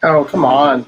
Oh, come on.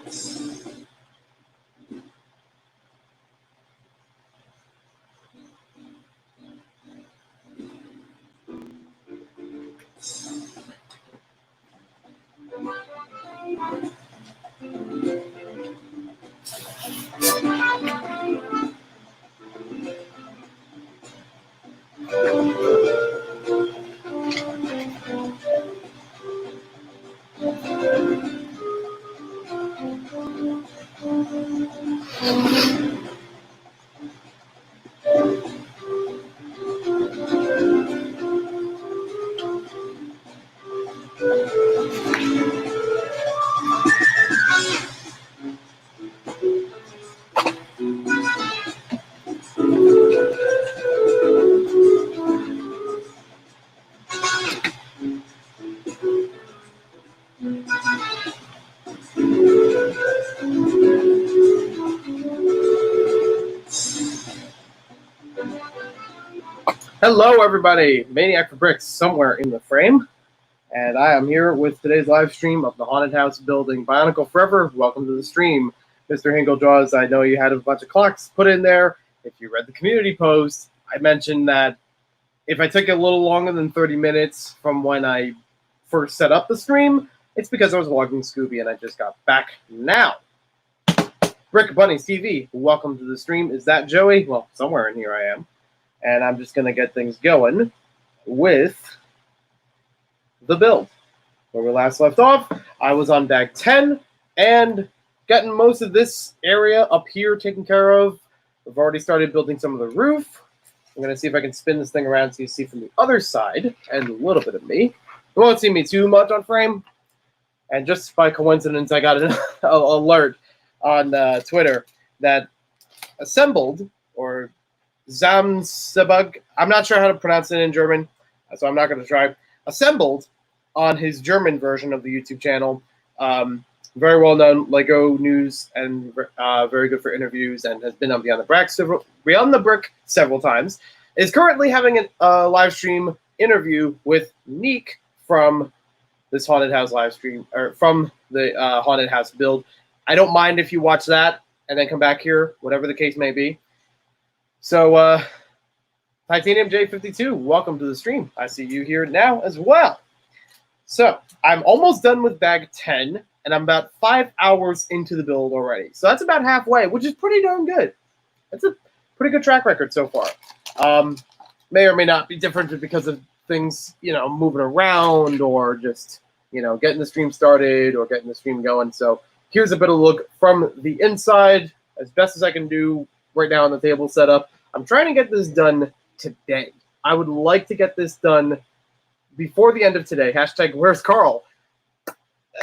Hello, everybody. Maniac for Bricks somewhere in the frame. And I am here with today's live stream of the Haunted House building Bionicle Forever. Welcome to the stream. Mr. Hinklejaws, I know you had a bunch of clocks put in there. If you read the community post, I mentioned that if I took a little longer than 30 minutes from when I first set up the stream, it's because I was walking Scooby and I just got back now. Brick Bunnies TV, welcome to the stream. Is that Joey? Well, somewhere in here I am. And I'm just going to get things going with the build. Where we last left off, I was on bag 10 and getting most of this area up here taken care of. We've already started building some of the roof. I'm going to see if I can spin this thing around so you see from the other side and a little bit of me. You won't see me too much on frame. And just by coincidence, I got an alert on Twitter that Assembled, or Zamsebug, I'm not sure how to pronounce it in German, so I'm not going to try. Assembled on his German version of the YouTube channel, very well known Lego news and very good for interviews, and has been on Beyond the Brick several times. Is currently having a live stream interview with Neek from this Haunted House live stream, or from the Haunted House build. I don't mind if you watch that and then come back here, whatever the case may be. So, Titanium J52, welcome to the stream. I see you here now as well. So, I'm almost done with bag 10, and I'm about 5 hours into the build already. So that's about halfway, which is pretty darn good. That's a pretty good track record so far. May or may not be different because of things, moving around or just, getting the stream started or getting the stream going. So here's a bit of a look from the inside, as best as I can do right now on the table setup. I'm trying to get this done today. I would like to get this done before the end of today. Hashtag where's Carl?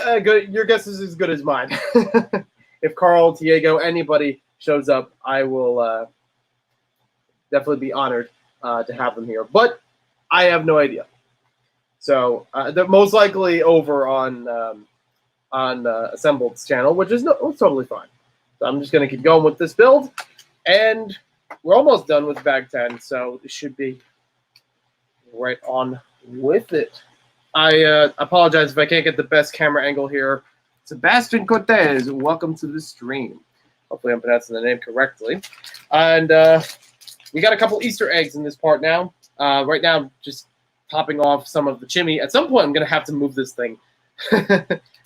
Good. Your guess is as good as mine. If Carl, Diego, anybody shows up, I will definitely be honored to have them here. But I have no idea. So they're most likely over on Assembled's channel, which is totally fine. So I'm just going to keep going with this build. And we're almost done with bag 10, so it should be right on with it. I apologize if I can't get the best camera angle here. Sebastian Cortez, welcome to the stream. Hopefully I'm pronouncing the name correctly. And we got a couple Easter eggs in this part now. Right now, I'm just topping off some of the chimney. At some point, I'm going to have to move this thing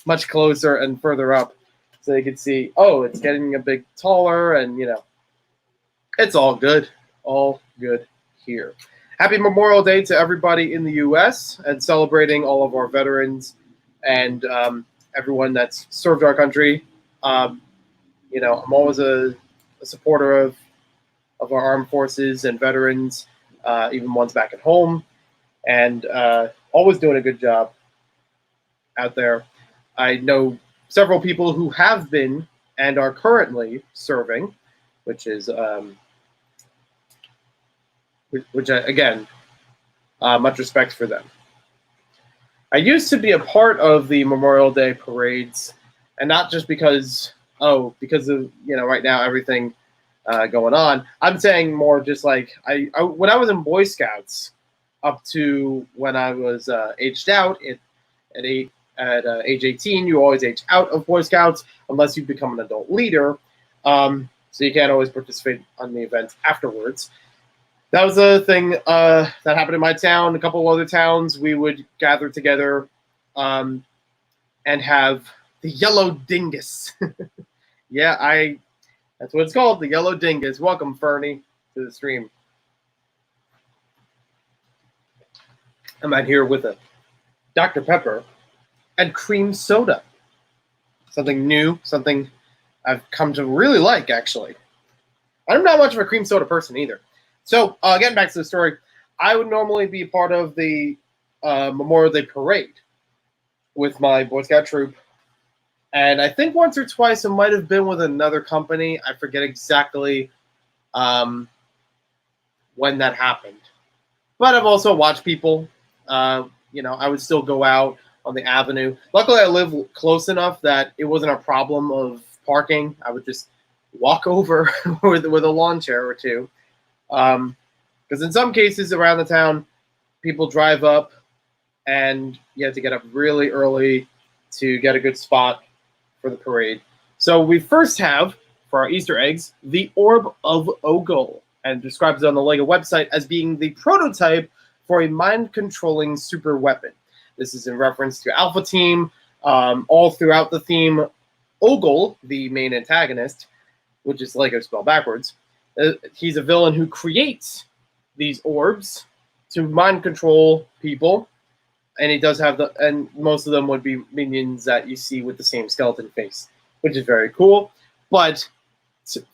much closer and further up so you can see, oh, it's getting a bit taller and, it's all good. All good here. Happy Memorial Day to everybody in the U.S. and celebrating all of our veterans and everyone that's served our country. I'm always a supporter of our armed forces and veterans, even ones back at home, and always doing a good job out there. I know several people who have been and are currently serving, which is again, much respect for them. I used to be a part of the Memorial Day parades, and not just because of right now everything going on. I'm saying more just like I when I was in Boy Scouts, up to when I was aged out at at age 18. You always age out of Boy Scouts unless you become an adult leader. So you can't always participate on the events afterwards. That was a thing that happened in my town. A couple of other towns, we would gather together and have the Yellow Dingus. Yeah, that's what it's called, the Yellow Dingus. Welcome, Fernie, to the stream. I'm out here with a Dr. Pepper and cream soda. Something new, something I've come to really like, actually. I'm not much of a cream soda person either. So, getting back to the story, I would normally be part of the Memorial Day Parade with my Boy Scout troop. And I think once or twice it might have been with another company. I forget exactly when that happened. But I've also watched people. I would still go out on the avenue. Luckily, I live close enough that it wasn't a problem of parking. I would just walk over with a lawn chair or two. Because in some cases around the town, people drive up and you have to get up really early to get a good spot for the parade. So we first have, for our Easter eggs, the Orb of Ogul, and describes it on the LEGO website as being the prototype for a mind-controlling super weapon. This is in reference to Alpha Team. All throughout the theme, Ogul, the main antagonist, which is LEGO spelled backwards, he's a villain who creates these orbs to mind control people. And he does have and most of them would be minions that you see with the same skeleton face, which is very cool. But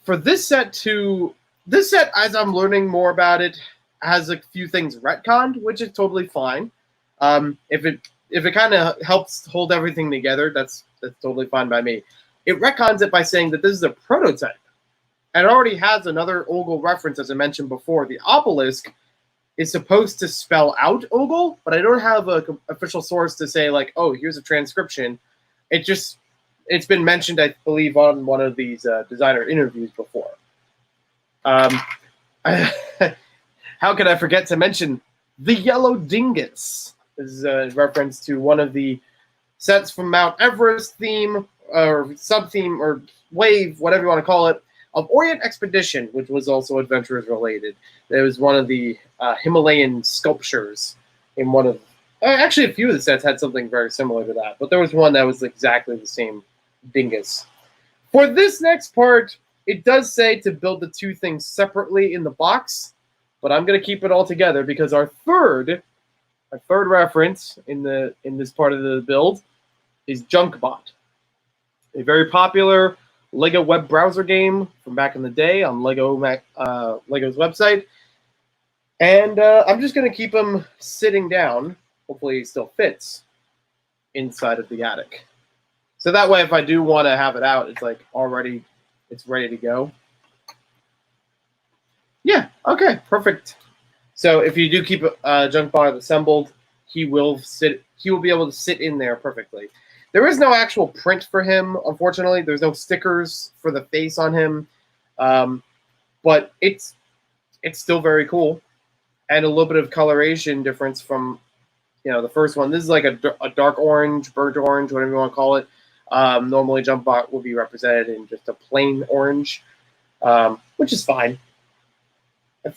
for this set, as I'm learning more about it, has a few things retconned, which is totally fine. If it kind of helps hold everything together, that's totally fine by me. It retcons it by saying that this is a prototype, and it already has another Ogul reference, as I mentioned before. The obelisk is supposed to spell out Ogul, but I don't have an official source to say, like, oh, here's a transcription. It's been mentioned, I believe, on one of these designer interviews before. How could I forget to mention the Yellow Dingus? This is a reference to one of the sets from Mount Everest theme, or sub-theme, or wave, whatever you want to call it, of Orient Expedition, which was also Adventurers related. There was one of the Himalayan sculptures in one of... actually, a few of the sets had something very similar to that, but there was one that was exactly the same dingus. For this next part, it does say to build the two things separately in the box, but I'm going to keep it all together because our third reference in this part of the build is JunkBot, a very popular LEGO web browser game from back in the day on LEGO's website. And I'm just going to keep him sitting down. Hopefully he still fits inside of the attic. So that way, if I do want to have it out, it's like already, it's ready to go. Yeah, okay, perfect. So if you do keep JunkBot assembled, he will be able to sit in there perfectly. There is no actual print for him, unfortunately. There's no stickers for the face on him, but it's still very cool, and a little bit of coloration difference from the first one. This is like a dark orange, burnt orange, whatever you want to call it. Normally, JunkBot will be represented in just a plain orange, which is fine.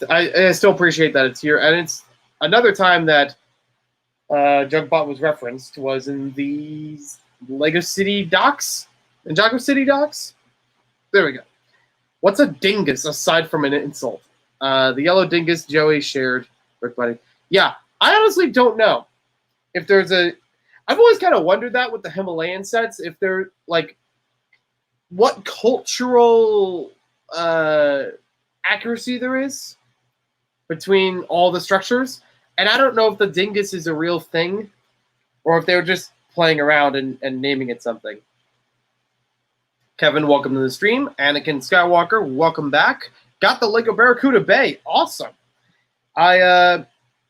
I still appreciate that it's here, and it's another time that JunkBot was referenced was in these LEGO City Docks, Ninjago City Docks. There we go. What's a dingus aside from an insult? The Yellow Dingus Joey shared. Rick Buddy. Yeah, I honestly don't know if there's a. I've always kind of wondered that with the Himalayan sets, if they're like, what cultural accuracy there is between all the structures. And I don't know if the dingus is a real thing or if they were just playing around and naming it something. Kevin, welcome to the stream. Anakin Skywalker, welcome back. Got the LEGO Barracuda Bay. Awesome. I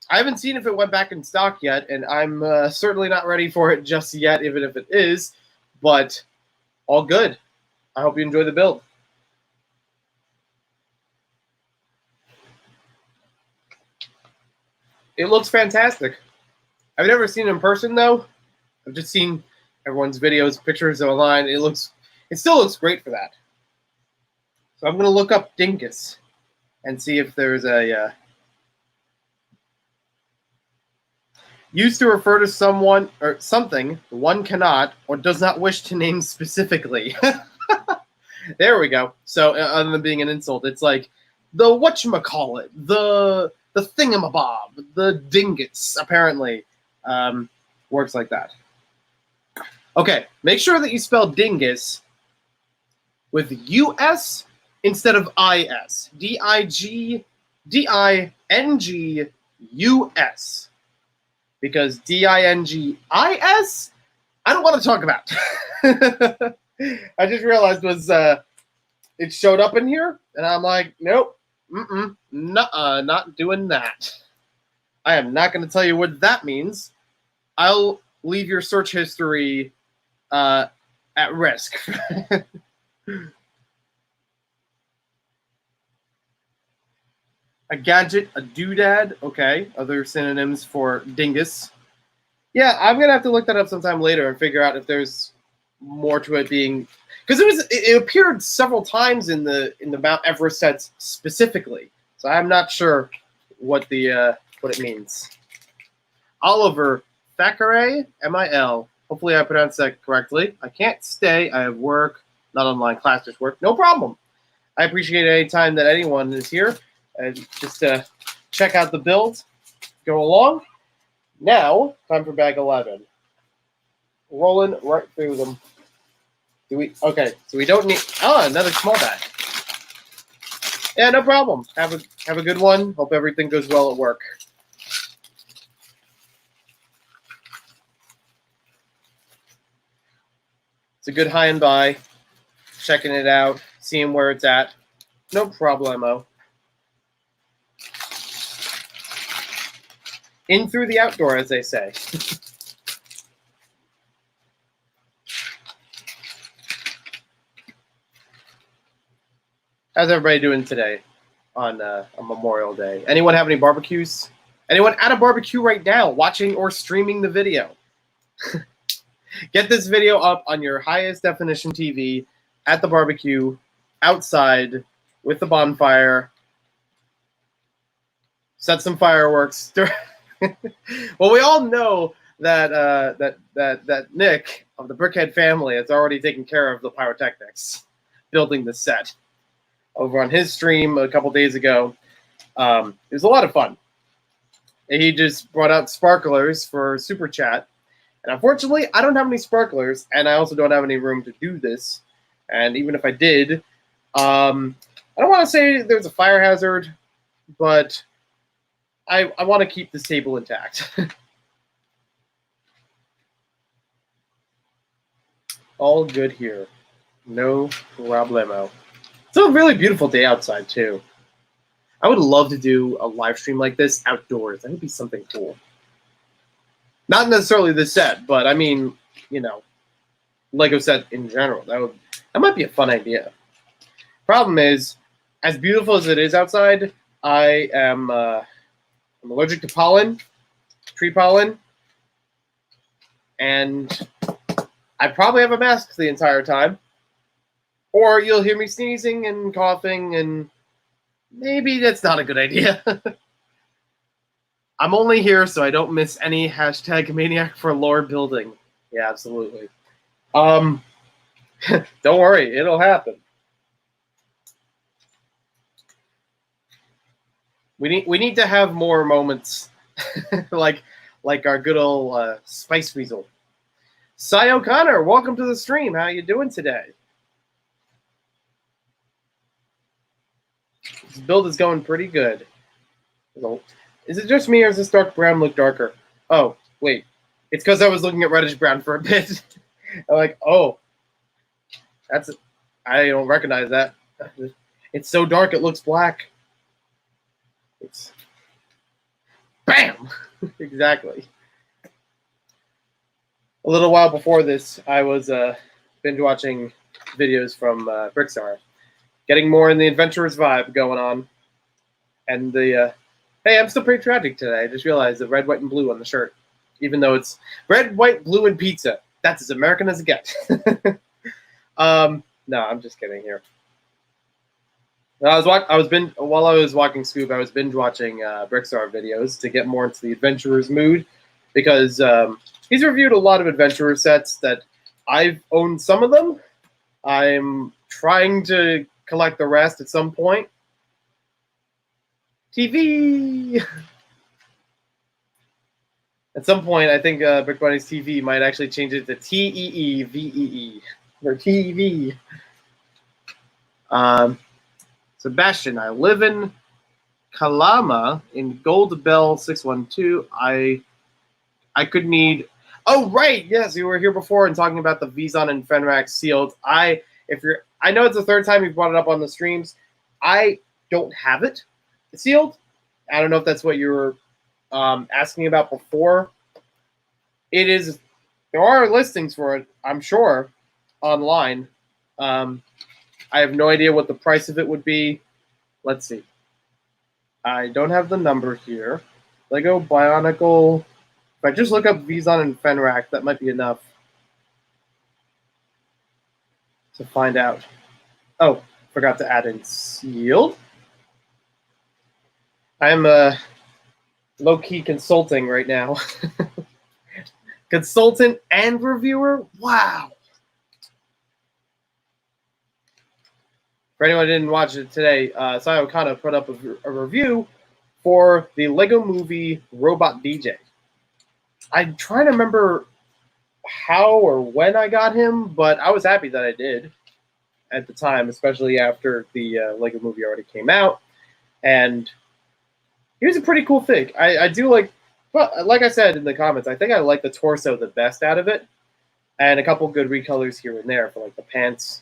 haven't seen if it went back in stock yet, and I'm certainly not ready for it just yet, even if it is. But all good. I hope you enjoy the build. It looks fantastic. I've never seen it in person, though. I've just seen everyone's videos, pictures online. It still looks great for that. So I'm going to look up dingus and see if there's a used to refer to someone or something one cannot or does not wish to name specifically. There we go. So other than being an insult, it's like the whatchamacallit, the thingamabob, the dingus, apparently works like that. Okay, make sure that you spell dingus with U-S instead of I-S. D-I-N-G-U-S. Because D-I-N-G-I-S, I don't want to talk about. I just realized it showed up in here, and I'm like, nope, not doing that. I am not going to tell you what that means. I'll leave your search history at risk. A gadget, a doodad, okay. Other synonyms for dingus. Yeah, I'm gonna have to look that up sometime later and figure out if there's more to it being, because it appeared several times in the Mount Everest sets specifically. So I'm not sure what it means. Oliver Thackeray, M-I-L. Hopefully I pronounced that correctly. I can't stay. I have work, not online class, just work. No problem. I appreciate any time that anyone is here. Just to check out the build, go along. Now, time for bag 11. Rolling right through them. Okay, so we don't need, another small bag. Yeah, no problem. Have a good one. Hope everything goes well at work. It's a good high and by. Checking it out, seeing where it's at. No problemo. In through the outdoor, as they say. How's everybody doing today on Memorial Day? Anyone have any barbecues? Anyone at a barbecue right now, watching or streaming the video? Get this video up on your highest definition TV at the barbecue, outside, with the bonfire. Set some fireworks. Well, we all know that Nick of the Brickhead family has already taken care of the pyrotechnics, building the set over on his stream a couple days ago. It was a lot of fun. He just brought out sparklers for Super Chat. And unfortunately, I don't have any sparklers, and I also don't have any room to do this. And even if I did, I don't want to say there's a fire hazard, but I want to keep this table intact. All good here. No problemo. It's a really beautiful day outside, too. I would love to do a live stream like this outdoors. That would be something cool. Not necessarily this set, but I mean, Lego set in general. That might be a fun idea. Problem is, as beautiful as it is outside, I'm allergic to pollen, tree pollen, and I probably have a mask the entire time. Or you'll hear me sneezing and coughing, and maybe that's not a good idea. I'm only here so I don't miss any hashtag Maniac for Lore building. Yeah, absolutely. Don't worry, it'll happen. We need to have more moments like our good old Spice Weasel. Cy O'Connor, welcome to the stream. How you doing today? This build is going pretty good. Is it just me, or does this dark brown look darker? Oh, wait. It's because I was looking at reddish brown for a bit. I'm like, oh, I don't recognize that. It's so dark it looks black. It's bam! Exactly. A little while before this, I was binge watching videos from Brickstar, getting more in the adventurous vibe going on, and the hey, I'm still patriotic today. I just realized the red, white, and blue on the shirt, even though it's red, white, blue, and pizza. That's as American as it gets. No, I'm just kidding here. While I was walking Scoop, I was binge watching Brickstar videos to get more into the adventurer's mood, because he's reviewed a lot of adventurer sets that I've owned some of them. I'm trying to collect the rest at some point. TV. At some point, I think Brick Bunny's TV might actually change it to TEEVEE or TV. Sebastian, I live in Kalama in Gold Bell 612. I could need. Oh right, yes, you were here before and talking about the Vizon and Fenrac sealed. I know it's the third time you've brought it up on the streams. I don't have it sealed. I don't know if that's what you were asking about before. It is. There are listings for it, I'm sure, online. I have no idea what the price of it would be. Let's see. I don't have the number here. Lego Bionicle. If I just look up Vizon and Fenrac, that might be enough to find out. Oh, forgot to add in sealed. I'm low-key consulting right now. Consultant and reviewer? Wow. For anyone who didn't watch it today, Sayo Kana put up a review for the Lego Movie Robot DJ. I'm trying to remember how or when I got him, but I was happy that I did at the time, especially after the Lego Movie already came out. And he was a pretty cool thing. I do like, well, like I said in the comments, I think I like the torso the best out of it, and a couple good recolors here and there for like the pants.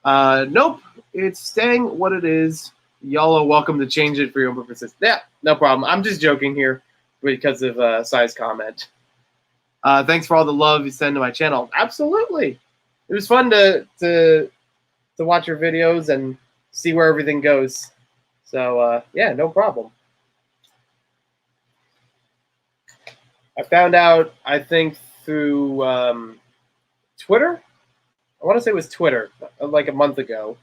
Nope, it's staying what it is. Y'all are welcome to change it for your own purposes. Yeah, no problem. I'm just joking here because of Sai's comment. Thanks for all the love you send to my channel. Absolutely, it was fun to watch your videos and see where everything goes. So yeah, no problem. I found out, I think, through Twitter. I want to say it was Twitter, like a month ago.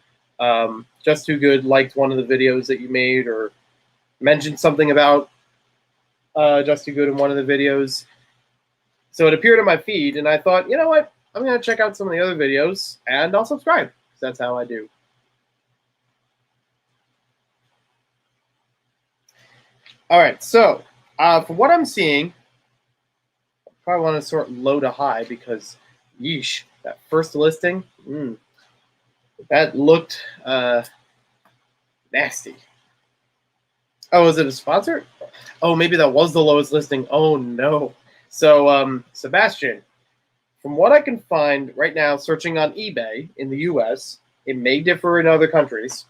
Just Too Good liked one of the videos that you made, or mentioned something about Just Too Good in one of the videos. So it appeared in my feed, and I thought, you know what? I'm going to check out some of the other videos, and I'll subscribe, because that's how I do. All right, so from what I'm seeing, I probably want to sort low to high, because, yeesh, that first listing, that looked nasty. Oh, is it a sponsor? Oh, maybe that was the lowest listing. Oh, no. So, Sebastian, from what I can find right now, searching on eBay in the U.S., it may differ in other countries,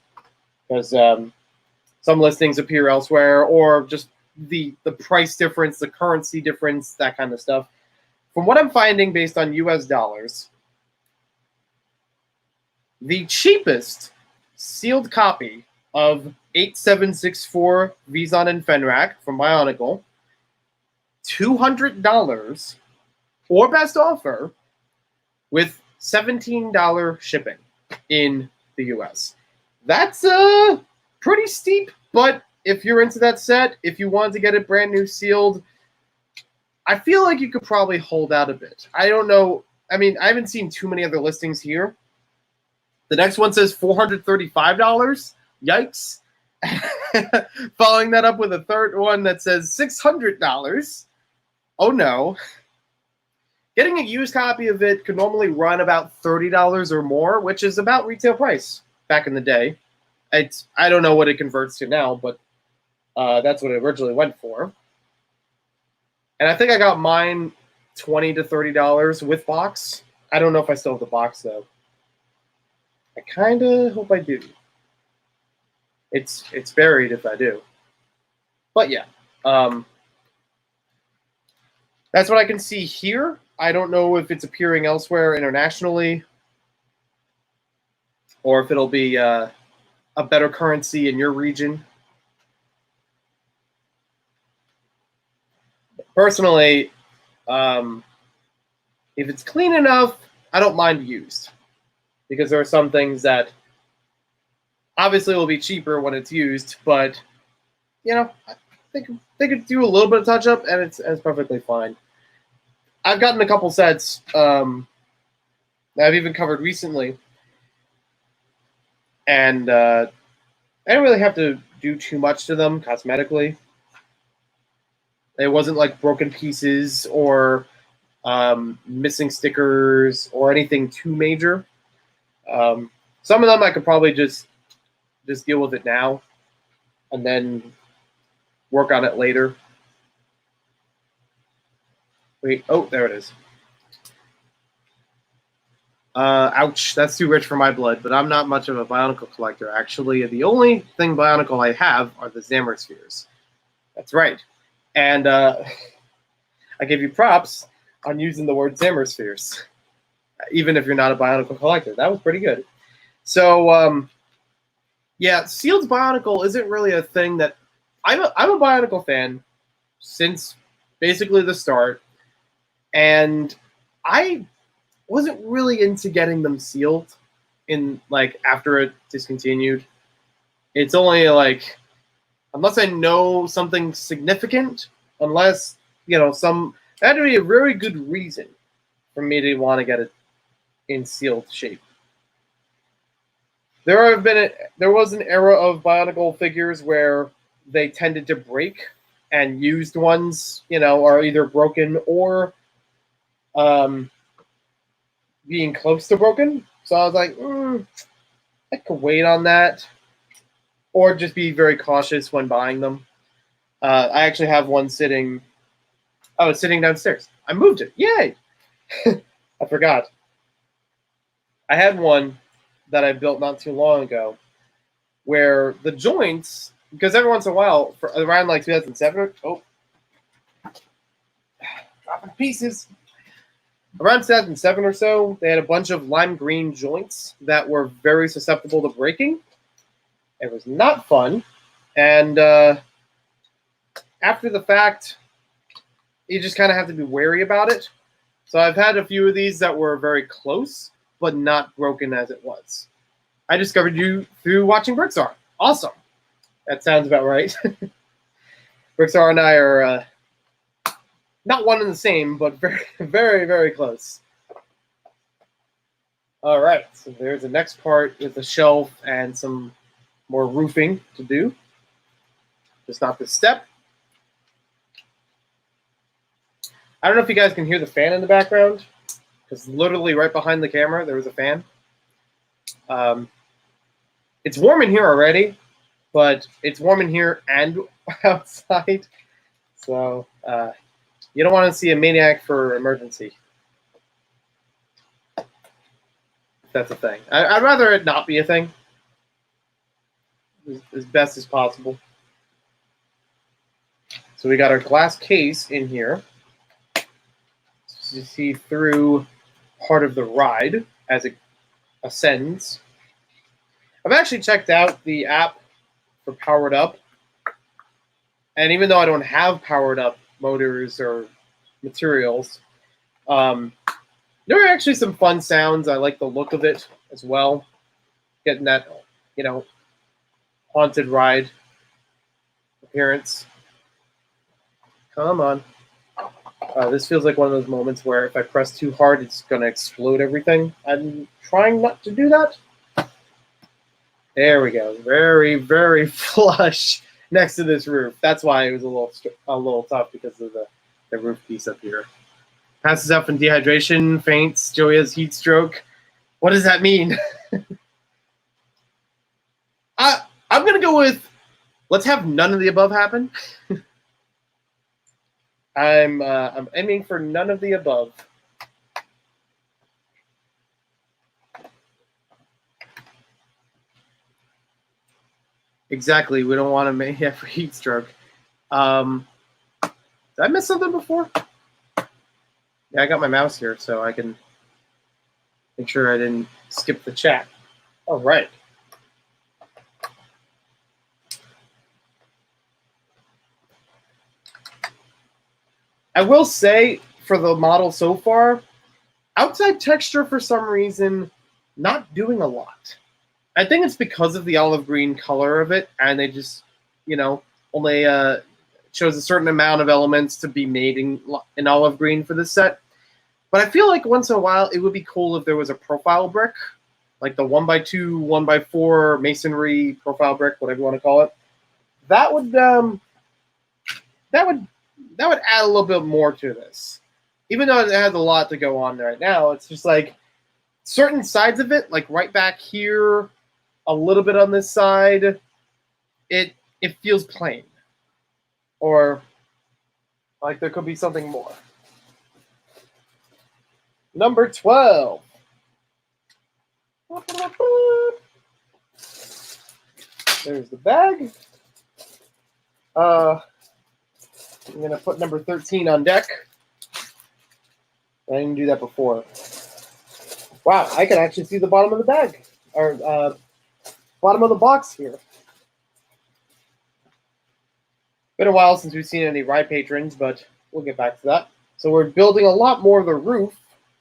because some listings appear elsewhere, or just the price difference, the currency difference, that kind of stuff. From what I'm finding based on U.S. dollars, the cheapest sealed copy of 8764 Vizon and Fenrac from Bionicle, $200 or best offer with $17 shipping in the US. That's pretty steep, but if you're into that set, if you want to get it brand new sealed, I feel like you could probably hold out a bit. I don't know. I mean, I haven't seen too many other listings here. The next one says $435. Yikes. Following that up with a third one that says $600. Oh no. Getting a used copy of it could normally run about $30 or more, which is about retail price back in the day. I don't know what it converts to now, but that's what it originally went for. And I think I got mine $20 to $30 with box. I don't know if I still have the box, though. I kind of hope I do. It's buried if I do. But yeah. That's what I can see here. I don't know if it's appearing elsewhere internationally, or if it'll be a better currency in your region. Personally, If it's clean enough, I don't mind used, because there are some things that obviously will be cheaper when it's used, but I think they could do a little bit of touch up, and it's perfectly fine. I've gotten a couple sets that I've even covered recently, and I didn't really have to do too much to them cosmetically. It wasn't like broken pieces or missing stickers or anything too major. Some of them I could probably just deal with it now and then work on it later. Wait, oh, there it is. Ouch, that's too rich for my blood, but I'm not much of a Bionicle collector. Actually, the only thing Bionicle I have are the Zamor Spheres. That's right. And I give you props on using the word Zamor Spheres, even if you're not a Bionicle collector. That was pretty good. So, yeah, sealed Bionicle isn't really a thing that I'm a Bionicle fan since basically the start, and I wasn't really into getting them sealed in after it discontinued. It's only unless I know something significant, unless there had to be a very good reason for me to want to get it in sealed shape. There was an era of Bionicle figures where they tended to break, and used ones, are either broken or being close to broken. So I was like, I could wait on that, or just be very cautious when buying them. I actually have one sitting. Oh, it's sitting downstairs. I moved it. Yay! I forgot. I had one that I built not too long ago, where the joints, because every once in a while, for around 2007, dropping pieces. Around 2007 or so, they had a bunch of lime green joints that were very susceptible to breaking. It was not fun, and after the fact, you just kind of have to be wary about it. So I've had a few of these that were very close, but not broken as it was. I discovered you through watching Brixar. Awesome. That sounds about right. Brixar and I are not one and the same, but very, very, very close. All right, so there's the next part with the shelf and some more roofing to do. Just not this step. I don't know if you guys can hear the fan in the background, because literally right behind the camera there was a fan. It's warm in here already, but it's warm in here and outside. So you don't want to see a Maniac for Emergency. That's a thing. I'd rather it not be a thing, as best as possible. So we got our glass case in here. So you see through part of the ride as it ascends. I've actually checked out the app for Powered Up, and even though I don't have Powered Up motors or materials, there are actually some fun sounds. I like the look of it as well. Getting that, haunted ride appearance. Come on. This feels like one of those moments where if I press too hard, it's going to explode everything. I'm trying not to do that. There we go. Very, very flush next to this roof. That's why it was a little tough, because of the roof piece up here. Passes out from dehydration, faints, Joey has heat stroke. What does that mean? I'm going to go with, let's have none of the above happen. I'm aiming for none of the above. Exactly. We don't want to make it for heat stroke. Did I miss something before? Yeah, I got my mouse here, so I can make sure I didn't skip the chat. All right. I will say, for the model so far, Outside texture, for some reason, not doing a lot. I think it's because of the olive green color of it, and they just, only chose a certain amount of elements to be made in olive green for this set. But I feel like once in a while it would be cool if there was a profile brick, like the 1x2, 1x4 masonry profile brick, whatever you want to call it. That would add a little bit more to this. Even though it has a lot to go on right now, it's just like certain sides of it, like right back here, a little bit on this side, it feels plain. Or like there could be something more. Number 12. There's the bag. I'm going to put number 13 on deck. I didn't do that before. Wow, I can actually see the bottom of the bag. Or bottom of the box here. Been a while since we've seen any ride patrons, but we'll get back to that. So we're building a lot more of the roof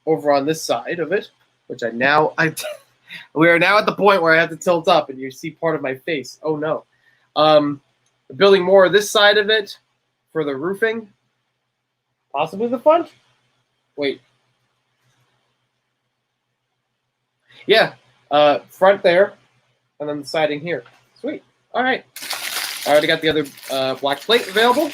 over on this side of it, which we are now at the point where I have to tilt up and you see part of my face. Oh no. Building more of this side of it for the roofing. Possibly the front? Wait. Yeah, front there, and then the siding here. Sweet. All right. I already got the other black plate available.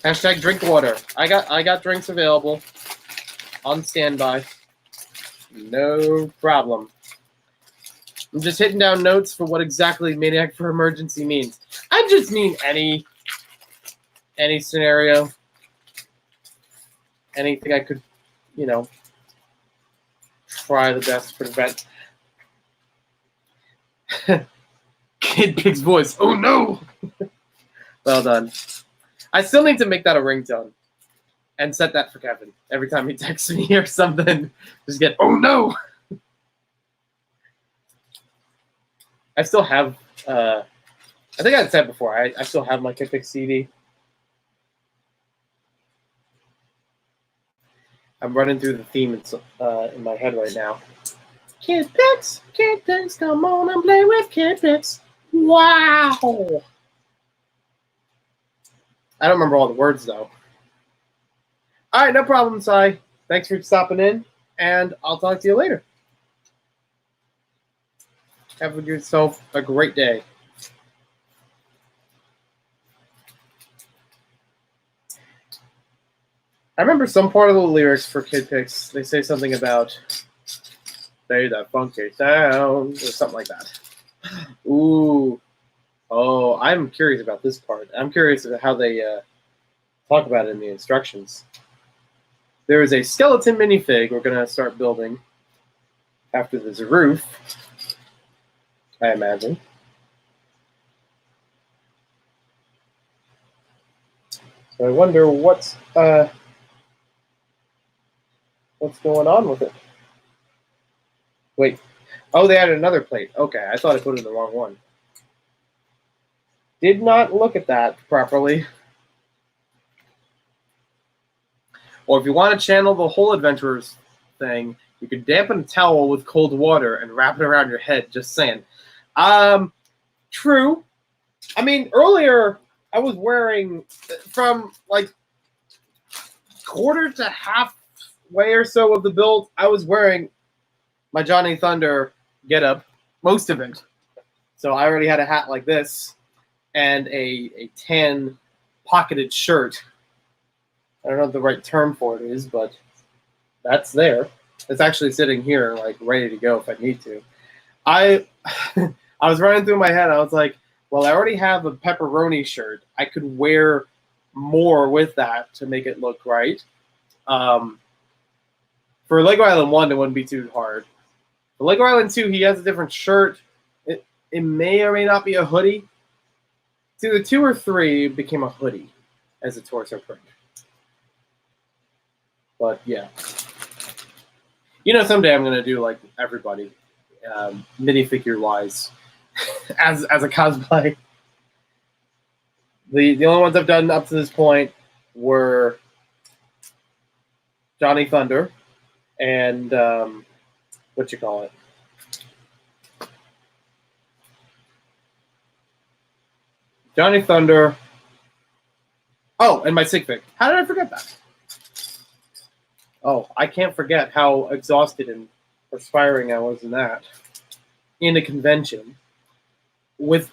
Hashtag drink water. I got drinks available on standby. No problem. I'm just hitting down notes for what exactly Maniac for Emergency means. I just mean any scenario. Anything I could, try the best to prevent. Kid Pig's voice. Oh no! Well done. I still need to make that a ringtone and set that for Kevin. Every time he texts me or something, just get, oh no! I still have, I think I said before, I still have my Kid Pig CD. I'm running through the theme in my head right now. Kid Pigs, come on and play with Kid Pigs. Wow! I don't remember all the words, though. All right, no problem, Sai. Thanks for stopping in, and I'll talk to you later. Have yourself a great day. I remember some part of the lyrics for Kid Pigs. They say something about "say that funky sound" or something like that. Ooh. Oh, I'm curious about this part. I'm curious about how they talk about it in the instructions. There is a skeleton minifig we're going to start building after this roof, I imagine. So I wonder what's going on with it. Wait. Oh, they added another plate. Okay, I thought I put it in the wrong one. Did not look at that properly. Or if you want to channel the whole adventurers thing, you could dampen a towel with cold water and wrap it around your head. Just saying. True. I mean, earlier I was wearing from like quarter to halfway or so of the build. I was wearing my Johnny Thunder getup, most of it. So I already had a hat like this and a tan pocketed shirt. I don't know what the right term for it is, but that's there. It's actually sitting here, like ready to go if I need to. I was running through my head. I was like, well, I already have a pepperoni shirt. I could wear more with that to make it look right. For Lego Island 1, it wouldn't be too hard. For Lego Island 2, he has a different shirt. It may or may not be a hoodie. It's either 2 or 3 became a hoodie as a torso print. But yeah. Someday I'm going to do like everybody, minifigure-wise, as a cosplay. The only ones I've done up to this point were Johnny Thunder and what you call it? Johnny Thunder. Oh, and my sig fig. How did I forget that? Oh, I can't forget how exhausted and perspiring I was in that. In a convention with,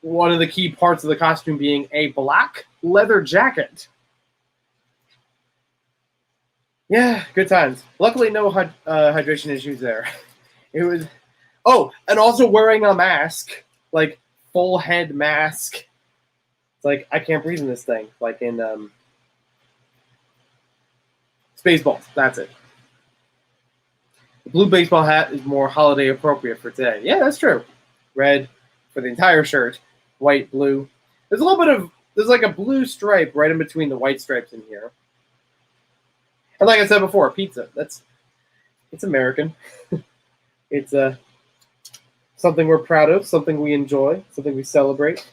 one of the key parts of the costume being a black leather jacket. Yeah, good times. Luckily, no hydration issues there. It was... Oh, and also wearing a mask. Like, full head mask. It's like, I can't breathe in this thing. Like in Spaceballs. That's it. The blue baseball hat is more holiday appropriate for today. Yeah, that's true. Red for the entire shirt. White, blue. There's a little bit of... There's like a blue stripe right in between the white stripes in here. And like I said before, pizza. It's American. It's something we're proud of, something we enjoy, something we celebrate.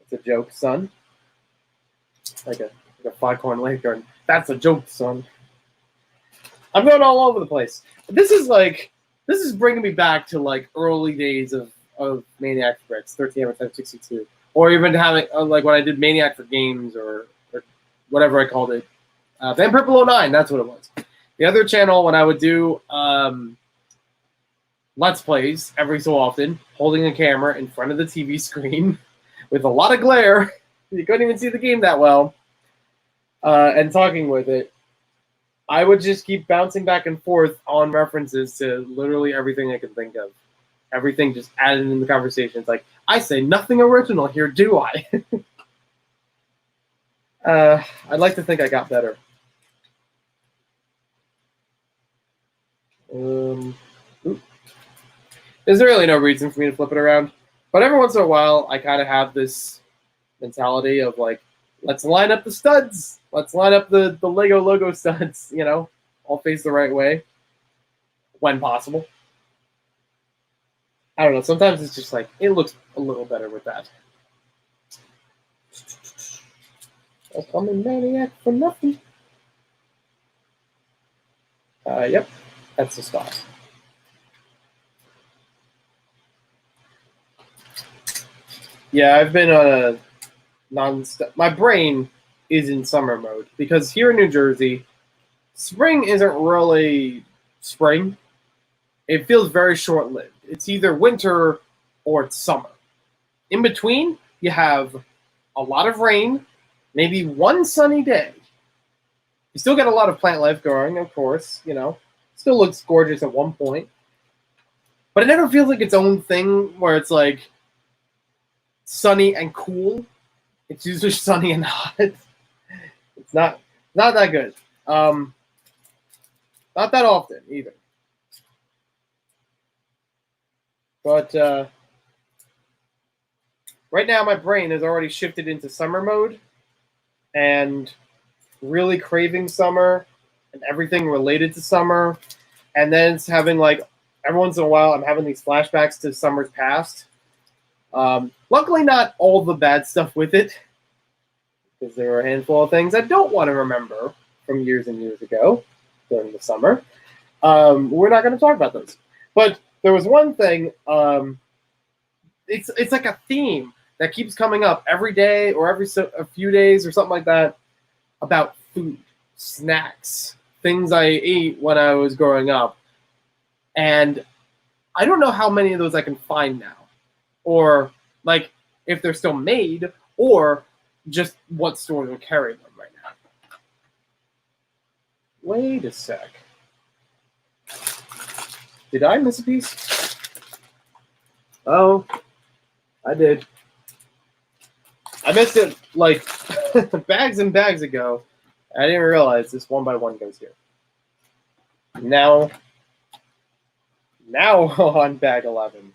It's a joke, son. Like a Foghorn Leghorn. That's a joke, son. I'm going all over the place. This is bringing me back to like early days of Maniac for Bricks, 13 Hammer Time 62, or even having like when I did Maniac for Games or whatever I called it. Van Purple 09, that's what it was. The other channel, when I would do Let's Plays every so often, holding a camera in front of the TV screen with a lot of glare, you couldn't even see the game that well, and talking with it, I would just keep bouncing back and forth on references to literally everything I could think of. Everything just added in the conversation. It's like, I say nothing original here, do I? I'd like to think I got better. There's really no reason for me to flip it around. But every once in a while, I kind of have this mentality of like, let's line up the studs. Let's line up the Lego logo studs, all face the right way when possible. I don't know. Sometimes it's just like, it looks a little better with that. I'm a maniac for nothing. Yep. That's the spot. Yeah, I've been on a non-stop. My brain is in summer mode because here in New Jersey, spring isn't really spring. It feels very short-lived. It's either winter or it's summer. In between, you have a lot of rain, maybe one sunny day. You still get a lot of plant life growing, of course, Still looks gorgeous at one point. But it never feels like its own thing where it's like sunny and cool. It's usually sunny and hot. It's not that good. Not that often either. But right now my brain has already shifted into summer mode and really craving summer and everything related to summer. And then it's having like every once in a while I'm having these flashbacks to summers past. Luckily not all the bad stuff with it, because there are a handful of things I don't want to remember from years and years ago during the summer. We're not going to talk about those. But there was one thing, it's like a theme that keeps coming up every day or a few days or something like that about food, snacks, things I ate when I was growing up. And I don't know how many of those I can find now. Or, like, if they're still made, or just what stores are carrying them right now. Wait a sec. Did I miss a piece? Oh, I did. I missed it, like, bags and bags ago. I didn't realize this one by one goes here. Now on bag 11.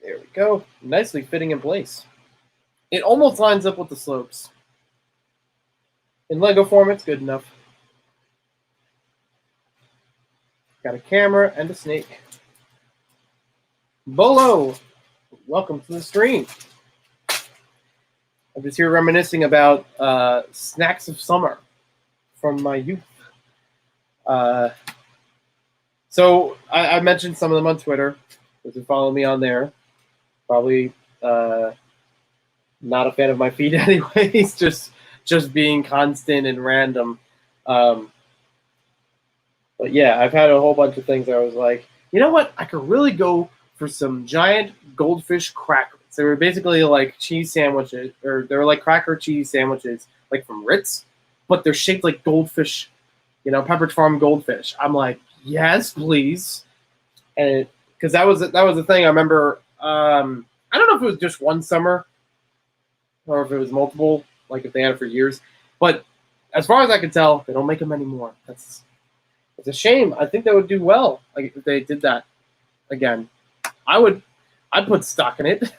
There we go. Nicely fitting in place. It almost lines up with the slopes. In Lego form, it's good enough. Got a camera and a snake. Bolo! welcome to the stream. I'm just here reminiscing about snacks of summer from my youth. So I mentioned some of them on Twitter. Those who follow me on there, probably not a fan of my feed anyways, just being constant and random. But yeah, I've had a whole bunch of things that I was like, you know what? I could really go for some giant goldfish crackers. They were basically like cheese sandwiches, or they were like cracker cheese sandwiches, like from Ritz, but they're shaped like goldfish, Pepperidge Farm goldfish. I'm like, yes, please. And because that was the thing. I remember. I don't know if it was just one summer or if it was multiple, like if they had it for years. But as far as I can tell, they don't make them anymore. It's a shame. I think they would do well, like if they did that again. I'd put stock in it.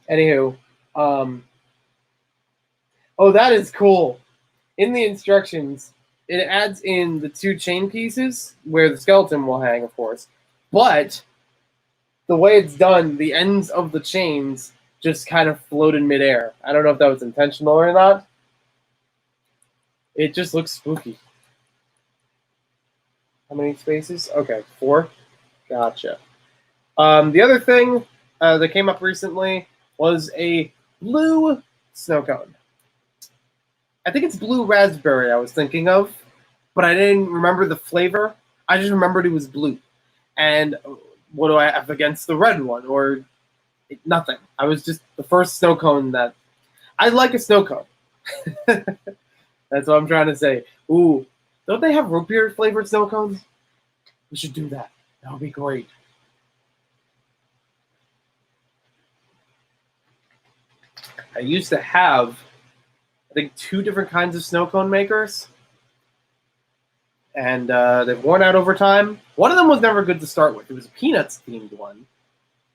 Anywho, oh, that is cool. In the instructions, it adds in the 2 chain pieces where the skeleton will hang, of course. But the way it's done, the ends of the chains just kind of float in midair. I don't know if that was intentional or not. It just looks spooky. How many spaces? Okay, 4. Gotcha. The other thing that came up recently was a blue snow cone. I think it's blue raspberry I was thinking of, but I didn't remember the flavor. I just remembered it was blue. And what do I have against the red one? Or nothing. I was just the first snow cone that... I like a snow cone. That's what I'm trying to say. Ooh, don't they have root beer flavored snow cones? We should do that. That would be great. I used to have, I think, 2 different kinds of snow cone makers. And they've worn out over time. One of them was never good to start with. It was a Peanuts themed one.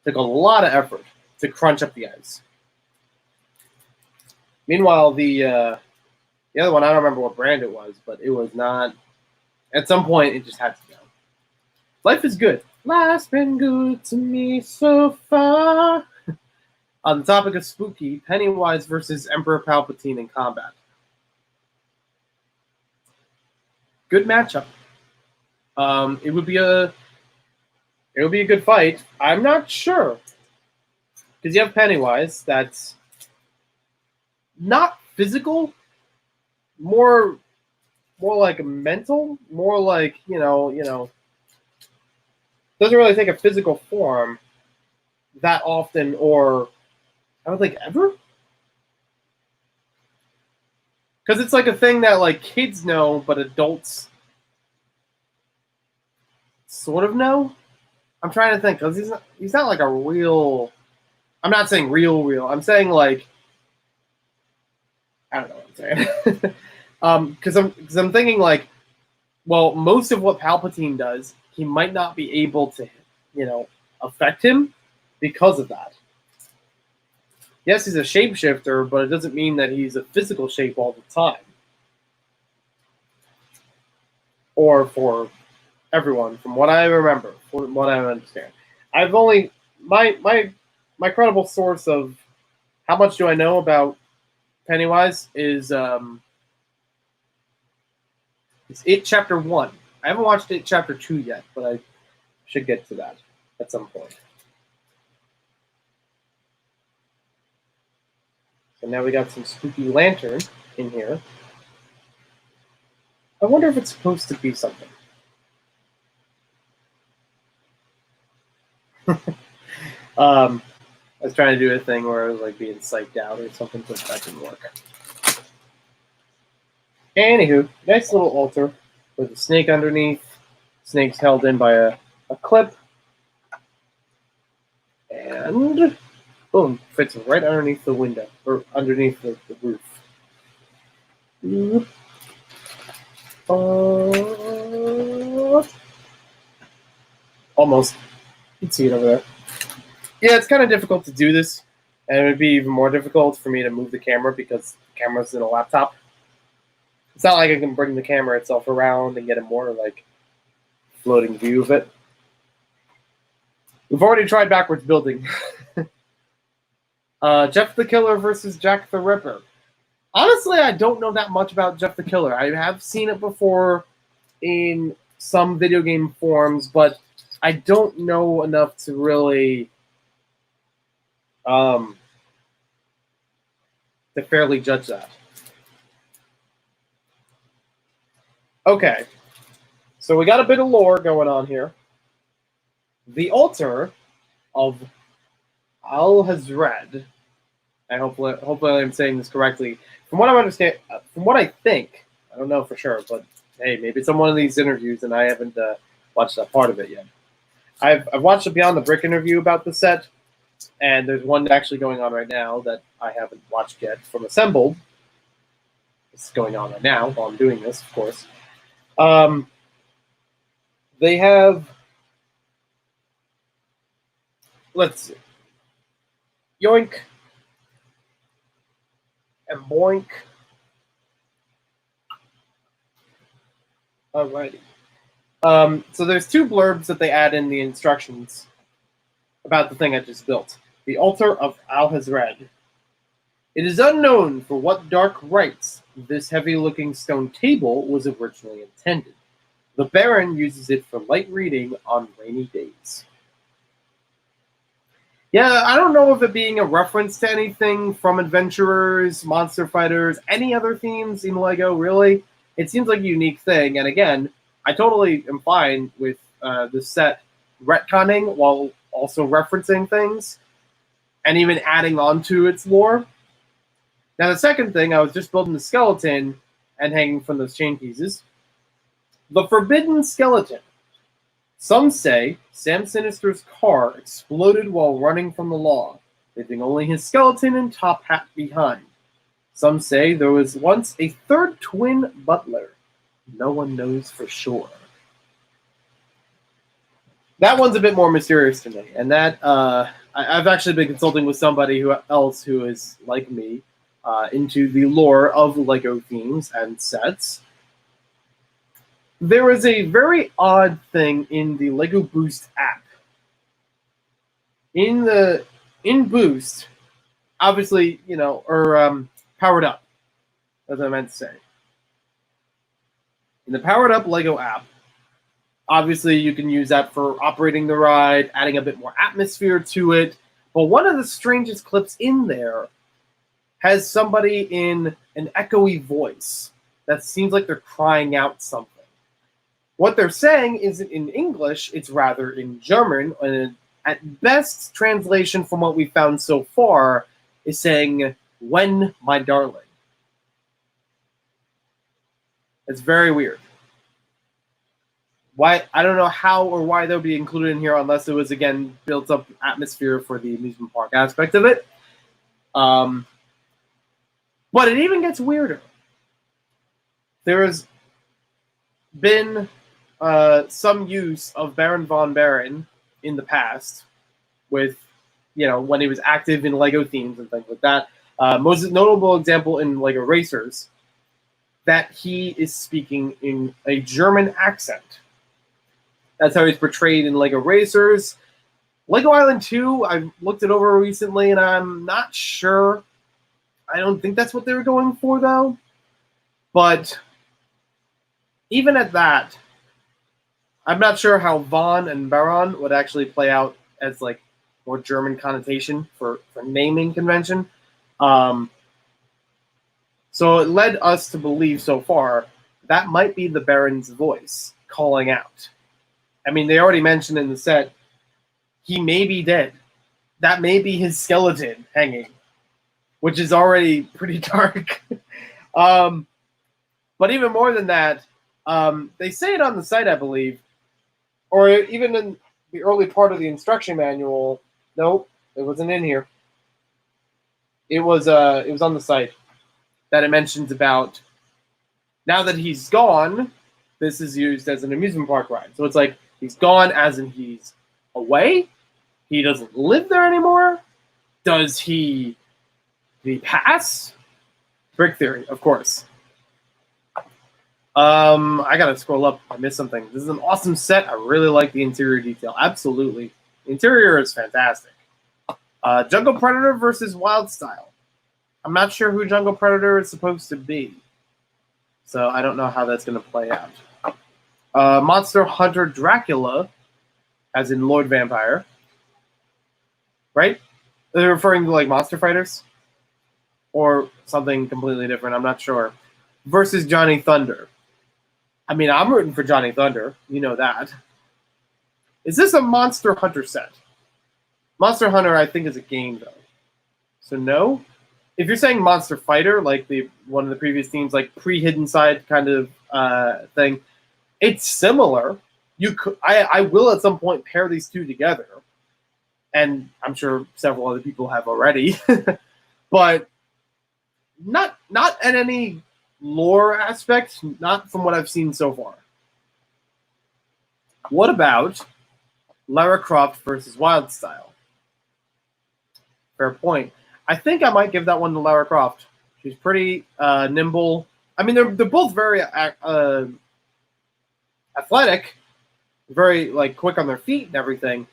Took a lot of effort to crunch up the ice. Meanwhile, the other one, I don't remember what brand it was, but it was not. At some point, it just had to go. Life is good. Life's been good to me so far. On the topic of spooky, Pennywise versus Emperor Palpatine in combat. Good matchup. It would be a good fight. I'm not sure, because you have Pennywise that's not physical, more like mental, more like doesn't really take a physical form that often, or I don't think ever, because it's like a thing that like kids know, but adults sort of know. I'm trying to think, because he's not like a real. I'm not saying real. I'm saying like, I don't know what I'm saying. Because I'm thinking like, well, most of what Palpatine does, he might not be able to, affect him because of that. Yes, he's a shapeshifter, but it doesn't mean that he's a physical shape all the time. Or for everyone, from what I remember, from what I understand. I've only my credible source of how much do I know about Pennywise is it's It Chapter 1. I haven't watched It Chapter 2 yet, but I should get to that at some point. So now we got some spooky lantern in here. I wonder if it's supposed to be something. I was trying to do a thing where I was like being psyched out or something, but that didn't work. Anywho, nice little altar with a snake underneath. Snake's held in by a clip. And boom, fits right underneath the window, or underneath the roof. Almost. You can see it over there. Yeah, it's kind of difficult to do this, and it would be even more difficult for me to move the camera because the camera's in a laptop. It's not like I can bring the camera itself around and get a more like floating view of it. We've already tried backwards building. Jeff the Killer versus Jack the Ripper. Honestly, I don't know that much about Jeff the Killer. I have seen it before in some video game forums, but I don't know enough to really to fairly judge that. Okay, so we got a bit of lore going on here. The altar of Alhazred. Hopefully I'm saying this correctly. From what I understand, from what I think, I don't know for sure, but hey, maybe it's on one of these interviews and I haven't watched that part of it yet. I've watched a Beyond the Brick interview about the set, and there's one actually going on right now that I haven't watched yet from Assembled. It's going on right now while I'm doing this, of course. They have, let's see, Yoink and Boink. Alrighty. So there's two blurbs that they add in the instructions about the thing I just built. The Altar of Alhazred. It is unknown for what dark rites this heavy-looking stone table was originally intended. The Baron uses it for light reading on rainy days. Yeah, I don't know if it being a reference to anything from Adventurers, Monster Fighters, any other themes in LEGO, really. It seems like a unique thing, and again, I totally am fine with the set retconning while also referencing things, and even adding on to its lore. Now, the second thing, I was just building the skeleton and hanging from those chain pieces. The Forbidden Skeleton. Some say Sam Sinister's car exploded while running from the law, leaving only his skeleton and top hat behind. Some say there was once a third twin butler. No one knows for sure. That one's a bit more mysterious to me, and that I've actually been consulting with somebody else who is, like me, into the lore of LEGO themes and sets. There is a very odd thing in the LEGO Boost app. In Boost, obviously, or Powered Up, as I meant to say. In the Powered Up LEGO app, obviously you can use that for operating the ride, adding a bit more atmosphere to it. But one of the strangest clips in there has somebody in an echoey voice that seems like they're crying out something. What they're saying isn't in English, it's rather in German, and at best translation from what we found so far is saying, "When, my darling." It's very weird. Why, I don't know how or why they'll be included in here unless it was, again, built up atmosphere for the amusement park aspect of it. But it even gets weirder. There has been some use of Baron von Baron in the past with, when he was active in LEGO themes and things like that. Most notable example in LEGO Racers, that he is speaking in a German accent. That's how he's portrayed in LEGO Racers. LEGO Island 2, I looked it over recently, and I'm not sure. I don't think that's what they were going for, though. But even at that, I'm not sure how Von and Baron would actually play out as, more German connotation for naming convention. So it led us to believe so far that might be the Baron's voice calling out. I mean, they already mentioned in the set he may be dead. That may be his skeleton hanging, which is already pretty dark. But even more than that, they say it on the site, I believe, or even in the early part of the instruction manual. Nope, it wasn't in here. It was on the site that it mentions about now that he's gone, this is used as an amusement park ride. So it's like he's gone as in he's away? He doesn't live there anymore? Does he pass? Brick theory, of course. I gotta scroll up. I missed something. This is an awesome set. I really like the interior detail. Absolutely The interior is fantastic. Jungle Predator versus Wildstyle. I'm not sure who Jungle Predator is supposed to be, so I don't know how that's going to play out. Monster Hunter Dracula, as in Lord Vampire, right? They're referring to like monster fighters or something completely different. I'm not sure. Versus Johnny Thunder. I mean, I'm rooting for Johnny Thunder. You know that. Is this a Monster Hunter set? Monster Hunter, I think, is a game, though. So no. If you're saying Monster Fighter, like one of the previous teams, like pre-Hidden Side kind of thing, it's similar. I will at some point pair these two together, and I'm sure several other people have already, but not at any lore aspect, not from what I've seen so far. What about Lara Croft versus Wildstyle? Fair point. I think I might give that one to Lara Croft. She's pretty nimble. I mean, they're both very athletic, very like quick on their feet and everything.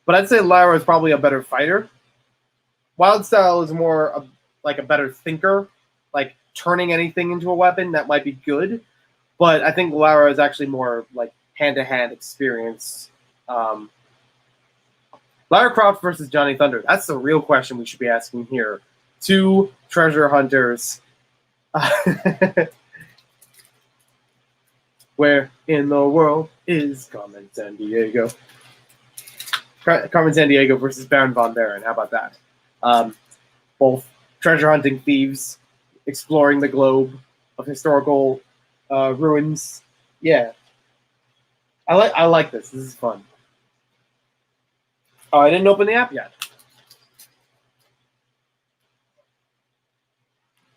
But I'd say Lara is probably a better fighter. Wildstyle is more like a better thinker, like turning anything into a weapon that might be good. But I think Lara is actually more like hand-to-hand experience. Lara Croft versus Johnny Thunder. That's the real question we should be asking here. Two treasure hunters. Where in the world is Carmen Sandiego? Carmen Sandiego versus Baron von Barron. How about that? Both treasure hunting thieves exploring the globe of historical ruins. Yeah. I like this. This is fun. Oh, I didn't open the app yet.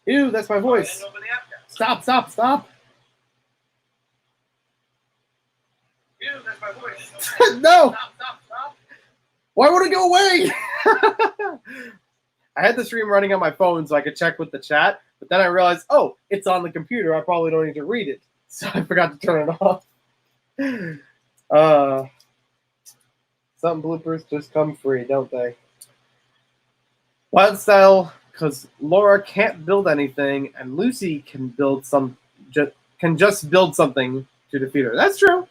Ew, that's my voice. I didn't open the app yet. Stop. Ew, that's my voice. No. Stop. Why would it go away? I had the stream running on my phone so I could check with the chat, but then I realized, oh, it's on the computer. I probably don't need to read it. So I forgot to turn it off. Some bloopers just come free, don't they? Wildstyle, because Laura can't build anything, and Lucy can build just build something to defeat her. That's true.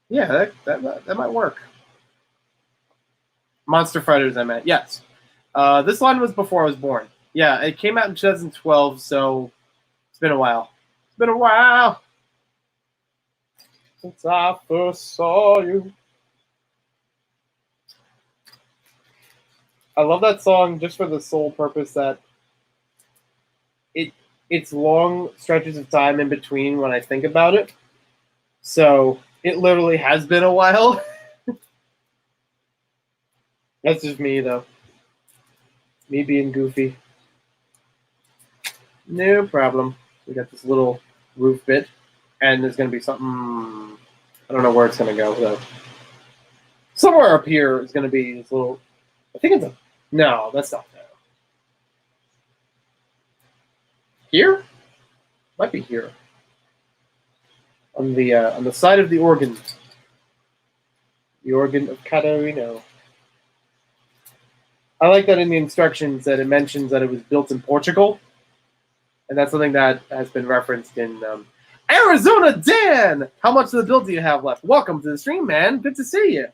Yeah, that might work. Monster Fighters, I meant. Yes. This line was before I was born. Yeah, it came out in 2012, so it's been a while. Since I first saw you. I love that song just for the sole purpose that it's long stretches of time in between when I think about it. So it literally has been a while. That's just me, though. Me being goofy. No problem. We got this little roof bit. And there's going to be something, I don't know where it's going to go, though. Somewhere up here is going to be this little, I think it's no, that's not there. Here? Might be here. On the side of the organ. The organ of Catarino. I like that in the instructions that it mentions that it was built in Portugal. And that's something that has been referenced in Arizona Dan! How much of the build do you have left? Welcome to the stream, man. Good to see you.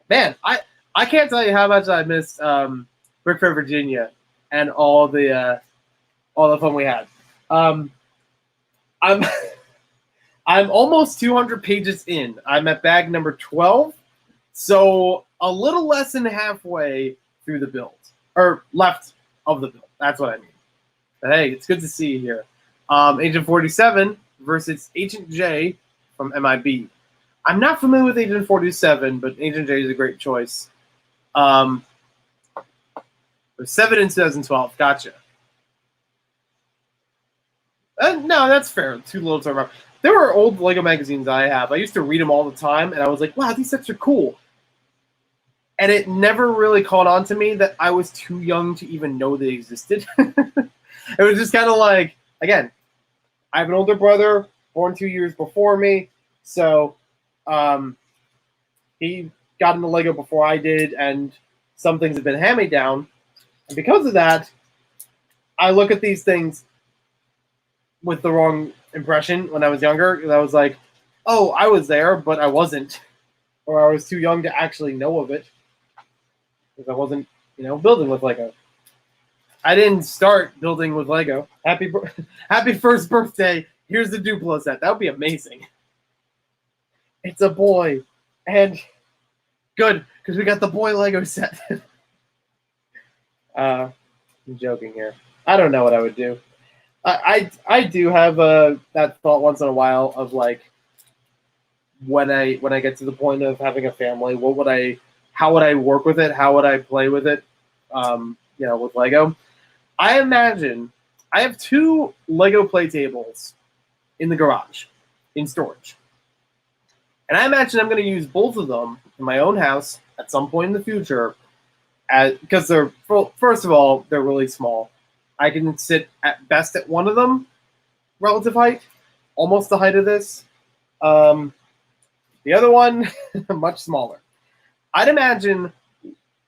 Man, I can't tell you how much I missed Brick Fair, Virginia, and all the fun we had. I'm almost 200 pages in. I'm at bag number 12, so a little less than halfway through the build, or left of the build. That's what I mean. But hey, it's good to see you here. Agent 47 versus Agent J from MIB. I'm not familiar with Agent 47, but Agent J is a great choice. 7 in 2012. Gotcha. No, that's fair. Too little to remember. There were old LEGO magazines I have. I used to read them all the time, and I was like, wow, these sets are cool. And it never really caught on to me that I was too young to even know they existed. It was just kind of like, again, I have an older brother, born 2 years before me, so He got into Lego before I did, and some things have been hand-me-down. And because of that, I look at these things with the wrong impression when I was younger. I was like, oh, I was there, but I wasn't. Or I was too young to actually know of it. Because I wasn't, building with Lego. I didn't start building with Lego. Happy first birthday. Here's the Duplo set. That would be amazing. It's a boy. And good, because we got the boy Lego set. I'm joking here. I don't know what I would do. I do have that thought once in a while of like when I get to the point of having a family, how would I work with it? How would I play with it? With Lego. I imagine I have 2 Lego play tables in the garage in storage. And I imagine I'm going to use both of them in my own house at some point in the future because they're, first of all, they're really small. I can sit at best at one of them, relative height, almost the height of this. The other one, much smaller. I'd imagine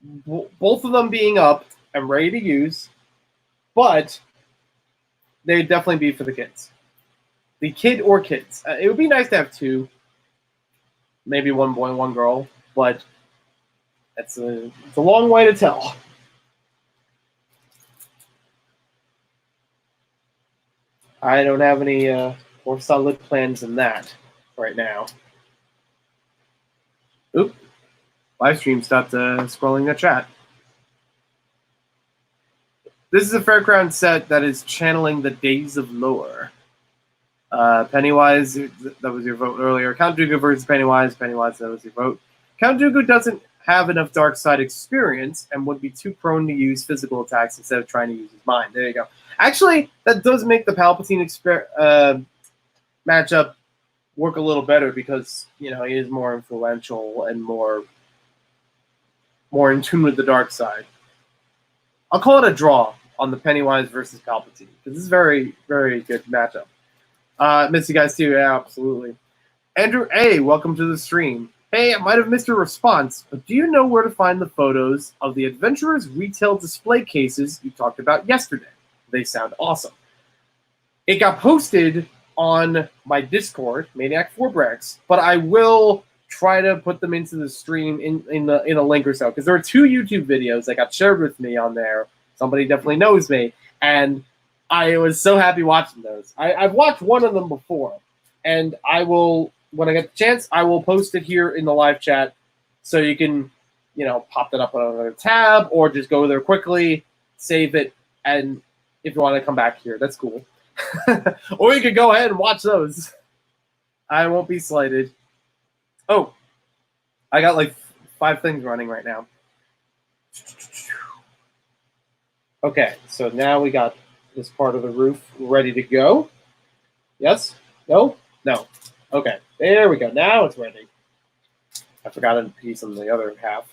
both of them being up and ready to use, but they'd definitely be for the kids. The kid or kids. It would be nice to have 2, maybe one boy and one girl, but it's a long way to tell. I don't have any more solid plans than that right now. Oop. Livestream stopped scrolling the chat. This is a Fairground set that is channeling the Days of Lore. Pennywise, that was your vote earlier. Count Dooku versus Pennywise. Pennywise, that was your vote. Count Dooku doesn't have enough dark side experience and would be too prone to use physical attacks instead of trying to use his mind. There you go. Actually, that does make the Palpatine matchup work a little better because, he is more influential and more in tune with the dark side. I'll call it a draw on the Pennywise versus Palpatine because this is very, very good matchup. Miss you guys too, yeah, absolutely. Andrew A, welcome to the stream. Hey, I might have missed your response, but do you know where to find the photos of the Adventurers retail display cases you talked about yesterday? They sound awesome. It got posted on my Discord, Maniac 4 Bricks, but I will try to put them into the stream in a link or so because there are 2 YouTube videos that got shared with me on there. Somebody definitely knows me, and I was so happy watching those. I've watched one of them before, and I will, when I get the chance, I will post it here in the live chat so you can, pop that up on another tab or just go there quickly, save it, and if you want to come back here, that's cool. Or you could go ahead and watch those. I won't be slighted. Oh, I got like 5 things running right now. Okay, so now we got this part of the roof ready to go. Yes? No? No. Okay, there we go. Now it's ready. I forgot a piece on the other half.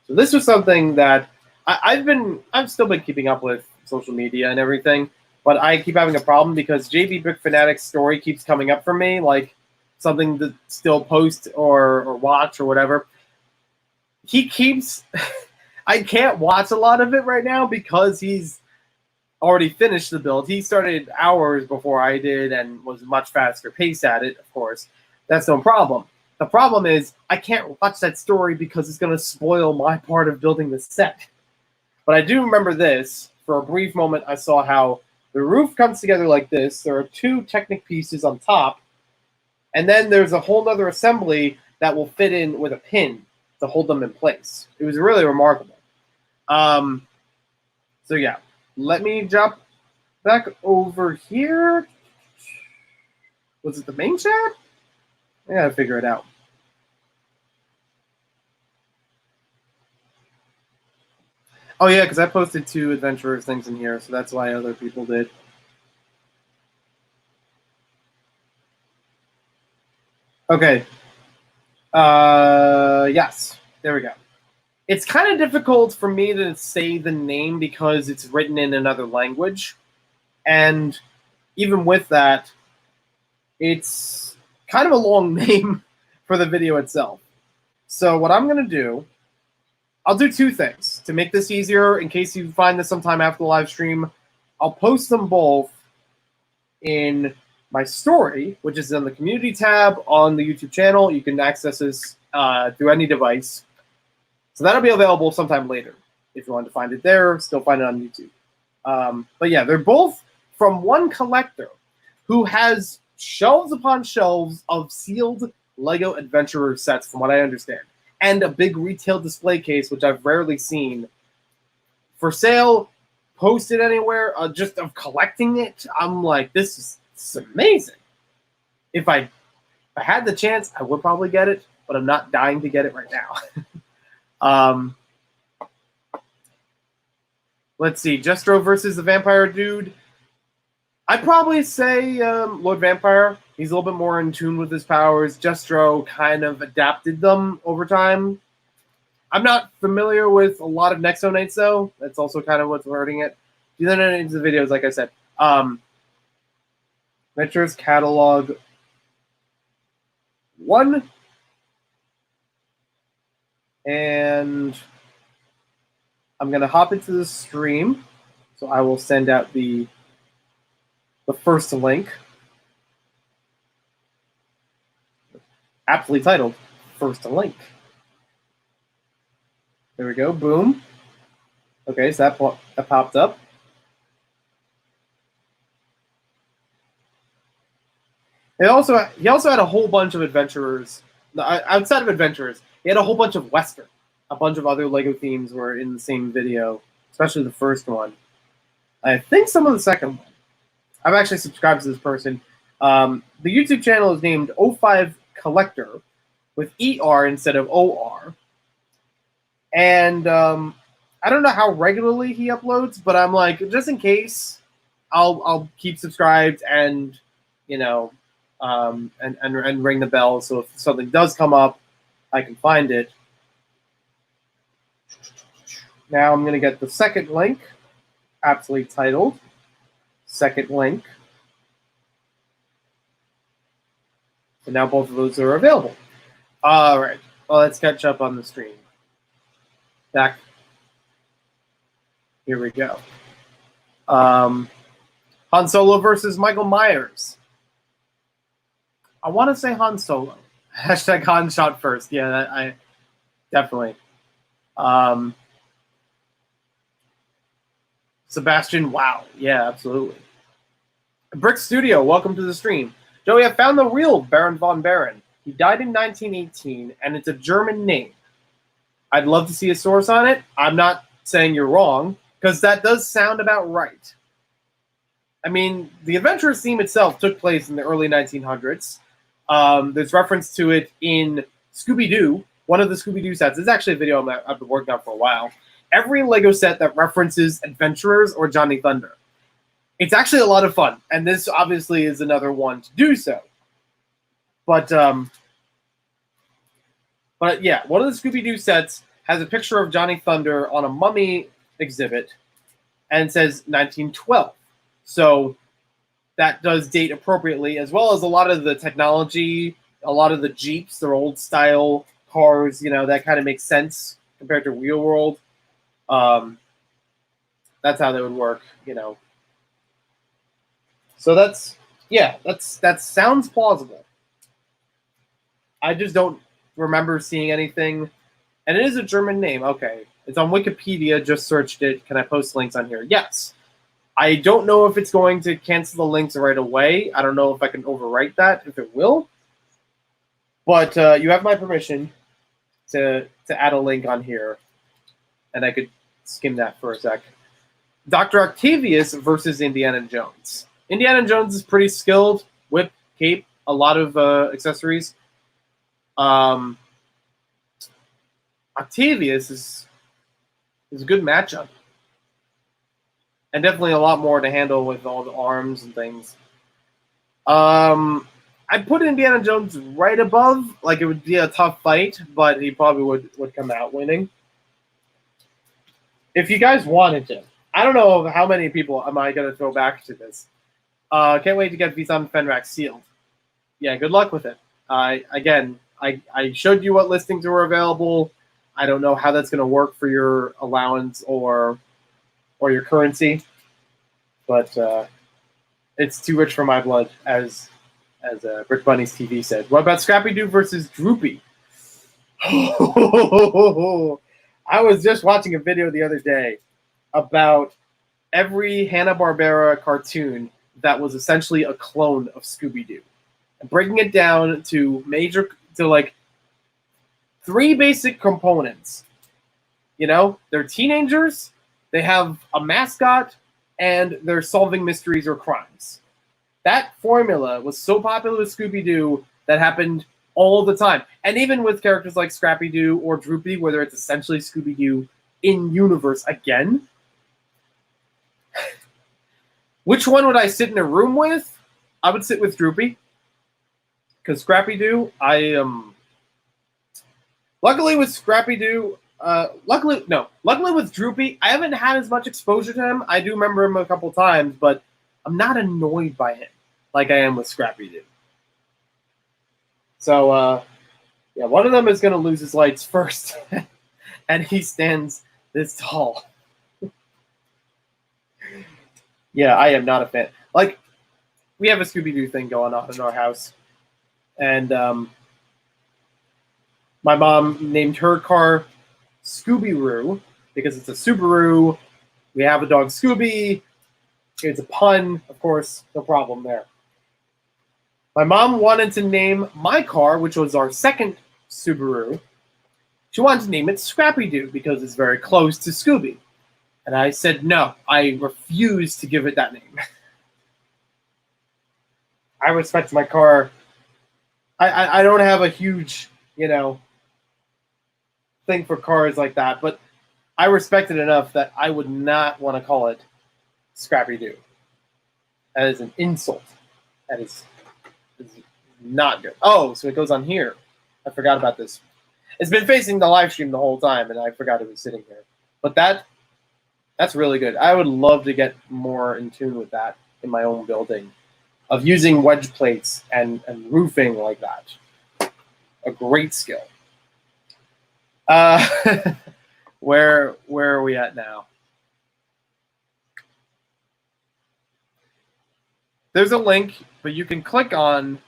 So this was something that I've still been keeping up with social media and everything, but I keep having a problem because JB Brick Fanatic's story keeps coming up for me, like something to still post or watch or whatever. He keeps... I can't watch a lot of it right now because he's already finished the build. He started hours before I did and was much faster pace at it, of course. That's no problem. The problem is I can't watch that story because it's going to spoil my part of building the set. But I do remember this. For a brief moment, I saw how the roof comes together like this. There are 2 Technic pieces on top. And then there's a whole other assembly that will fit in with a pin to hold them in place. It was really remarkable. So yeah, let me jump back over here. Was it the main chat? I gotta figure it out. Oh yeah, because I posted 2 Adventurers things in here, so that's why other people did. Okay. Yes, there we go. It's kind of difficult for me to say the name because it's written in another language. And even with that, it's kind of a long name for the video itself. So what I'm going to do, I'll do two things. To make this easier, in case you find this sometime after the live stream, I'll post them both in my story, which is in the community tab on the YouTube channel. You can access this through any device. So that'll be available sometime later. If you want to find it there, still find it on YouTube. But yeah, they're both from one collector who has shelves upon shelves of sealed LEGO Adventurer sets, from what I understand, and a big retail display case, which I've rarely seen for sale, posted anywhere, just of collecting it. I'm like, this is amazing. If I had the chance, I would probably get it, but I'm not dying to get it right now. Let's see, Jestro versus the Vampire Dude. I'd probably say Lord Vampire. He's a little bit more in tune with his powers. Jestro kind of adapted them over time. I'm not familiar with a lot of Nexo Knights, though. That's also kind of what's hurting it. These are into the videos, like I said. Adventures Catalog 1. And I'm going to hop into the stream. So I will send out the first link. Aptly titled, First Link. There we go, boom. Okay, so that popped up. He also had a whole bunch of adventurers. Outside of adventurers, he had a whole bunch of Western. A bunch of other LEGO themes were in the same video, especially the first one. I think some of the second one. I've actually subscribed to this person. The YouTube channel is named O5 Collector with ER instead of OR. And I don't know how regularly he uploads, but I'm like, just in case, I'll keep subscribed and, you know, and ring the bell. So if something does come up, I can find it. Now I'm going to get the second link, aptly titled, second link. So now both of those are available. All right, well, let's catch up on the stream. Back. Here we go. Han Solo versus Michael Myers. I want to say Han Solo. Hashtag Han shot first. Yeah, I definitely. Sebastian, wow. Yeah, absolutely. Brick Studio, welcome to the stream. Joey, I found the real Baron von Baron. He died in 1918, and it's a German name. I'd love to see a source on it. I'm not saying you're wrong, because that does sound about right. I mean, the Adventurers theme itself took place in the early 1900s. There's reference to it in Scooby-Doo, one of the Scooby-Doo sets. It's actually a video I've been working on for a while. Every LEGO set that references Adventurers or Johnny Thunder. It's actually a lot of fun, and this obviously is another one to do so. But yeah, one of the Scooby-Doo sets has a picture of Johnny Thunder on a mummy exhibit, and it says 1912. So that does date appropriately, as well as a lot of the technology, a lot of the Jeeps, their old style cars, you know, that kind of makes sense compared to real world. That's how that would work, you know. So that sounds plausible. I just don't remember seeing anything. And it is a German name. Okay. It's on Wikipedia. Just searched it. Can I post links on here? Yes. I don't know if it's going to cancel the links right away. I don't know if I can overwrite that, if it will. But you have my permission to add a link on here. And I could skim that for a sec. Dr. Octavius versus Indiana Jones. Indiana Jones is pretty skilled. Whip, cape, a lot of accessories. Octavius is a good matchup. And definitely a lot more to handle with all the arms and things. I'd put Indiana Jones right above. Like, it would be a tough fight, but he probably would come out winning. If you guys wanted to. I don't know how many people am I going to throw back to this. Can't wait to get Visan Fenrax sealed. Yeah, good luck with it. Again, I showed you what listings were available. I don't know how that's going to work for your allowance or your currency, but it's too rich for my blood, as Brick Bunny's TV said. What about Scrappy Doo versus Droopy? I was just watching a video the other day about every Hanna-Barbera cartoon that was essentially a clone of Scooby-Doo, and breaking it down to like 3 basic components. You know, they're teenagers, they have a mascot, and they're solving mysteries or crimes. That formula was so popular with Scooby-Doo that happened all the time. And even with characters like Scrappy-Doo or Droopy, whether it's essentially Scooby-Doo in universe again. Which one would I sit in a room with? I would sit with Droopy. Because Scrappy-Doo, luckily with Scrappy-Doo, luckily with Droopy, I haven't had as much exposure to him. I do remember him a couple times, but I'm not annoyed by him like I am with Scrappy-Doo. So, yeah, one of them is going to lose his lights first, and he stands this tall. Yeah, I am not a fan. Like, we have a Scooby-Doo thing going on in our house, and my mom named her car Scooby-Roo because it's a Subaru. We have a dog Scooby. It's a pun, of course, no problem there. My mom wanted to name my car, which was our second Subaru, she wanted to name it Scrappy-Doo because it's very close to Scooby. And I said no, I refuse to give it that name. I respect my car. I don't have a huge, thing for cars like that, but I respect it enough that I would not want to call it Scrappy-Doo. That is an insult. That is not good. Oh, so it goes on here. I forgot about this. It's been facing the live stream the whole time, and I forgot it was sitting here. But that's really good. I would love to get more in tune with that in my own building, of using wedge plates and roofing like that. A great skill. Where are we at now? There's a link, but you can click on.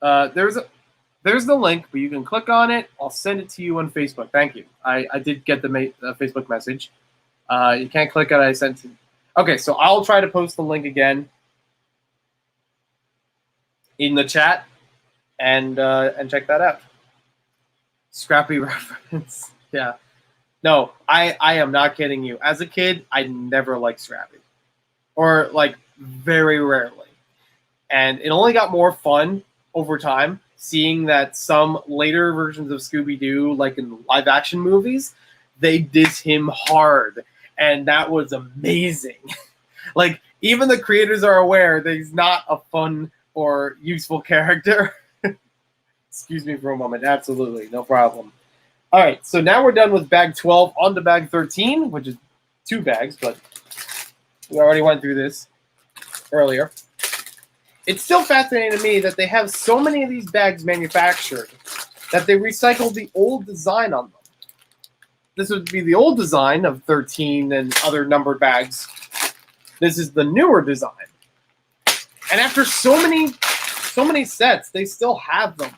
There's the link, but you can click on it. I'll send it to you on Facebook. Thank you. I did get the Facebook message. You can't click on it. I sent it. Okay, so I'll try to post the link again in the chat, and check that out. Scrappy reference. Yeah. No, I am not kidding you. As a kid, I never liked Scrappy. Or, like, very rarely. And it only got more fun over time, seeing that some later versions of Scooby-Doo, like in live-action movies, they diss him hard. And that was amazing. Like, even the creators are aware that he's not a fun or useful character. Excuse me for a moment. Absolutely. No problem. All right, so now we're done with bag 12. On to bag 13, which is 2 bags, but we already went through this earlier. It's still fascinating to me that they have so many of these bags manufactured that they recycled the old design on them. This would be the old design of 13 and other numbered bags. This is the newer design. And after so many sets, they still have them.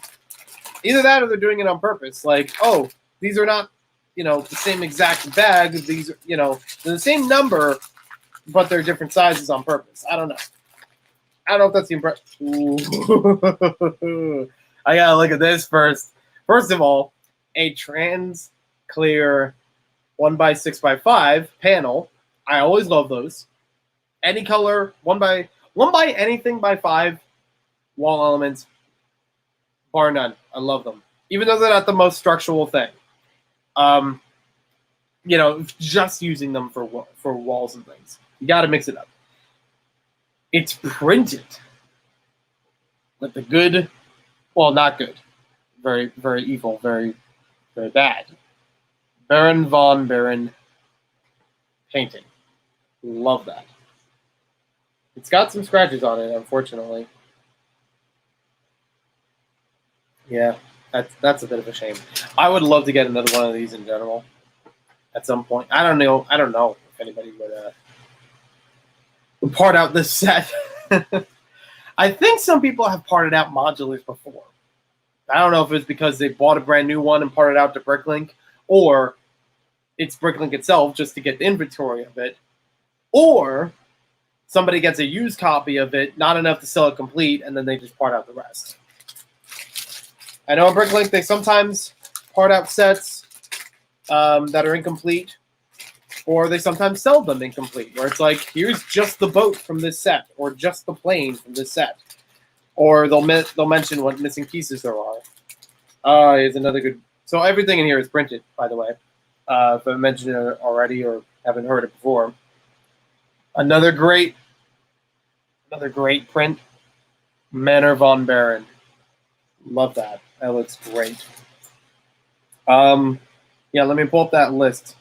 Either that or they're doing it on purpose. Like, oh, these are not, the same exact bag. These are, they're the same number, but they're different sizes on purpose. I don't know. I don't know if that's the impression. I gotta look at this first. First of all, a trans clear 1x6x5 panel. I always love those. Any color, 1x anything by 5 wall elements, bar none. I love them, even though they're not the most structural thing. Just using them for walls and things. You got to mix it up. It's printed with the good, well, not good, very, very evil, very, very bad. Baron von Baron painting. Love that. It's got some scratches on it, unfortunately. Yeah. That's a bit of a shame. I would love to get another one of these in general at some point. I don't know if anybody would part out this set. I think some people have parted out modulars before. I don't know if it's because they bought a brand new one and parted out to Bricklink, or it's Bricklink itself just to get the inventory of it, or somebody gets a used copy of it, not enough to sell it complete, and then they just part out the rest. I know in Bricklink they sometimes part out sets that are incomplete, or they sometimes sell them incomplete, where it's like, here's just the boat from this set, or just the plane from this set. Or they'll mention what missing pieces there are. Here's another good... So everything in here is printed, by the way. If I mentioned it already or haven't heard it before. Another great print, Manor von Baron. Love that. That looks great. Yeah, let me pull up that list.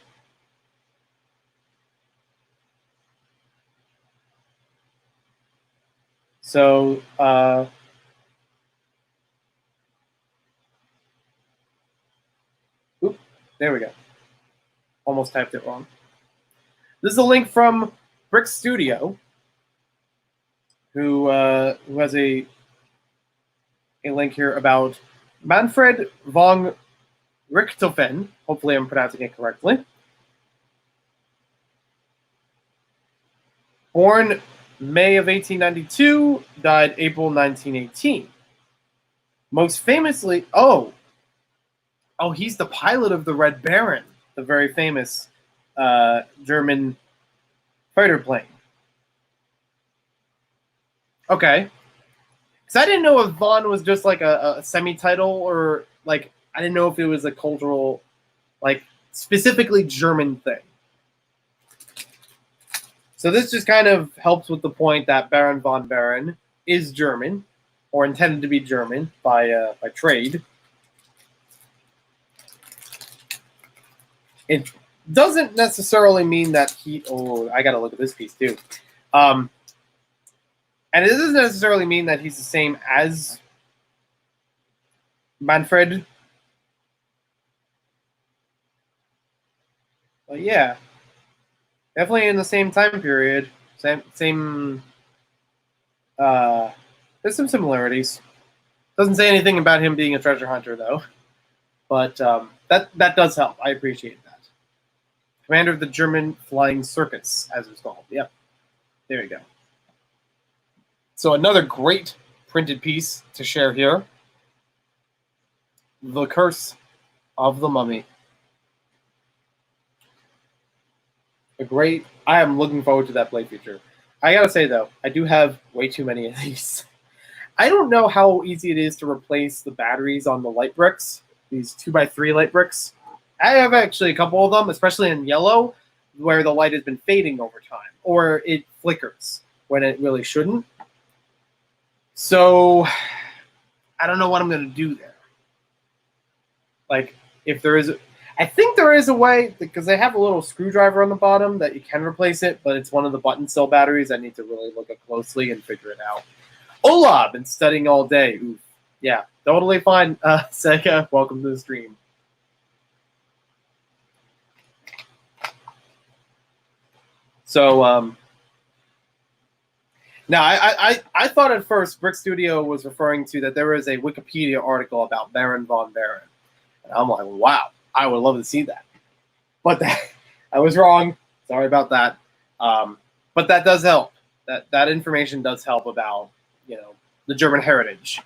So, there we go. Almost typed it wrong. This is a link from Brick Studio, who has a link here about Manfred von Richthofen. Hopefully I'm pronouncing it correctly. Born May of 1892, died April 1918. Most famously, he's the pilot of the Red Baron, the very famous German fighter plane. Okay. Because I didn't know if Von was just like a semi-title, or like, I didn't know if it was a cultural, like, specifically German thing. So this just kind of helps with the point that Baron von Baron is German, or intended to be German by trade. It doesn't necessarily mean that he... Oh, I got to look at this piece too. And it doesn't necessarily mean that he's the same as Manfred. But yeah, definitely in the same time period. Same. There's some similarities. Doesn't say anything about him being a treasure hunter though. But that does help. I appreciate that. Commander of the German Flying Circus, as it's called. Yep. There you go. So another great printed piece to share here. The Curse of the Mummy. I am looking forward to that play feature. I gotta say though, I do have way too many of these. I don't know how easy it is to replace the batteries on the light bricks, these 2x3 light bricks. I have actually a couple of them, especially in yellow, where the light has been fading over time, or it flickers when it really shouldn't. So I don't know what I'm going to do there. Like, if there is... I think there is a way, because they have a little screwdriver on the bottom that you can replace it, but it's one of the button cell batteries. I need to really look at closely and figure it out. Ola, been studying all day. Oof. Yeah, totally fine. Sega, welcome to the stream. So, now, I thought at first Brick Studio was referring to that there was a Wikipedia article about Baron von Baron. And I'm like, wow, I would love to see that. But I was wrong. Sorry about that. But that does help. That information does help about, the German heritage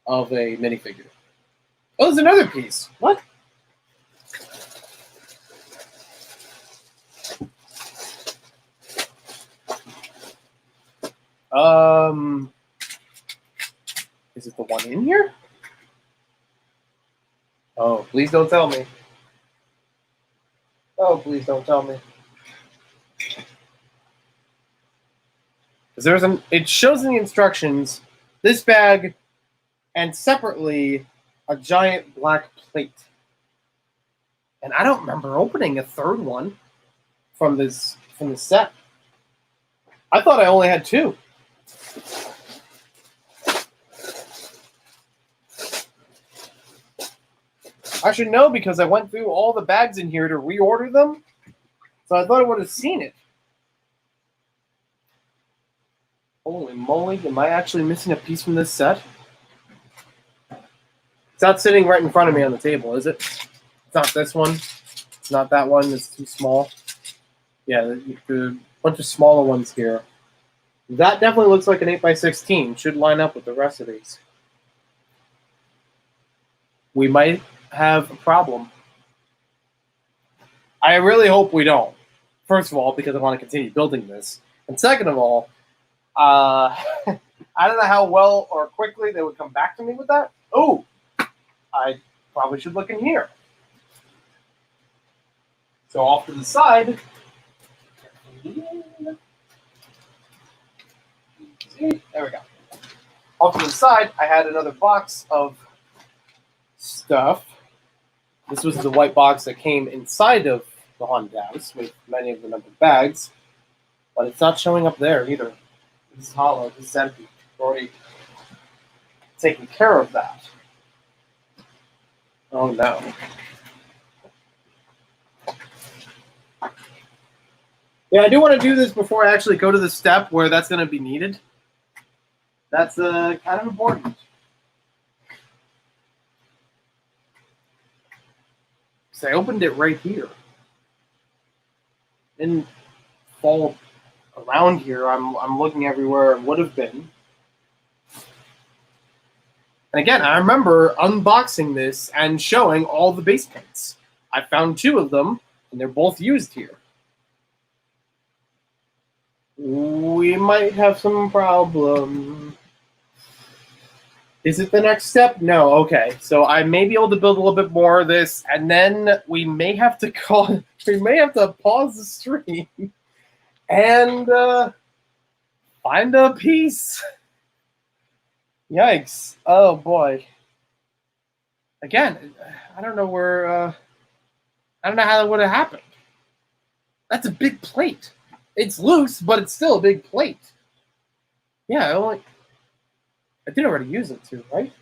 of a minifigure. Oh, there's another piece. What? Is it the one in here? Oh, please don't tell me. Oh, please don't tell me. Because it shows in the instructions this bag and separately a giant black plate. And I don't remember opening a third one from this set. I thought I only had two. I should know because I went through all the bags in here to reorder them. So I thought I would have seen it. Holy moly, am I actually missing a piece from this set? It's not sitting right in front of me on the table, is it? It's not this one. It's not that one. It's too small. Yeah, the bunch of smaller ones here. That definitely looks like an 8x16. Should line up with the rest of these. We might have a problem. I really hope we don't. First of all, because I want to continue building this. And second of all, I don't know how well or quickly they would come back to me with that. Oh, I probably should look in here. So off to the side. There we go. Off to the side, I had another box of stuff. This was the white box that came inside of the Haunted House with many of the numbered bags, but it's not showing up there either. This is hollow. This is empty. We've already taken care of that. Oh no. Yeah, I do want to do this before I actually go to the step where that's going to be needed. That's kind of important. So I opened it right here. Didn't fall around here. I'm looking everywhere it would have been. And again, I remember unboxing this and showing all the base paints. I found 2 of them, and they're both used here. We might have some problem. Is it the next step? No. Okay. So I may be able to build a little bit more of this, and then we may have to pause the stream and find a piece. Yikes. Oh boy. Again, I don't know where I don't know how that would have happened. That's a big plate. It's loose, but it's still a big plate. Yeah, I did already use it too, right?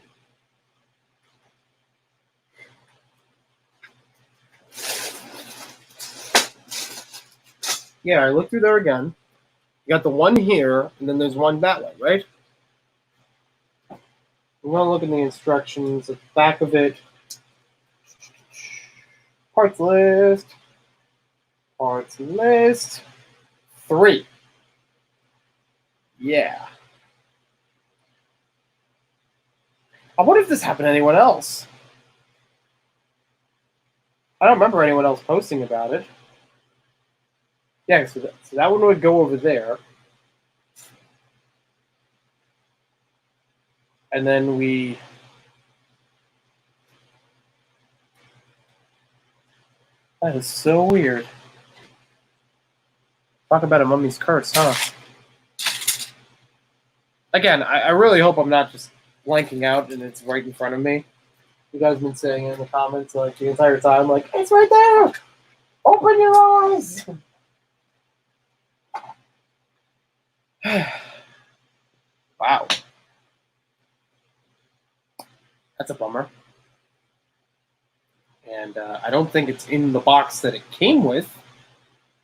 Yeah, I looked through there again. You got the one here, and then there's one that way, right? I'm going to look at the instructions at the back of it. Parts list. Parts list. 3. Yeah. I wonder if this happened to anyone else. I don't remember anyone else posting about it. Yeah, so that one would go over there. And then we... That is so weird. Talk about a mummy's curse, huh? Again, I really hope I'm not just blanking out and it's right in front of me. You guys have been saying in the comments like the entire time, like, it's right there! Open your eyes! Wow. That's a bummer. And I don't think it's in the box that it came with,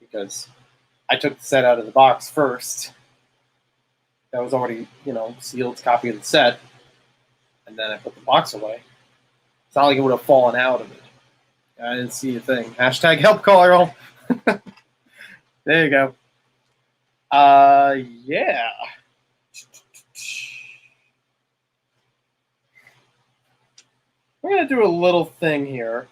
because I took the set out of the box first. That was already, sealed copy of the set. And then I put the box away. It's not like it would have fallen out of it. I didn't see a thing. Hashtag help Carl. There you go. Yeah. We're going to do a little thing here.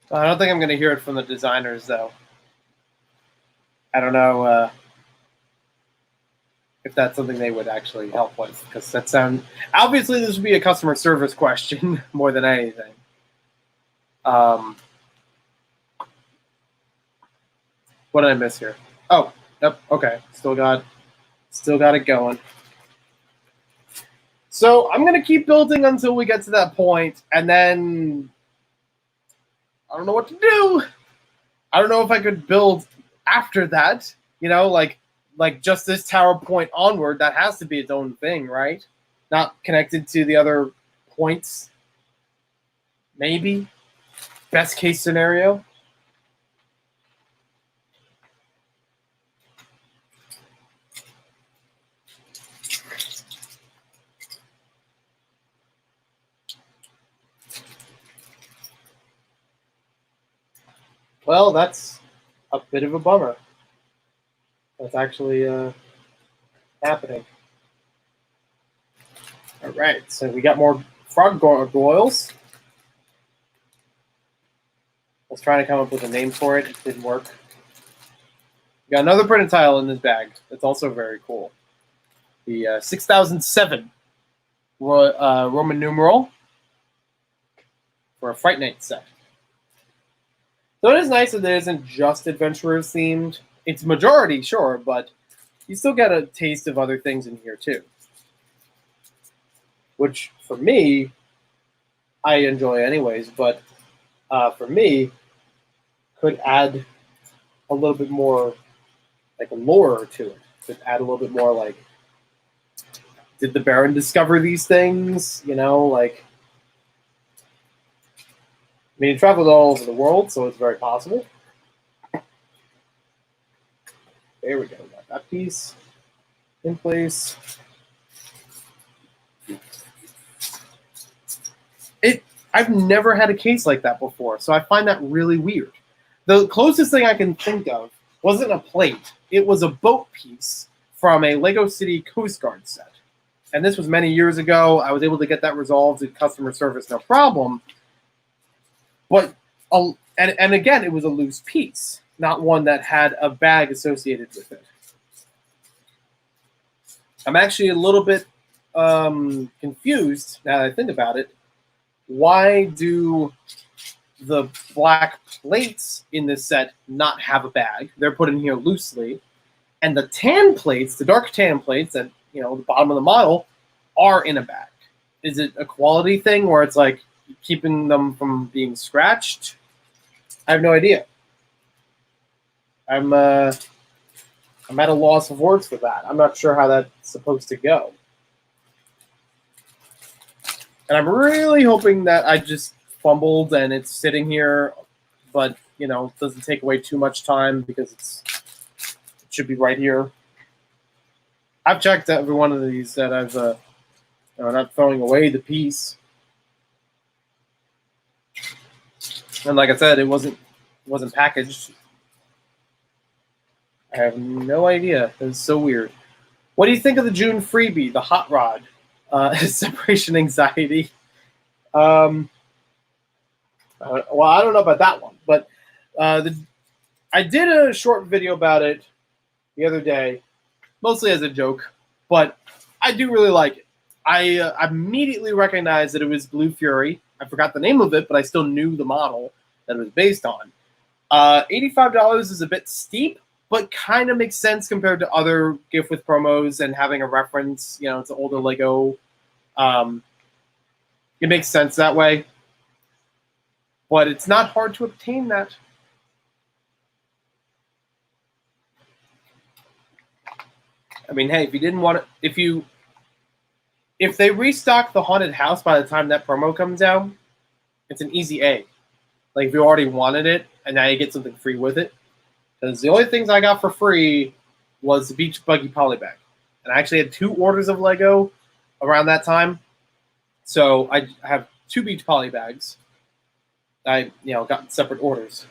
I don't think I'm going to hear it from the designers, though. I don't know if that's something they would actually help with, because that sound obviously this would be a customer service question more than anything. What did I miss here? Oh, yep. Okay, still got it going. So I'm gonna keep building until we get to that point, and then I don't know what to do. I don't know if I could build after that. You know, like just this tower point onward. That has to be its own thing, right? Not connected to the other points. Maybe. Best case scenario. Well, that's a bit of a bummer. That's actually happening. All right, so we got more frog gargoyles. I was trying to come up with a name for it. It didn't work. We got another printed tile in this bag. That's also very cool. The 6007 Roman numeral for a Fright Night set. So it is nice that it isn't just adventurers themed. It's majority, sure, but you still get a taste of other things in here too. Which, for me, I enjoy anyways, but for me, could add a little bit more, like, lore to it. Could add a little bit more, like, did the Baron discover these things? You know, like, I mean, he traveled all over the world, so it's very possible. There we go. We got that piece in place. I've never had a case like that before, so I find that really weird. The closest thing I can think of wasn't a plate. It was a boat piece from a Lego City Coast Guard set. And this was many years ago. I was able to get that resolved in customer service, no problem. But, and again, it was a loose piece, not one that had a bag associated with it. I'm actually a little bit confused now that I think about it. Why do the black plates in this set not have a bag? They're put in here loosely. And the tan plates, the dark tan plates at the bottom of the model, are in a bag. Is it a quality thing where it's like keeping them from being scratched? I have no idea. I'm at a loss of words for that. I'm not sure how that's supposed to go. And I'm really hoping that I just fumbled and it's sitting here, but it doesn't take away too much time because it should be right here. I've checked every one of these that I've not throwing away the piece. And like I said, it wasn't packaged. I have no idea. It's so weird. What do you think of the June freebie, the hot rod? Separation anxiety. Well, I don't know about that one, but I did a short video about it the other day, mostly as a joke, but I do really like it. I immediately recognized that it was Blue Fury. I forgot the name of it, but I still knew the model that it was based on. $85 is a bit steep, but kind of makes sense compared to other gift with promos and having a reference. It's an older Lego. It makes sense that way. But it's not hard to obtain that. I mean, hey, if you didn't want it, if they restock the haunted house by the time that promo comes out, it's an easy A. Like, if you already wanted it and now you get something free with it. Because the only things I got for free was the Beach Buggy Polybag. And I actually had 2 orders of Lego around that time. So I have 2 Beach Polybags. I got separate orders.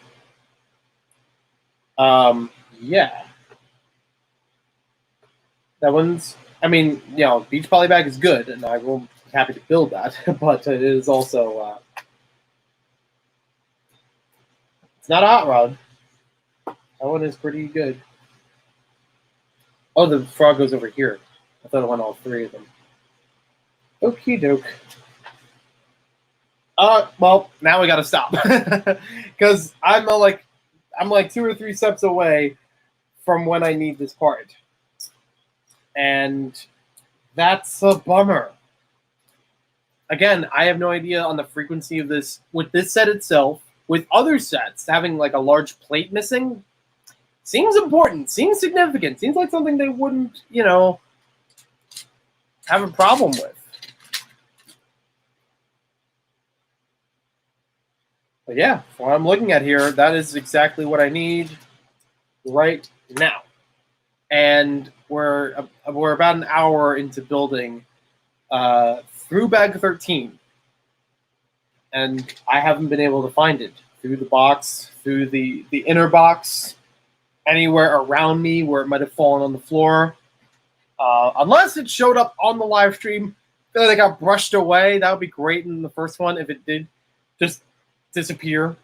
Yeah. That one's, Beach Polybag is good, and I will be happy to build that. But it is also, it's not a hot rod. That one is pretty good. Oh, the frog goes over here. I thought I went all three of them. Okie doke. Well, now we gotta stop because I'm like 2 or 3 steps away from when I need this part, and that's a bummer. Again, I have no idea on the frequency of this with this set itself. With other sets having like a large plate missing, seems important, seems significant, seems like something they wouldn't, have a problem with. But yeah, from what I'm looking at here, that is exactly what I need right now. And we're about an hour into building through bag 13. And I haven't been able to find it through the box, through the inner box, anywhere around me where it might have fallen on the floor. Unless it showed up on the live stream, that it got brushed away. That would be great in the first one if it did just disappear.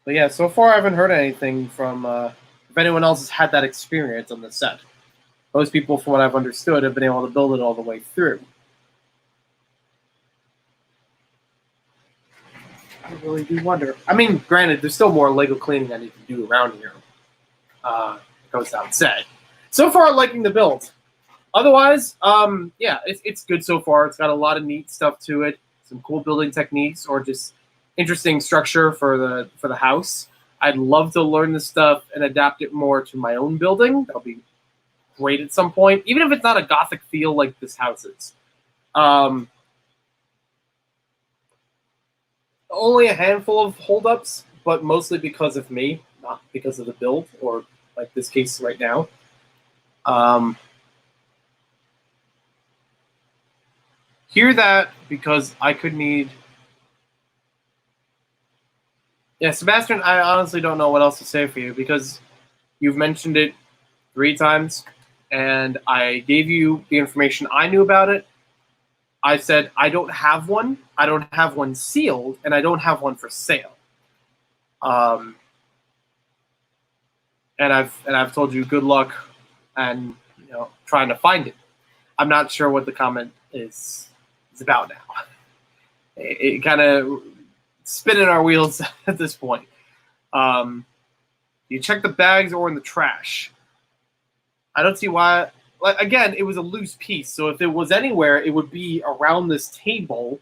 But yeah, so far I haven't heard anything from if anyone else has had that experience on the set. Most people, from what I've understood, have been able to build it all the way through. I really do wonder. I mean, granted, there's still more Lego cleaning I need to do around here. Goes without saying. So far, liking the build. Otherwise, yeah, it's good so far. It's got a lot of neat stuff to it. Some cool building techniques, or just interesting structure for the house. I'd love to learn this stuff and adapt it more to my own building. That'll be great at some point, even if it's not a Gothic feel like this house is. Only a handful of holdups, but mostly because of me, not because of the build, or like this case right now. Hear that because I could need. Yeah, Sebastian, I honestly don't know what else to say for you because you've mentioned it 3 times, and I gave you the information I knew about it. I said I don't have one. I don't have one sealed, and I don't have one for sale. And I've told you good luck, and trying to find it. I'm not sure what the comment is about now. It kind of spinning our wheels at this point. You check the bags or in the trash. I don't see why. Like, again, it was a loose piece, so if it was anywhere, it would be around this table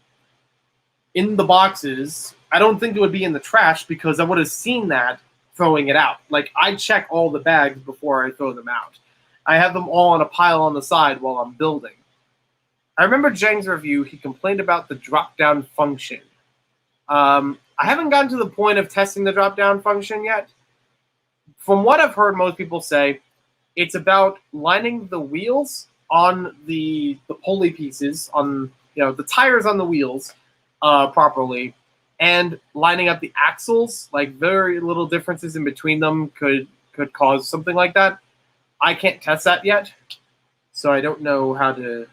in the boxes. I don't think it would be in the trash because I would have seen that throwing it out. Like, I check all the bags before I throw them out. I have them all in a pile on the side while I'm building. I remember Jang's review, he complained about the drop-down function. I haven't gotten to the point of testing the drop-down function yet. From what I've heard most people say, it's about lining the wheels on the pulley pieces, on the tires on the wheels properly, and lining up the axles. Like, very little differences in between them could cause something like that. I can't test that yet, so I don't know how to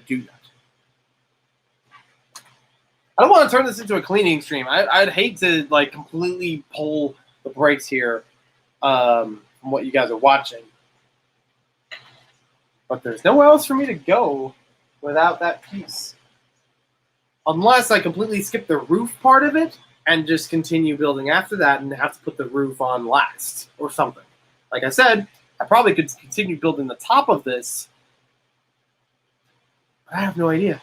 do that. I don't want to turn this into a cleaning stream. I'd hate to like completely pull the brakes here from what you guys are watching. But there's nowhere else for me to go without that piece. Unless I completely skip the roof part of it and just continue building after that and have to put the roof on last or something. Like I said, I probably could continue building the top of this. But I have no idea.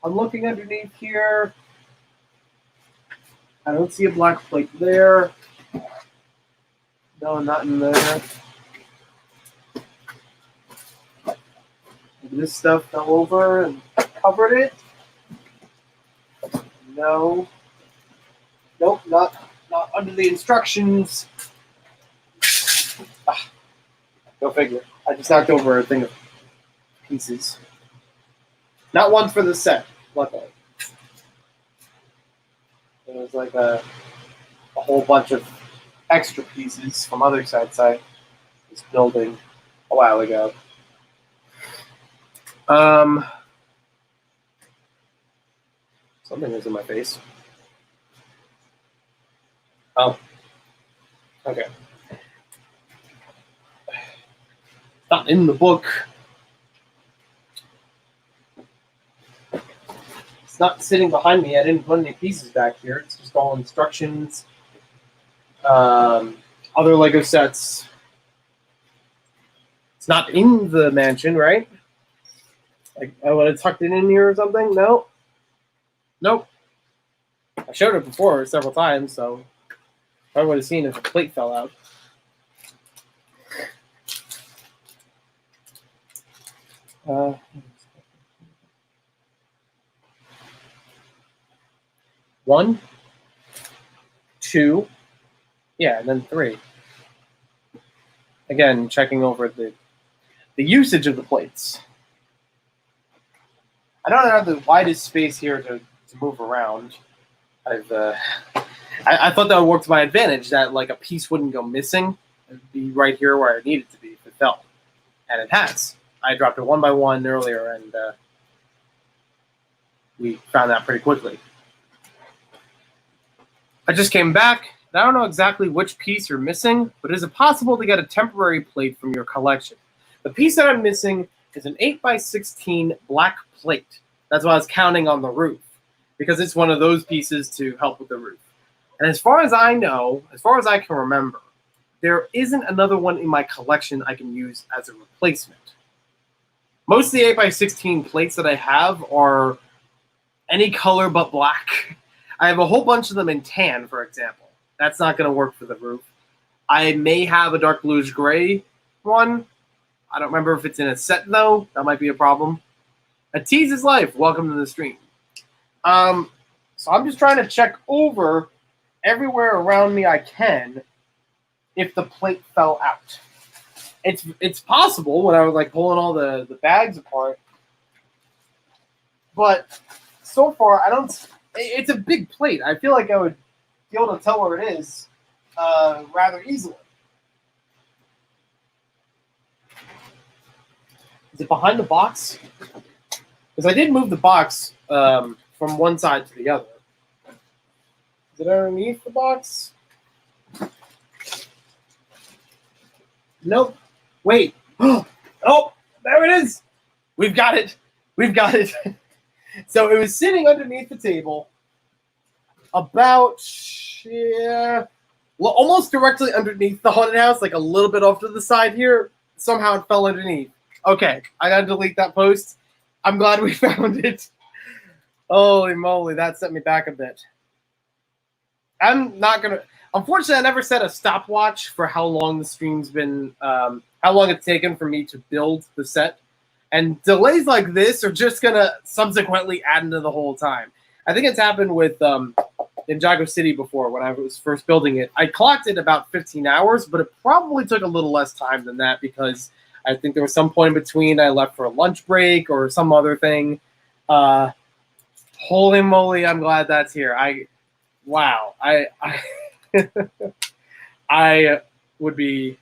I'm looking underneath here. I don't see a black plate there. No, not in there. This stuff fell over and covered it. No. Nope, not under the instructions. Go figure. I just knocked over a thing of pieces. Not one for the set, luckily. There was like a whole bunch of extra pieces from other sites I was building a while ago. Something is in my face. Oh, okay. Not in the book. It's not sitting behind me. I didn't put any pieces back here. It's just all instructions, other Lego sets. It's not in the mansion, right? Like I would have tucked it in here or something. No. Nope. I showed it before several times, so I would have seen if a plate fell out. One, two, yeah, and then three. Again, checking over the usage of the plates. I don't have the widest space here to move around. I thought that would work to my advantage, that like a piece wouldn't go missing. It'd be right here where I need it to be if it fell. And it has. I dropped it one by one earlier, and we found that pretty quickly. I just came back. I don't know exactly which piece you're missing, but is it possible to get a temporary plate from your collection? The piece that I'm missing is an 8x16 black plate. That's why I was counting on the roof, because it's one of those pieces to help with the roof. And as far as I know, as far as I can remember, there isn't another one in my collection I can use as a replacement. Most of the 8x16 plates that I have are any color but black. I have a whole bunch of them in tan, for example. That's not going to work for the roof. I may have a dark bluish gray one. I don't remember if it's in a set, though. That might be a problem. A tease is life. Welcome to the stream. So I'm just trying to check over everywhere around me I can if the plate fell out. It's possible when I was like pulling all the bags apart. But so far, I don't... It's a big plate. I feel like I would be able to tell where it is rather easily. Is it behind the box? Because I did move the box from one side to the other. Is it underneath the box? Nope. Wait. Oh, there it is. We've got it. We've got it. So it was sitting underneath the table, about, almost directly underneath the haunted house, like a little bit off to the side here. Somehow it fell underneath. Okay, I gotta delete that post. I'm glad we found it. Holy moly, that set me back a bit. I'm not gonna... Unfortunately, I never set a stopwatch for how long the stream's been, how long it's taken for me to build the set. And delays like this are just going to subsequently add into the whole time. I think it's happened with Ninjago City before when I was first building it. I clocked it about 15 hours, but it probably took a little less time than that because I think there was some point in between I left for a lunch break or some other thing. Holy moly, I'm glad that's here. Wow. I would be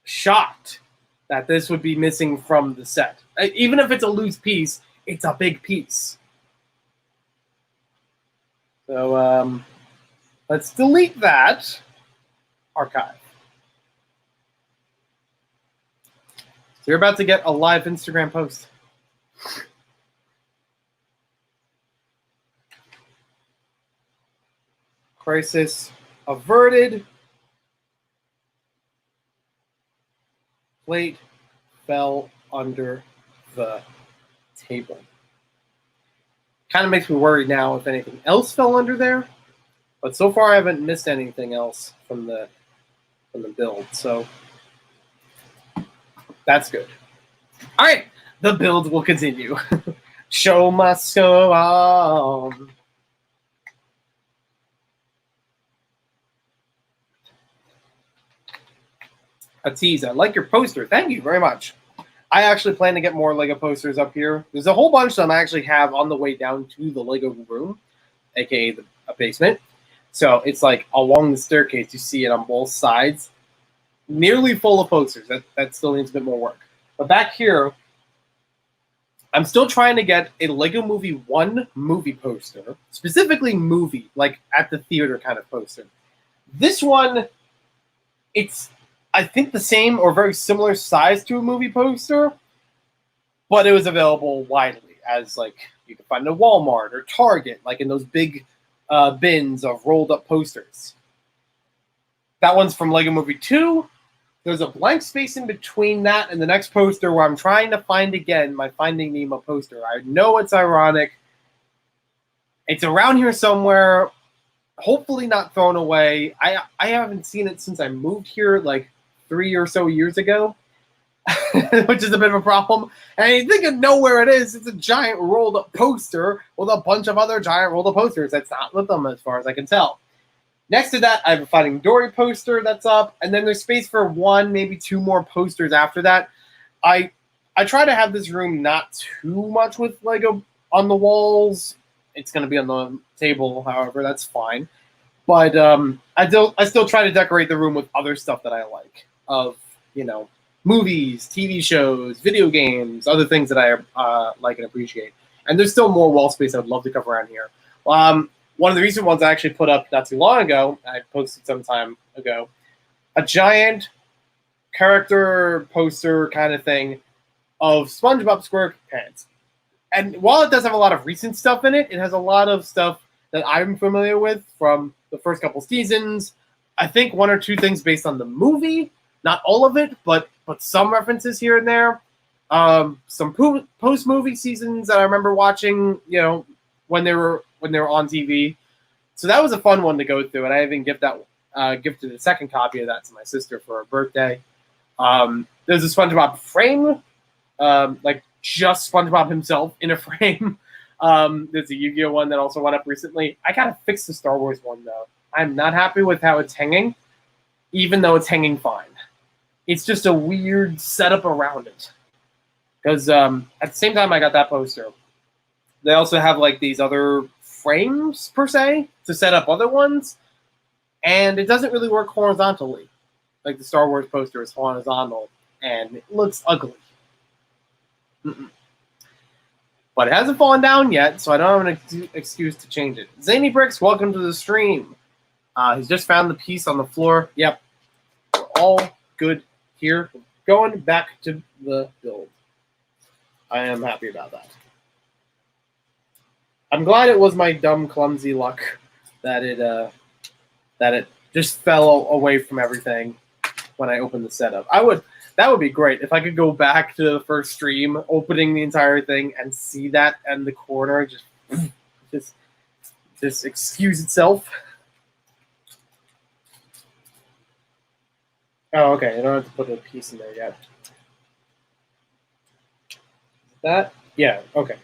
shocked that this would be missing from the set. Even if it's a loose piece, it's a big piece. So let's delete that. Archive. So you're about to get a live Instagram post. Crisis averted. Plate fell under the table. Kind of makes me worried now if anything else fell under there, but so far I haven't missed anything else from the build, so that's good. All right, the build will continue. Show must go on. A tease. I like your poster. Thank you very much. I actually plan to get more Lego posters up here. There's a whole bunch of them I actually have on the way down to the Lego room, aka a basement. So it's like along the staircase, you see it on both sides. Nearly full of posters. That still needs a bit more work. But back here, I'm still trying to get a Lego Movie 1 movie poster. Specifically movie, like at the theater kind of poster. This one, it's, I think, the same or very similar size to a movie poster, but it was available widely as, like, you can find it at Walmart or Target, like in those big bins of rolled up posters. That one's from Lego Movie 2. There's a blank space in between that and the next poster where I'm trying to find again my Finding Nemo poster. I know it's ironic. It's around here somewhere, hopefully not thrown away. I haven't seen it since I moved here like 3 or so years ago, which is a bit of a problem. And you think I know where it is. It's a giant rolled up poster with a bunch of other giant rolled up posters. That's not with them as far as I can tell. Next to that, I have a Finding Dory poster that's up, and then there's space for one, maybe two more posters after that. I try to have this room not too much with Lego on the walls. It's going to be on the table, however, that's fine. But I still try to decorate the room with other stuff that I like, of, you know, movies, TV shows, video games, other things that I like and appreciate. And there's still more wall space I would love to cover around here. One of the recent ones I actually put up not too long ago, I posted some time ago, a giant character poster kind of thing of SpongeBob SquarePants. And while it does have a lot of recent stuff in it, it has a lot of stuff that I'm familiar with from the first couple seasons. I think one or two things based on the movie, not all of it, but some references here and there. Some post-movie seasons that I remember watching, you know, when they were on TV. So that was a fun one to go through, and I even gifted a second copy of that to my sister for her birthday. There's a SpongeBob frame, like just SpongeBob himself in a frame. There's a Yu-Gi-Oh one that also went up recently. I gotta fix the Star Wars one though. I'm not happy with how it's hanging, even though it's hanging fine. It's just a weird setup around it. Because at the same time I got that poster, they also have like these other frames per se to set up other ones, and it doesn't really work horizontally. Like the Star Wars poster is horizontal, and it looks ugly. But it hasn't fallen down yet, so I don't have an excuse to change it. Zany Bricks, welcome to the stream. He's just found the piece on the floor. Yep, we're all good here. Going back to the build. I am happy about that. I'm glad it was my dumb, clumsy luck that it just fell away from everything when I opened the setup. That would be great if I could go back to the first stream, opening the entire thing, and see that in the corner just excuse itself. Oh, okay. I don't have to put a piece in there yet. That? Yeah. Okay.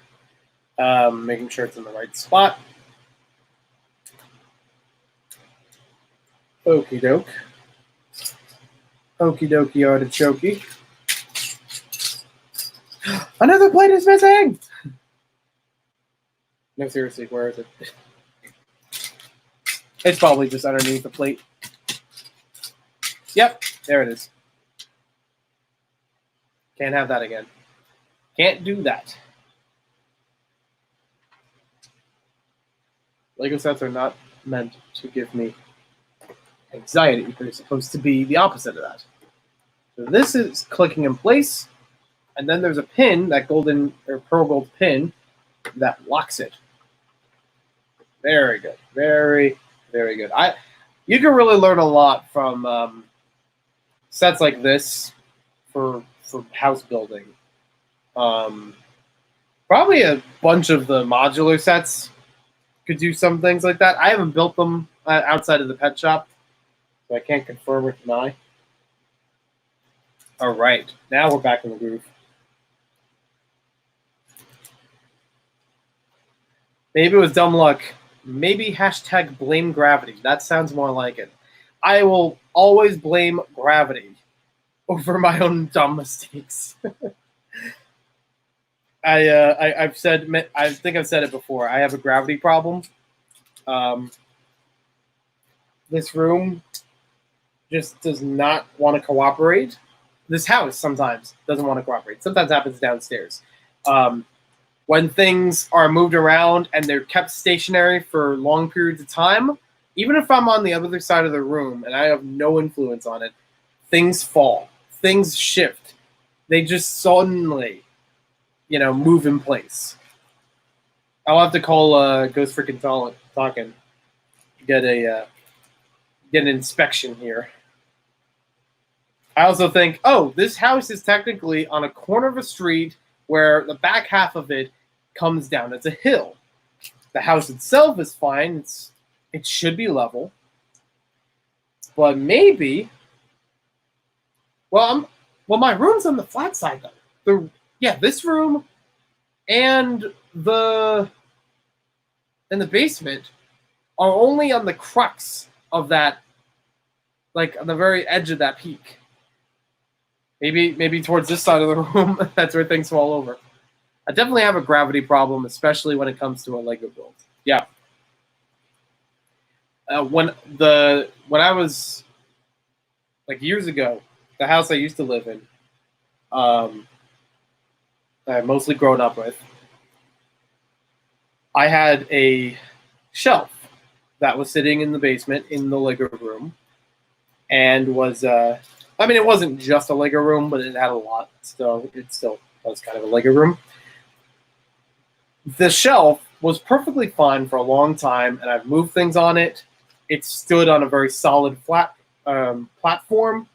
Making sure it's in the right spot. Okie doke. Okie dokie artichoke. Another plate is missing! No, seriously, where is it? It's probably just underneath the plate. Yep, there it is. Can't have that again. Can't do that. Lego sets are not meant to give me anxiety. They're supposed to be the opposite of that. So this is clicking in place, and then there's a pin, that golden or pearl gold pin, that locks it. Very good. Very, very good. You can really learn a lot from sets like this for house building. Probably a bunch of the modular sets could do some things like that. I haven't built them outside of the pet shop, so I can't confirm or deny. All right, now we're back in the groove. Maybe it was dumb luck. Maybe hashtag blame gravity. That sounds more like it. I will always blame gravity over my own dumb mistakes. I think I've said it before. I have a gravity problem. This room just does not want to cooperate. This house sometimes doesn't want to cooperate. Sometimes happens downstairs. When things are moved around and they're kept stationary for long periods of time, even if I'm on the other side of the room and I have no influence on it, things fall, things shift. They just suddenly, move in place. I'll have to call Ghost Freaking Talking, get an inspection here. I also think, this house is technically on a corner of a street where the back half of it comes down. It's a hill. The house itself is fine. It should be level. But maybe, my room's on the flat side though. This room and the basement are only on the crux of that, like on the very edge of that peak. Maybe towards this side of the room, that's where things fall over. I definitely have a gravity problem, especially when it comes to a Lego build. Yeah. When I was like years ago, the house I used to live in, I mostly grown up with, I had a shelf that was sitting in the basement in the Lego room, and was it wasn't just a Lego room, but it had a lot. So it still was kind of a Lego room. The shelf was perfectly fine for a long time, and I've moved things on it. It stood on a very solid flat platform.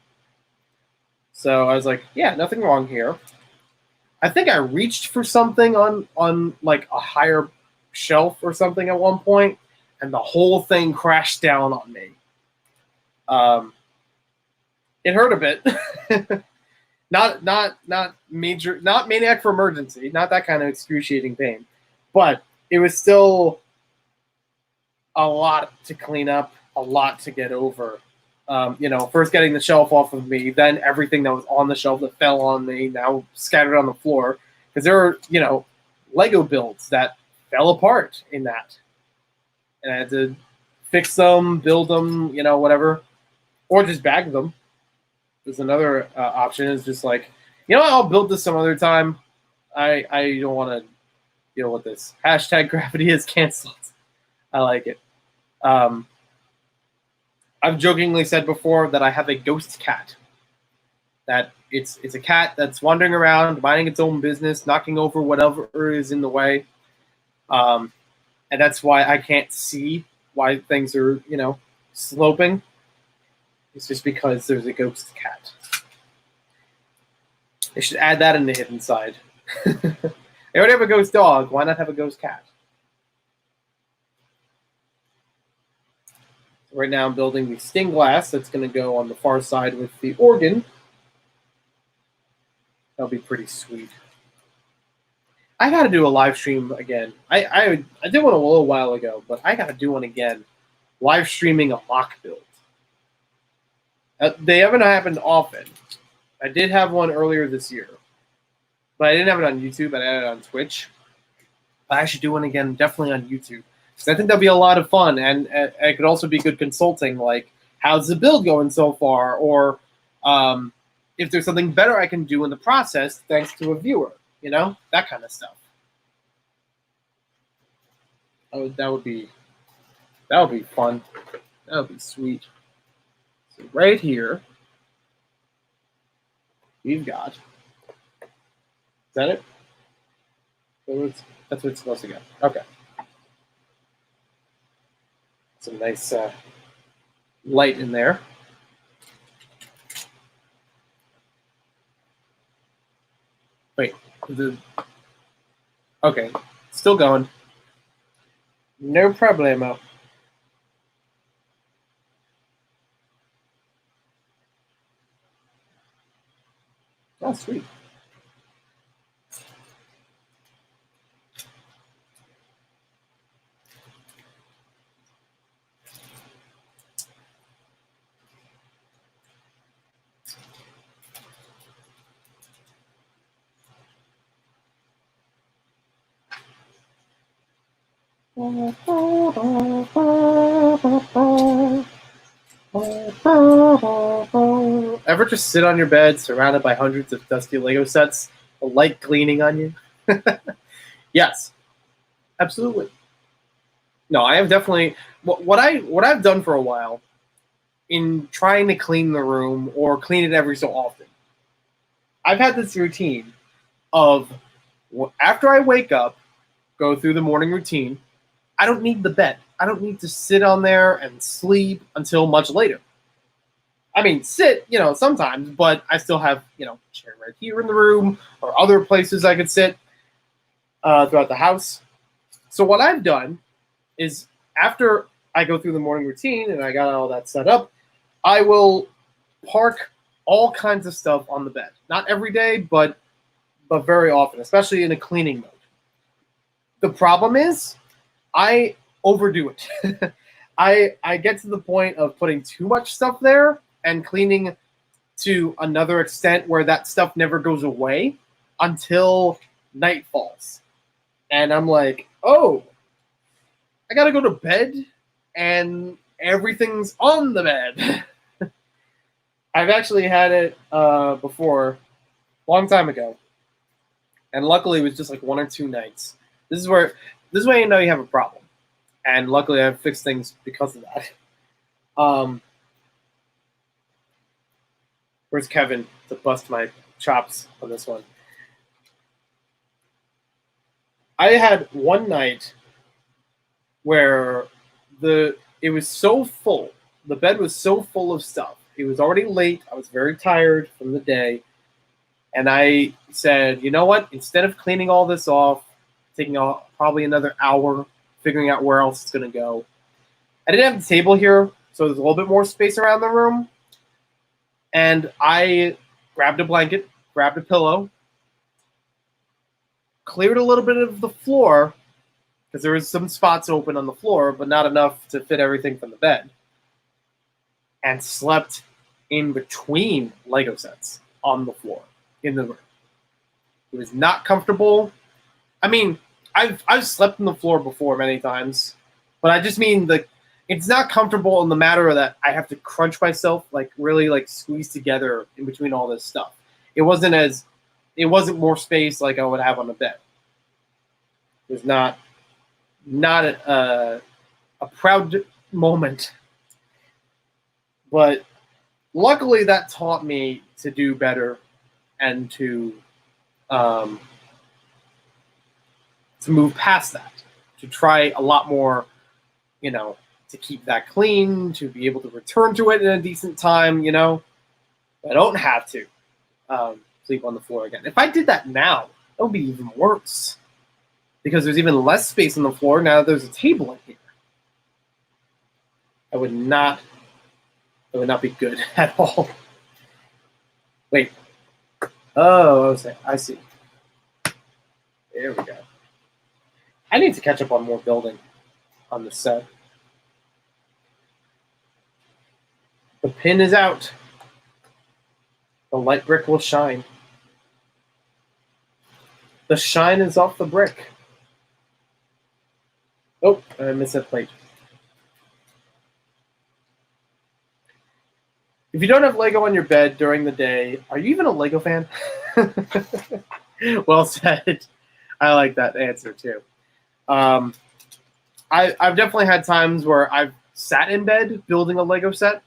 So I was like, yeah, nothing wrong here. I think I reached for something on like a higher shelf or something at one point, and the whole thing crashed down on me. It hurt a bit. not major, not Maniac for Emergency, not that kind of excruciating pain, but it was still a lot to clean up, a lot to get over. First getting the shelf off of me, then everything that was on the shelf that fell on me, now scattered on the floor, because there were, Lego builds that fell apart in that, and I had to fix them, build them, whatever, or just bag them. There's another option, is just like, I'll build this some other time. I don't want to deal with this. Hashtag gravity is canceled. I like it. I've jokingly said before that I have a ghost cat. That it's a cat that's wandering around, minding its own business, knocking over whatever is in the way. And that's why I can't see why things are, sloping. It's just because there's a ghost cat. They should add that in the hidden side. They already have a ghost dog. Why not have a ghost cat? Right now I'm building the stained glass that's going to go on the far side with the organ. That'll be pretty sweet. I got to do a live stream again. I did one a little while ago, but I got to do one again. Live streaming a mock build. They haven't happened often. I did have one earlier this year, but I didn't have it on YouTube. I had it on Twitch. But I should do one again, definitely on YouTube. I think that'd be a lot of fun, and it could also be good consulting, like, how's the build going so far, or if there's something better I can do in the process thanks to a viewer, that kind of stuff. That would be fun. That would be sweet. So right here, we've got, is that it? That's what it's supposed to go. Okay. Some nice light in there. Wait, okay, still going. No problemo. Oh, sweet. Ever just sit on your bed surrounded by hundreds of dusty Lego sets, the light gleaming on you? Yes, absolutely. No, I have definitely what I've done for a while in trying to clean the room or clean it every so often. I've had this routine of after I wake up, go through the morning routine. I don't need the bed. I don't need to sit on there and sleep until much later. I mean, sit, sometimes, but I still have, a chair right here in the room or other places I could sit throughout the house. So what I've done is after I go through the morning routine and I got all that set up, I will park all kinds of stuff on the bed. Not every day, but very often, especially in a cleaning mode. The problem is I overdo it. I get to the point of putting too much stuff there and cleaning to another extent where that stuff never goes away until night falls. And I'm like, oh, I gotta go to bed and everything's on the bed. I've actually had it before, long time ago. And luckily it was just like 1 or 2 nights. This is where you know you have a problem. And luckily I've fixed things because of that. Where's Kevin to bust my chops on this one? I had one night where it was so full. The bed was so full of stuff. It was already late. I was very tired from the day. And I said, you know what? Instead of cleaning all this off, taking probably another hour figuring out where else it's going to go, I didn't have the table here, so there's a little bit more space around the room. And I grabbed a blanket, grabbed a pillow, cleared a little bit of the floor, because there was some spots open on the floor, but not enough to fit everything from the bed, and slept in between Lego sets on the floor in the room. It was not comfortable. I mean, I've slept on the floor before many times, but I just mean it's not comfortable in the matter that I have to crunch myself, like really like squeeze together in between all this stuff. It wasn't more space like I would have on the bed. It was not a proud moment, but luckily that taught me to do better and to move past that, to try a lot more, to keep that clean, to be able to return to it in a decent time, I don't have to sleep on the floor again. If I did that now, it would be even worse because there's even less space on the floor now that there's a table in here. It would not be good at all. Wait. Oh, I see. There we go. I need to catch up on more building on the set. The pin is out. The light brick will shine. The shine is off the brick. Oh, I missed that plate. If you don't have Lego on your bed during the day, are you even a Lego fan? Well said. I like that answer too. I've definitely had times where I've sat in bed building a Lego set,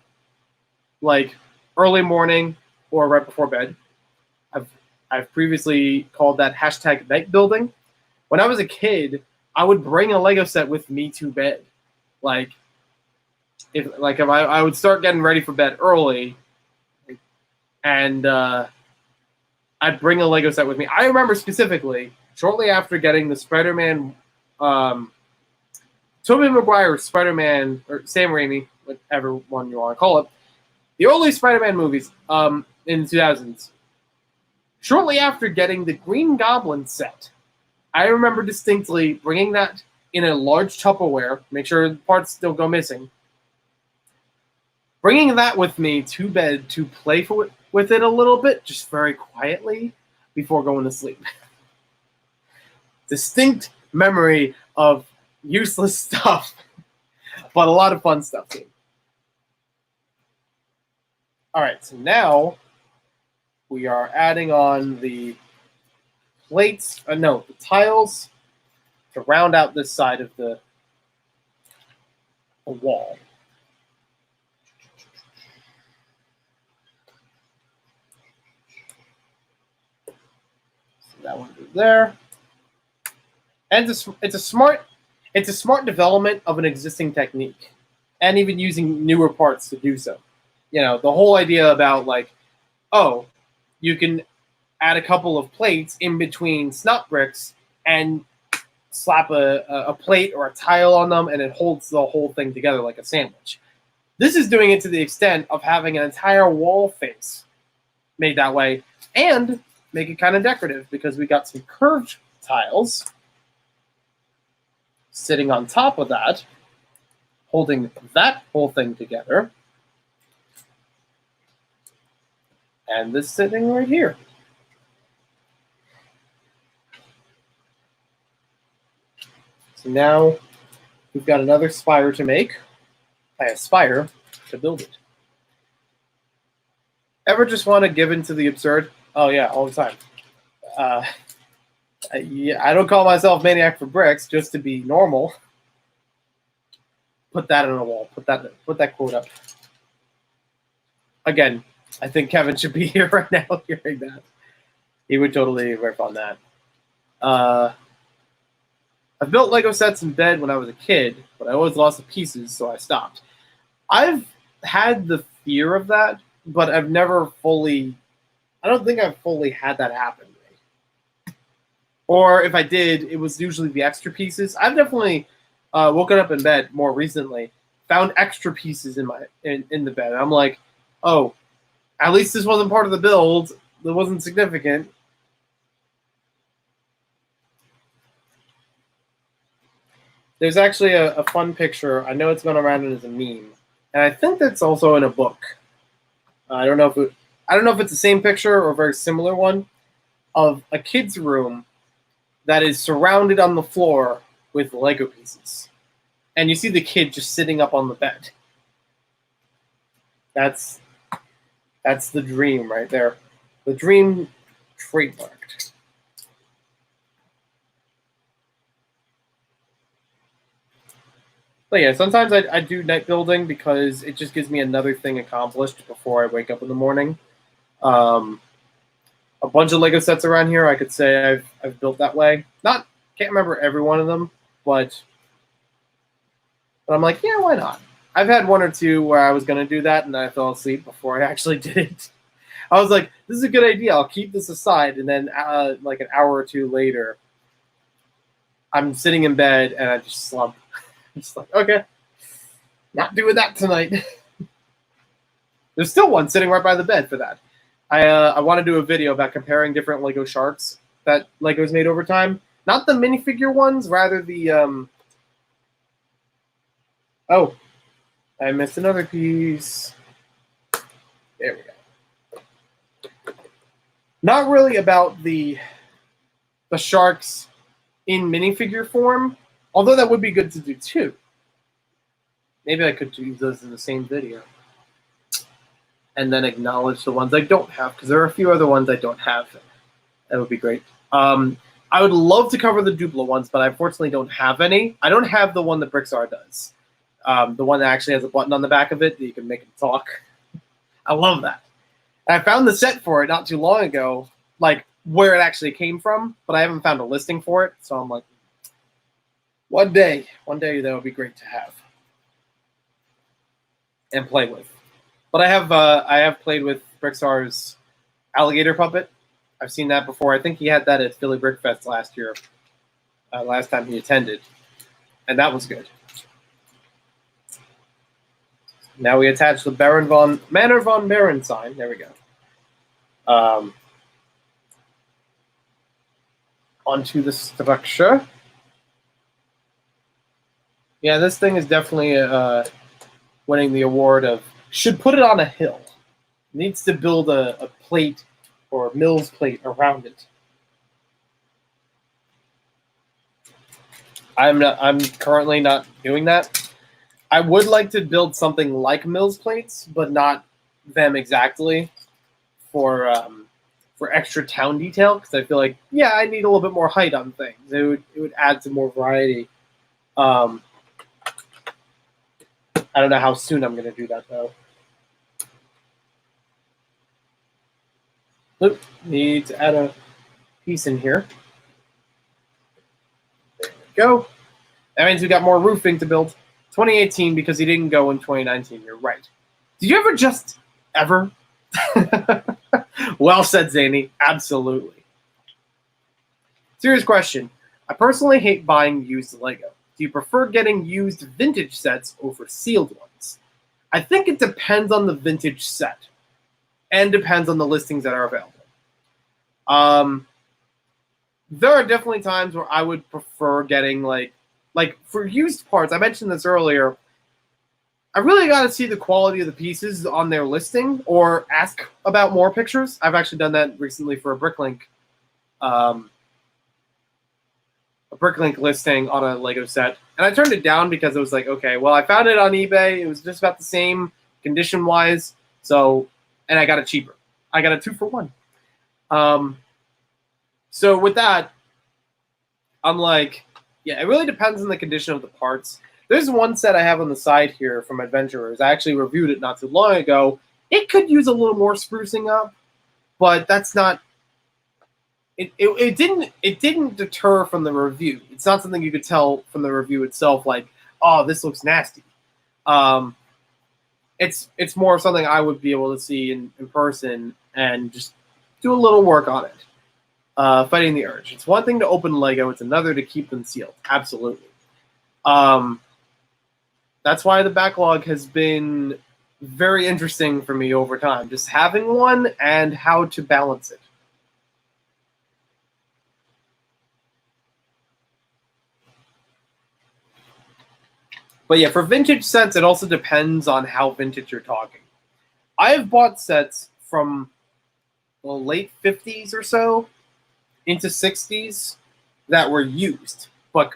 like early morning or right before bed. I've previously called that hashtag night building. When I was a kid, I would bring a Lego set with me to bed. If I would start getting ready for bed early, and I'd bring a Lego set with me. I remember specifically shortly after getting the Spider-Man, Tobey Maguire Spider-Man, or Sam Raimi, whatever one you want to call it, the early Spider-Man movies in the 2000s. Shortly after getting the Green Goblin set, I remember distinctly bringing that in a large Tupperware, make sure parts don't go missing, bringing that with me to bed to play with it a little bit, just very quietly, before going to sleep. Distinct memory of useless stuff, but a lot of fun stuff too. All right, so now we are adding on the plates, the tiles to round out this side of the a wall. So that one goes there. And it's a smart development of an existing technique, and even using newer parts to do so. You know, the whole idea about like, oh, you can add a couple of plates in between snot bricks and slap a plate or a tile on them, and it holds the whole thing together like a sandwich. This is doing it to the extent of having an entire wall face made that way, and make it kind of decorative because we got some curved tiles sitting on top of that, holding that whole thing together, and this sitting right here. So now we've got another spire to make. I aspire to build it. Ever just want to give into the absurd? Oh yeah, all the time. Yeah, I don't call myself Maniac for Bricks just to be normal. Put that on a wall. Put that quote up. Again, I think Kevin should be here right now hearing that. He would totally riff on that. I've built Lego sets in bed when I was a kid, but I always lost the pieces, so I stopped. I've had the fear of that, but I've never fully... I don't think I've fully had that happen. Or if I did, it was usually the extra pieces. I've definitely woken up in bed more recently, found extra pieces in the bed. And I'm like, oh, at least this wasn't part of the build. It wasn't significant. There's actually a fun picture. I know it's gone around as a meme, and I think that's also in a book. I don't know if it's the same picture or a very similar one of a kid's room that is surrounded on the floor with Lego pieces. And you see the kid just sitting up on the bed. That's the dream right there. The dream trademarked. But yeah, sometimes I do night building because it just gives me another thing accomplished before I wake up in the morning. A bunch of Lego sets around here, I could say I've built that way. Can't remember every one of them, but I'm like, yeah, why not? I've had one or two where I was going to do that, and then I fell asleep before I actually did it. I was like, this is a good idea. I'll keep this aside, and then like an hour or two later, I'm sitting in bed, and I just slump. I'm just like, okay, not doing that tonight. There's still one sitting right by the bed for that. I want to do a video about comparing different Lego sharks that Lego's made over time. Not the minifigure ones, rather the... Oh, I missed another piece. There we go. Not really about the sharks in minifigure form, although that would be good to do too. Maybe I could use those in the same video. And then acknowledge the ones I don't have, because there are a few other ones I don't have. That would be great. I would love to cover the Duplo ones, but I unfortunately don't have any. I don't have the one that Brixar does. The one that actually has a button on the back of it that you can make it talk. I love that. And I found the set for it not too long ago, like where it actually came from, but I haven't found a listing for it. So I'm like, one day that would be great to have and play with. But I have played with Brixar's alligator puppet. I've seen that before. I think he had that at Philly Brickfest last year, last time he attended, and that was good. Now we attach the Manor von Baron sign. There we go. Onto the structure. Yeah, this thing is definitely winning the award of should put it on a hill. Needs to build a plate or a Mills plate around it. I'm currently not doing that. I would like to build something like Mills plates, but not them exactly for extra town detail, because I feel like, yeah, I need a little bit more height on things. It would add some more variety. I don't know how soon I'm going to do that, though. Oop, need to add a piece in here. There we go. That means we got more roofing to build. 2018 because he didn't go in 2019. You're right. Did you ever just ever? Well said, Zany. Absolutely. Serious question. I personally hate buying used Lego. Do you prefer getting used vintage sets over sealed ones? I think it depends on the vintage set and depends on the listings that are available. There are definitely times where I would prefer getting like for used parts. I mentioned this earlier. I really got to see the quality of the pieces on their listing or ask about more pictures. I've actually done that recently for a Bricklink listing on a Lego set. And I turned it down because it was like, okay, well, I found it on eBay. It was just about the same condition-wise. So, and I got it cheaper. I got a 2-for-1. So with that, I'm like, yeah, it really depends on the condition of the parts. There's one set I have on the side here from Adventurers. I actually reviewed it not too long ago. It could use a little more sprucing up, but that's not. It didn't deter from the review. It's not something you could tell from the review itself, like, oh, this looks nasty. It's more something I would be able to see in person and just do a little work on it. Fighting the urge. It's one thing to open Lego. It's another to keep them sealed. Absolutely. That's why the backlog has been very interesting for me over time. Just having one and how to balance it. But yeah, for vintage sets, it also depends on how vintage you're talking. I have bought sets from the late 50s or so into 60s that were used, but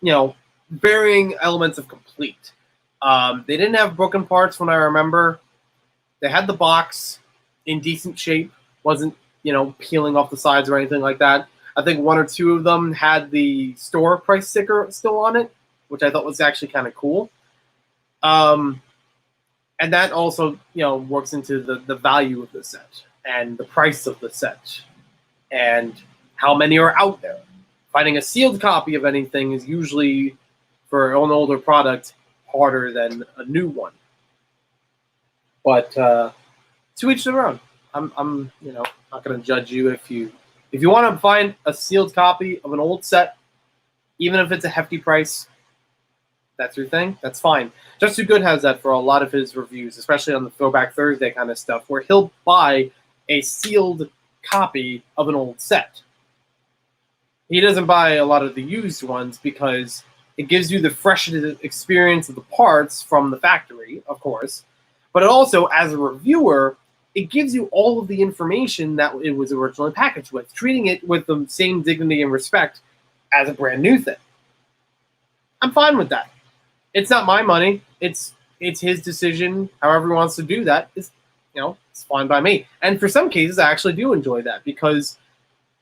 you know, varying elements of complete. They didn't have broken parts when I remember. They had the box in decent shape, wasn't, you know, peeling off the sides or anything like that. I think 1 or 2 of them had the store price sticker still on it, which I thought was actually kind of cool. And that also, you know, works into the value of the set and the price of the set and how many are out there. Finding a sealed copy of anything is usually, for an older product, harder than a new one. But to each their own. I'm you know, not going to judge you if you want to find a sealed copy of an old set, even if it's a hefty price. That's your thing. That's fine. Just Too Good has that for a lot of his reviews, especially on the Throwback Thursday kind of stuff, where he'll buy a sealed copy of an old set. He doesn't buy a lot of the used ones because it gives you the fresh experience of the parts from the factory, of course, but it also, as a reviewer, it gives you all of the information that it was originally packaged with, treating it with the same dignity and respect as a brand new thing. I'm fine with that. It's not my money. It's his decision. However he wants to do that, is, you know, it's fine by me. And for some cases, I actually do enjoy that because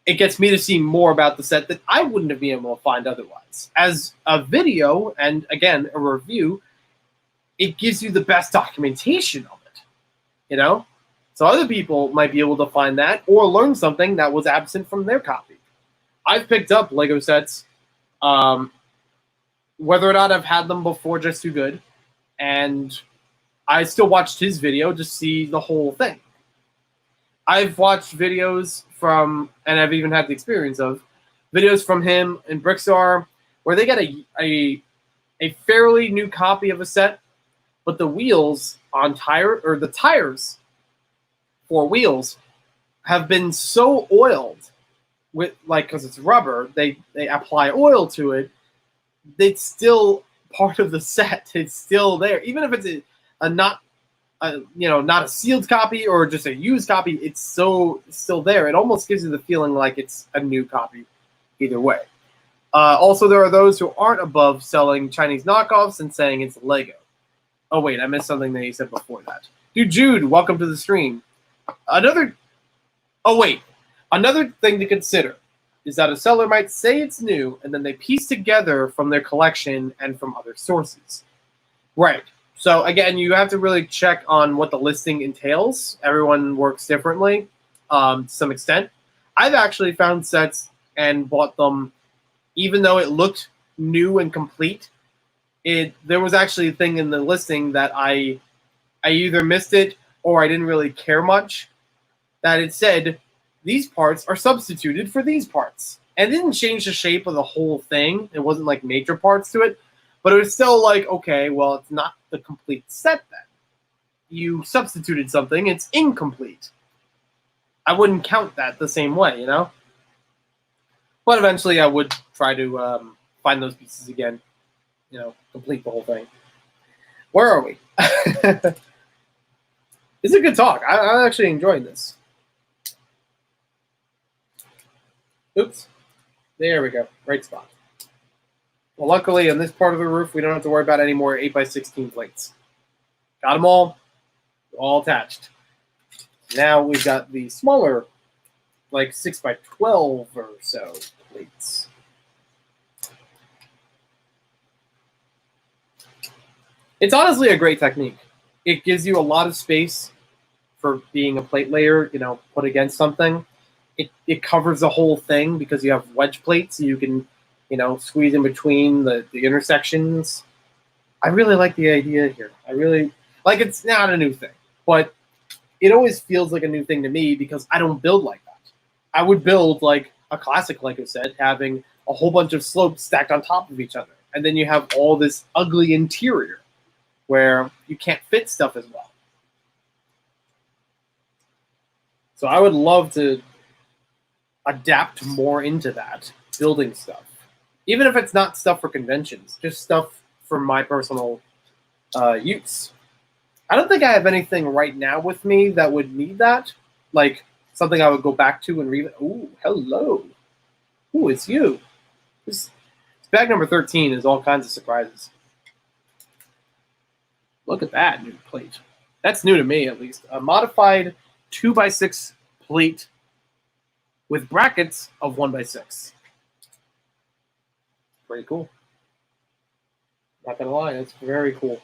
it gets me to see more about the set that I wouldn't have been able to find otherwise. As a video, and again, a review, it gives you the best documentation of it, you know? So other people might be able to find that or learn something that was absent from their copy. I've picked up Lego sets, whether or not I've had them before Just Too Good, and I still watched his video to see the whole thing. I've watched videos from, and I've even had the experience of, videos from him and Brickstar where they get a fairly new copy of a set, but the wheels on the tires for wheels have been so oiled with, like, because it's rubber, they apply oil to it. It's still part of the set. It's still there, even if it's not a sealed copy or just a used copy. It's still there. It almost gives you the feeling like it's a new copy, either way. Also, there are those who aren't above selling Chinese knockoffs and saying it's Lego. Oh wait, I missed something that you said before that. Dude, Jude, welcome to the stream. Another thing to consider is that a seller might say it's new and then they piece together from their collection and from other sources. Right. So again, you have to really check on what the listing entails. Everyone works differently, to some extent. I've actually found sets and bought them, even though it looked new and complete. There was actually a thing in the listing that I either missed it or I didn't really care much. That it said these parts are substituted for these parts, and it didn't change the shape of the whole thing. It wasn't like major parts to it, but it was still like, okay, well, it's not the complete set then. You substituted something, it's incomplete. I wouldn't count that the same way, you know? But eventually I would try to find those pieces again, complete the whole thing. Where are we? It's a good talk. I'm actually enjoying this. Oops. There we go. Right spot. Well, luckily, on this part of the roof, we don't have to worry about any more 8x16 plates. Got them all attached. Now we've got the smaller, like 6x12 or so plates. It's honestly a great technique. It gives you a lot of space for being a plate layer, put against something. It covers the whole thing because you have wedge plates, so you can, squeeze in between the intersections. I really like the idea here. I really like. It's not a new thing, but it always feels like a new thing to me because I don't build like that. I would build like a classic Lego set, having a whole bunch of slopes stacked on top of each other, and then you have all this ugly interior where you can't fit stuff as well. So I would love to adapt more into that, building stuff. Even if it's not stuff for conventions, just stuff for my personal use. I don't think I have anything right now with me that would need that. Like something I would go back to and read. Ooh, hello. Ooh, it's you. This bag number 13 is all kinds of surprises. Look at that new plate. That's new to me, at least. A modified 2x6 plate with brackets of 1x6. Pretty cool. Not gonna lie, that's very cool.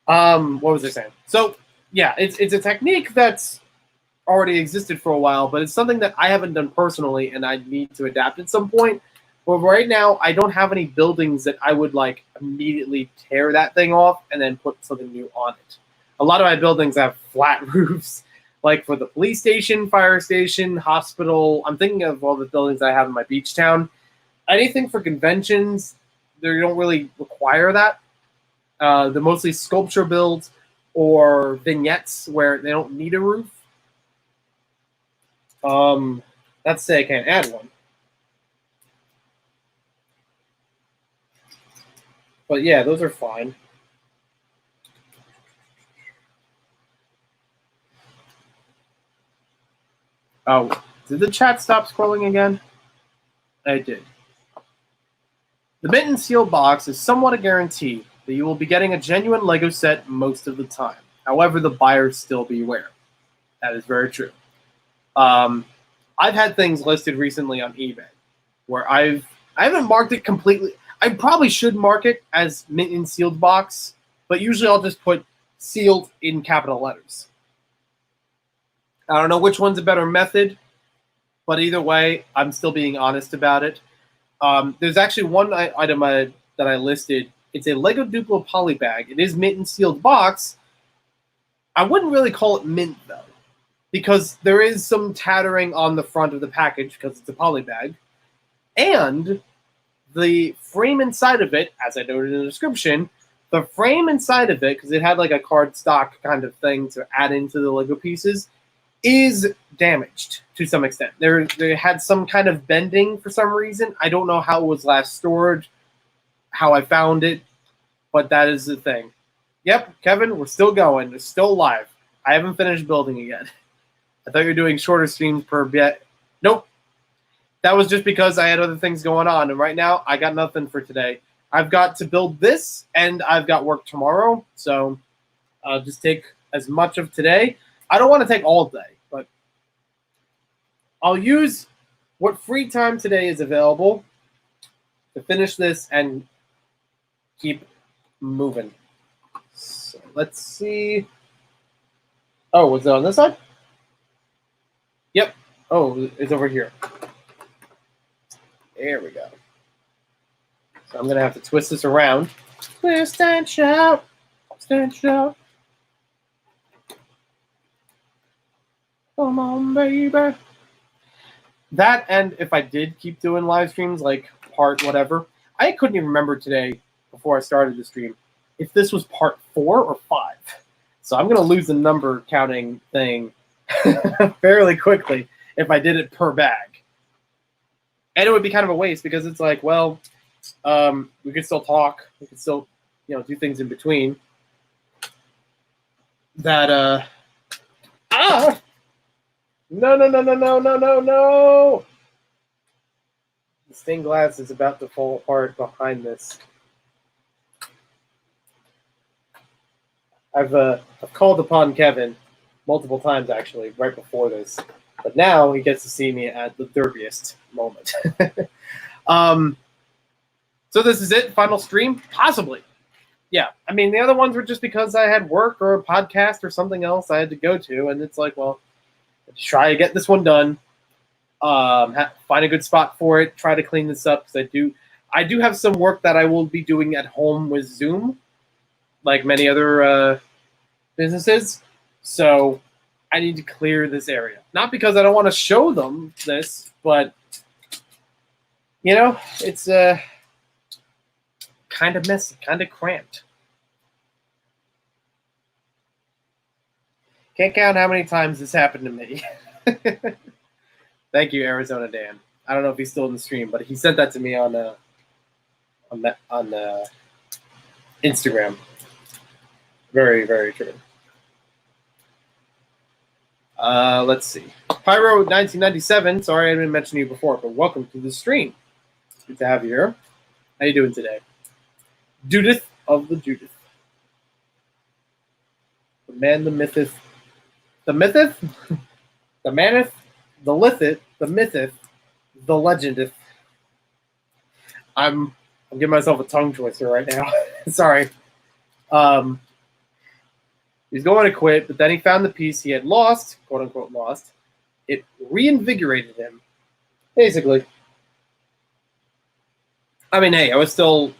What was I saying? So yeah, it's a technique that's already existed for a while, but it's something that I haven't done personally, and I need to adapt at some point. But right now, I don't have any buildings that I would like immediately tear that thing off and then put something new on it. A lot of my buildings have flat roofs, like for the police station, fire station, hospital. I'm thinking of all the buildings I have in my beach town. Anything for conventions, they don't really require that. They're mostly sculpture builds or vignettes where they don't need a roof. That's to say I can't add one. But yeah, those are fine. Oh, did the chat stop scrolling again? I did. The mint and sealed box is somewhat a guarantee that you will be getting a genuine Lego set most of the time. However, the buyers still beware. That is very true. I've had things listed recently on eBay where I haven't marked it completely. I probably should mark it as mint and sealed box, but usually I'll just put sealed in capital letters. I don't know which one's a better method, but either way, I'm still being honest about it. There's actually one item that I listed. It's a Lego Duplo poly bag. It is mint and sealed box. I wouldn't really call it mint though, because there is some tattering on the front of the package because it's a poly bag, and the frame inside of it, as I noted in the description, the frame inside of it, because it had like a card stock kind of thing to add into the Lego pieces, is damaged to some extent. They had some kind of bending for some reason. I don't know how it was last stored, how I found it, but that is the thing. Yep, Kevin, we're still going. It's still live. I haven't finished building it yet. I thought you were doing shorter streams per bit. Nope. That was just because I had other things going on, and right now I got nothing for today. I've got to build this, and I've got work tomorrow, so I'll just take as much of today. I don't want to take all day, but I'll use what free time today is available to finish this and keep moving. So let's see. Oh, was it on this side? Yep. Oh, it's over here. There we go. So I'm going to have to twist this around. Twist and shout. Twist and shout. Come on, baby. That, and if I did keep doing live streams, like part whatever, I couldn't even remember today before I started the stream if this was part 4 or 5. So I'm going to lose the number counting thing fairly quickly if I did it per bag. And it would be kind of a waste because it's like, well, we could still talk. We could still, do things in between. That, No. The stained glass is about to fall apart behind this. I've called upon Kevin multiple times, actually, right before this. But now he gets to see me at the derbiest moment. So this is it? Final stream? Possibly. Yeah. I mean, the other ones were just because I had work or a podcast or something else I had to go to. And it's like, well, try to get this one done. Find a good spot for it. Try to clean this up because I do have some work that I will be doing at home with Zoom, like many other businesses. So I need to clear this area. Not because I don't want to show them this, but it's kind of messy, kind of cramped. Can't count how many times this happened to me. Thank you, Arizona Dan. I don't know if he's still in the stream, but he sent that to me on Instagram. Very, very true. Let's see. Pyro 1997. Sorry I didn't mention you before, but welcome to the stream. Good to have you here. How you doing today? Judith of the Judith. The man, the mytheth. The mytheth? The maneth? The litheth? The mytheth? The legendeth. I'm giving myself a tongue twister right now. Sorry. He's going to quit, but then he found the piece he had lost, quote unquote lost. It reinvigorated him, basically. I mean, hey, I was still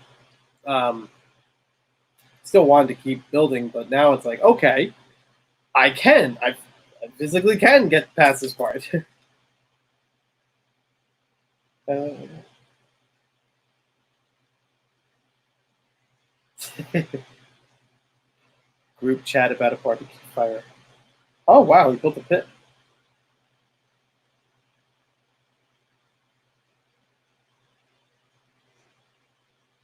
wanted to keep building, but now it's like, okay, I physically can get past this part. Group chat about a barbecue fire. Oh, wow, he built a pit.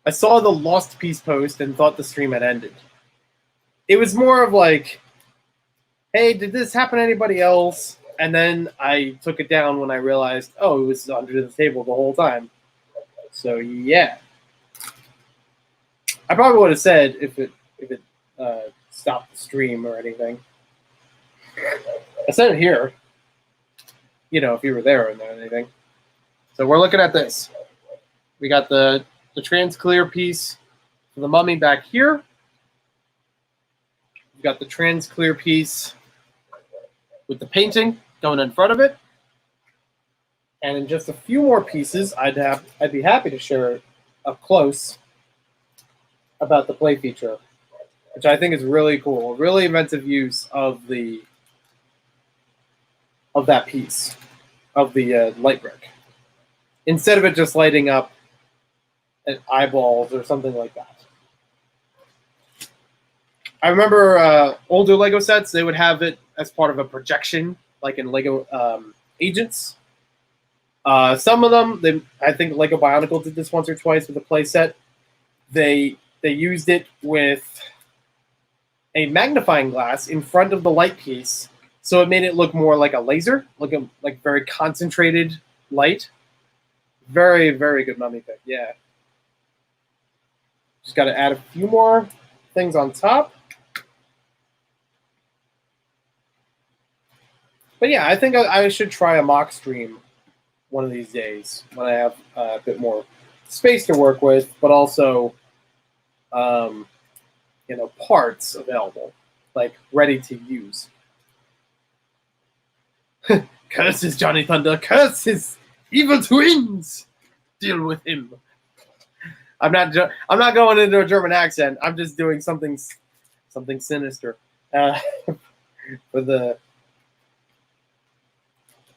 I saw the lost piece post and thought the stream had ended. It was more of like, hey, did this happen to anybody else? And then I took it down when I realized, oh, it was under the table the whole time. So yeah, I probably would have said if it stopped the stream or anything. I said it here, if you were there or anything. So we're looking at this. We got the trans-clear piece for the mummy back here. We've got the trans-clear piece with the painting going in front of it. And in just a few more pieces, I'd be happy to share up close about the play feature, which I think is really cool. A really inventive use of that piece, of the light brick. Instead of it just lighting up at eyeballs or something like that. I remember older Lego sets, they would have it as part of a projection, like in Lego Agents. Some of them, I think Lego Bionicle did this once or twice with a play set. They used it with a magnifying glass in front of the light piece, so it made it look more like a laser, like very concentrated light. Very, very good mummy pick, yeah. Just got to add a few more things on top. But yeah, I think I should try a mock stream one of these days when I have a bit more space to work with, but also parts available, like ready to use. Curses, Johnny Thunder! Curses! Evil twins! Deal with him. I'm not going into a German accent. I'm just doing something sinister for the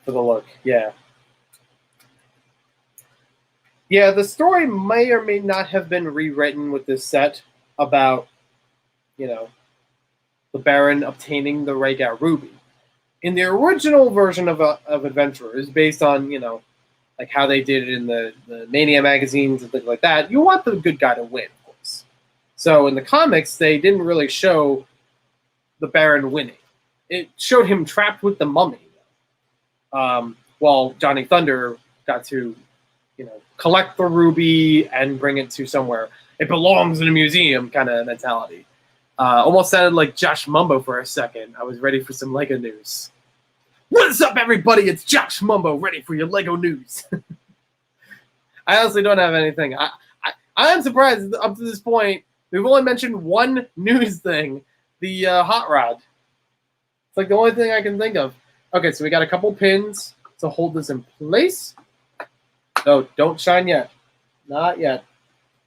look. Yeah. Yeah, the story may or may not have been rewritten with this set about, the Baron obtaining the Rehgar Ruby. In the original version of Adventurers, based on, like how they did it in the Mania magazines and things like that, you want the good guy to win, of course. So in the comics, they didn't really show the Baron winning. It showed him trapped with the mummy, while Johnny Thunder got to, collect the ruby and bring it to somewhere. It belongs in a museum kind of mentality. Almost sounded like Josh Mumbo for a second. I was ready for some LEGO news. What's up, everybody? It's Josh Mumbo, ready for your LEGO news. I honestly don't have anything. I am surprised up to this point. We've only mentioned one news thing, the hot rod. It's like the only thing I can think of. Okay, so we got a couple pins to hold this in place. Oh, don't shine yet. Not yet.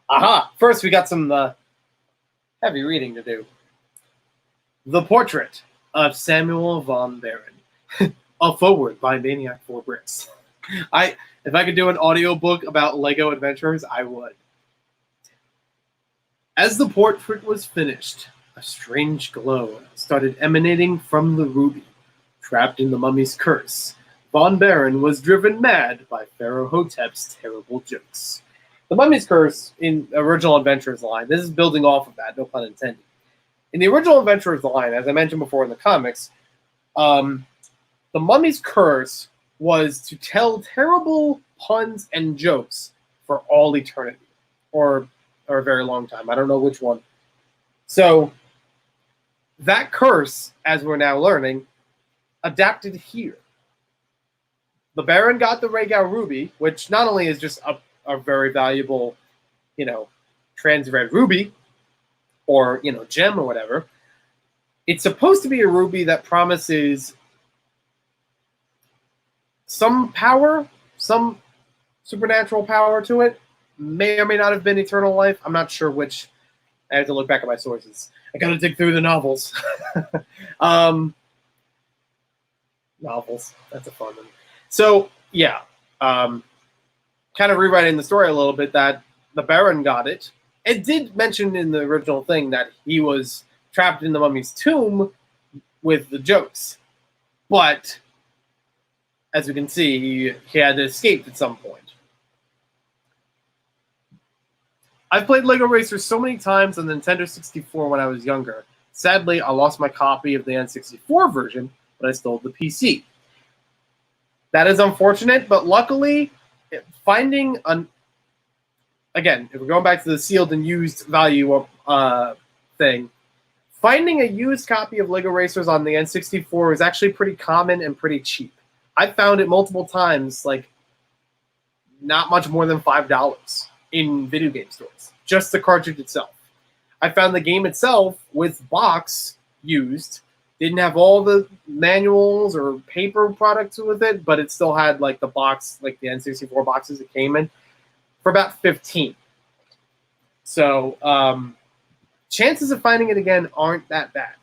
Aha! First, we got some heavy reading to do. The Portrait of Samuel von Baron. A forward by Maniac 4 Bricks. If I could do an audiobook about LEGO Adventures, I would. As the portrait was finished, a strange glow started emanating from the ruby. Trapped in the mummy's curse, Von Baron was driven mad by Pharaoh Hotep's terrible jokes. The Mummy's Curse in original Adventurers line, this is building off of that, no pun intended. In the original Adventurers line, as I mentioned before in the comics, the Mummy's Curse was to tell terrible puns and jokes for all eternity, or a very long time. I don't know which one. So that curse, as we're now learning, adapted here. The Baron got the Rehgar Ruby, which not only is just a very valuable, trans-red ruby, or, gem or whatever. It's supposed to be a ruby that promises some power, some supernatural power to it. May or may not have been eternal life. I'm not sure which. I have to look back at my sources. I gotta dig through the novels. Novels. That's a fun one. So, yeah. Kind of rewriting the story a little bit, that the Baron got it. It did mention in the original thing that he was trapped in the mummy's tomb with the jokes. But, as we can see, he had escaped at some point. I've played LEGO Racers so many times on the Nintendo 64 when I was younger. Sadly, I lost my copy of the N64 version, but I stole the PC. That is unfortunate, but luckily, finding again, if we're going back to the sealed and used value thing, finding a used copy of LEGO Racers on the N64 is actually pretty common and pretty cheap. I found it multiple times, like not much more than $5 in video game stores, just the cartridge itself. I found the game itself with box used. Didn't have all the manuals or paper products with it, but it still had like the box, like the N64 boxes it came in, for about $15. So chances of finding it again aren't that bad.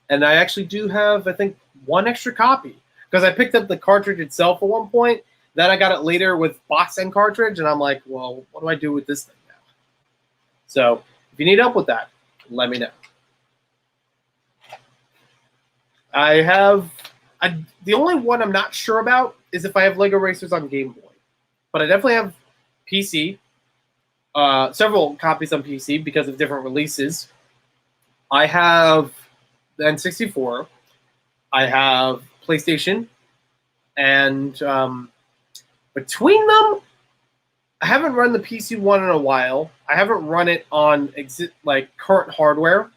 And I actually do have, I think, one extra copy, because I picked up the cartridge itself at one point. Then I got it later with box and cartridge, and I'm like, well, what do I do with this thing now? So if you need help with that, let me know. I have the only one I'm not sure about is if I have LEGO Racers on Game Boy, but I definitely have PC, several copies on PC because of different releases. I have the N64, I have PlayStation, and between them, I haven't run the PC one in a while. I haven't run it on current hardware.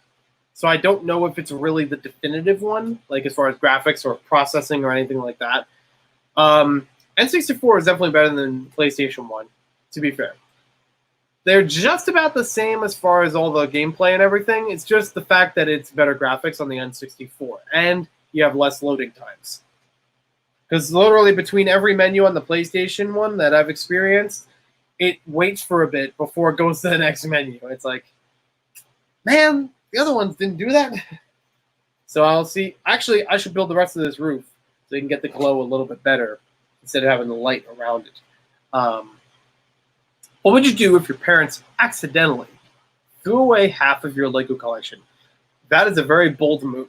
So I don't know if it's really the definitive one, like as far as graphics or processing or anything like that. N64 is definitely better than PlayStation 1, to be fair. They're just about the same as far as all the gameplay and everything. It's just the fact that it's better graphics on the N64, and you have less loading times. Because literally between every menu on the PlayStation one that I've experienced, it waits for a bit before it goes to the next menu. It's like, man, the other ones didn't do that. So I'll see. Actually, I should build the rest of this roof so you can get the glow a little bit better instead of having the light around it. What would you do if your parents accidentally threw away half of your Lego collection? That is a very bold move.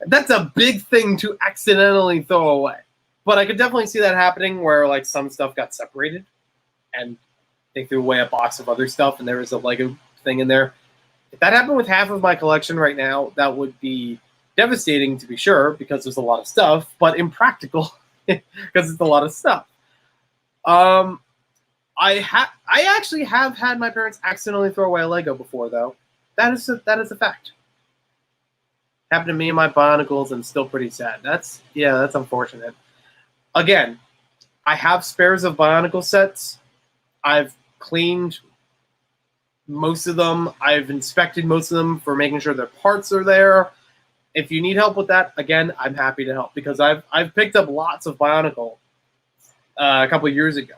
That's a big thing to accidentally throw away. But I could definitely see that happening where like some stuff got separated and they threw away a box of other stuff and there was a Lego thing in there. If that happened with half of my collection right now, that would be devastating to be sure because there's a lot of stuff, but impractical because it's a lot of stuff. I actually have had my parents accidentally throw away a Lego before, though. That is a fact. Happened to me and my Bionicles, and I'm still pretty sad. That's unfortunate. Again, I have spares of Bionicle sets. I've cleaned most of them. I've inspected most of them for making sure their parts are there. If you need help with that, again, I'm happy to help because I've picked up lots of Bionicle a couple of years ago.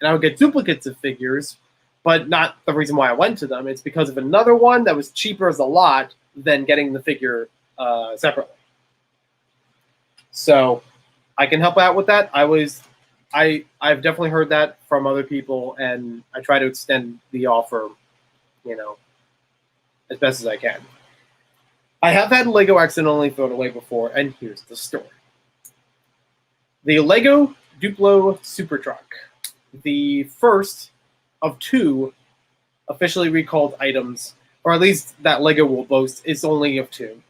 And I would get duplicates of figures, but not the reason why I went to them. It's because of another one that was cheaper as a lot than getting the figure separately. So I can help out with that. I've definitely heard that from other people, and I try to extend the offer, as best as I can. I have had Lego accidentally thrown away before, and here's the story. The Lego Duplo Super Truck, the first of 2 officially recalled items, or at least that Lego will boast is only of 2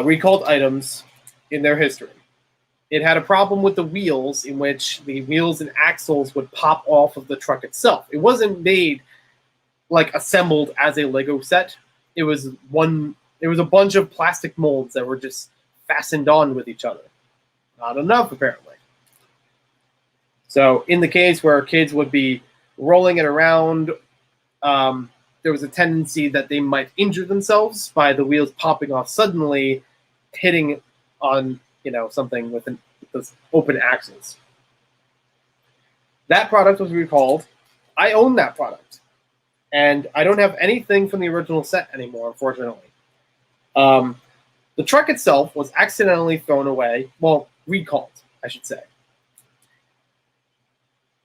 recalled items in their history. It had a problem with the wheels, in which the wheels and axles would pop off of the truck itself. It wasn't made like assembled as a Lego set. It was a bunch of plastic molds that were just fastened on with each other. Not enough, apparently. So in the case where kids would be rolling it around, there was a tendency that they might injure themselves by the wheels popping off suddenly, hitting on something with those open axles. That product was recalled. I own that product, and I don't have anything from the original set anymore, unfortunately. The truck itself was accidentally thrown away. Well, recalled, I should say.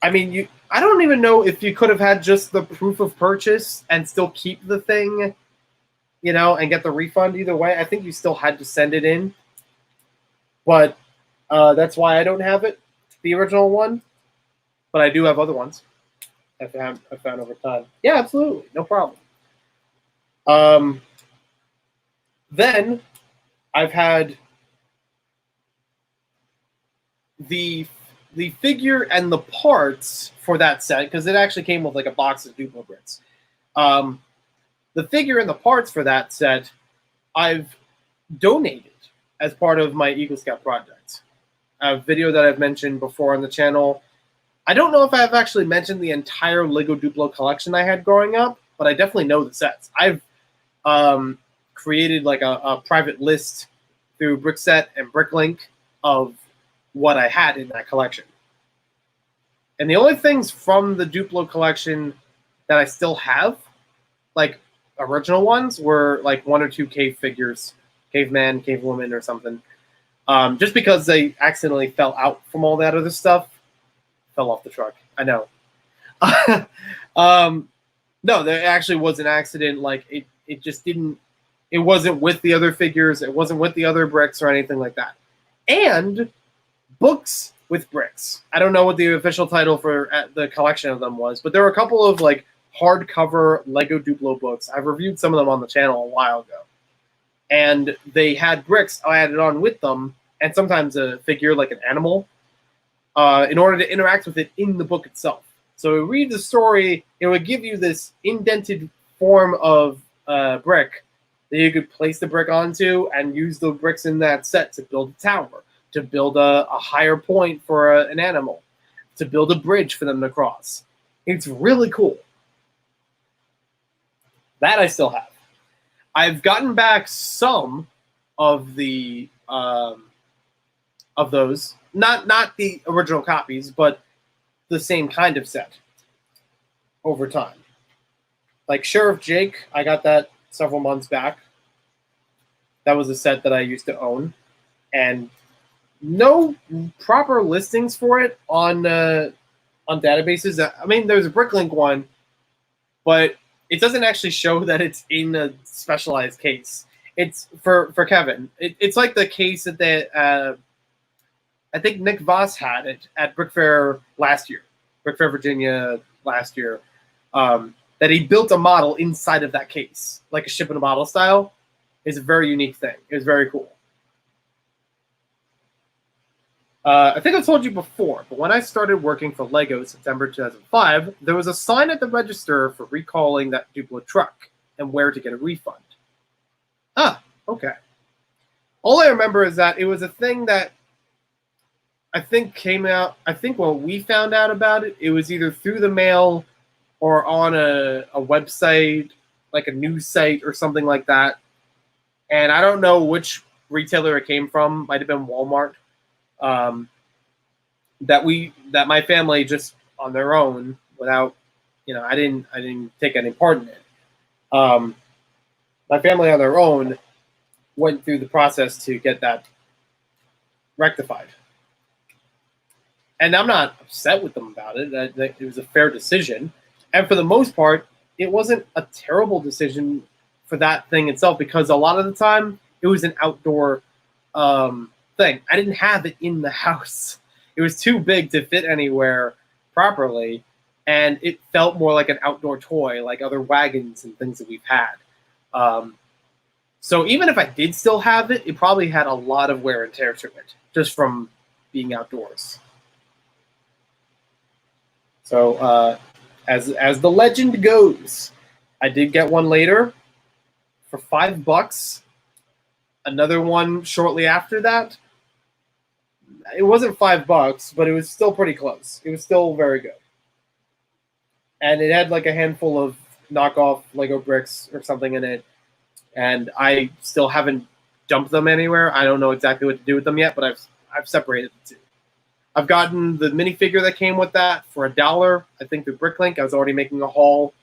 I mean, I don't even know if you could have had just the proof of purchase and still keep the thing, and get the refund either way. I think you still had to send it in. But that's why I don't have it, the original one. But I do have other ones I found over time. Yeah, absolutely. No problem. Then I've had the figure and the parts for that set, because it actually came with like a box of Duplo Brits. The figure and the parts for that set, I've donated as part of my Eagle Scout project. A video that I've mentioned before on the channel. I don't know if I've actually mentioned the entire Lego Duplo collection I had growing up, but I definitely know the sets. I've created like a private list through Brickset and Bricklink of what I had in that collection. And the only things from the Duplo collection that I still have, like original ones, were like 1 or 2 cave figures, caveman, cavewoman, or something. Just because they accidentally fell out from all that other stuff. Fell off the truck. I know. No, there actually was an accident. Like it just didn't. It wasn't with the other figures. It wasn't with the other bricks or anything like that. And books with bricks. I don't know what the official title for the collection of them was, but there were a couple of like hardcover Lego Duplo books. I've reviewed some of them on the channel a while ago. And they had bricks added on with them, and sometimes a figure like an animal, in order to interact with it in the book itself. So you read the story, it would give you this indented form of brick that you could place the brick onto and use the bricks in that set to build a tower, to build a higher point for an animal, to build a bridge for them to cross. It's really cool. That I still have. I've gotten back some of the of those, not the original copies, but the same kind of set over time. Like Sheriff Jake, I got that several months back. That was a set that I used to own, and no proper listings for it on databases. I mean, there's a Bricklink one, but it doesn't actually show that it's in a specialized case. It's for Kevin. It's like the case that they, I think Nick Voss had it at Brick Fair last year, Brick Fair, Virginia last year. That he built a model inside of that case, like a ship in a bottle style, is a very unique thing. It was very cool. I think I told you before, but when I started working for Lego September 2005, there was a sign at the register for recalling that Duplo truck and where to get a refund. Ah, okay. All I remember is that it was a thing that I think came out, I think when we found out about it, it was either through the mail or on a website, like a news site or something like that. And I don't know which retailer it came from. Might have been Walmart. That my family just on their own, without, I didn't take any part in it. My family on their own went through the process to get that rectified. And I'm not upset with them about it. It was a fair decision. And for the most part, it wasn't a terrible decision for that thing itself, because a lot of the time it was an outdoor thing. I didn't have it in the house. It was too big to fit anywhere properly, and it felt more like an outdoor toy, like other wagons and things that we've had. So even if I did still have it, it probably had a lot of wear and tear to it, just from being outdoors. So as the legend goes, I did get one later for $5. Another one shortly after that. It wasn't $5, but it was still pretty close. It was still very good. And it had like a handful of knockoff Lego bricks or something in it. And I still haven't dumped them anywhere. I don't know exactly what to do with them yet, but I've separated the two. I've gotten the minifigure that came with that for $1. I think through Bricklink. I was already making a haul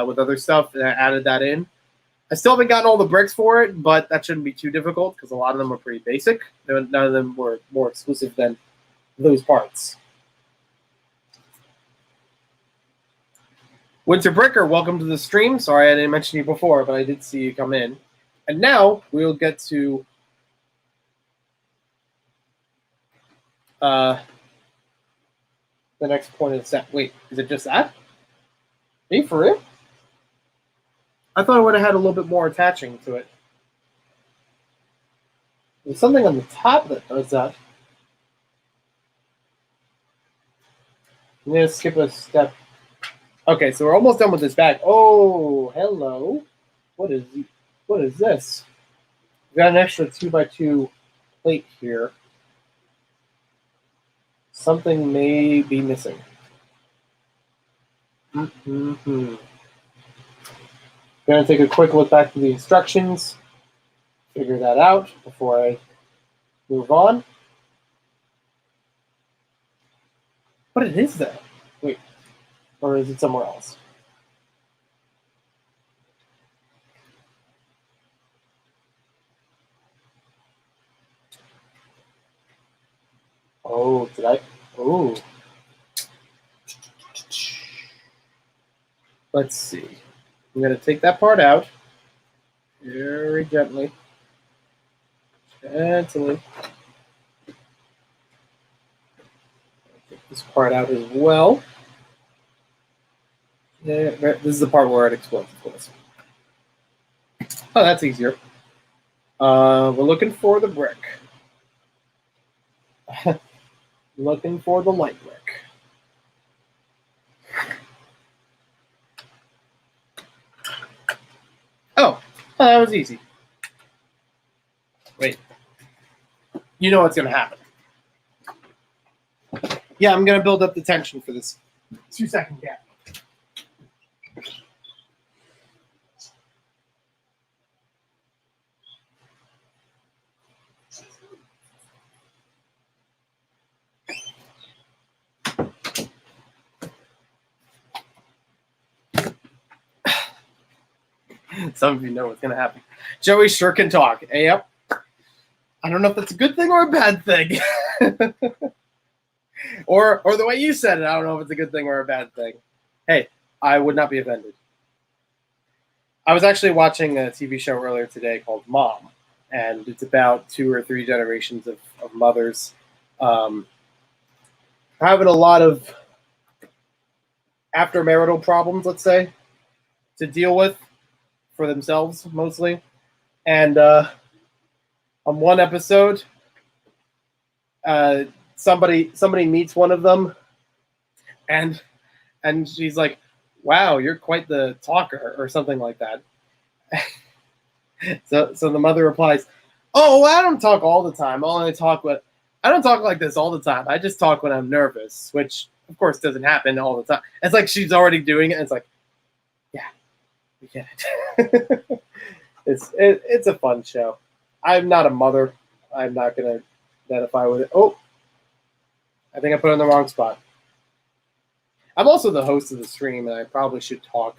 with other stuff, and I added that in. I still haven't gotten all the bricks for it, but that shouldn't be too difficult because a lot of them are pretty basic. None of them were more exclusive than those parts. Winter Bricker, welcome to the stream. Sorry I didn't mention you before, but I did see you come in. And now we'll get to the next point of the set. Wait, is it just that? Are you for real? I thought I would have had a little bit more attaching to it. There's something on the top that does that. I'm going to skip a step. Okay, so we're almost done with this bag. Oh, hello. What is this? We've got an extra 2x2 plate here. Something may be missing. Mm-hmm. Going to take a quick look back to the instructions, figure that out before I move on. But it is there. Wait, or is it somewhere else? Oh, did I? Oh. Let's see. I'm going to take that part out very gently. Gently. Take this part out as well. Yeah, this is the part where it explodes, of course. Oh, that's easier. We're looking for the brick. Looking for the light brick. Oh, that was easy. Wait. You know what's going to happen. Yeah, I'm going to build up the tension for this 2-second gap. Some of you know what's going to happen. Joey sure can talk. Yep. I don't know if that's a good thing or a bad thing. or the way you said it, I don't know if it's a good thing or a bad thing. Hey, I would not be offended. I was actually watching a TV show earlier today called Mom, and it's about 2 or 3 generations of mothers having a lot of after-marital problems, let's say, to deal with for themselves, mostly. And on one episode, somebody meets one of them, and she's like, "Wow, you're quite the talker," or something like that. So the mother replies, "Oh, I don't talk all the time. I don't talk like this all the time. I just talk when I'm nervous," which of course doesn't happen all the time. It's like she's already doing it. And it's like, yeah, we get it. It's a fun show. I'm not a mother. I'm not gonna identify with it. Oh, I think I put it in the wrong spot. I'm also the host of the stream, and I probably should talk.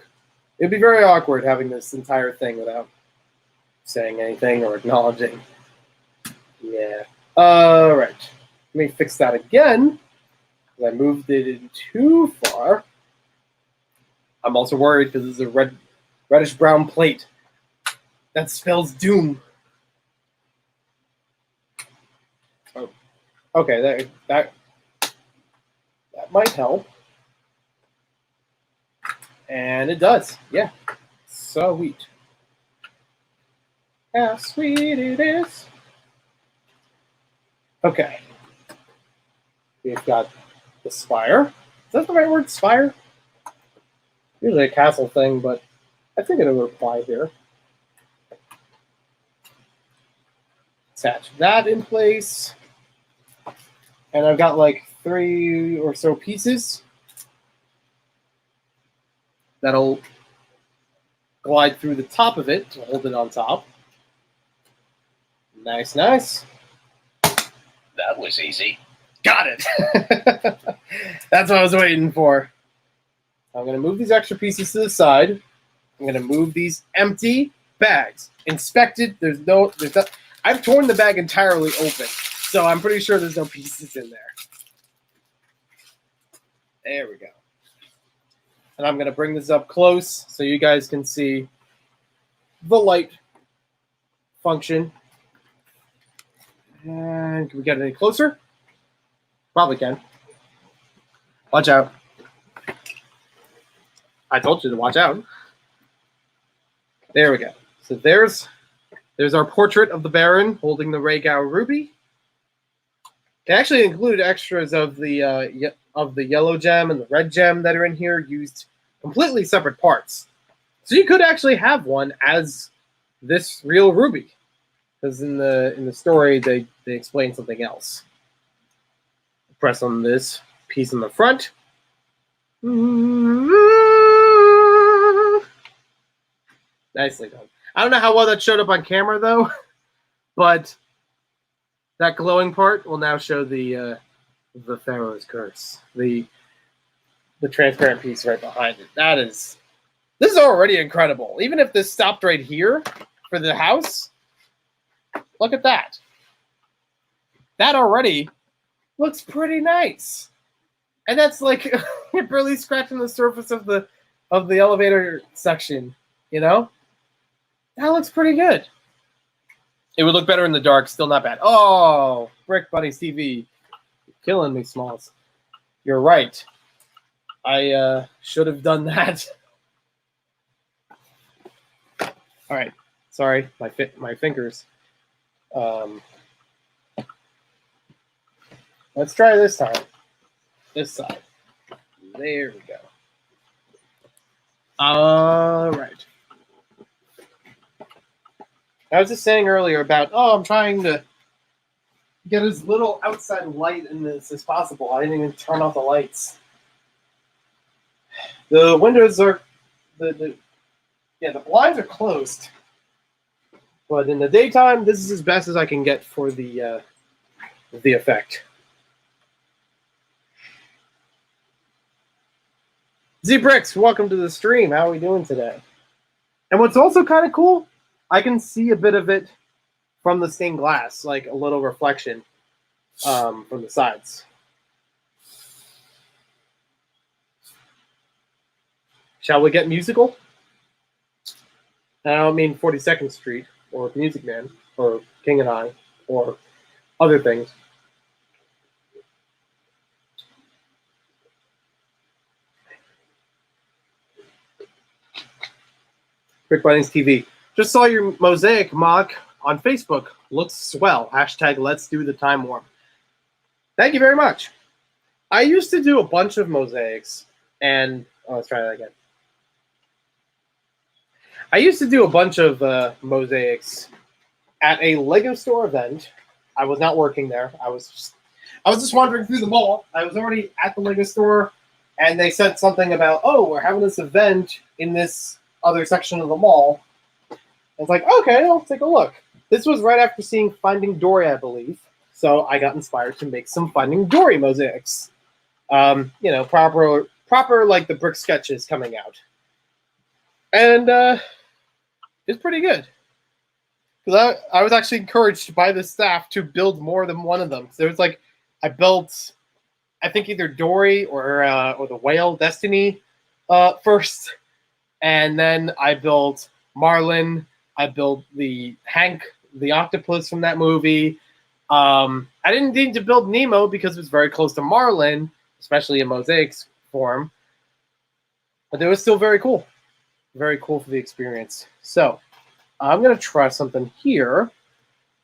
It'd be very awkward having this entire thing without saying anything or acknowledging. Yeah. All right. Let me fix that again. I moved it in too far. I'm also worried because this is a reddish brown plate. That spells doom. Oh, okay. That might help. And it does. Yeah. Sweet. How sweet it is. Okay. We've got the spire. Is that the right word, spire? Usually a castle thing, but I think it would apply here. Attach that in place. And I've got like 3 or so pieces that'll glide through the top of it to hold it on top. Nice, nice. That was easy. Got it. That's what I was waiting for. I'm going to move these extra pieces to the side. I'm going to move these empty bags. Inspected. There's not. I've torn the bag entirely open, so I'm pretty sure there's no pieces in there. There we go. And I'm going to bring this up close so you guys can see the light function. And can we get any closer? Probably can. Watch out. I told you to watch out. There we go. So there's our portrait of the Baron holding the Rhaegau ruby. They actually include extras of the yellow gem and the red gem that are in here, used completely separate parts. So you could actually have one as this real ruby, because in the story they explain something else. Press on this piece in the front. Nicely done. I don't know how well that showed up on camera though, but that glowing part will now show the Pharaoh's curse. The transparent piece right behind it. This is already incredible. Even if this stopped right here for the house, look at that. That already looks pretty nice. And that's like barely scratching the surface of the elevator section, you know? That looks pretty good. It would look better in the dark, still not bad. Oh, Brick Bunnies TV. You're killing me, Smalls. You're right. I should have done that. All right. Sorry, my fingers. Let's try this time. This side. There we go. All right. I was just saying earlier about, I'm trying to get as little outside light in this as possible. I didn't even turn off the lights. The windows are, the blinds are closed. But in the daytime, this is as best as I can get for the effect. Z Bricks, welcome to the stream. How are we doing today? And what's also kind of cool, I can see a bit of it from the stained glass, like a little reflection from the sides. Shall we get musical? And I don't mean 42nd Street or Music Man or King and I or other things. Brick Buddings TV. Just saw your mosaic mock on Facebook. Looks swell. Hashtag let's do the time warp. Thank you very much. I used to do a bunch of mosaics and let's try that again. I used to do a bunch of mosaics at a Lego store event. I was not working there. I was just wandering through the mall. I was already at the Lego store, and they said something about, oh, we're having this event in this other section of the mall. I was like, okay, I'll take a look. This was right after seeing Finding Dory, I believe. So I got inspired to make some Finding Dory mosaics. You know, proper like the brick sketches coming out. And it's pretty good. Because I was actually encouraged by the staff to build more than one of them. So there was like, I built, I think either Dory or the whale Destiny first. And then I built Marlin. I built the Hank, the octopus from that movie. I didn't need to build Nemo because it was very close to Marlin, especially in mosaics form. But it was still very cool. Very cool for the experience. So I'm going to try something here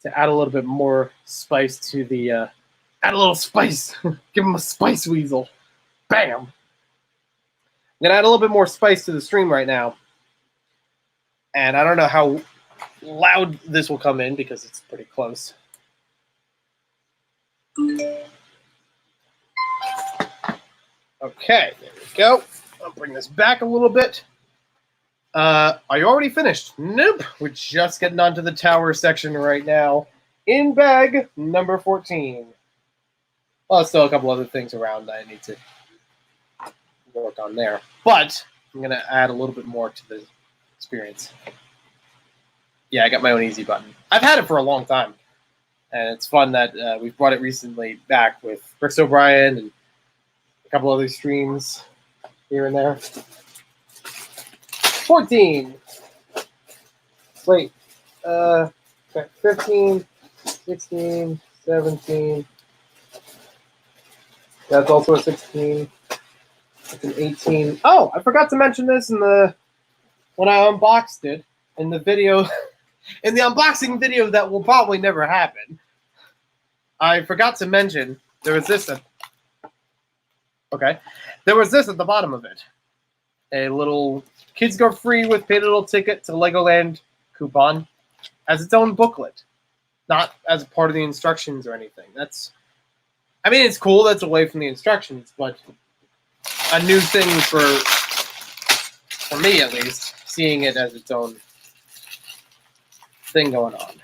to add a little bit more spice to the, add a little spice. Give him a spice weasel. Bam. I'm going to add a little bit more spice to the stream right now. And I don't know how loud this will come in because it's pretty close. Okay, there we go. I'll bring this back a little bit. Are you already finished? Nope. We're just getting onto the tower section right now. In bag number 14. Well, still a couple other things around that I need to work on there. But I'm going to add a little bit more to the experience. Yeah, I got my own easy button. I've had it for a long time. And it's fun that we've brought it recently back with Bricks O'Brien and a couple other streams here and there. 14. Wait. Okay. 15, 16, 17. That's also a 16. That's an 18. Oh, I forgot to mention this when I unboxed it in the video, in the unboxing video that will probably never happen. I forgot to mention there was this. There was this at the bottom of it. A little kids go free with pay little ticket to Legoland coupon as its own booklet, not as a part of the instructions or anything. I mean, it's cool that's away from the instructions, but a new thing for me at least, seeing it as its own thing going on.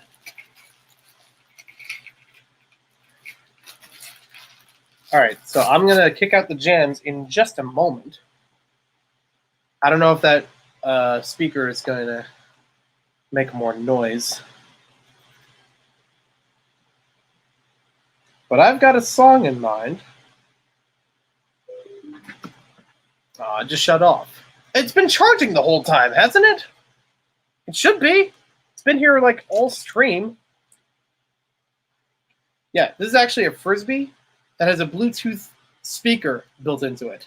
All right, so I'm going to kick out the jams in just a moment. I don't know if that speaker is going to make more noise. But I've got a song in mind. It just shut off. It's been charging the whole time, hasn't it? It should be. It's been here like all stream. Yeah, this is actually a Frisbee that has a Bluetooth speaker built into it.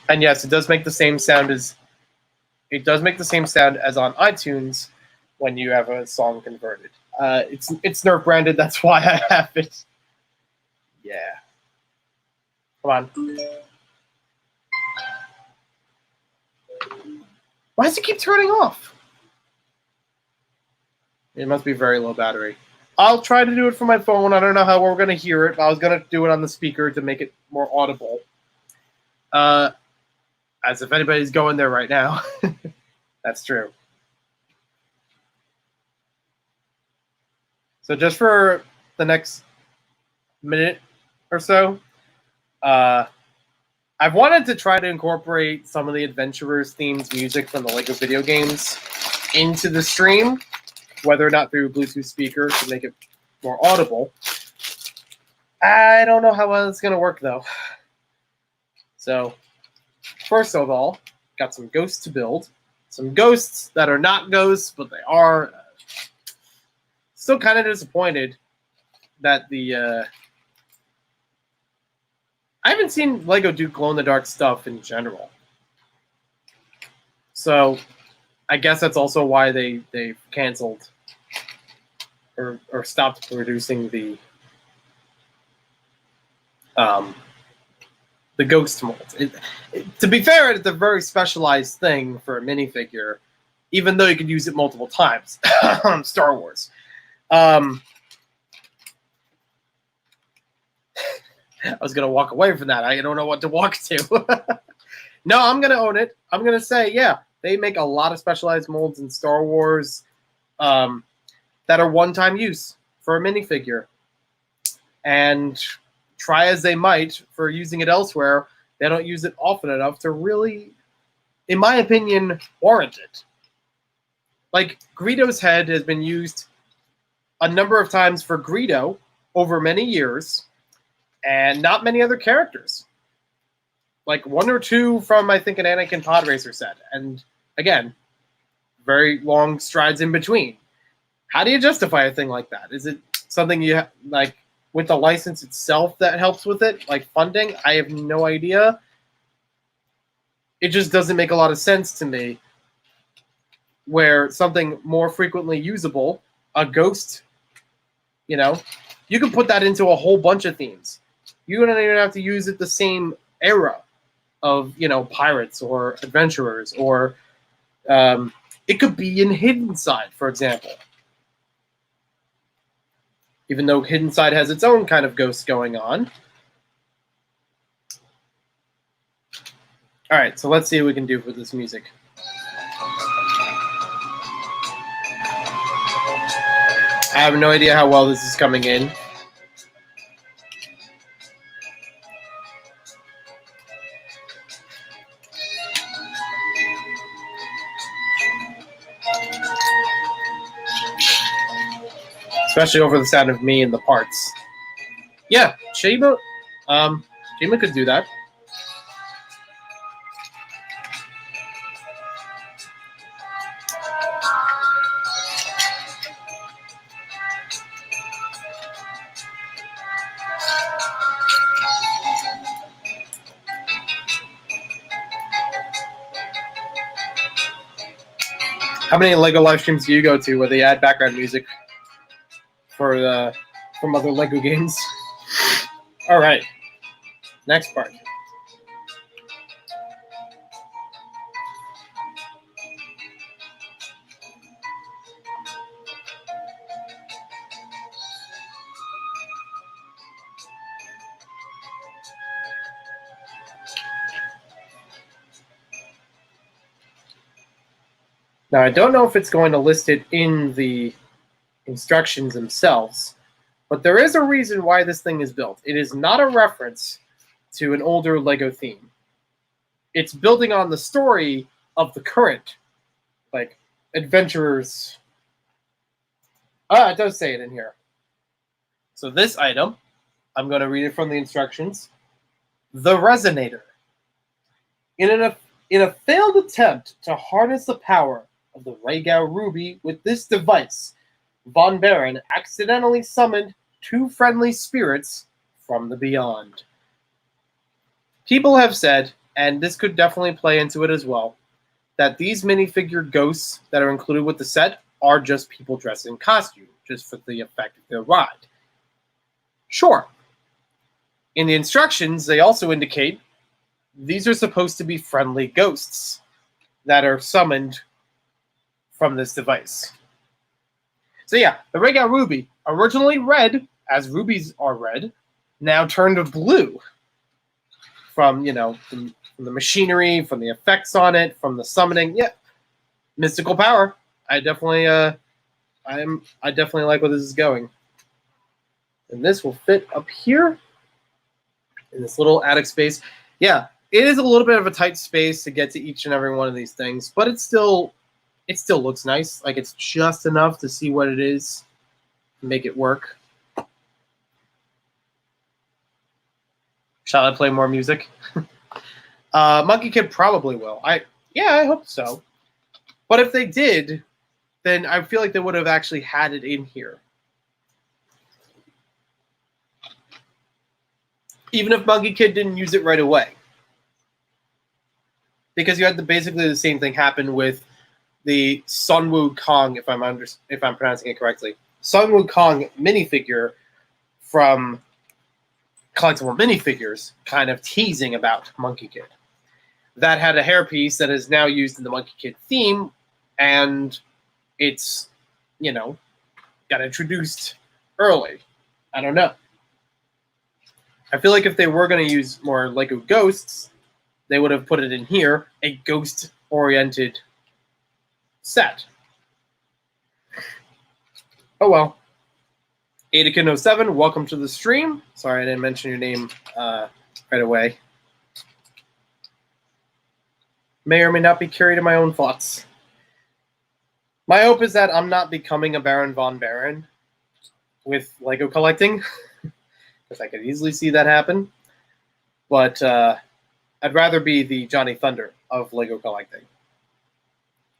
And yes, it does make the same sound as on iTunes when you have a song converted. It's Nerf branded, that's why I have it. Yeah. Come on. Why does it keep turning off? It must be very low battery. I'll try to do it from my phone. I don't know how we're going to hear it. I was going to do it on the speaker to make it more audible. As if anybody's going there right now. That's true. So just for the next minute or so, I've wanted to try to incorporate some of the Adventurers themes music from the LEGO video games into the stream, whether or not through Bluetooth speakers to make it more audible. I don't know how well it's going to work, though. So, first of all, got some ghosts to build. Some ghosts that are not ghosts, but they are. Still kind of disappointed that the... I haven't seen LEGO do glow-in-the-dark stuff in general. So, I guess that's also why they canceled or stopped producing the ghost molds. To be fair, it's a very specialized thing for a minifigure, even though you could use it multiple times on Star Wars. I was going to walk away from that. I don't know what to walk to. No, I'm going to own it. I'm going to say, yeah, they make a lot of specialized molds in Star Wars that are one-time use for a minifigure. And try as they might for using it elsewhere, they don't use it often enough to really, in my opinion, warrant it. Like, Greedo's head has been used a number of times for Greedo over many years, and not many other characters. Like one or two from, I think, an Anakin Pod Racer set. And again, very long strides in between. How do you justify a thing like that? Is it something you like with the license itself that helps with it? Like funding? I have no idea. It just doesn't make a lot of sense to me where something more frequently usable, a ghost, you know, you can put that into a whole bunch of themes. You don't even have to use it the same era of, you know, pirates or adventurers, or it could be in Hidden Side, for example. Even though Hidden Side has its own kind of ghost going on. All right, so let's see what we can do with this music. I have no idea how well this is coming in. Especially over the sound of me and the parts. Yeah, Shima could do that. How many LEGO live streams do you go to where they add background music for from other LEGO games? All right, next part. Now, I don't know if it's going to list it in the instructions themselves, but there is a reason why this thing is built. It is not a reference to an older LEGO theme. It's building on the story of the current, like, adventurers. Ah, it does say it in here. So this item, I'm going to read it from the instructions. The Resonator. In a failed attempt to harness the power of the Raygau Ruby with this device, Von Baron accidentally summoned two friendly spirits from the beyond. People have said, and this could definitely play into it as well, that these minifigure ghosts that are included with the set are just people dressed in costume, just for the effect of their ride. Sure. In the instructions, they also indicate these are supposed to be friendly ghosts that are summoned from this device. So yeah, the Raygau Ruby, originally red, as rubies are red, now turned blue from, you know, from the machinery, from the effects on it, from the summoning. Yeah, mystical power. I definitely like where this is going. And this will fit up here in this little attic space. Yeah, it is a little bit of a tight space to get to each and every one of these things, but it still looks nice. Like it's just enough to see what it is, make it work. Shall I play more music? Monkey Kid probably will. I hope so. But if they did, then I feel like they would have actually had it in here. Even if Monkey Kid didn't use it right away. Because you had basically the same thing happen with the Sun Wukong, if I'm pronouncing it correctly. Sun Wukong minifigure from Collectible Minifigures, kind of teasing about Monkey Kid. That had a hairpiece that is now used in the Monkey Kid theme, and it's, got introduced early. I don't know. I feel like if they were going to use more Lego Ghosts, they would have put it in here, a ghost-oriented set. Oh well. Adakin07, welcome to the stream. Sorry I didn't mention your name right away. May or may not be carried in my own thoughts. My hope is that I'm not becoming a Baron von Baron with Lego collecting, because I could easily see that happen. But I'd rather be the Johnny Thunder of Lego collecting,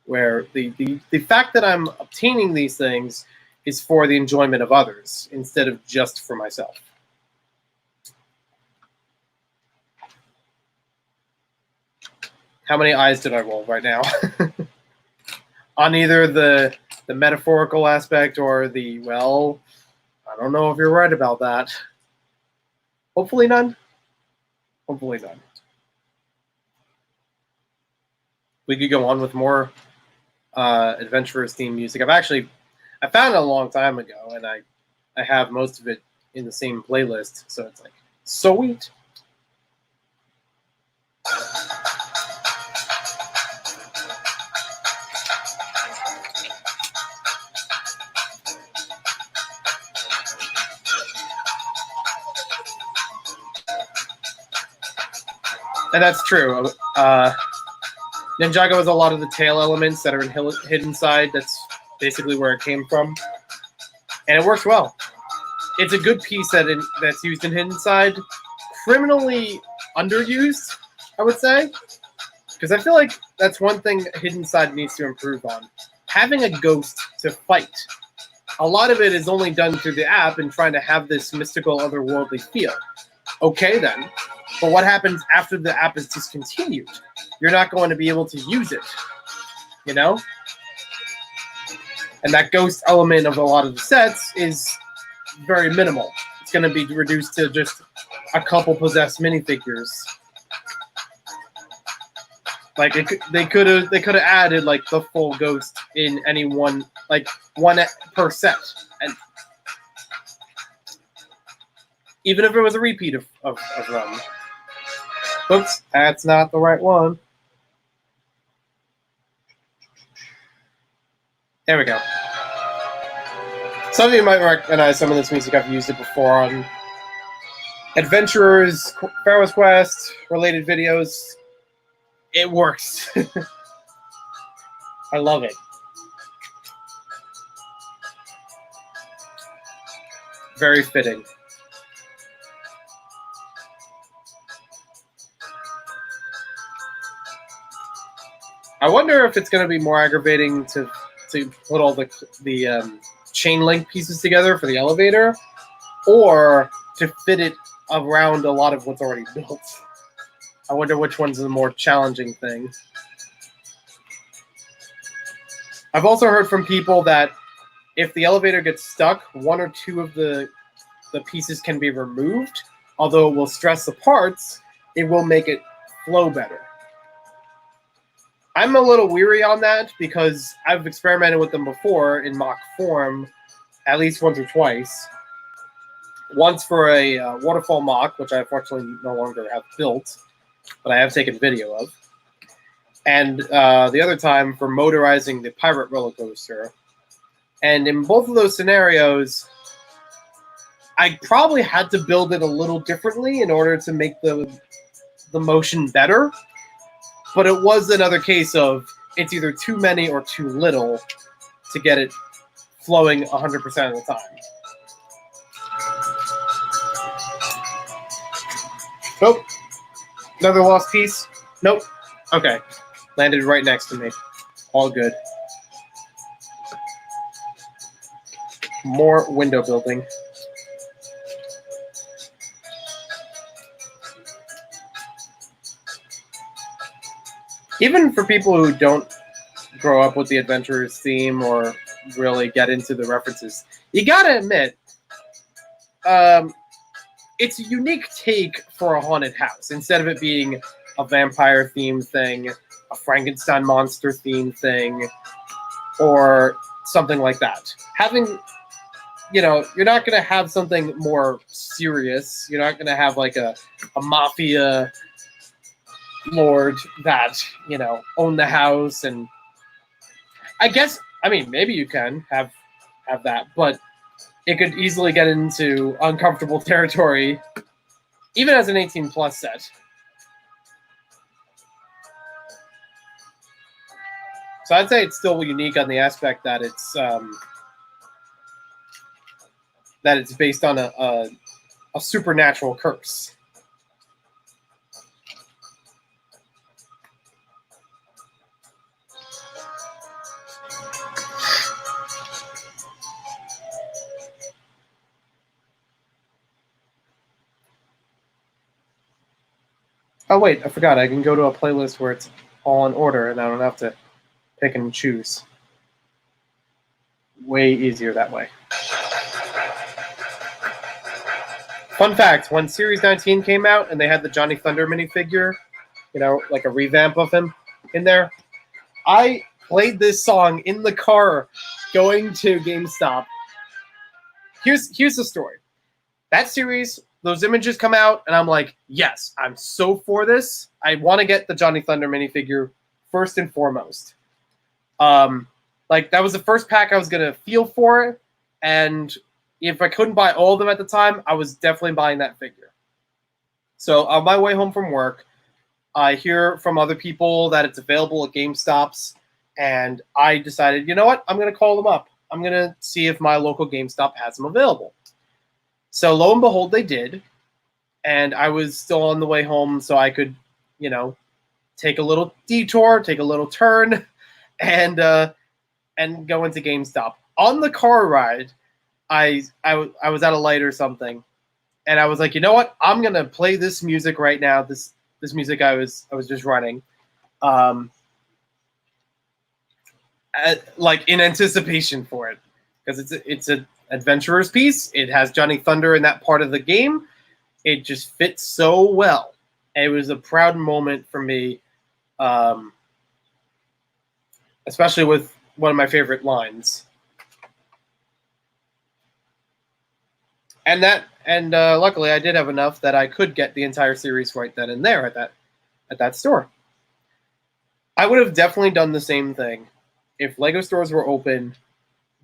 where the fact that I'm obtaining these things is for the enjoyment of others instead of just for myself. How many eyes did I roll right now? On either the metaphorical aspect or the, well, I don't know if you're right about that. Hopefully none. Hopefully none. We could go on with more Adventurers theme music. I found it a long time ago, and I have most of it in the same playlist, so it's like, sweet. And that's true. Ninjago has a lot of the tail elements that are in Hidden Side. That's basically where it came from. And it works well. It's a good piece that's used in Hidden Side. Criminally underused, I would say. Because I feel like that's one thing Hidden Side needs to improve on. Having a ghost to fight. A lot of it is only done through the app and trying to have this mystical, otherworldly feel. Okay, then. But what happens after the app is discontinued? You're not going to be able to use it. You know? And that ghost element of a lot of the sets is very minimal. It's going to be reduced to just a couple possessed minifigures. Like they could have added like the full ghost in any one, like one per set, and even if it was a repeat of them. Oops, that's not the right one. There we go. Some of you might recognize some of this music. I've used it before on Adventurers, Pharaoh's Quest, related videos. It works. I love it. Very fitting. I wonder if it's going to be more aggravating to put all the chain link pieces together for the elevator, or to fit it around a lot of what's already built. I wonder which one's the more challenging thing. I've also heard from people that if the elevator gets stuck, one or two of the pieces can be removed. Although it will stress the parts, it will make it flow better. I'm a little weary on that because I've experimented with them before in mock form, at least once or twice. Once for a waterfall mock, which I unfortunately no longer have built, but I have taken video of. And the other time for motorizing the pirate roller coaster. And in both of those scenarios, I probably had to build it a little differently in order to make the the motion better. But it was another case of it's either too many or too little to get it flowing 100% of the time. Nope. Another lost piece? Nope. Okay. Landed right next to me. All good. More window building. Even for people who don't grow up with the Adventurers theme or really get into the references, you gotta admit, it's a unique take for a haunted house. Instead of it being a vampire theme thing, a Frankenstein monster theme thing, or something like that. Having, you're not going to have something more serious. You're not going to have like a mafia lord that, own the house. And I guess, maybe you can have that, but it could easily get into uncomfortable territory, even as an 18+ set. So I'd say it's still unique on the aspect that it's based on a supernatural curse. Oh wait, I forgot. I can go to a playlist where it's all in order and I don't have to pick and choose. Way easier that way. Fun fact, when Series 19 came out and they had the Johnny Thunder minifigure, like a revamp of him in there, I played this song in the car going to GameStop. Here's the story. That series, those images come out, and I'm like, yes, I'm so for this. I want to get the Johnny Thunder minifigure first and foremost. That was the first pack I was going to feel for it, and if I couldn't buy all of them at the time, I was definitely buying that figure. So on my way home from work, I hear from other people that it's available at GameStops, and I decided, you know what? I'm going to call them up. I'm going to see if my local GameStop has them available. So lo and behold, they did, and I was still on the way home, so I could, take a little detour, take a little turn, and go into GameStop. On the car ride, I was at a light or something, and I was like, you know what? I'm gonna play this music right now. This music I was just running, in anticipation for it, because it's an Adventurers piece. It has Johnny Thunder in that part of the game. It just fits so well. It was a proud moment for me, especially with one of my favorite lines. And luckily I did have enough that I could get the entire series right then and there at that store. I would have definitely done the same thing if Lego stores were open,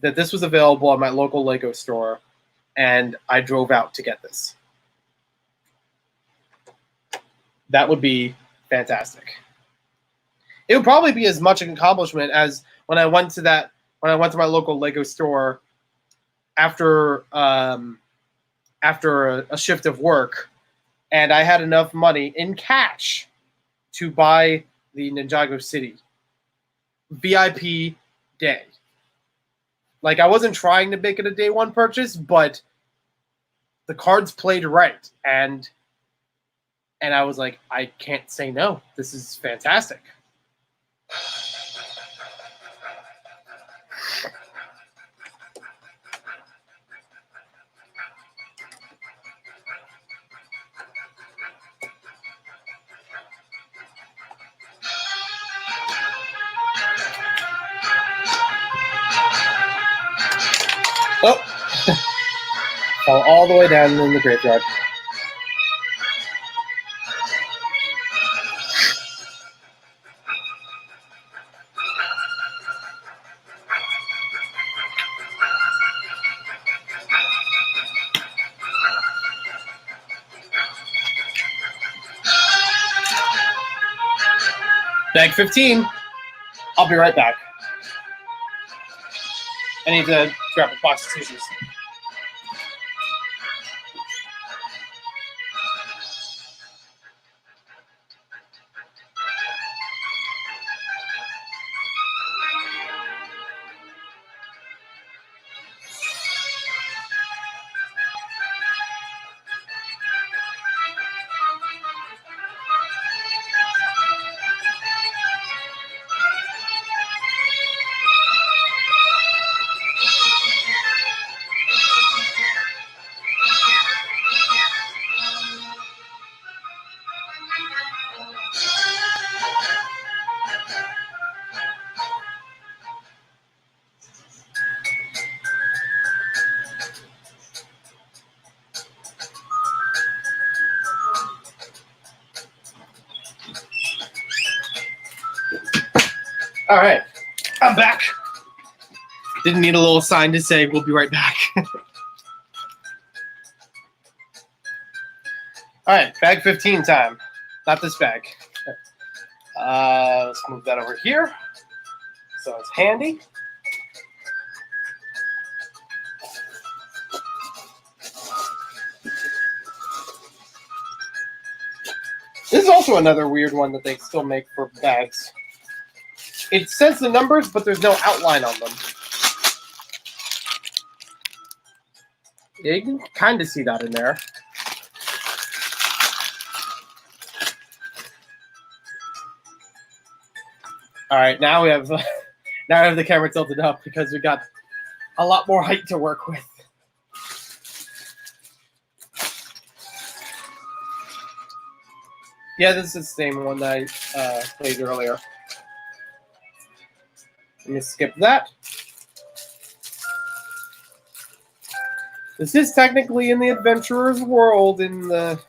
that this was available at my local Lego store, and I drove out to get this. That would be fantastic. It would probably be as much an accomplishment as when I went to my local Lego store after a shift of work, and I had enough money in cash to buy the Ninjago City VIP day. I wasn't trying to make it a day one purchase, but the cards played right, and I was like, I can't say no. This is fantastic. Oh, fell all the way down in the graveyard. Bag 15. I'll be right back. I need to grab a box of tissues. All right, I'm back. Didn't need a little sign to say we'll be right back. All right, bag 15 time. Not this bag. Let's move that over here so it's handy. This is also another weird one that they still make for bags. It says the numbers, but there's no outline on them. Yeah, you can kind of see that in there. All right, now we have the camera tilted up because we got a lot more height to work with. Yeah, this is the same one that I played earlier. Let me skip that. This is technically in the Adventurer's World in the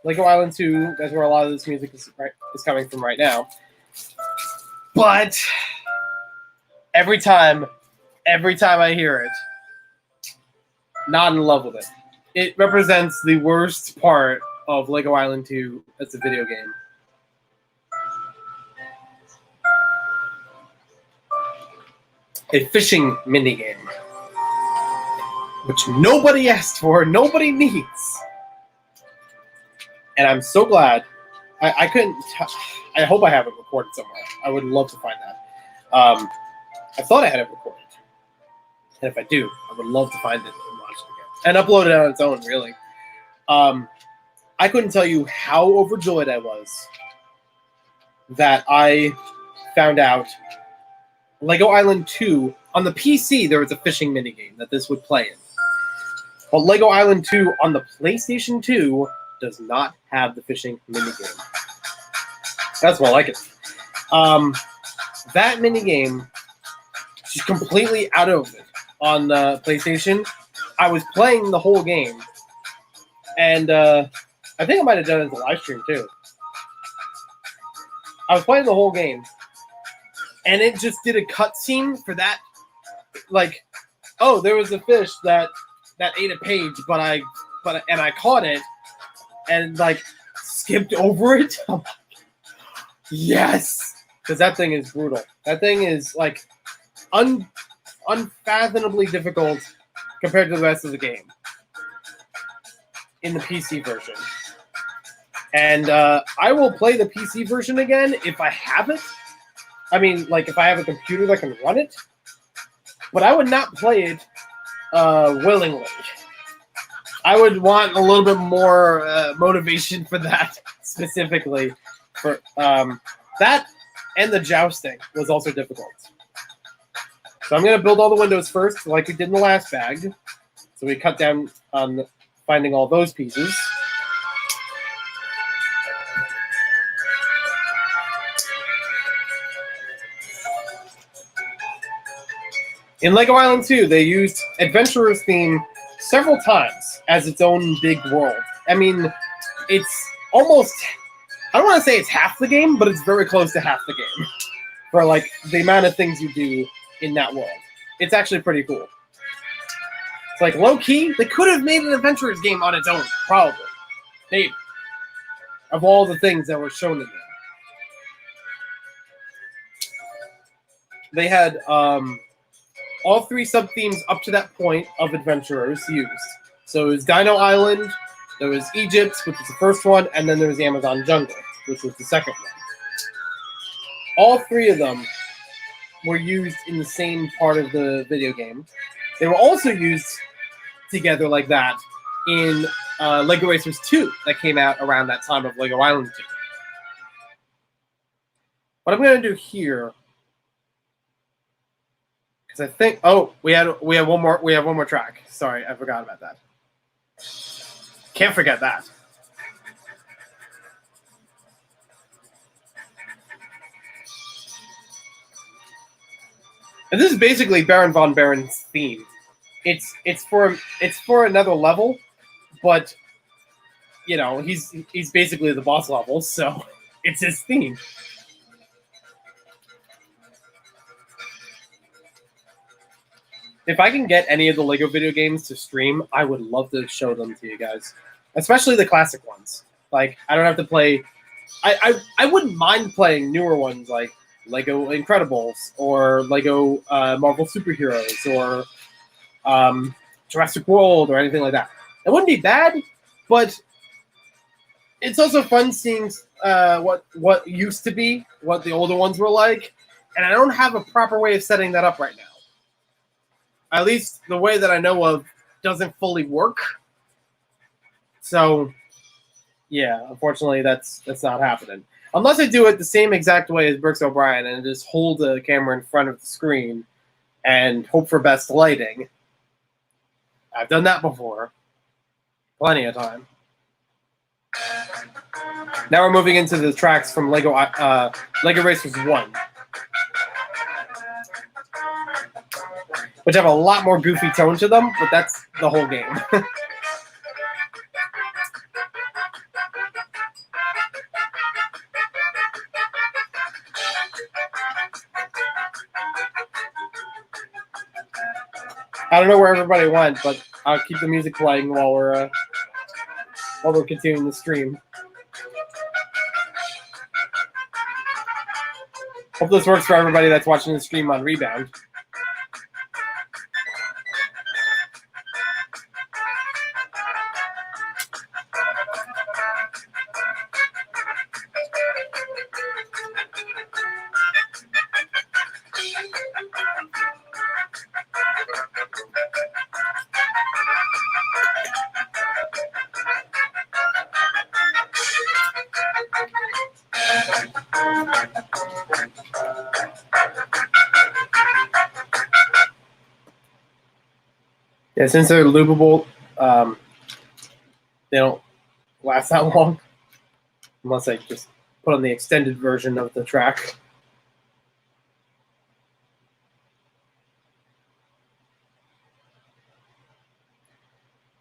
Lego Island 2. That's where a lot of this music is coming from right now. But every time I hear it, not in love with it. It represents the worst part of Lego Island 2 as a video game. A fishing minigame, which nobody asked for, nobody needs. And I'm so glad. I couldn't. I hope I have it recorded somewhere. I would love to find that. I thought I had it recorded, and if I do, I would love to find it and watch it again and upload it on its own. Really, I couldn't tell you how overjoyed I was that I found out Lego Island 2 on the PC. There was a fishing minigame that this would play in, but Lego Island 2 on the PlayStation 2 does not have the fishing minigame. That's more like it. That minigame is completely out of it on the PlayStation. I was playing the whole game, and I think I might have done it in the live stream too. I was playing the whole game, and it just did a cutscene for that. Like, oh, there was a fish that ate a page, but I caught it, and like skipped over it. I'm like, yes, because that thing is brutal. That thing is like unfathomably difficult compared to the rest of the game in the PC version. And I will play the PC version again if I have it. I mean, like if I have a computer that can run it. But I would not play it willingly. I would want a little bit more motivation for that specifically. For that and the jousting was also difficult. So I'm going to build all the windows first, like we did in the last bag. So we cut down on finding all those pieces. In Lego Island 2, they used Adventurer's theme several times as its own big world. I mean, it's almost, I don't want to say it's half the game, but it's very close to half the game for like the amount of things you do in that world. It's actually pretty cool. It's like low-key, they could have made an Adventurer's game on its own, probably. Maybe. Of all the things that were shown in there. they had all three sub themes up to that point of Adventurers used. So it was Dino Island, there was Egypt, which was the first one, and then there was the Amazon Jungle, which was the second one. All three of them were used in the same part of the video game. They were also used together like that in Lego Racers 2 that came out around that time of Lego Island 2. What I'm going to do here, because I think we have one more track. Sorry, I forgot about that. Can't forget that. And this is basically Baron von Baron's theme. It's for another level, but you know he's basically the boss level, so it's his theme. If I can get any of the Lego video games to stream, I would love to show them to you guys, especially the classic ones. Like I don't have to play. I wouldn't mind playing newer ones like Lego Incredibles or Lego Marvel Superheroes or Jurassic World or anything like that. It wouldn't be bad, but it's also fun seeing what used to be, what the older ones were like, and I don't have a proper way of setting that up right now. At least the way that I know of doesn't fully work. So, yeah, unfortunately, that's not happening. Unless I do it the same exact way as Brooks O'Brien and just hold the camera in front of the screen and hope for best lighting. I've done that before. Plenty of time. Now we're moving into the tracks from Lego Racers 1. Which have a lot more goofy tone to them, but that's the whole game. I don't know where everybody went, but I'll keep the music playing while we're continuing the stream. Hope this works for everybody that's watching the stream on Rebound. Yeah, since they're loopable, they don't last that long, unless I just put on the extended version of the track.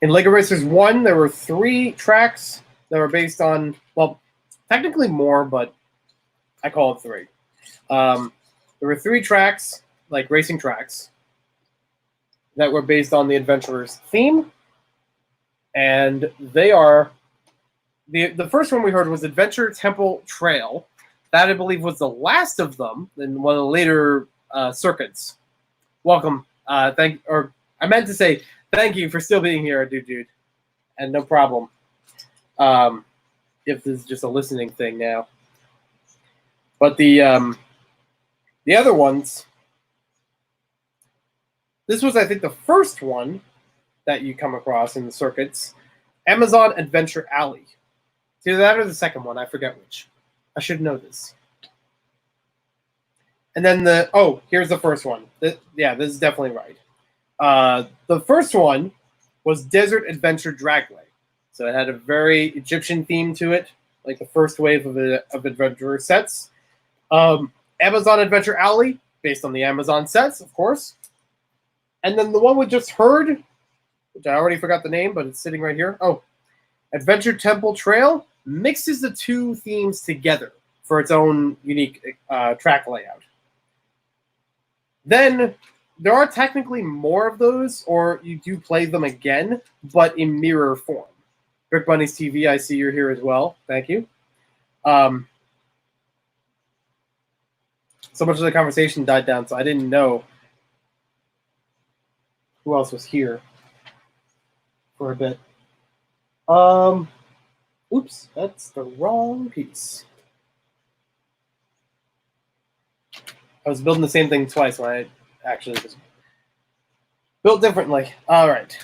In Lego Racers 1, there were 3 tracks that were based on, well, technically more, but I call it 3. There were 3 tracks, like racing tracks, that were based on the Adventurers theme. And they are, the first one we heard was Adventure Temple Trail. That, I believe, was the last of them in one of the later circuits. Welcome. I meant to say thank you for still being here, dude. And no problem. If this is just a listening thing now. But the other ones, this was, I think, the first one that you come across in the circuits. Amazon Adventure Alley. It's either that or the second one. I forget which. I should know this. And then here's the first one. This is definitely right. The first one was Desert Adventure Dragway. So it had a very Egyptian theme to it, like the first wave of Adventurer sets. Amazon Adventure Alley, based on the Amazon sets, of course. And then the one we just heard, which I already forgot the name, but it's sitting right here. Adventure Temple Trail mixes the 2 themes together for its own unique track layout. Then there are technically more of those, or you do play them again, but in mirror form. Brick Bunny's TV, I see you're here as well. Thank you. So much of the conversation died down, so I didn't know who else was here for a bit. Oops, that's the wrong piece. I was building the same thing twice when I actually was built differently. All right.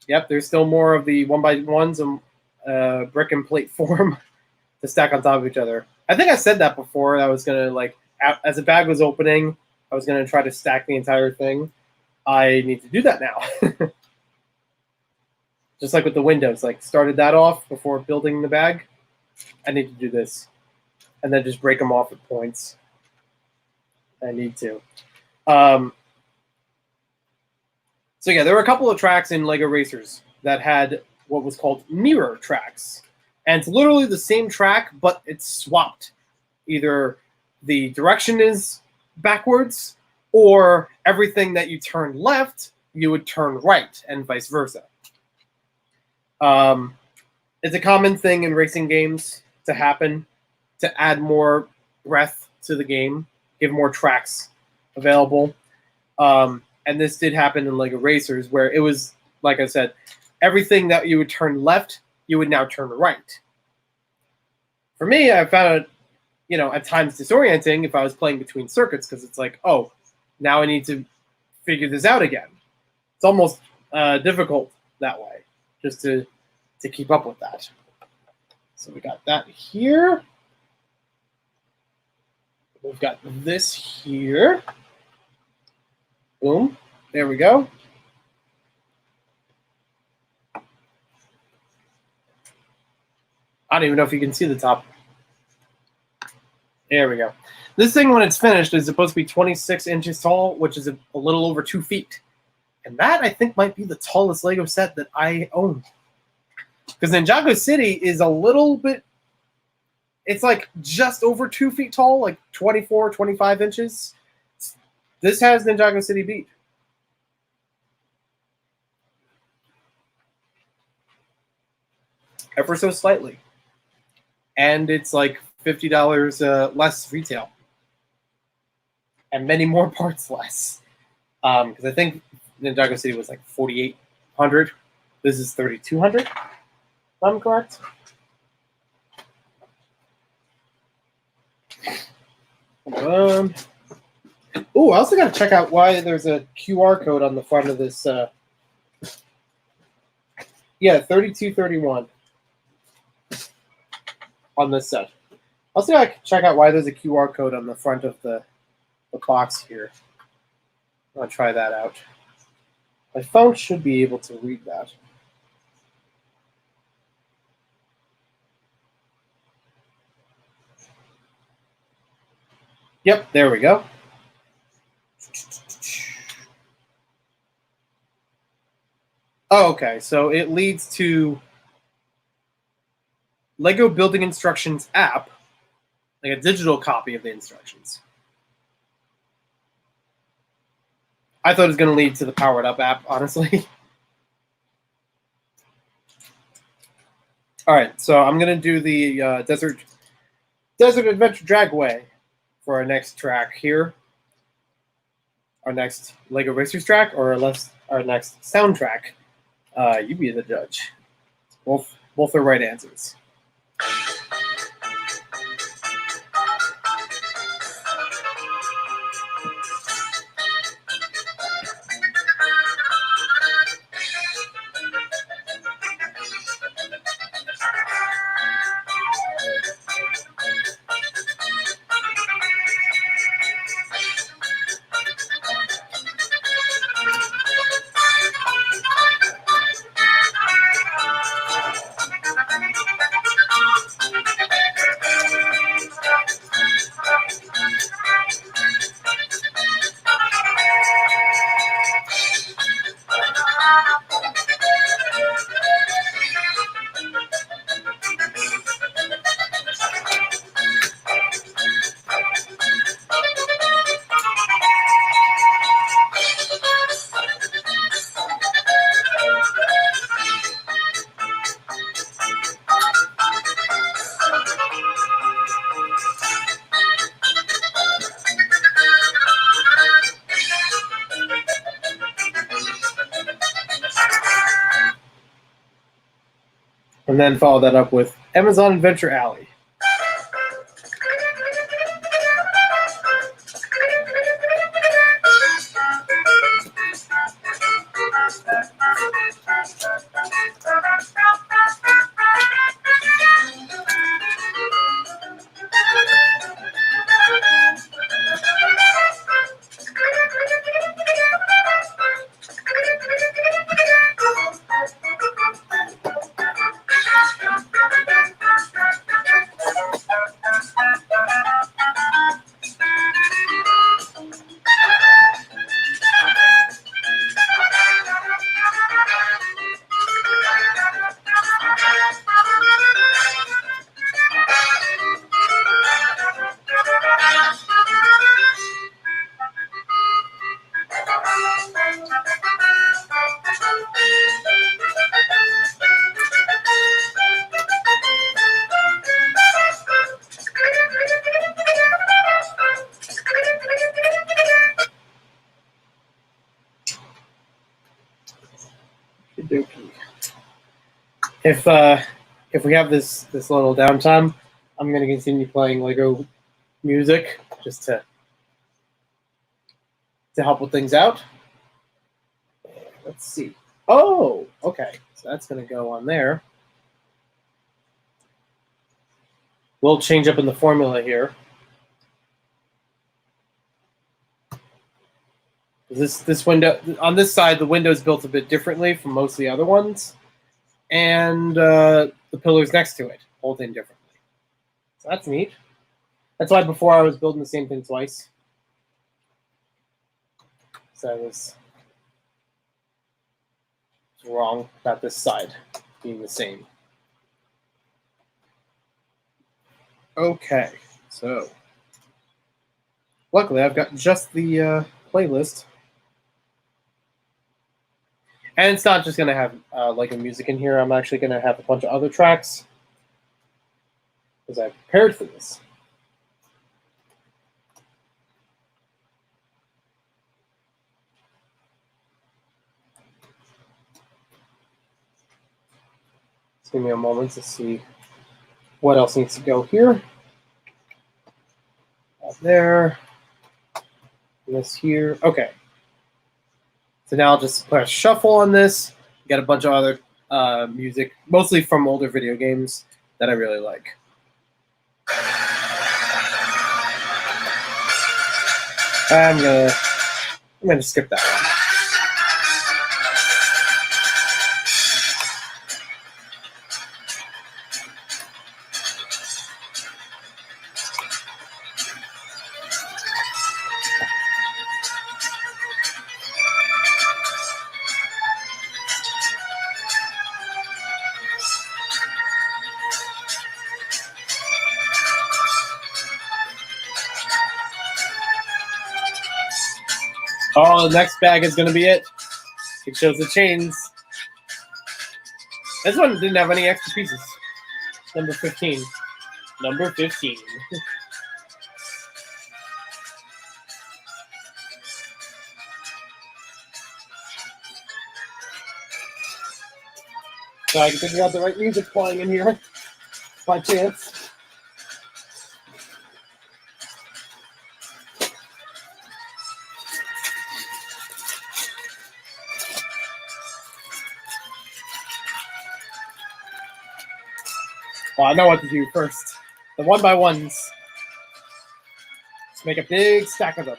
Yep, there's still more of the 1x1s and brick and plate form to stack on top of each other. I think I said that before. I was gonna as the bag was opening, I was gonna try to stack the entire thing. I need to do that now. Just like with the windows, started that off before building the bag. I need to do this, and then just break them off at points. I need to. So yeah, there were a couple of tracks in LEGO Racers that had what was called mirror tracks. And it's literally the same track, but it's swapped. Either the direction is backwards, or everything that you turn left, you would turn right, and vice versa. It's a common thing in racing games to happen, to add more breadth to the game, give more tracks available. And this did happen in LEGO Racers, where it was, like I said, everything that you would turn left, you would now turn right. For me, I found it, at times disorienting if I was playing between circuits, because it's like, oh, now I need to figure this out again. It's almost difficult that way, just to keep up with that. So we got that here. We've got this here. Boom. There we go. I don't even know if you can see the top. There we go. This thing, when it's finished, is supposed to be 26 inches tall, which is a little over 2 feet. And that, I think, might be the tallest LEGO set that I own. Because Ninjago City is a little bit... It's just over 2 feet tall, 24, 25 inches. This has Ninjago City beat. Ever so slightly. And it's $50 less retail. And many more parts less. Because I think Ninjago City was $4,800. This is $3,200, if I'm correct. Oh, I also got to check out why there's a QR code on the front of this. Yeah, 3231 on this set. Also, I can check out why there's a QR code on the front of the box here. I'll try that out. My phone should be able to read that. Yep, there we go. Oh, okay, so it leads to LEGO Building Instructions app, a digital copy of the instructions. I thought it was going to lead to the Powered Up app, honestly. All right, so I'm going to do the Desert Adventure Dragway for our next track here. Our next LEGO Racers track, or our next soundtrack. You be the judge. Both are right answers. And then follow that up with Amazon Adventure Alley. If we have this little downtime, I'm going to continue playing Lego music just to help with things out. Let's see. Oh, okay. So that's going to go on there. We'll change up in the formula here. This window on this side, the window is built a bit differently from most of the other ones, and the pillars next to it hold in differently. So that's neat. That's why before I was building the same thing twice. So I was wrong about this side being the same. Okay, so luckily I've got just the playlist. And it's not just going to have Lego music in here. I'm actually going to have a bunch of other tracks because I prepared for this. Just give me a moment to see what else needs to go here. Out there. And this here. Okay. So now I'll just press shuffle on this. Get a bunch of other music, mostly from older video games that I really like. I'm gonna skip that one. Oh, the next bag is going to be it. It shows the chains. This one didn't have any extra pieces. Number 15. Number 15. So I can figure out the right music playing in here by chance. Well, I know what to do first. The one by ones. Let's make a big stack of them.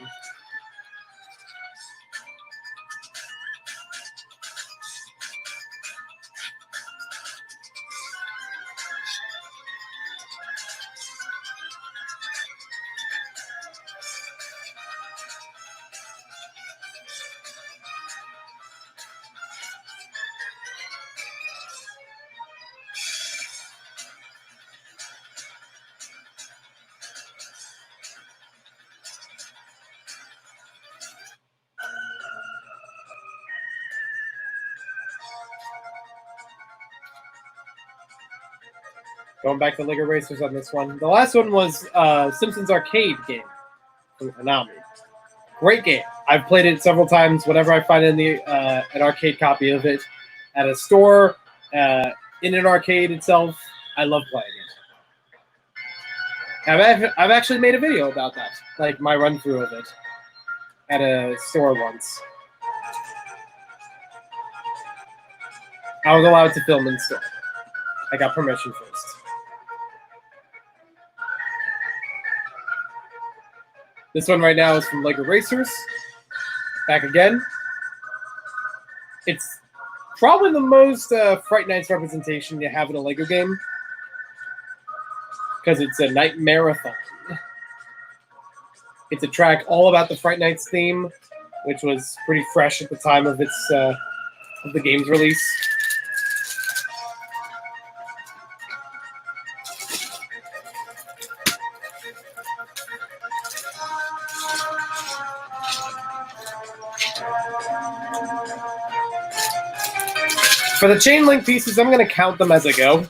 Going back to Lego Racers on this one. The last one was Simpsons arcade game from Konami. Great game. I've played it several times. Whenever I find an arcade copy of it at a store, in an arcade itself, I love playing it. I've actually made a video about that, like my run through of it at a store once. I was allowed to film in store. I got permission first. This one right now is from Lego Racers. Back again. It's probably the most Fright Nights representation you have in a Lego game, because it's a night marathon. It's a track all about the Fright Nights theme, which was pretty fresh at the time of its of the game's release. For the chain link pieces, I'm going to count them as I go.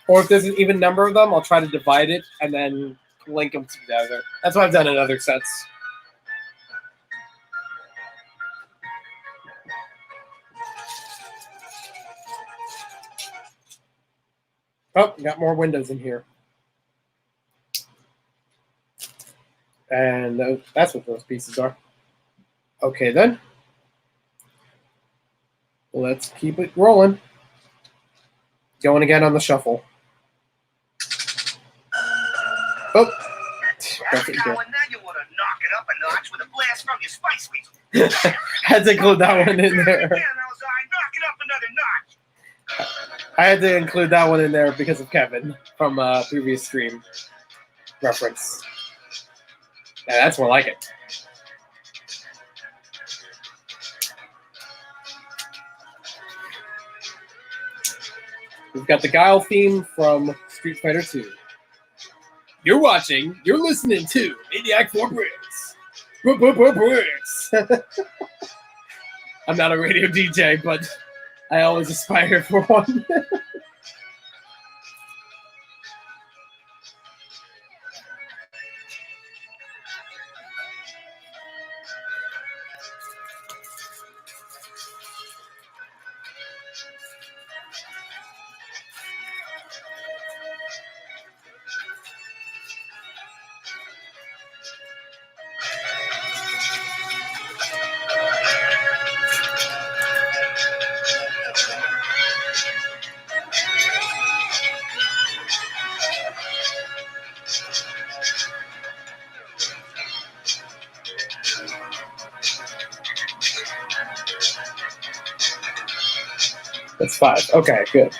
Or if there's an even number of them, I'll try to divide it and then link them together. That's what I've done in other sets. Oh, got more windows in here. And that's what those pieces are. Okay, then. Let's keep it rolling. Going again on the shuffle. Oh. Now you want to knock it up a notch with a blast from your spice weasel. Had to include that one in there. Knock it up another notch. I had to include that one in there because of Kevin from a previous stream reference. Yeah, that's more like it. We've got the Guile theme from Street Fighter 2. You're listening to Maniac for Bricks. Bricks. I'm not a radio DJ, but I always aspire for one. That's 5. Okay, good.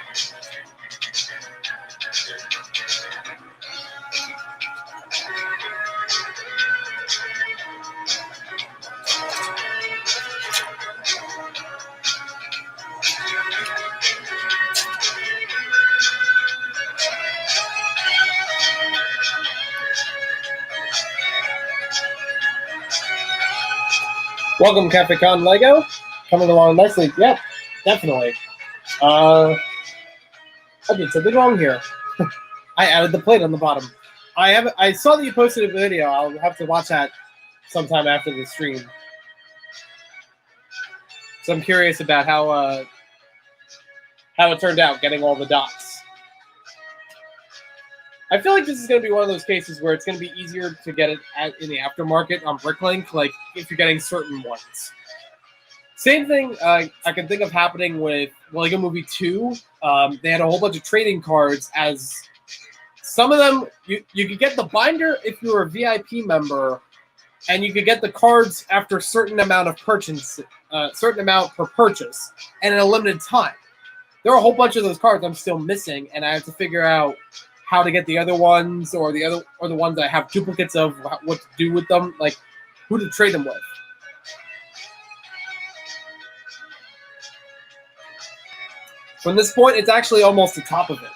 Welcome, Cafe Con Lego. Coming along nicely. Yep, definitely. I did something wrong here. I added the plate on the bottom. I saw that you posted a video. I'll have to watch that sometime after the stream. So I'm curious about how it turned out, getting all the dots. I feel like this is going to be one of those cases where it's going to be easier to get it in the aftermarket on Bricklink, like if you're getting certain ones. Same thing I can think of happening with Lego Movie 2. They had a whole bunch of trading cards. As some of them, you could get the binder if you were a VIP member, and you could get the cards after a certain amount of purchase, certain amount per purchase, and in a limited time. There are a whole bunch of those cards I'm still missing, and I have to figure out how to get the other ones, or the ones that I have duplicates of, what to do with them, like who to trade them with. From this point, it's actually almost the top of it,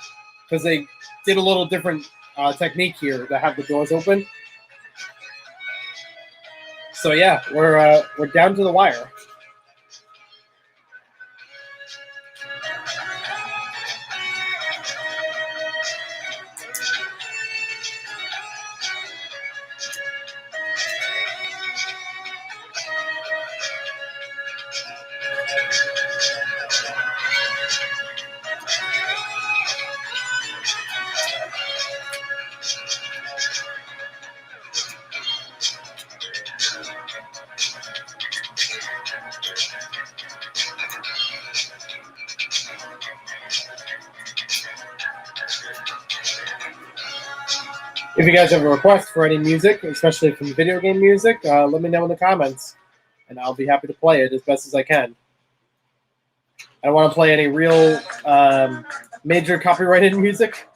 because they did a little different technique here to have the doors open. So yeah, we're down to the wire. If you guys have a request for any music, especially from video game music, let me know in the comments, and I'll be happy to play it as best as I can. I don't want to play any real major copyrighted music,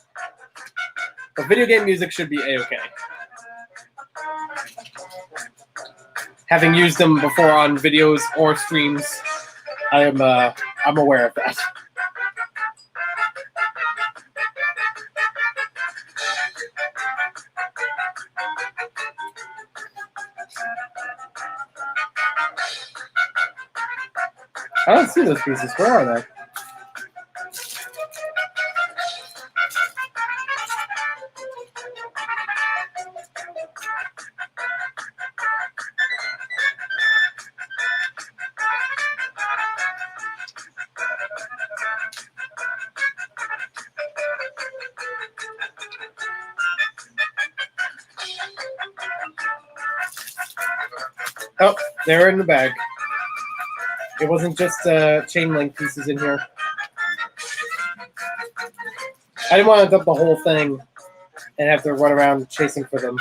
but video game music should be a-okay. Having used them before on videos or streams, I'm aware of that. I don't see those pieces. Where are they? Oh, they're in the bag. It wasn't just chain link pieces in here. I didn't want to dump the whole thing and have to run around chasing for them.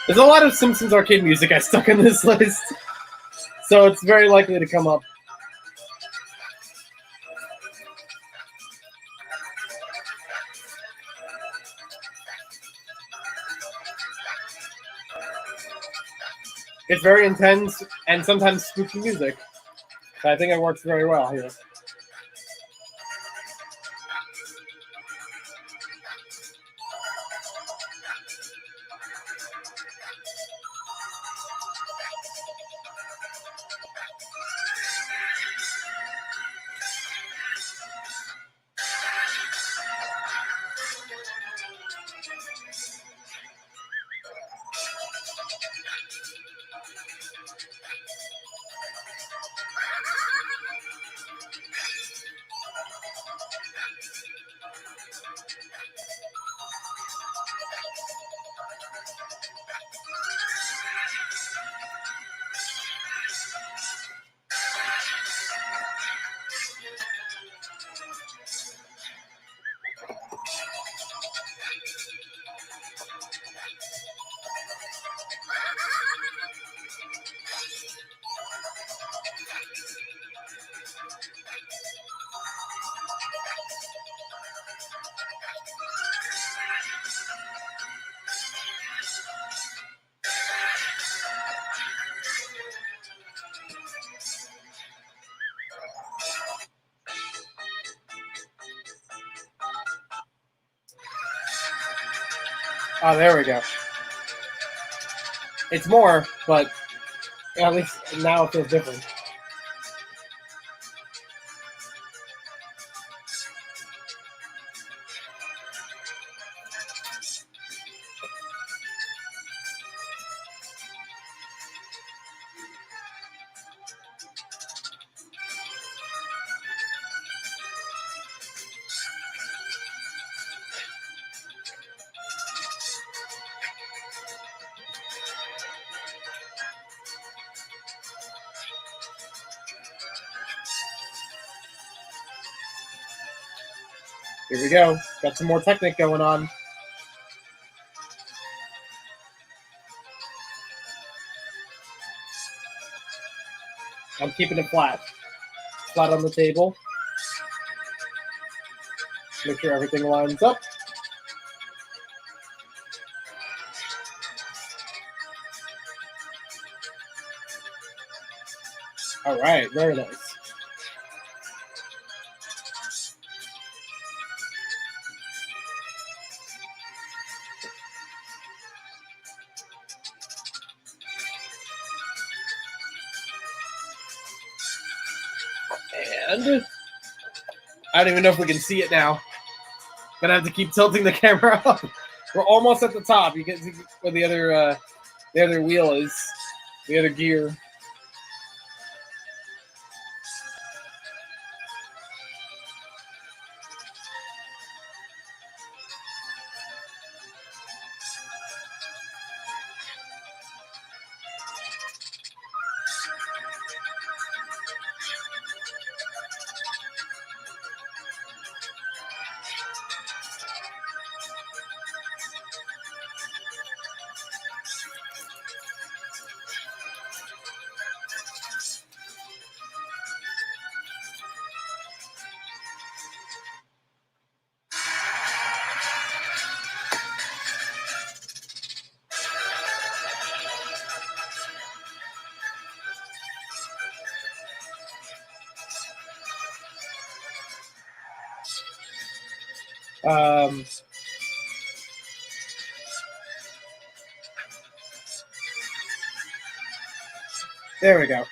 There's a lot of Simpsons arcade music I stuck in this list, so it's very likely to come up. It's very intense and sometimes spooky music. So I think it works very well here. Oh, there we go. It's more, but at least now it feels different. Here we go. Got some more Technic going on. I'm keeping it flat. Flat on the table. Make sure everything lines up. All right, very nice. And I don't even know if we can see it now. Gonna have to keep tilting the camera up. We're almost at the top. You can see where the other wheel is, the other gear. Um, there we go.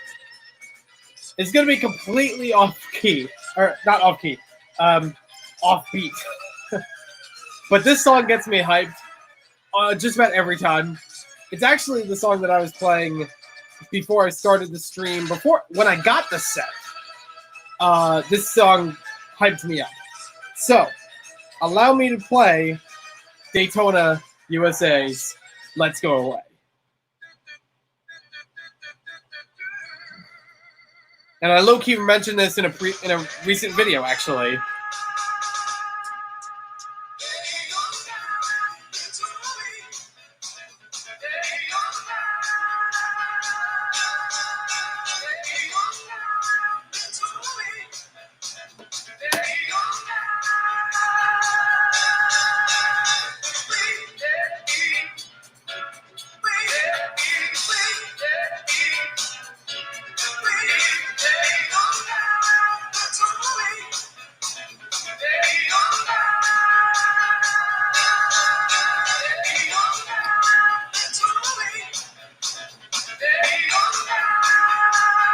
It's going to be completely off key, or not off key, off beat. But this song gets me hyped just about every time. It's actually the song that I was playing before I started the stream. When I got the set, this song hyped me up. So, allow me to play Daytona USA's "Let's Go Away." And I low-key mentioned this in a recent video, actually.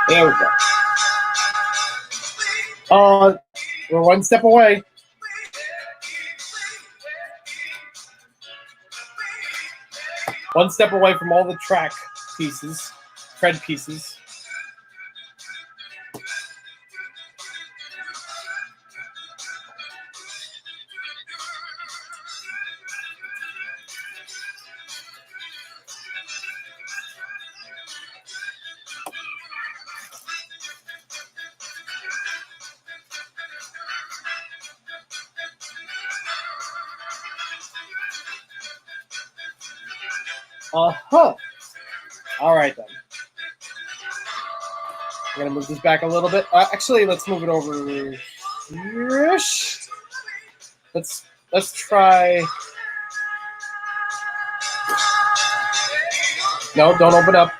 There we go. We're one step away. One step away from all the track pieces, tread pieces. Uh-huh. All right, then. I'm going to move this back a little bit. Actually, let's move it over here-ish. Let's try... No, don't open up.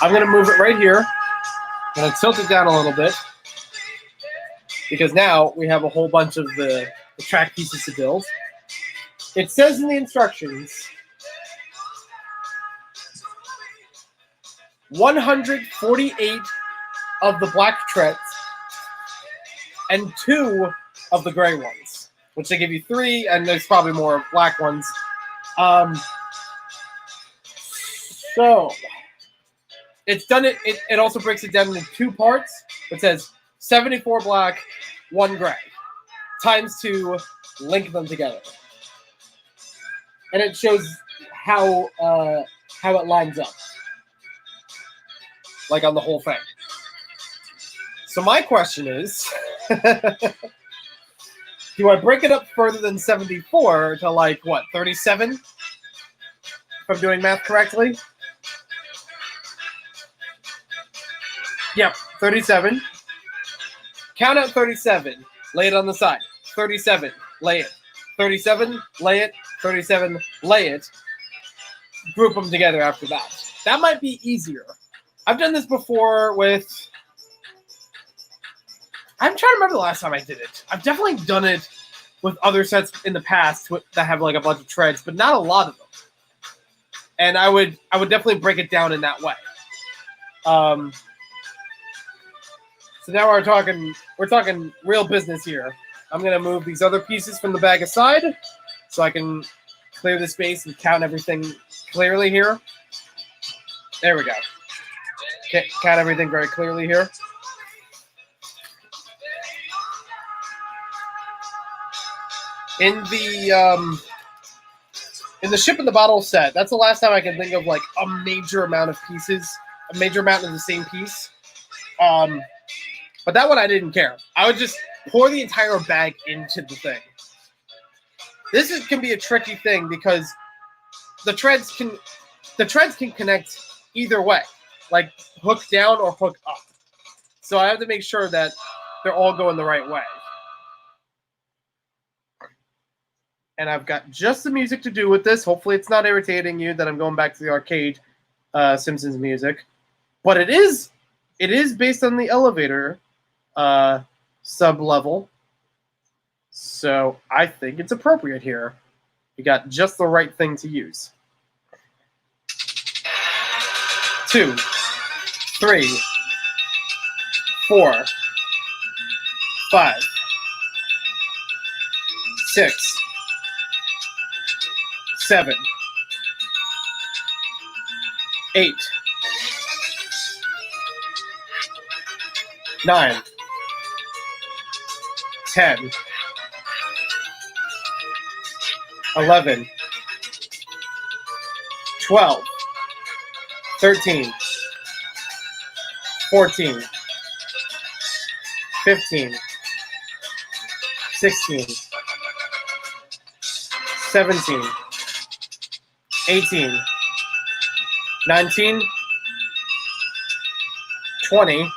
I'm going to move it right here. I'm going to tilt it down a little bit. Because now we have a whole bunch of the track pieces to build. It says in the instructions, 148 of the black treads and 2 of the gray ones, which they give you 3, and there's probably more black ones. So it's done. It also breaks it down into 2 parts. It says 74 black, 1 gray, times 2, link them together. And it shows how it lines up, like on the whole thing. So my question is, do I break it up further than 74 to like what, 37? If I'm doing math correctly. Yep, 37. Count out 37. Lay it on the side. 37. Lay it. 37. Lay it. 37, lay it, group them together after that. That might be easier. I've done this before with... I'm trying to remember the last time I did it. I've definitely done it with other sets in the past that have like a bunch of treads, but not a lot of them. And I would definitely break it down in that way. So now we're talking real business here. I'm going to move these other pieces from the bag aside, so I can clear the space and count everything clearly here. There we go. Count everything very clearly here. In the Ship in the Bottle set, that's the last time I can think of like a major amount of pieces, a major amount of the same piece. But that one I didn't care. I would just pour the entire bag into the thing. This can be a tricky thing because the treads can connect either way, like hook down or hook up. So I have to make sure that they're all going the right way. And I've got just the music to do with this. Hopefully it's not irritating you that I'm going back to the arcade Simpsons music. But it is based on the elevator sub-level. So I think it's appropriate here. You got just the right thing to use. 2, 3, 4, 5, 6, 7, 8, 9, 10, 11, 12, 13, 14, 15, 16, 17, 18, 19, 20,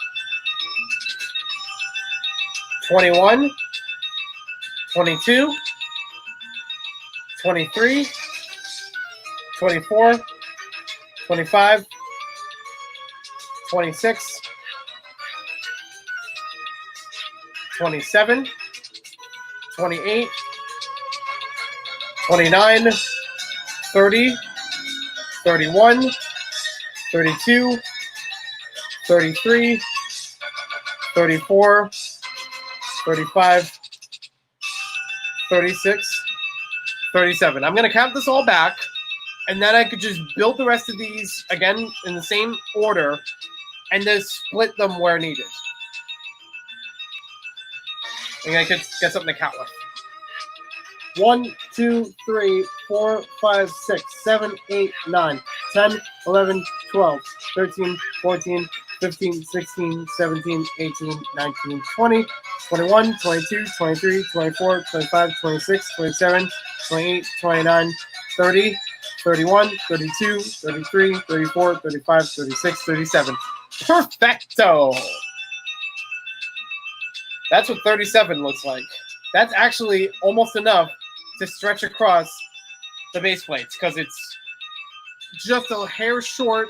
21, 22, 23, 24, 25, 26, 27, 28, 29, 30, 31, 32, 33, 34, 35, 36, 37. I'm going to count this all back, and then I could just build the rest of these again in the same order and then split them where needed. And I could get something to count with. 1, 2, 3, 4, 5, 6, 7, 8, 9, 10, 11, 12, 13, 14, 15, 16, 17, 18, 19, 20, 21, 22, 23, 24, 25, 26, 27, 28, 29, 30, 31, 32, 33, 34, 35, 36, 37. Perfecto! That's what 37 looks like. That's actually almost enough to stretch across the base plates because it's just a hair short,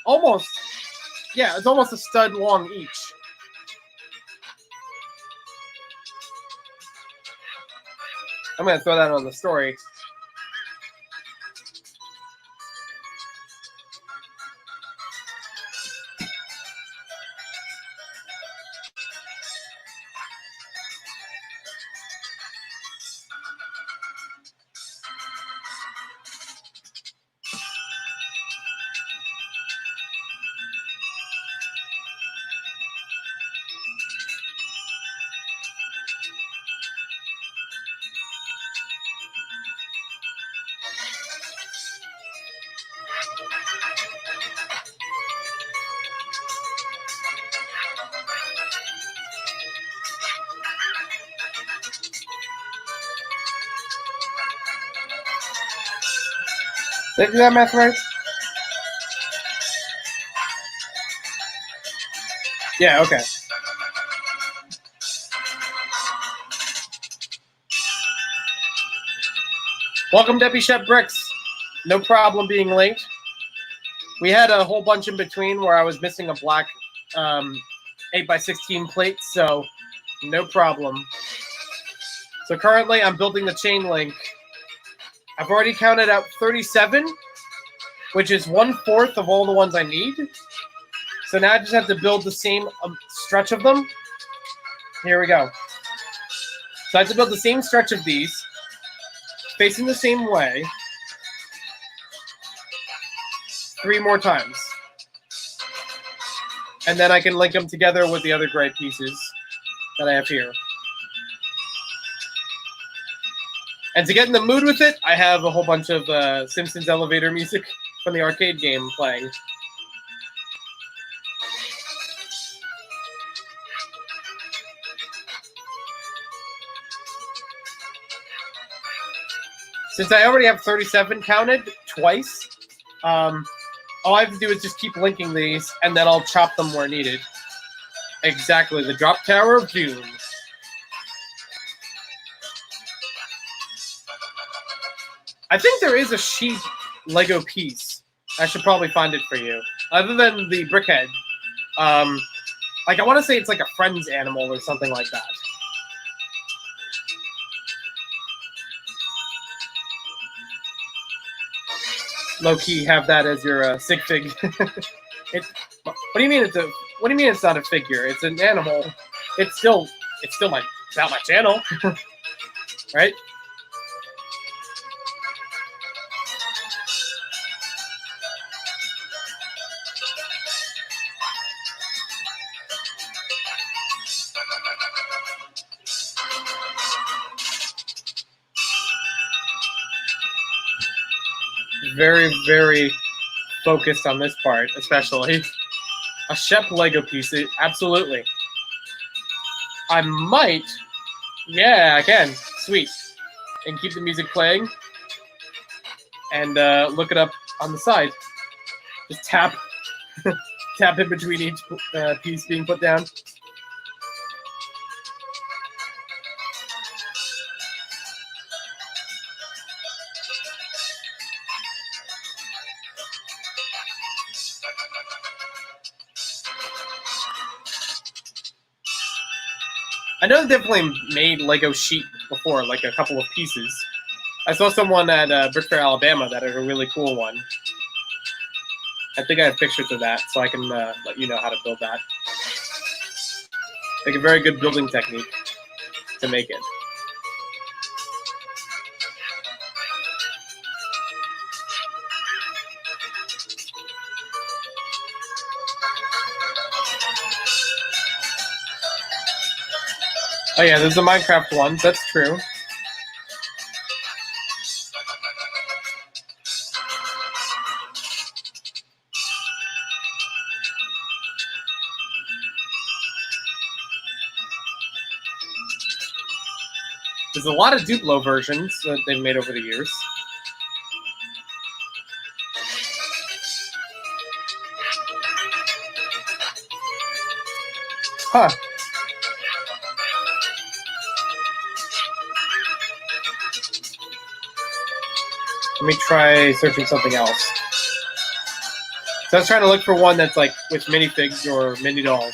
almost, yeah, it's almost a stud long each. I'm going to throw that on the story. Did I do that math right? Yeah, okay. Welcome, Debbie Shep Bricks. No problem being late. We had a whole bunch in between where I was missing a black 8x16 plate, so no problem. So currently I'm building the chain link. I've already counted out 37, which is 1/4 of all the ones I need. So now I just have to build the same stretch of them. Here we go. So I have to build the same stretch of these, facing the same way, 3 more times. And then I can link them together with the other gray pieces that I have here. And to get in the mood with it, I have a whole bunch of Simpsons elevator music from the arcade game playing. Since I already have 37 counted twice, all I have to do is just keep linking these, and then I'll chop them where needed. Exactly, the Drop Tower of Doom. I think there is a sheep Lego piece. I should probably find it for you. Other than the brickhead. Like, I want to say it's like a friend's animal or something like that. low key have that as your sig fig. What do you mean it's a? What do you mean it's not a figure? It's an animal. It's still my. It's not my channel, right? Very, very focused on this part, especially. A Shep Lego piece, absolutely. I might, yeah, I can. Sweet. And keep the music playing. And look it up on the side. Just tap, tap in between each piece being put down. I know they definitely made Lego Sheep before, like a couple of pieces. I saw someone at Brick Fair, Alabama that had a really cool one. I think I have pictures of that, so I can let you know how to build that. Like a very good building technique to make it. Oh yeah, there's the Minecraft ones, that's true. There's a lot of Duplo versions that they've made over the years. Huh. Let me try searching something else. So I was trying to look for one that's like with minifigs or mini dolls.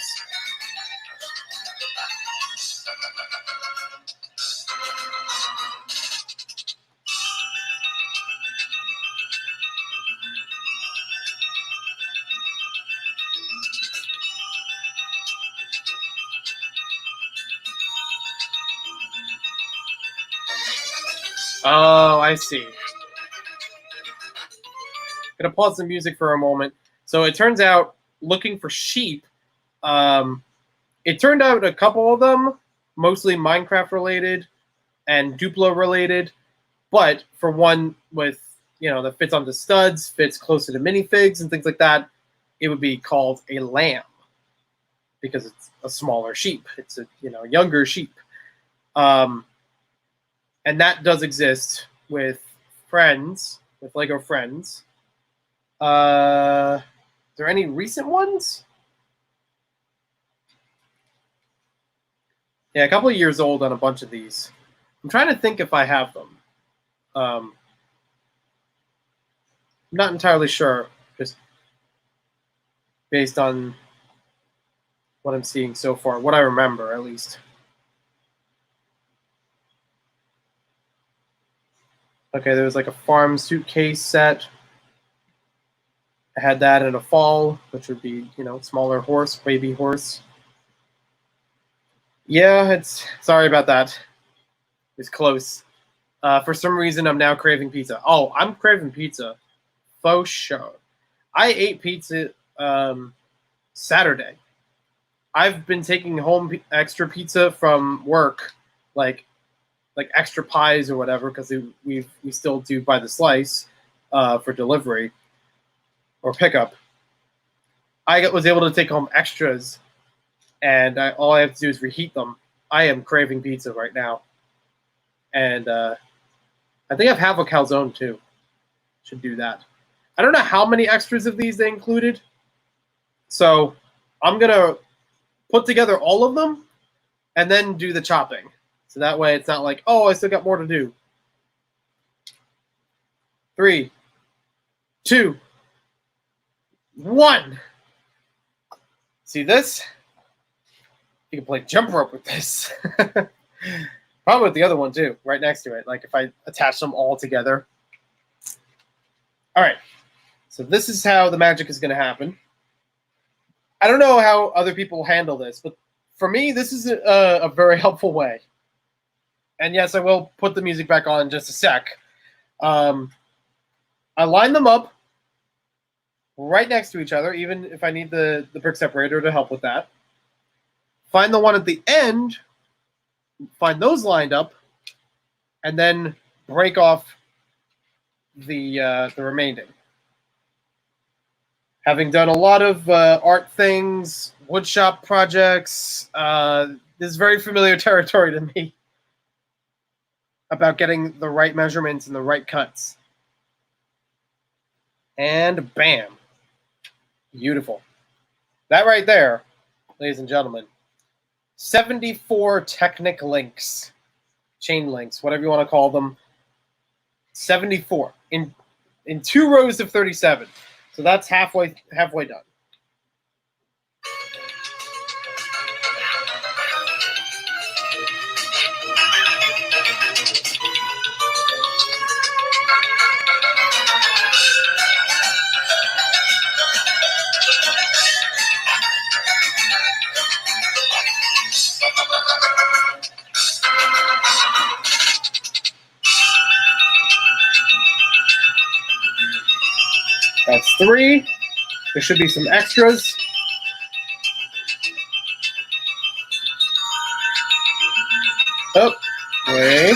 Oh, I see. Gonna pause the music for a moment. So it turns out, looking for sheep, it turned out a couple of them, mostly Minecraft related and Duplo related, but for one with, you know, that fits onto studs, fits closer to minifigs and things like that, it would be called a lamb because it's a smaller sheep. It's a, you know, younger sheep. And that does exist with Friends, with Lego Friends. Are there any recent ones? Yeah, a couple of years old on a bunch of these. I'm trying to think if I have them. I'm not entirely sure, just based on what I'm seeing so far, what I remember at least. Okay, there was like a farm suitcase set. I had that in a fall, which would be, you know, smaller horse, baby horse. Yeah, it's sorry about that. It's close. For some reason, I'm now craving pizza. Oh, I'm craving pizza. Faux sure. I ate pizza Saturday. I've been taking home extra pizza from work, like extra pies or whatever, because we still do by the slice for delivery or pickup. I was able to take home extras, and all I have to do is reheat them. I am craving pizza right now, and I think I have a calzone too. Should do that. I don't know how many extras of these they included, so I'm gonna put together all of them and then do the chopping. So that way it's not like, oh, I still got more to do. 3, 2, 1. See this? You can play jump rope with this. Probably with the other one too, right next to it. Like if I attach them all together. All right. So this is how the magic is going to happen. I don't know how other people handle this, but for me, this is a very helpful way. And yes, I will put the music back on in just a sec. I line them up right next to each other, even if I need the brick separator to help with that. Find the one at the end, find those lined up, and then break off the remaining. Having done a lot of art things, woodshop projects, this is very familiar territory to me about getting the right measurements and the right cuts. And bam. Beautiful. That right there, ladies and gentlemen, 74 Technic links, chain links, whatever you want to call them. 74 in 2 rows of 37. So that's halfway done. That's 3. There should be some extras. Oh, wait.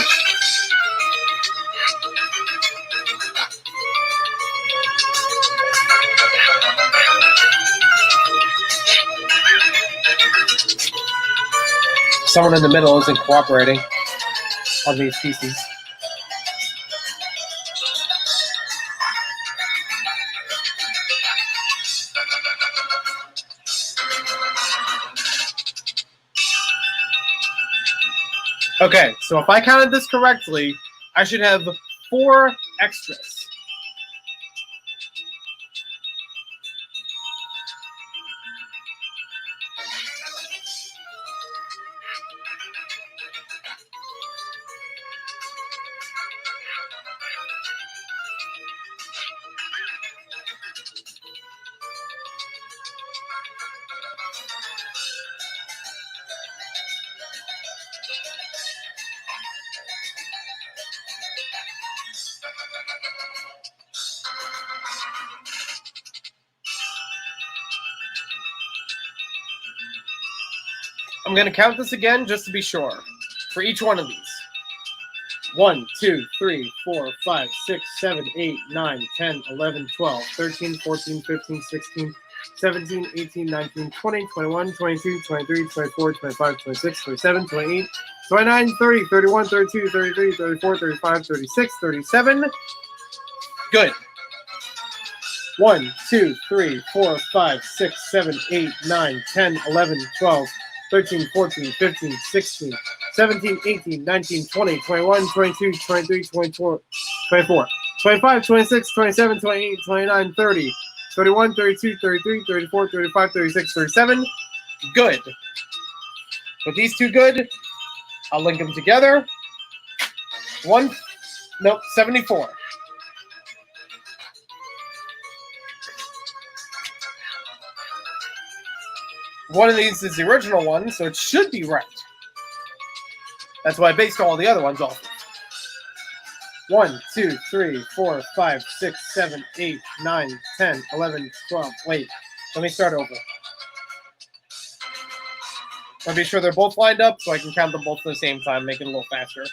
Someone in the middle isn't cooperating on these pieces. Okay, so if I counted this correctly, I should have 4 extras. I'm going to count this again just to be sure for each one of these. 1, 2, 3, 4, 5, 6, 7, 8, 9, 10, 11, 12, 13, 14, 15, 16, 17, 18, 19, 20, 21, 22, 23, 24, 25, 26, 27, 28, 29, 30, 31, 32, 33, 34, 35, 36, 37. Good. 1, 2, 3, 4, 5, 6, 7, 8, 9, 10, 11, 12, 13, 14, 15, 16, 17, 18, 19, 20, 21, 22, 23, 24, 24, 25, 26, 27, 28, 29, 30, 31, 32, 33, 34, 35, 36, 37. Good. With these two good, I'll link them together. 74. One of these is the original one, so it should be right. That's why I based all the other ones off. 1, 2, 3, 4, 5, 6, 7, 8, 9, 10, 11, 12. Wait, let me start over. I'll be sure they're both lined up so I can count them both at the same time, make it a little faster.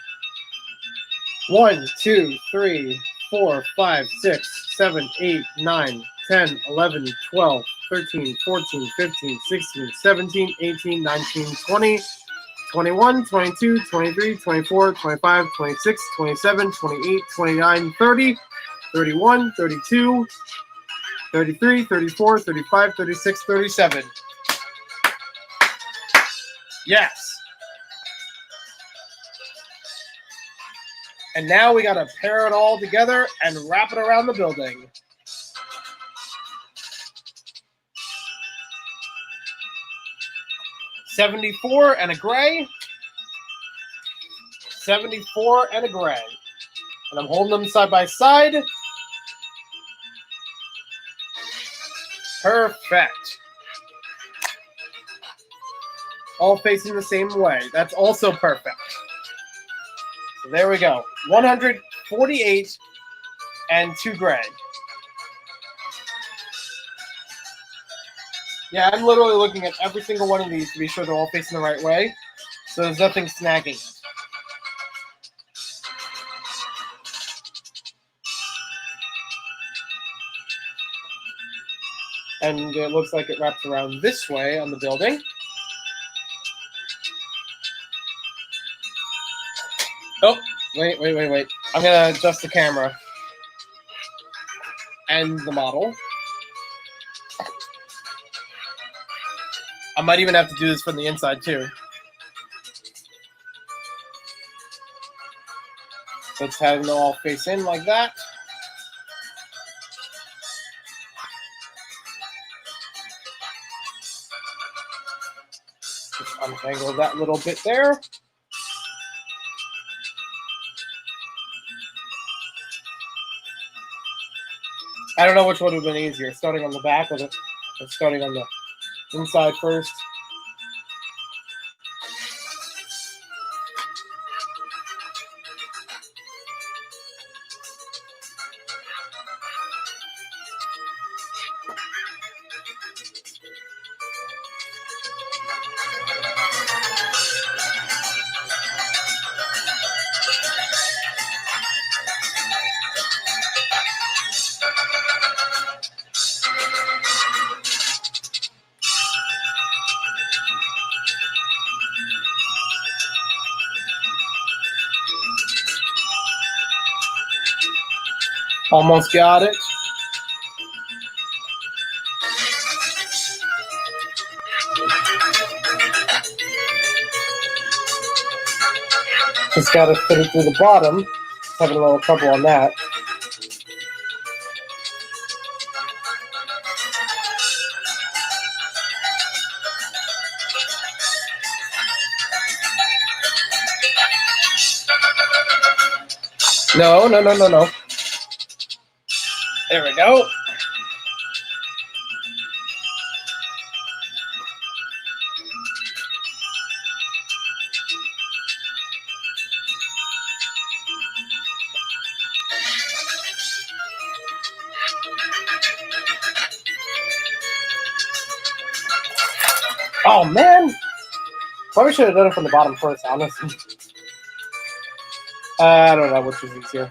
1, 2, 3, 4, 5, 6, 7, 8, 9, 10, 11, 12, 13, 14, 15, 16, 17, 18, 19, 20, 21, 22, 23, 24, 25, 26, 27, 28, 29, 30, 31, 32, 33, 34, 35, 36, 37. Yes. And now we got to pair it all together and wrap it around the building. $74 and a gray. 74 and a gray. And I'm holding them side by side. Perfect. All facing the same way. That's also perfect. So there we go. 148 and 2 gray. Yeah, I'm literally looking at every single one of these to be sure they're all facing the right way. So there's nothing snagging. And it looks like it wraps around this way on the building. Oh, wait. I'm going to adjust the camera and the model. I might even have to do this from the inside too. Let's have them all face in like that. Just untangle that little bit there. I don't know which one would have been easier, starting on the back or starting on the inside first. Almost got it. Just got to fit it through the bottom. Having a little trouble on that. No. There we go. Oh, man. Probably should have done it from the bottom first, honestly. I don't know which is easier.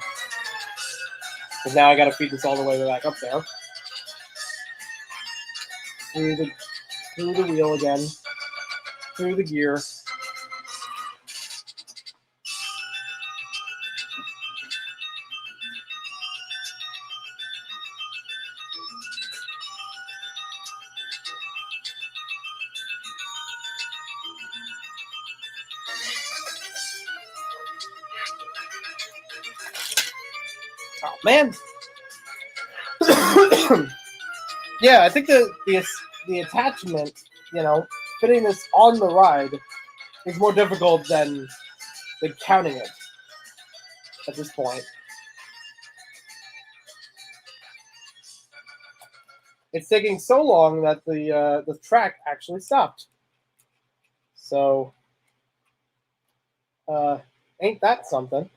Because now I got to feed this all the way back up there. Through the wheel again. Through the gear. Oh, man. Yeah, I think the attachment, fitting this on the ride is more difficult than counting it at this point. It's taking so long that the track actually stopped. So, ain't that something?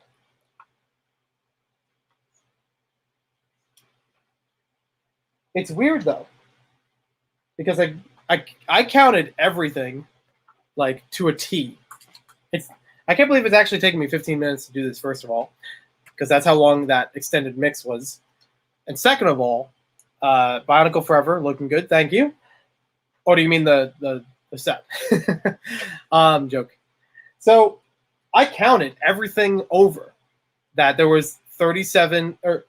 It's weird though, because I counted everything like to a T. I can't believe it's actually taking me 15 minutes to do this. First of all, because that's how long that extended mix was, and second of all, Bionicle Forever looking good, thank you. Or do you mean the set? Joke. So I counted everything over that there was 37 or.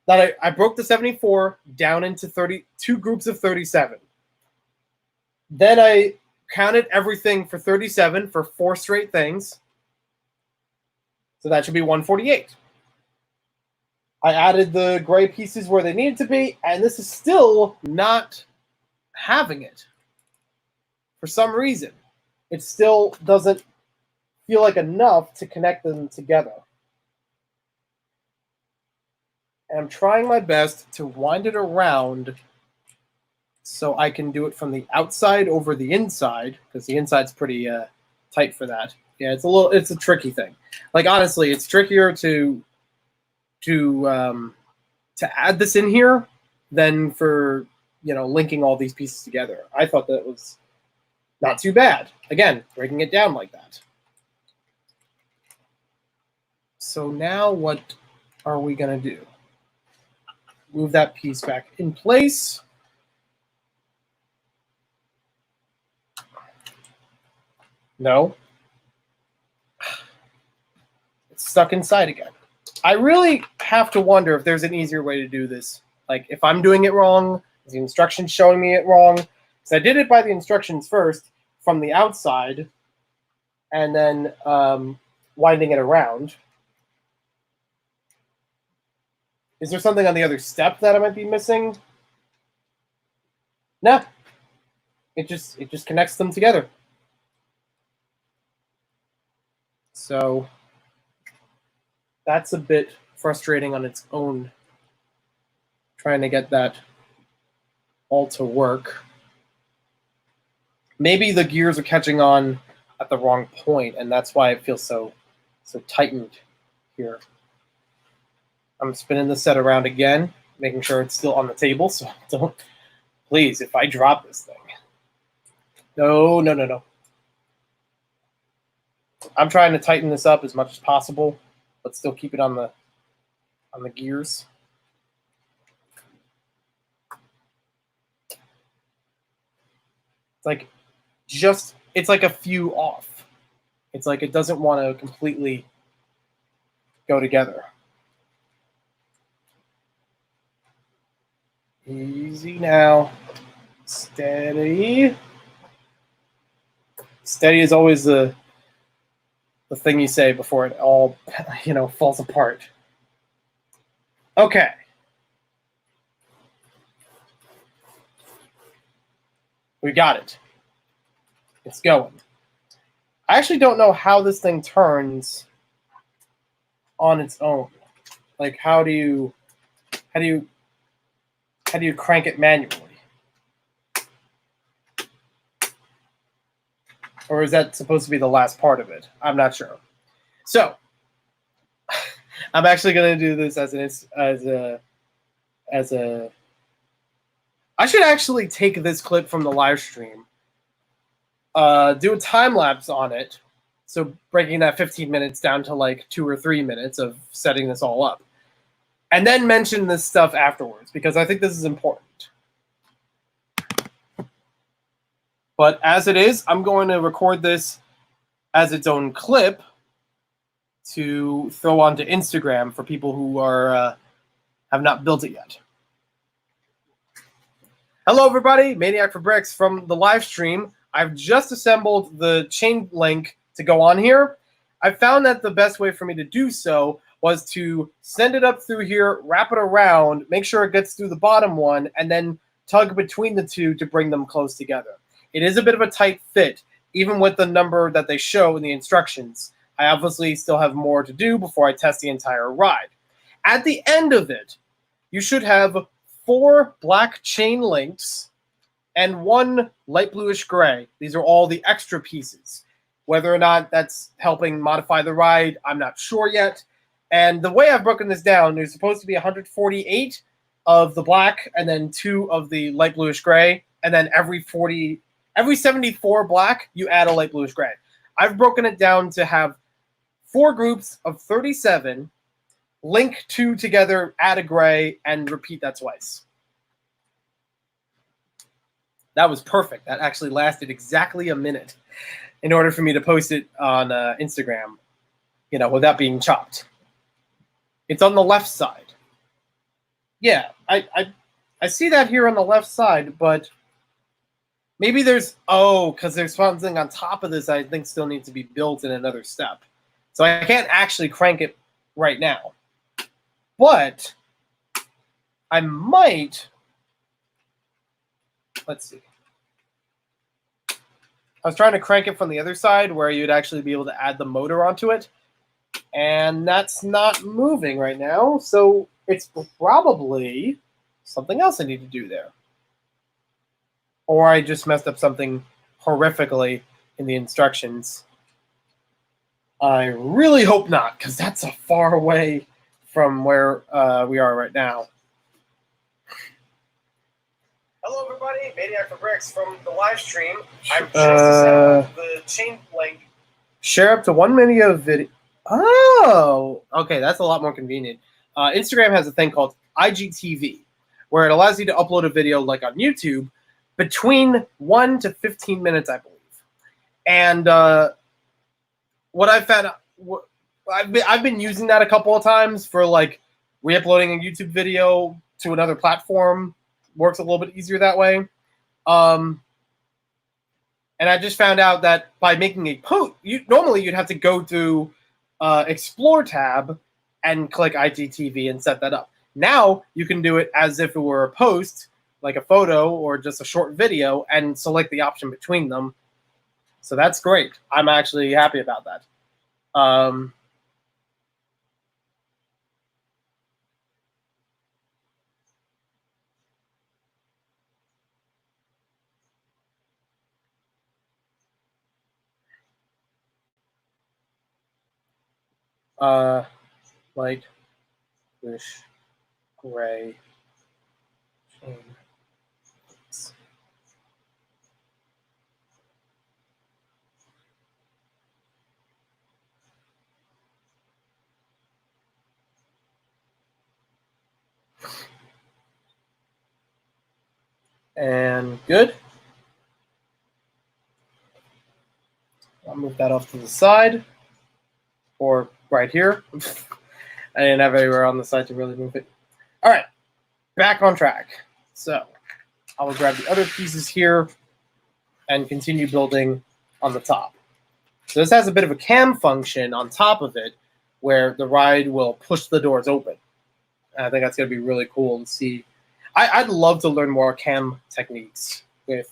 That I broke the 74 down into 32 groups of 37. Then I counted everything for 37 for 4 straight things. So that should be 148. I added the gray pieces where they needed to be, and this is still not having it. For some reason, it still doesn't feel like enough to connect them together. And I'm trying my best to wind it around so I can do it from the outside over the inside, because the inside's pretty tight for that. Yeah, it's a tricky thing. Like, honestly, it's trickier to add this in here than for, linking all these pieces together. I thought that was not too bad. Again, breaking it down like that. So now what are we going to do? Move that piece back in place. No. It's stuck inside again. I really have to wonder if there's an easier way to do this. Like, if I'm doing it wrong, is the instructions showing me it wrong? Because I did it by the instructions first from the outside and then winding it around. Is there something on the other step that I might be missing? No. It just connects them together. So that's a bit frustrating on its own, trying to get that all to work. Maybe the gears are catching on at the wrong point, and that's why it feels so tightened here. I'm spinning the set around again, making sure it's still on the table, so don't, please, if I drop this thing. No. I'm trying to tighten this up as much as possible, but still keep it on the gears. It's like a few off. It's like it doesn't want to completely go together. Easy now. Steady. Steady is always the thing you say before it all, falls apart. Okay. We got it. It's going. I actually don't know how this thing turns on its own. Like, how do you crank it manually? Or is that supposed to be the last part of it? I'm not sure. So I'm actually going to do this as a. I should actually take this clip from the live stream, do a time lapse on it, so breaking that 15 minutes down to like 2 or 3 minutes of setting this all up, and then mention this stuff afterwards, because I think this is important. But as it is, I'm going to record this as its own clip to throw onto Instagram for people who are have not built it yet. Hello, everybody. Maniac for Bricks from the live stream. I've just assembled the chain link to go on here. I found that the best way for me to do so was to send it up through here, wrap it around, make sure it gets through the bottom one, and then tug between the two to bring them close together. It is a bit of a tight fit, even with the number that they show in the instructions. I obviously still have more to do before I test the entire ride. At the end of it, you should have 4 black chain links and 1 light bluish gray. These are all the extra pieces. Whether or not that's helping modify the ride, I'm not sure yet. And the way I've broken this down, there's supposed to be 148 of the black and then 2 of the light bluish gray, and then every 74 black, you add a light bluish gray. I've broken it down to have 4 groups of 37, link 2 together, add a gray, and repeat that twice. That was perfect. That actually lasted exactly a minute in order for me to post it on Instagram, without being chopped. It's on the left side. Yeah, I see that here on the left side, but maybe because there's something on top of this I think still needs to be built in another step. So I can't actually crank it right now. But I might, let's see. I was trying to crank it from the other side where you'd actually be able to add the motor onto it. And that's not moving right now. So it's probably something else I need to do there. or I just messed up something horrifically in the instructions. I really hope not, because that's a far away from where we are right now. Hello, everybody. Maniac for Bricks from the live stream. I'm just assembled the chain link. Share up to 1 minute of video. Oh, okay. That's a lot more convenient. Instagram has a thing called IGTV, where it allows you to upload a video like on YouTube between 1 to 15 minutes, I believe. And what I found, I've been using that a couple of times for like re-uploading a YouTube video to another platform. Works a little bit easier that way. And I just found out that by making a post, normally you'd have to go through Explore tab and click IGTV and set that up. Now you can do it as if it were a post, like a photo or just a short video, and select the option between them. So that's great. I'm actually happy about that. Light, wish, gray, chain. And good. I'll move that off to the side, or right here. I didn't have anywhere on the side to really move it. All right, back on track. So I will grab the other pieces here and continue building on the top. So this has a bit of a cam function on top of it where the ride will push the doors open. And I think that's going to be really cool to see. I'd love to learn more cam techniques with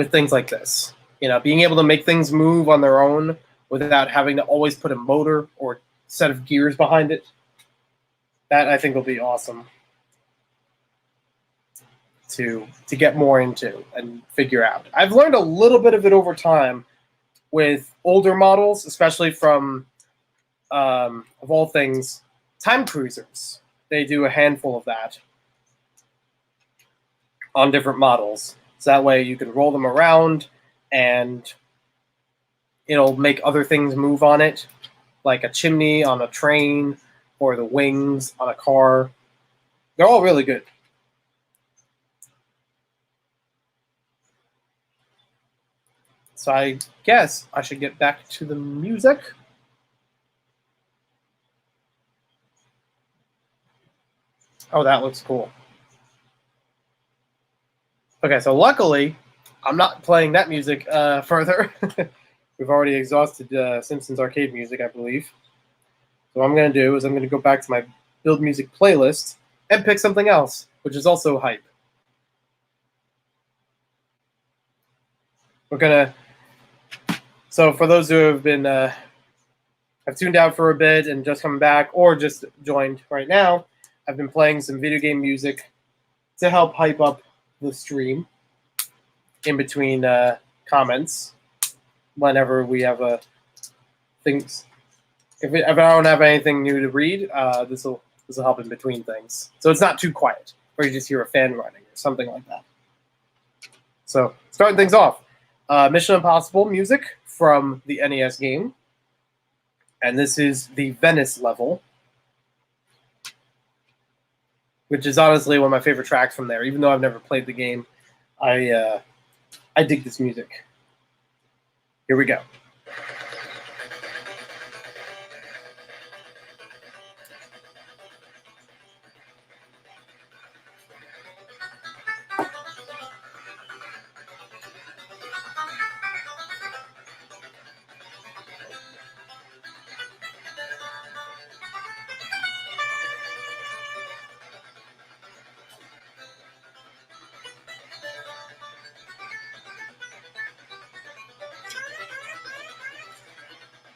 things like this. You know, being able to make things move on their own without having to always put a motor or set of gears behind it. That I think will be awesome to get more into and figure out. I've learned a little bit of it over time with older models, especially from, of all things, Time Cruisers. They do a handful of that on different models. So that way you can roll them around and it'll make other things move on it, like a chimney on a train or the wings on a car. They're all really good. So I guess I should get back to the music. Oh, that looks cool. Okay, so luckily, I'm not playing that music further. We've already exhausted Simpsons Arcade music, I believe. So what I'm going to do is I'm going to go back to my Build Music playlist and pick something else, which is also hype. We're going to... So for those who have been... have tuned out for a bit and just coming back, or just joined right now, I've been playing some video game music to help hype up the stream in between comments whenever we have things. If I don't have anything new to read, this will help in between things. So it's not too quiet, or you just hear a fan running or something like that. So starting things off, Mission Impossible music from the NES game. And this is the Venice level, which is honestly one of my favorite tracks from there. Even though I've never played the game, I dig this music. Here we go.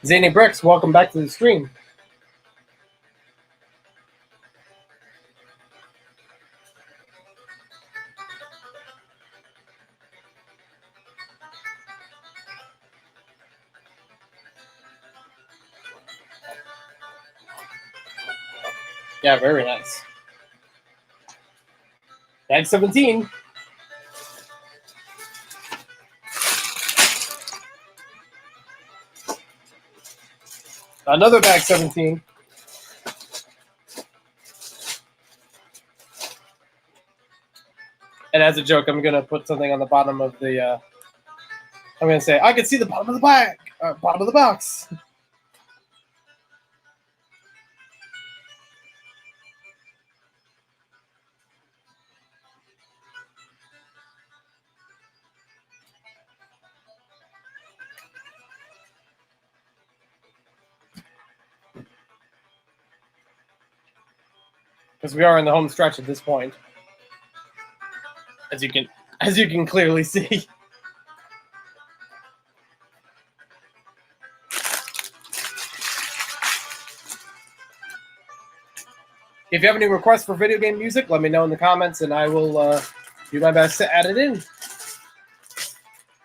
Zany Bricks, welcome back to the stream. Yeah, very nice. Bag 17. Another bag 17. And as a joke, I'm going to put something on the bottom of the... I'm going to say, I can see the bottom of the bag, bottom of the box. Because we are in the home stretch at this point. As you can clearly see. If you have any requests for video game music, let me know in the comments, and I will do my best to add it in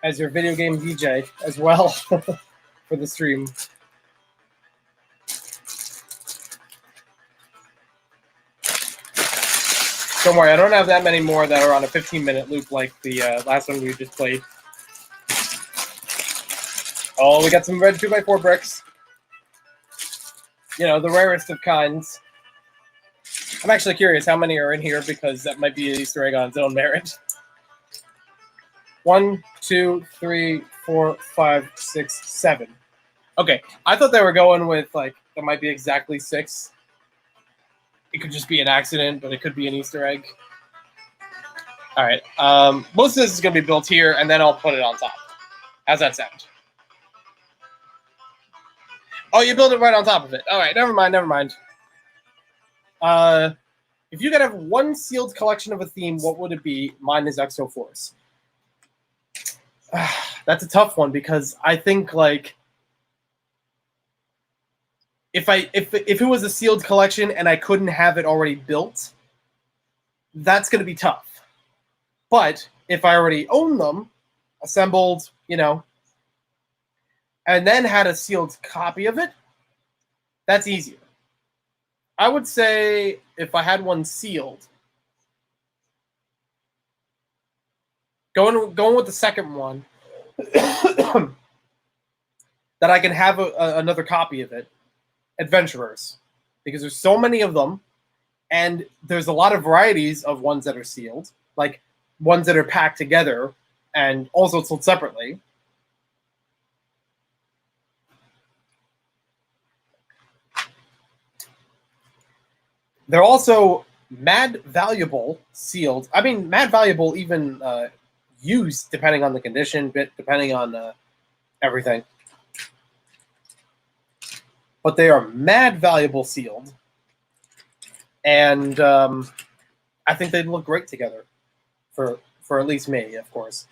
as your video game DJ as well for the stream. Don't worry, I don't have that many more that are on a 15-minute loop like the last one we just played. Oh, we got some red 2x4 bricks. You know, the rarest of kinds. I'm actually curious how many are in here because that might be an Easter egg on its own merit. 1, 2, 3, 4, 5, 6, 7. Okay, I thought they were going with, like, there might be exactly 6. It could just be an accident, but it could be an Easter egg. All right, most of this is going to be built here, and then I'll put it on top. How's that sound? Oh, you build it right on top of it. All right, never mind. If you could have one sealed collection of a theme, what would it be? Mine is Exo Force. That's a tough one because I think like if it was a sealed collection and I couldn't have it already built, that's going to be tough. But if I already own them, assembled, you know, and then had a sealed copy of it, that's easier. I would say if I had one sealed, going with the second one, that I can have another copy of it, Adventurers, because there's so many of them, and there's a lot of varieties of ones that are sealed, like ones that are packed together and also sold separately. They're also mad valuable sealed. I mean, mad valuable even used, depending on the condition, depending on everything. But they are mad valuable sealed. And I think they'd look great together for at least me, of course.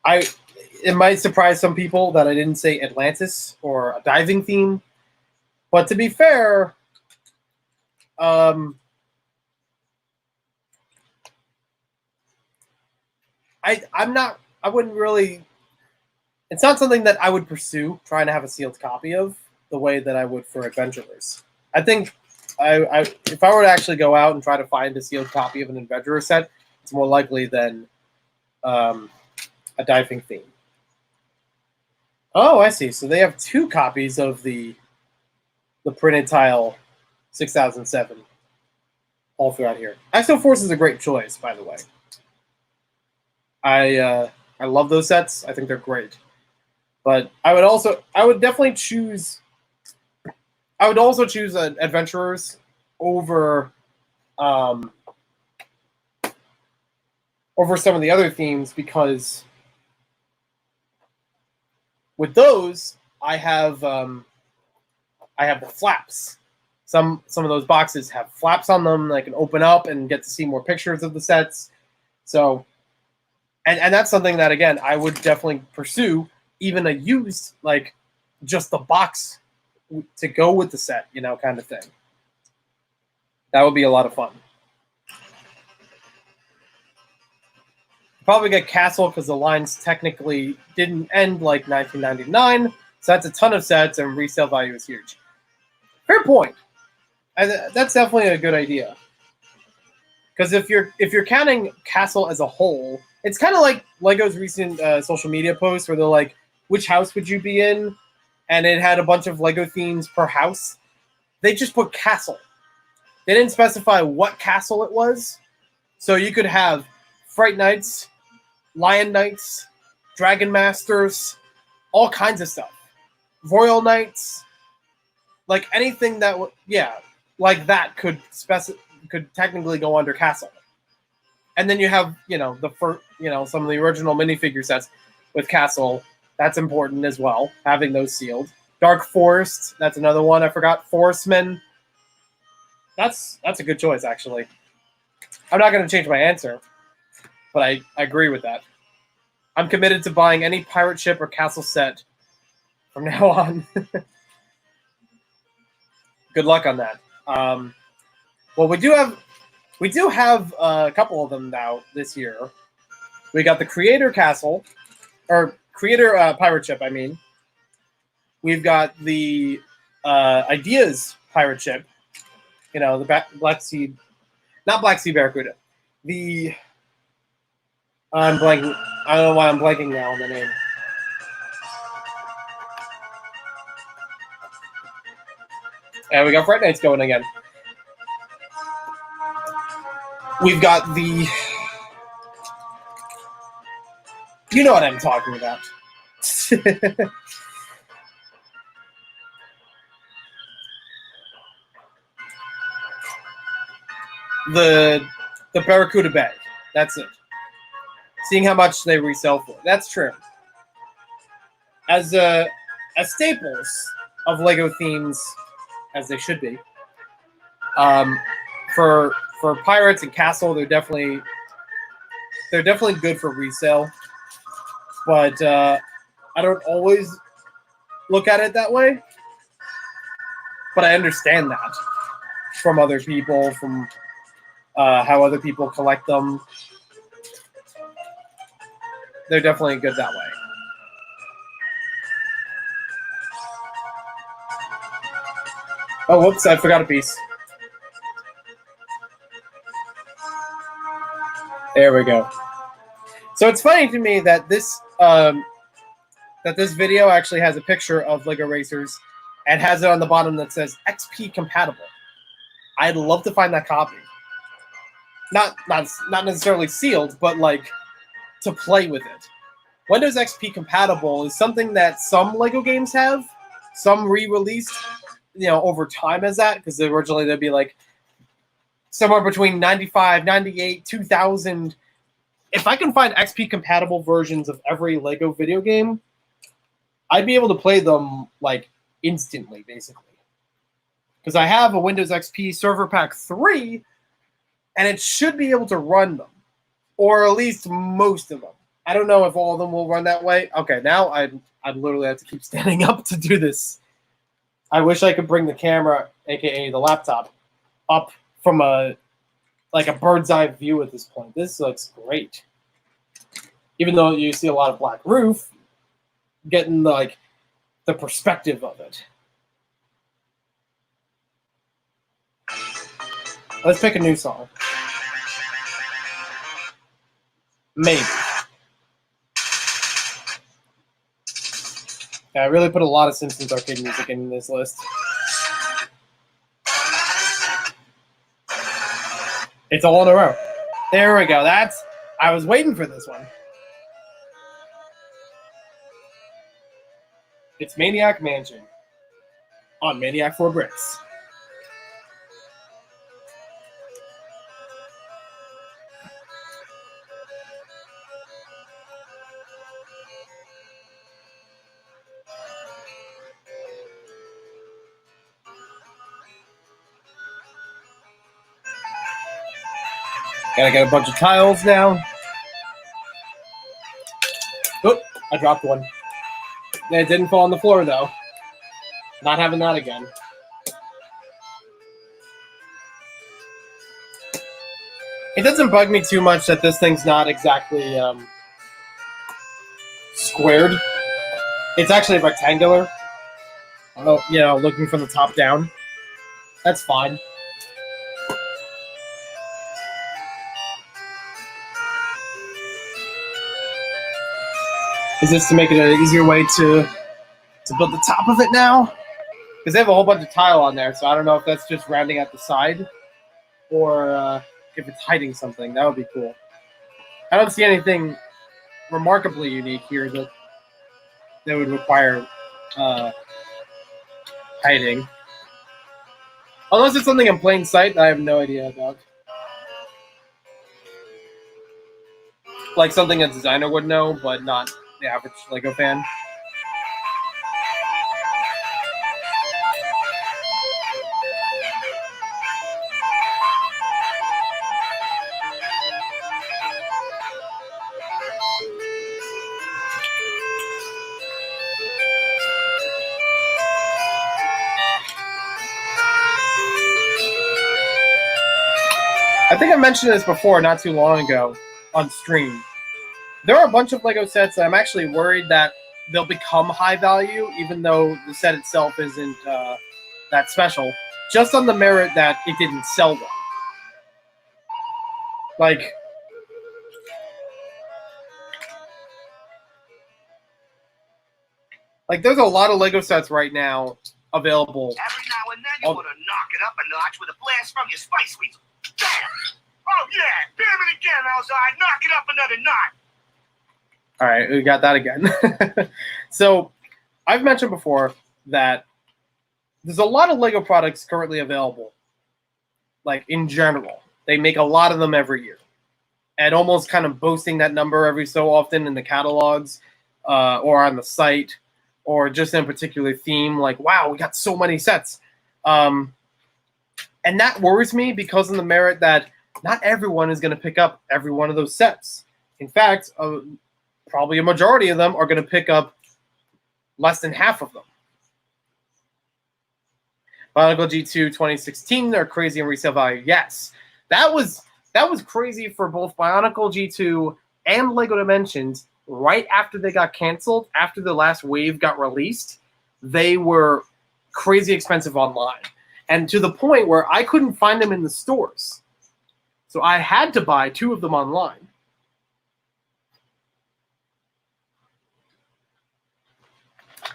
It might surprise some people that I didn't say Atlantis or a diving theme. But to be fair... I wouldn't really, it's not something that I would pursue trying to have a sealed copy of the way that I would for Adventurers. I think if I were to actually go out and try to find a sealed copy of an Adventurer set, it's more likely than a diving theme. Oh, I see. So they have 2 copies of the printed tile 6007 all throughout here. Exo Force is a great choice, by the way. I love those sets. I think they're great. But I would definitely choose Adventurers over some of the other themes because with those I have the flaps. Some of those boxes have flaps on them that I can open up and get to see more pictures of the sets. So, and that's something that, again, I would definitely pursue, even a used, like, just the box to go with the set, you know, kind of thing. That would be a lot of fun. Probably get Castle because the lines technically didn't end like 1999, so that's a ton of sets and resale value is huge. Fair point. That's definitely a good idea. Because if you're counting Castle as a whole, it's kind of like Lego's recent social media posts where they're like, "Which house would you be in?" And it had a bunch of Lego themes per house. They just put Castle. They didn't specify what castle it was, so you could have Fright Knights, Lion Knights, Dragon Masters, all kinds of stuff. Royal Knights, like anything that like that could technically go under castle. And then you have, some of the original minifigure sets with castle. That's important as well, having those sealed. Dark Forest, that's another one I forgot. Forestman. That's a good choice, actually. I'm not going to change my answer, but I agree with that. I'm committed to buying any pirate ship or castle set from now on. Good luck on that. Well, we do have a couple of them now this year. We got the Creator Castle, or Creator Pirate Ship, I mean. We've got the Ideas Pirate Ship. The Black Sea, not Black Sea Barracuda. I'm blanking. I don't know why I'm blanking now on the name. And we got Fright Nights going again. We've got the... You know what I'm talking about. the Barracuda bag. That's it. Seeing how much they resell for. That's true. As staples of Lego themes, as they should be. For Pirates and Castle, they're definitely good for resale. But I don't always look at it that way. But I understand that from other people, from how other people collect them. They're definitely good that way. Oh, whoops, I forgot a piece. There we go. So it's funny to me that this video actually has a picture of Lego Racers and has it on the bottom that says XP compatible. I'd love to find that copy. Not necessarily sealed, but like to play with it. Windows XP compatible is something that some Lego games have, some re-released, over time as that, because originally they'd be like somewhere between 95, 98, 2000. If I can find XP compatible versions of every Lego video game, I'd be able to play them like instantly, basically. Because I have a Windows XP Server Pack 3, and it should be able to run them, or at least most of them. I don't know if all of them will run that way. Okay, now I literally have to keep standing up to do this. I wish I could bring the camera, aka the laptop, up from a bird's eye view at this point. This looks great. Even though you see a lot of black roof, getting the perspective of it. Let's pick a new song. Maybe. Yeah, I really put a lot of Simpsons arcade music in this list. It's all in a row. There we go. I was waiting for this one. It's Maniac Mansion on Maniac 4 Bricks. Gotta get a bunch of tiles now. Oop, I dropped one. It didn't fall on the floor, though. Not having that again. It doesn't bug me too much that this thing's not exactly squared. It's actually rectangular. Oh, looking from the top down. That's fine. Is this to make it an easier way to build the top of it now? Because they have a whole bunch of tile on there, so I don't know if that's just rounding out the side or if it's hiding something. That would be cool. I don't see anything remarkably unique here that would require hiding. Unless it's something in plain sight that I have no idea about. Like something a designer would know, but not the average LEGO fan. I think I mentioned this before, not too long ago, on stream. There are a bunch of LEGO sets that I'm actually worried that they'll become high value, even though the set itself isn't that special, just on the merit that it didn't sell well. Like, there's a lot of LEGO sets right now available. Every now and then you want to knock it up a notch with a blast from your Spice Weasel. Bam! Oh yeah, damn it again, Elzai. Knock it up another notch. All right, we got that again. So, I've mentioned before that there's a lot of LEGO products currently available. Like, in general. They make a lot of them every year. And almost kind of boasting that number every so often in the catalogs or on the site or just in a particular theme. Like, wow, we got so many sets. And that worries me because of the merit that not everyone is going to pick up every one of those sets. In fact, probably a majority of them are going to pick up less than half of them. Bionicle G2 2016, they're crazy in resale value. Yes, that was crazy for both Bionicle G2 and LEGO Dimensions. Right after they got canceled, after the last wave got released, they were crazy expensive online. And to the point where I couldn't find them in the stores. So I had to buy 2 of them online.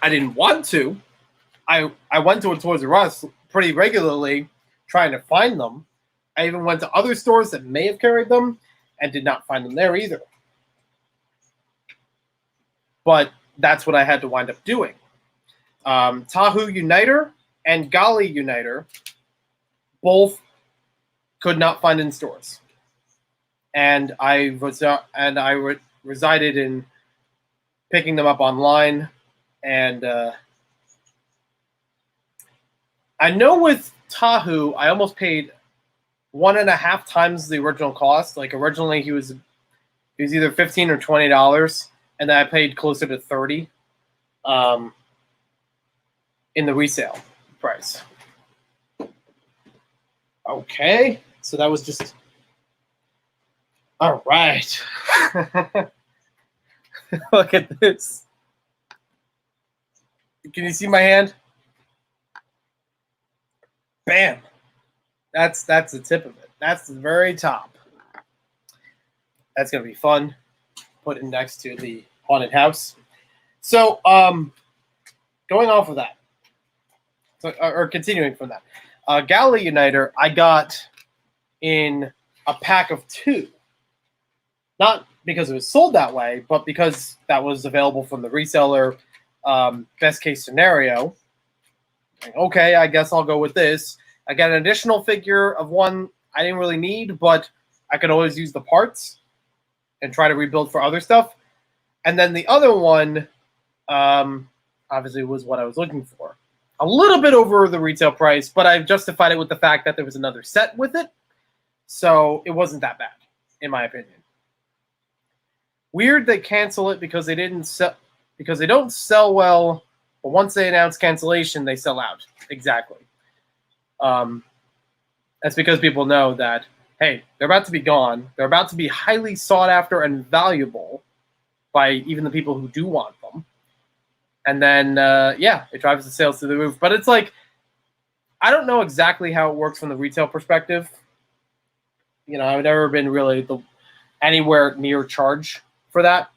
I didn't want to. I went to a Toys R Us pretty regularly trying to find them. I even went to other stores that may have carried them and did not find them there either. But that's what I had to wind up doing. Tahu Uniter and Gali Uniter both could not find in stores. And I resided in picking them up online. And I know with Tahu, I almost paid 1.5 times the original cost. Like originally, he was either $15 or $20, and then I paid closer to $30 in the resale price. Okay, so that was just all right. Look at this. Can you see my hand? Bam. That's the tip of it. That's the very top. That's gonna be fun. Put it next to the haunted house. So, going off of that, or continuing from that, Gali Uniter I got in a pack of 2. Not because it was sold that way, but because that was available from the reseller. Best case scenario. Okay, I guess I'll go with this. I got an additional figure of one I didn't really need, but I could always use the parts and try to rebuild for other stuff. And then the other one, obviously, was what I was looking for. A little bit over the retail price, but I've justified it with the fact that there was another set with it. So it wasn't that bad, in my opinion. Weird they cancel it because they don't sell well, but once they announce cancellation, they sell out. Exactly. That's because people know that, hey, they're about to be gone. They're about to be highly sought after and valuable by even the people who do want them. And then, yeah, it drives the sales to the roof. But it's like, I don't know exactly how it works from the retail perspective. I've never been really anywhere near charge for that.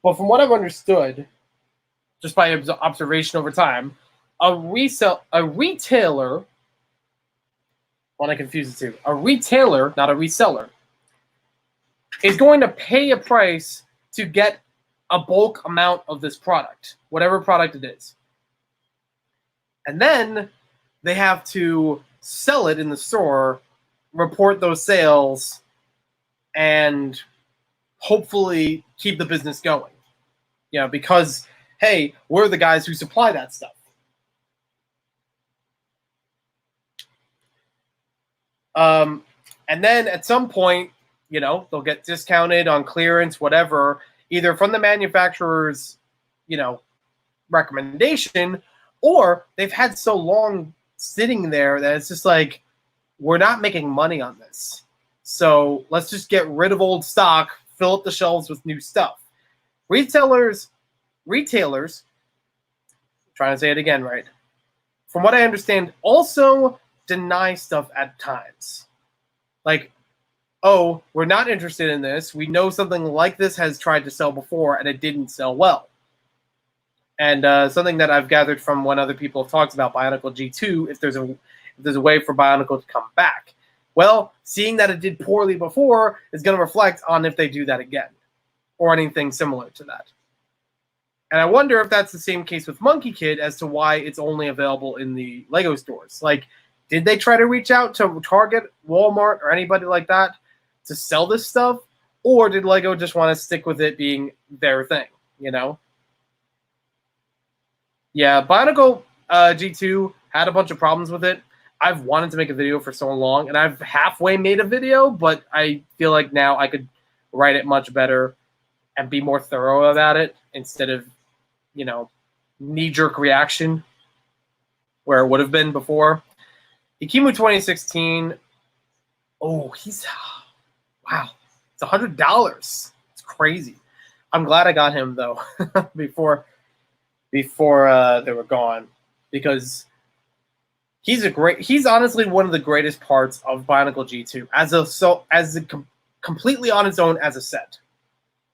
But from what I've understood, just by observation over time, a retailer, when I confuse the two, a retailer, not a reseller, is going to pay a price to get a bulk amount of this product, whatever product it is. And then they have to sell it in the store, report those sales, and hopefully keep the business going. Because, hey, we're the guys who supply that stuff. And then at some point, they'll get discounted on clearance, whatever, either from the manufacturer's, recommendation, or they've had so long sitting there that it's just like, we're not making money on this. So let's just get rid of old stock, fill up the shelves with new stuff. Retailers, trying to say it again right, from what I understand, also deny stuff at times. Like, oh, we're not interested in this. We know something like this has tried to sell before and it didn't sell well. And something that I've gathered from when other people have talked about Bionicle G2, if there's a way for Bionicle to come back. Well, seeing that it did poorly before is going to reflect on if they do that again or anything similar to that. And I wonder if that's the same case with Monkey Kid as to why it's only available in the LEGO stores. Like, did they try to reach out to Target, Walmart, or anybody like that to sell this stuff? Or did LEGO just want to stick with it being their thing, Yeah, Bionicle G2 had a bunch of problems with it. I've wanted to make a video for so long, and I've halfway made a video, but I feel like now I could write it much better and be more thorough about it instead of, knee-jerk reaction where it would have been before. Ikimu 2016, wow, it's $100. It's crazy. I'm glad I got him, though, before they were gone, because he's honestly one of the greatest parts of Bionicle G2 completely on its own as a set.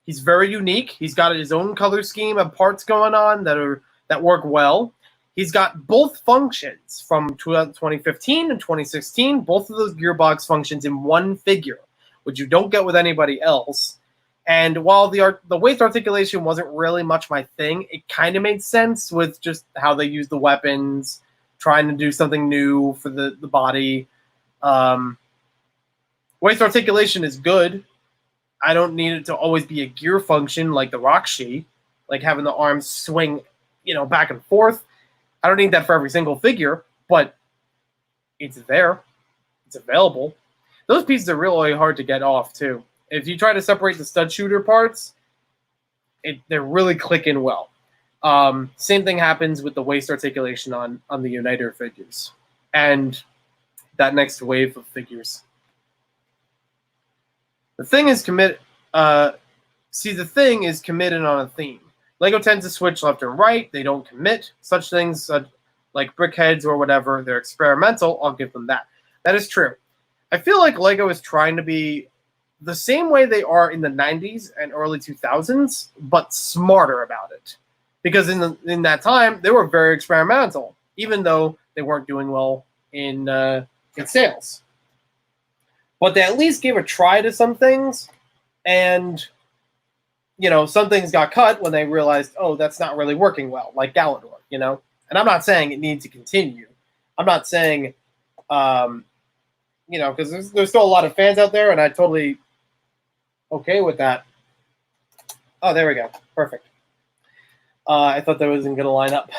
He's very unique. He's got his own color scheme of parts going on that work well. He's got both functions from 2015 and 2016, both of those gearbox functions in one figure, which you don't get with anybody else. And while the waist articulation wasn't really much my thing, it kind of made sense with just how they use the weapons, trying to do something new for the body. Waist articulation is good. I don't need it to always be a gear function like the Rockshi, like having the arms swing, back and forth. I don't need that for every single figure, but it's there. It's available. Those pieces are really hard to get off, too. If you try to separate the stud shooter parts, they're really clicking well. Same thing happens with the waist articulation on the Uniter figures and that next wave of figures. The thing is committed on a theme. LEGO tends to switch left and right. They don't commit. Such things like BrickHeadz or whatever, they're experimental. I'll give them that. That is true. I feel like LEGO is trying to be the same way they are in the 90s and early 2000s, but smarter about it. Because in that time, they were very experimental, even though they weren't doing well in sales. But they at least gave a try to some things, and some things got cut when they realized, oh, that's not really working well, like Galador, And I'm not saying it needs to continue. I'm not saying, because there's still a lot of fans out there, and I totally okay with that. Oh, there we go. Perfect. I thought that wasn't going to line up.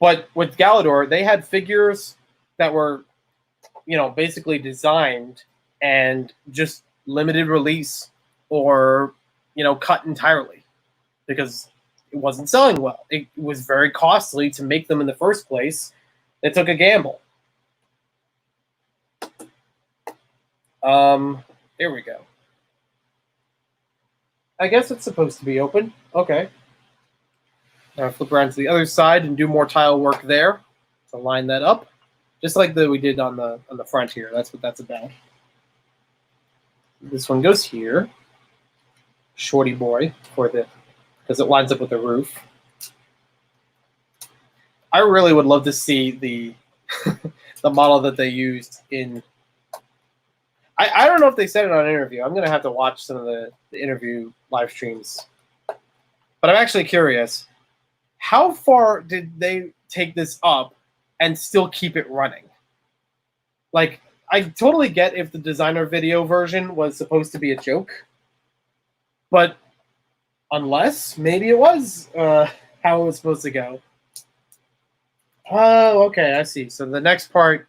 But with Galador, they had figures that were, basically designed and just limited release or, cut entirely because it wasn't selling well. It was very costly to make them in the first place. They took a gamble. There we go. I guess it's supposed to be open. Okay. Now flip around to the other side and do more tile work there to line that up, just like we did on the front here. That's what that's about. This one goes here, shorty boy, because it lines up with the roof. I really would love to see the the model that they used in. I don't know if they said it on an interview. I'm gonna have to watch some of the interview live streams, but I'm actually curious. How far did they take this up and still keep it running? Like, I totally get if the designer video version was supposed to be a joke, but unless maybe it was how it was supposed to go. Oh, okay, I see. So the next part,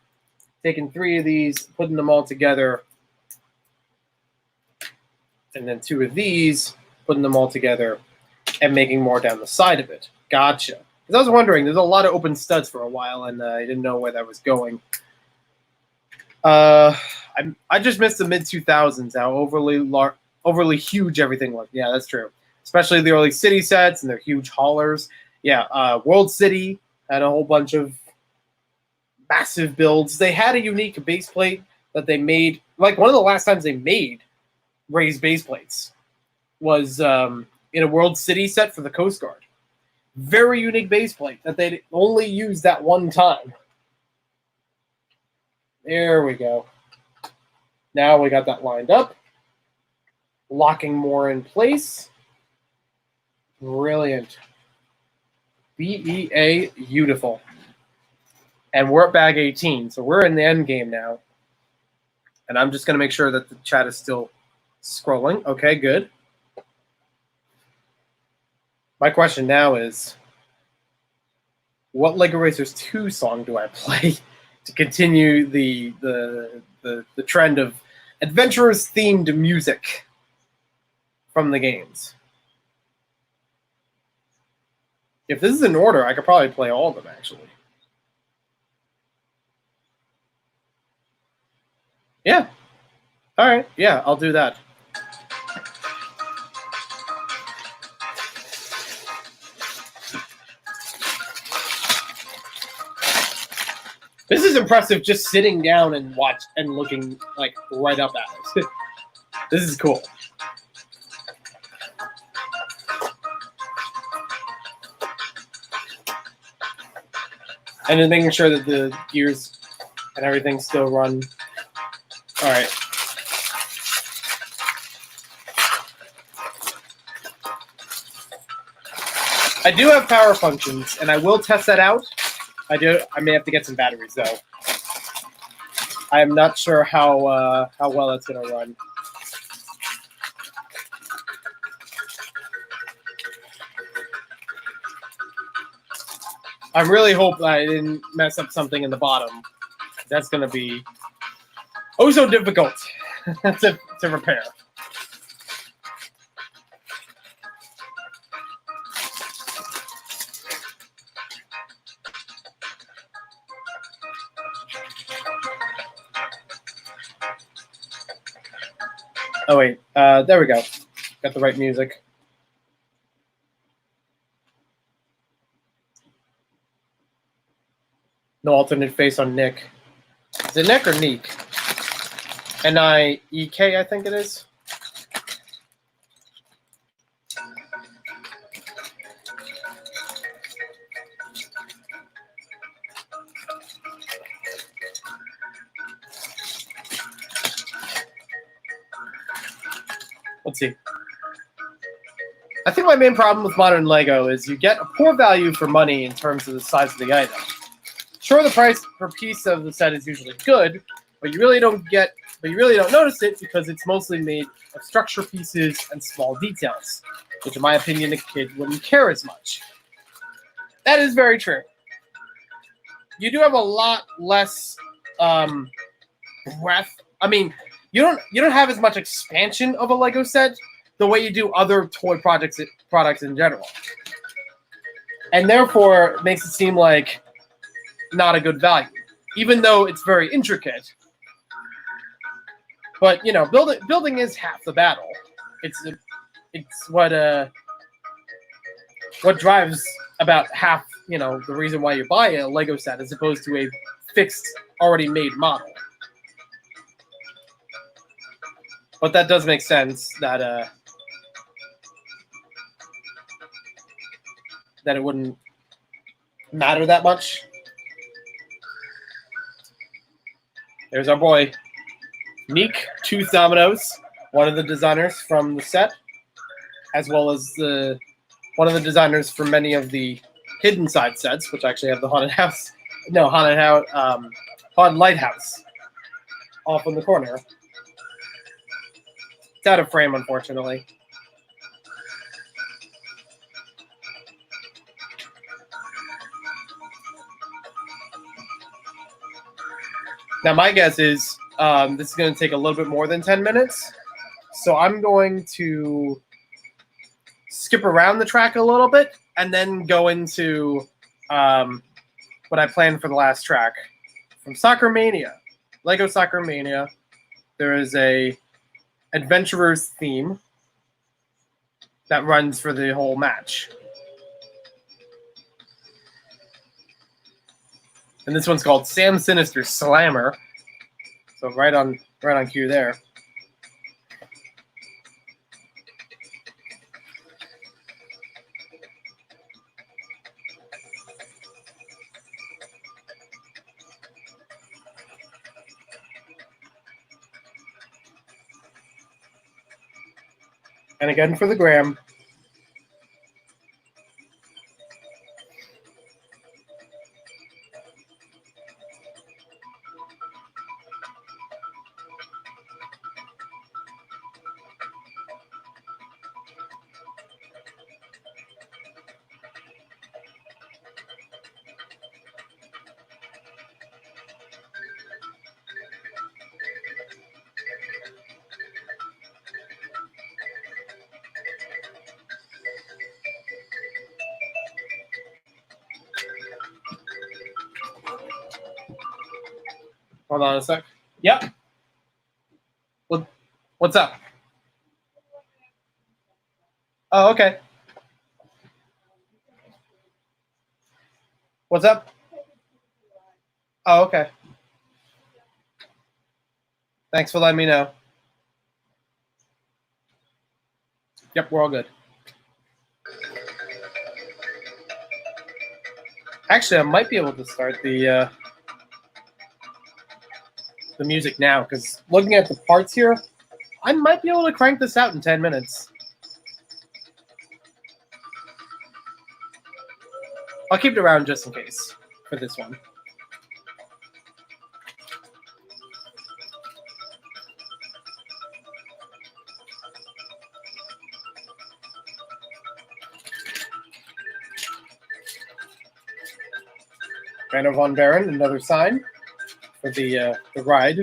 taking 3 of these, putting them all together, and then 2 of these, putting them all together, and making more down the side of it. Gotcha. Because I was wondering, there's a lot of open studs for a while, and I didn't know where that was going. I just missed the mid-2000s, how overly huge everything was. Yeah, that's true. Especially the early city sets and their huge haulers. Yeah, World City had a whole bunch of massive builds. They had a unique base plate that they made. Like, one of the last times they made raised base plates was in a World City set for the Coast Guard. Very unique base plate that they'd only used that one time. There we go. Now we got that lined up. Locking more in place. Brilliant. BEA, beautiful. And we're at bag 18, so we're in the end game now. And I'm just going to make sure that the chat is still scrolling. Okay, good. My question now is, what LEGO Racers 2 song do I play to continue the trend of adventurous themed music from the games? If this is in order, I could probably play all of them, actually. Yeah. All right. Yeah, I'll do that. This is impressive, just sitting down and looking like right up at it. This is cool. And then making sure that the gears and everything still run. All right. I do have power functions, and I will test that out. I may have to get some batteries, though. I am not sure how well that's going to run. I really hope that I didn't mess up something in the bottom. That's going to be oh so difficult to repair. Oh, wait. There we go. Got the right music. No alternate face on Nick. Is it Nick or Neek? N-I-E-K, I think it is. Let's see. I think my main problem with modern LEGO is you get a poor value for money in terms of the size of the item. Sure, the price per piece of the set is usually good, but you really don't notice it because it's mostly made of structure pieces and small details, which in my opinion a kid wouldn't care as much. That is very true. You do have a lot less breadth. I mean, you don't have as much expansion of a LEGO set the way you do other toy products in general. And therefore, it makes it seem like not a good value, even though it's very intricate. But, you know, building is half the battle. It's what drives about half, the reason why you buy a Lego set as opposed to a fixed, already made model. But that does make sense that that it wouldn't matter that much. There's our boy, Neek Tooth Dominoes, one of the designers from the set, as well as one of the designers for many of the Hidden Side sets, which actually have the Haunted Lighthouse off in the corner. It's out of frame, unfortunately. Now, my guess is this is going to take a little bit more than 10 minutes. So I'm going to skip around the track a little bit and then go into what I planned for the last track. From Soccer Mania, Lego Soccer Mania, there is a Adventurers theme that runs for the whole match. And this one's called Sam Sinister Slammer. So right on cue there. And again for the gram. Hold on a sec. Yep. What's up? Oh, okay. What's up? Oh, okay. Thanks for letting me know. Yep, we're all good. Actually, I might be able to start the music now, because looking at the parts here, I might be able to crank this out in 10 minutes. I'll keep it around just in case for this one. Banner von Baron, another sign for the ride.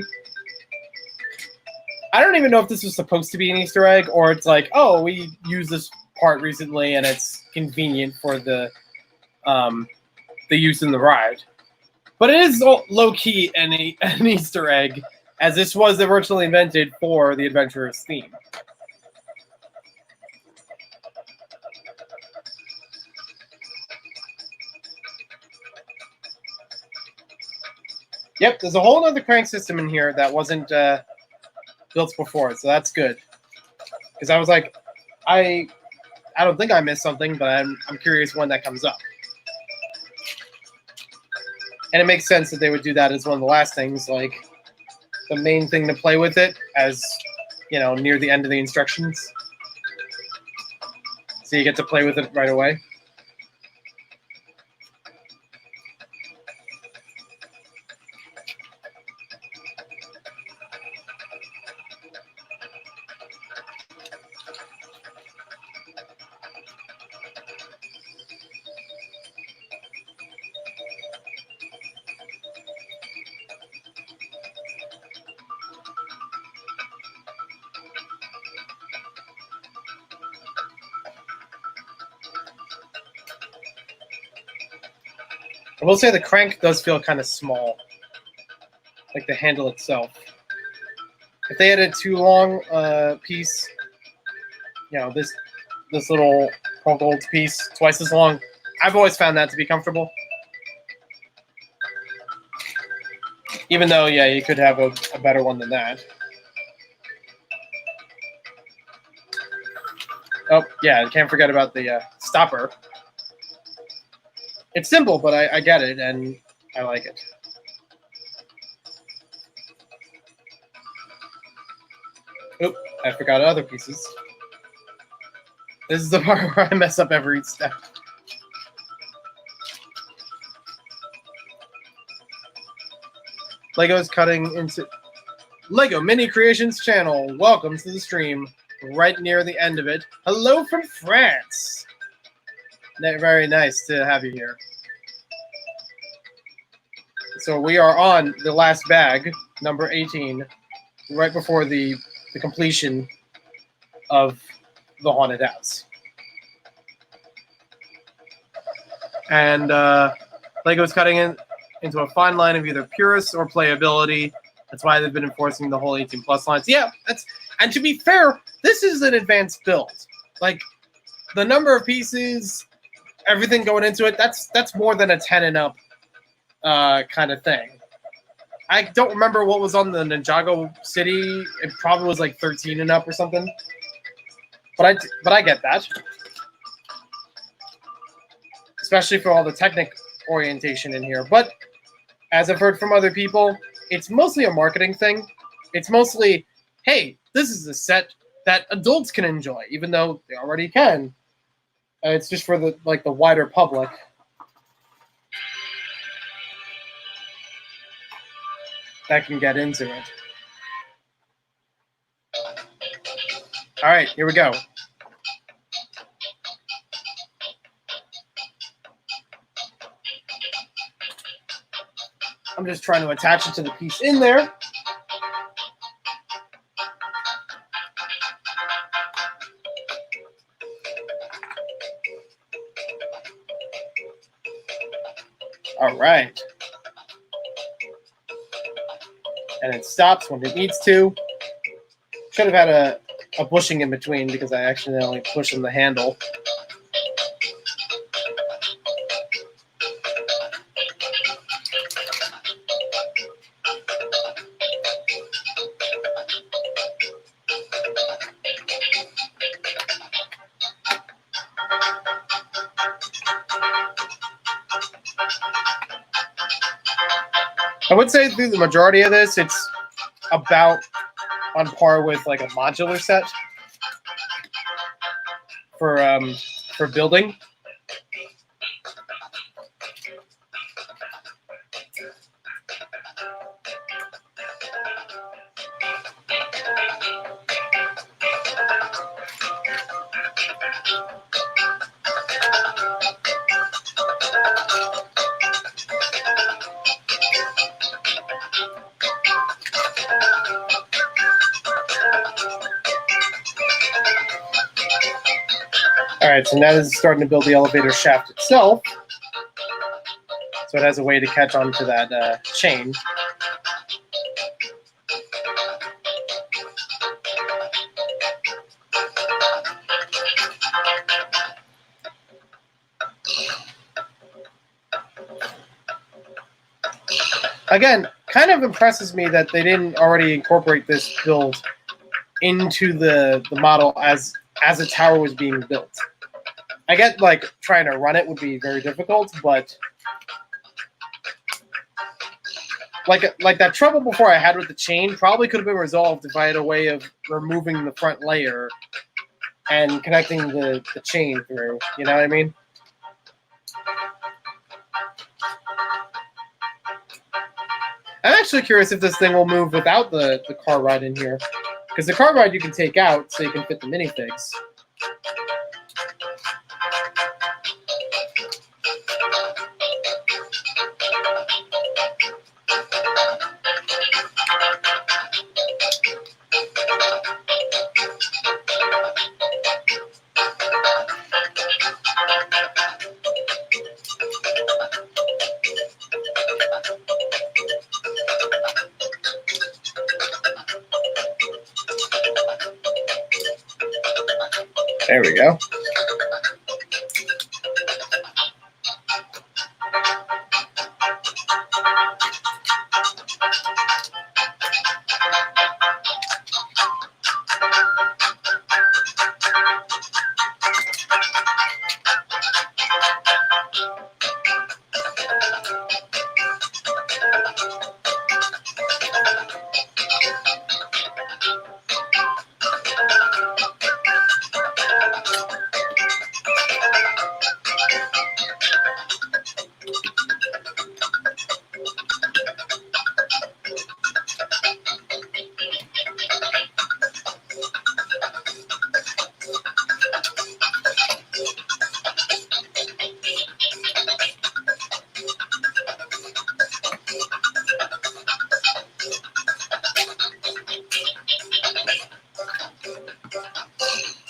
I don't even know if this was supposed to be an Easter egg, or it's like, oh, we used this part recently and it's convenient for the use in the ride. But it is low-key an Easter egg, as this was originally invented for the Adventurers theme. Yep, there's a whole other crank system in here that wasn't built before, so that's good. Because I was like, I don't think I missed something, but I'm curious when that comes up. And it makes sense that they would do that as one of the last things, like the main thing to play with it as, near the end of the instructions. So you get to play with it right away. I will say the crank does feel kind of small, like the handle itself. If they had a too long piece, this little gold piece, twice as long, I've always found that to be comfortable. Even though, yeah, you could have a better one than that. Oh, yeah, and can't forget about the stopper. It's simple, but I get it, and I like it. Oop, I forgot other pieces. This is the part where I mess up every step. Lego's cutting into Lego Mini Creations channel. Welcome to the stream. Right near the end of it. Hello from France. Very nice to have you here. So we are on the last bag, number 18, right before the completion of the haunted house. And Lego's cutting into a fine line of either purist or playability. That's why they've been enforcing the whole 18 plus lines. Yeah, and to be fair, this is an advanced build. Like the number of pieces, everything going into it, that's more than a 10 and up kind of thing. I don't remember what was on the Ninjago City. It probably was like 13 and up or something. But I get that. Especially for all the technic orientation in here. But as I've heard from other people, it's mostly a marketing thing. It's mostly, hey, this is a set that adults can enjoy, even though they already can. It's just for the wider public. That can get into it. All right, here we go. I'm just trying to attach it to the piece in there. All right. And it stops when it needs to. Should have had a bushing in between because I accidentally pushed in the handle. I would say through the majority of this, it's about on par with like a modular set for building. All right, so now this is starting to build the elevator shaft itself. So it has a way to catch onto that chain. Again, kind of impresses me that they didn't already incorporate this build into the model as a tower was being built. I get like trying to run it would be very difficult, but like that trouble before I had with the chain probably could have been resolved if I had a way of removing the front layer and connecting the chain through. You know what I mean? I'm actually curious if this thing will move without the car ride in here. Because the car ride you can take out so you can fit the minifigs. There we go.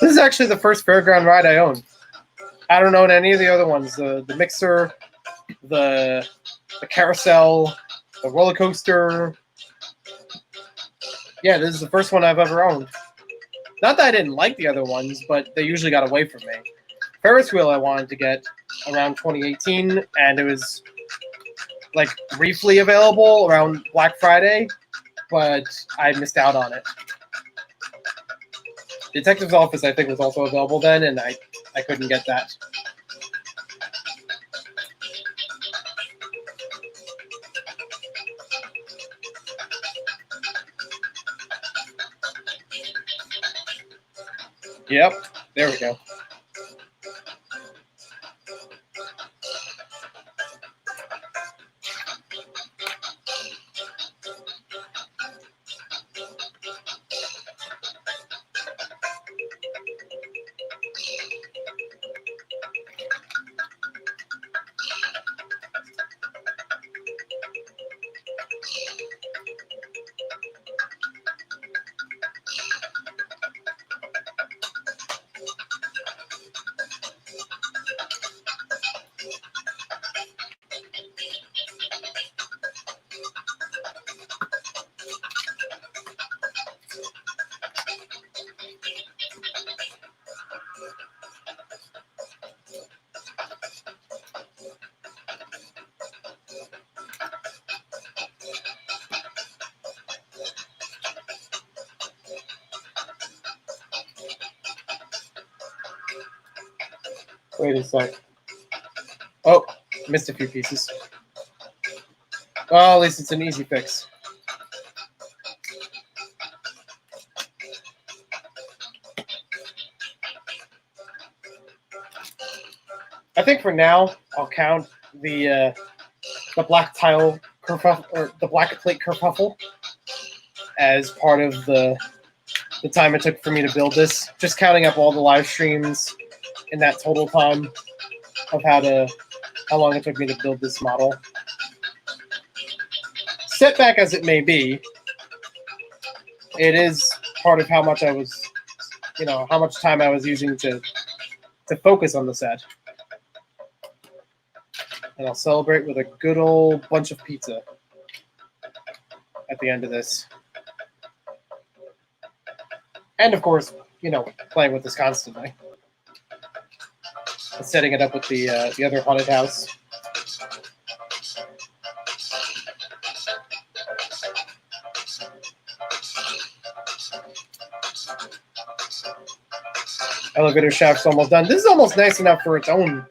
This is actually the first fairground ride I own. I don't own any of the other ones. The mixer, the carousel, the roller coaster. Yeah, this is the first one I've ever owned. Not that I didn't like the other ones, but they usually got away from me. Ferris wheel I wanted to get around 2018, and it was like briefly available around Black Friday, but I missed out on it. Detective's Office, I think, was also available then, and I couldn't get that. Yep, there we go. Wait a sec. Oh, missed a few pieces. Well, at least it's an easy fix. I think for now I'll count the black tile kerfuffle, or the black plate kerfuffle, as part of the time it took for me to build this. Just counting up all the live streams in that total time of how long it took me to build this model. Setback as it may be, it is part of how much I was, how much time I was using to focus on the set. And I'll celebrate with a good old bunch of pizza at the end of this. And of course, playing with this constantly. And setting it up with the other haunted house. Elevator shaft's almost done. This is almost nice enough for its own,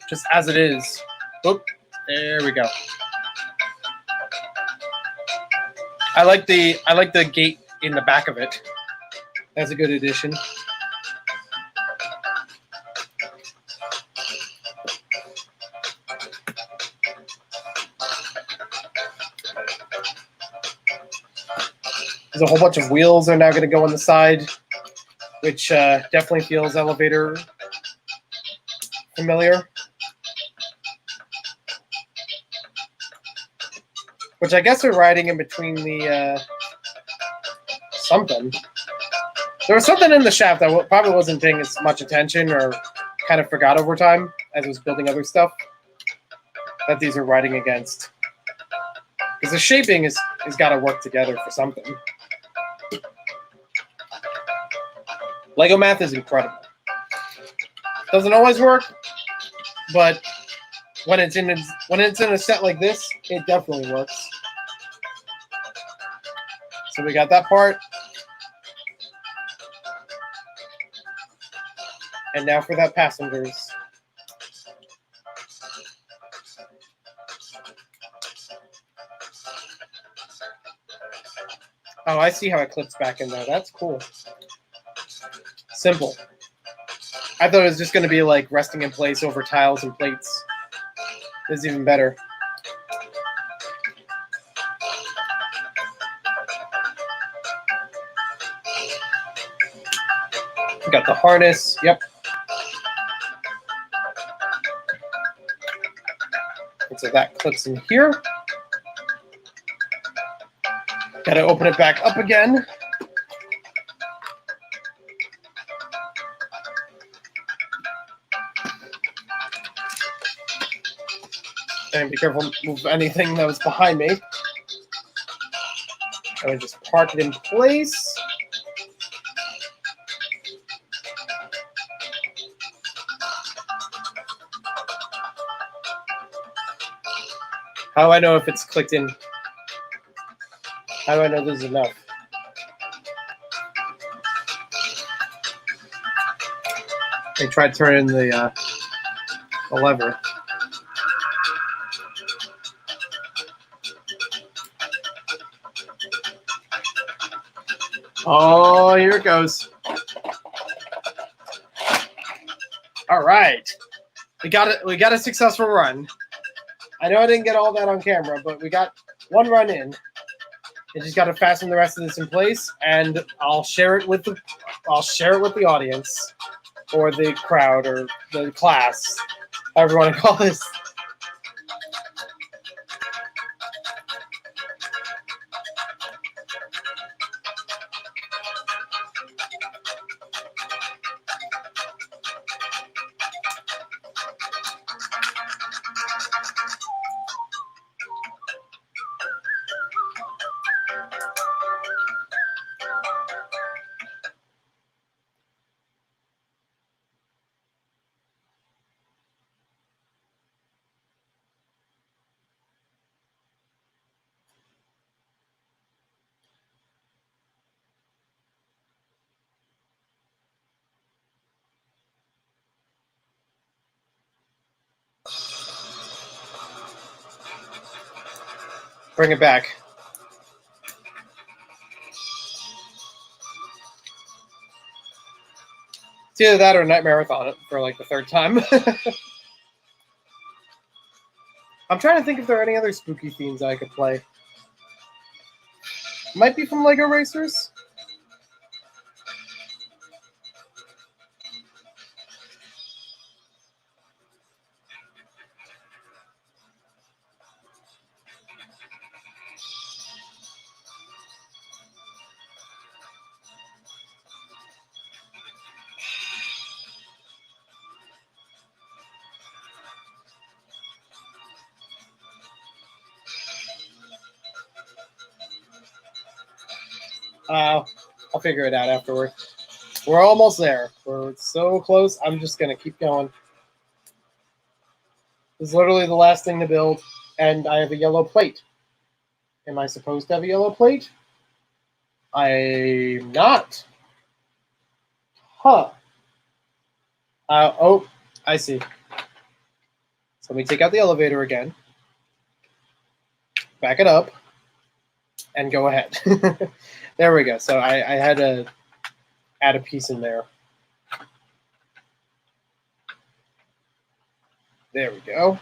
just as it is. Oop, there we go. I like the gate in the back of it. That's a good addition. There's a whole bunch of wheels that are now going to go on the side, which definitely feels elevator familiar. Which I guess are riding in between the something. There was something in the shaft that probably wasn't paying as much attention, or kind of forgot over time as I was building other stuff, that these are riding against. Because the shaping has got to work together for something. Lego math is incredible. Doesn't always work, but when it's in a set like this, it definitely works. So we got that part. And now for that passengers. Oh, I see how it clips back in there. That's cool. Simple. I thought it was just going to be like resting in place over tiles and plates. This is even better. We got the harness. Yep. And so that clips in here. Got to open it back up again. And be careful, move anything that was behind me. I would just park it in place. How do I know if it's clicked in? How do I know this is enough? I tried turning the lever. Oh, here it goes. All right. We got it. We got a successful run. I know I didn't get all that on camera, but we got one run in. You just got to fasten the rest of this in place, and I'll share it with the audience, or the crowd, or the class, however you want to call this. Bring it back. It's either that or Nightmare Marathon for like the third time. I'm trying to think if there are any other spooky themes I could play. Might be from Lego Racers. I'll figure it out afterward. We're almost there. We're so close. I'm just going to keep going. This is literally the last thing to build, and I have a yellow plate. Am I supposed to have a yellow plate? I'm not. Huh. Oh, I see. So let me take out the elevator again. Back it up. And go ahead. There we go. So I had to add a piece in there. There we go.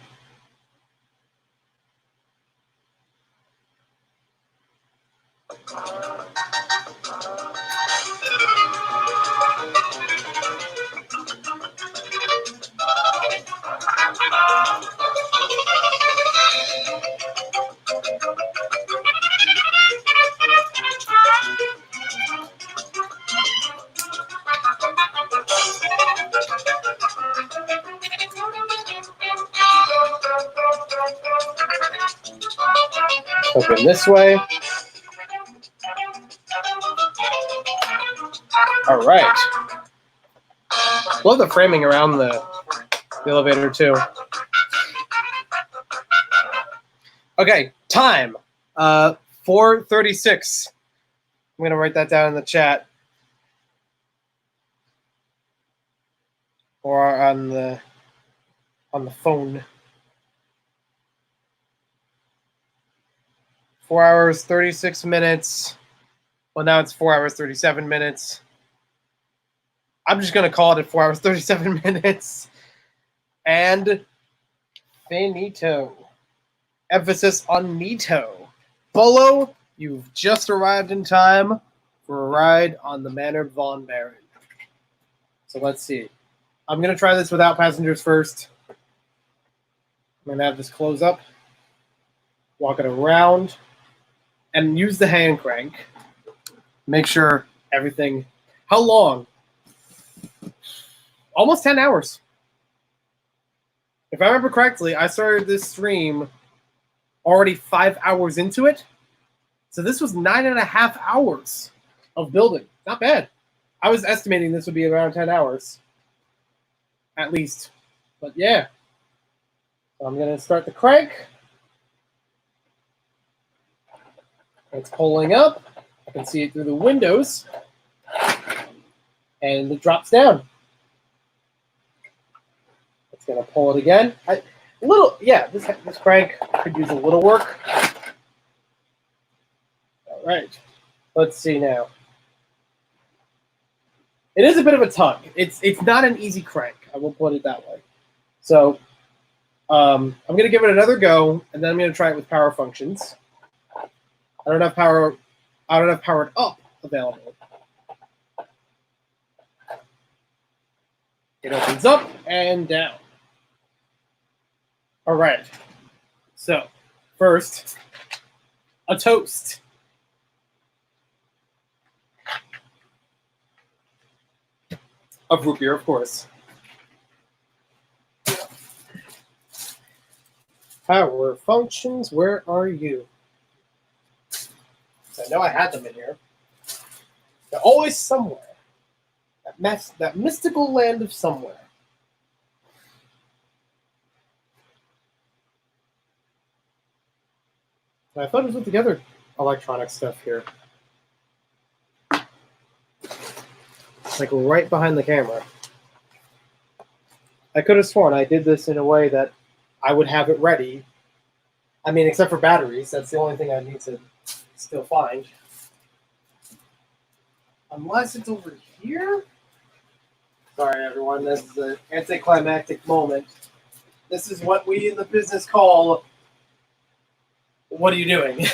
Open this way. All right. Love the framing around the elevator too. Okay, time. 4:36. I'm gonna write that down in the chat or on the phone. 4 hours 36 minutes. Well, now it's 4 hours 37 minutes. I'm just gonna call it at 4 hours 37 minutes. And finito. Emphasis on nito. Bolo, you've just arrived in time for a ride on the Manor Von Baron. So let's see. I'm going to try this without passengers first. I'm going to have this close up, walk it around, and use the hand crank. Make sure everything... How long? Almost 10 hours. If I remember correctly, I started this stream already 5 hours into it. So this was 9.5 hours of building. Not bad. I was estimating this would be around 10 hours. At least. But yeah. So I'm going to start the crank. It's pulling up. I can see it through the windows. And it drops down. It's going to pull it again. This crank could use a little work. All right. Let's see now. It is a bit of a tug. It's not an easy crank. I will put it that way. So I'm going to give it another go, and then I'm going to try it with power functions. I don't have powered up available. It opens up and down. All right. So first, a toast. Of root beer, of course. Power functions, where are you? I know I had them in here. They're always somewhere. That mystical land of somewhere. I thought it was with the other electronic stuff here. Like right behind the camera. I could have sworn I did this in a way that I would have it ready. I mean, except for batteries. That's the only thing I need to still find. Unless it's over here? Sorry, everyone. This is an anticlimactic moment. This is what we in the business call, what are you doing?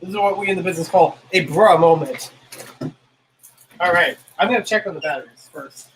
This is what we in the business call a bruh moment. All right. I'm going to check on the batteries first.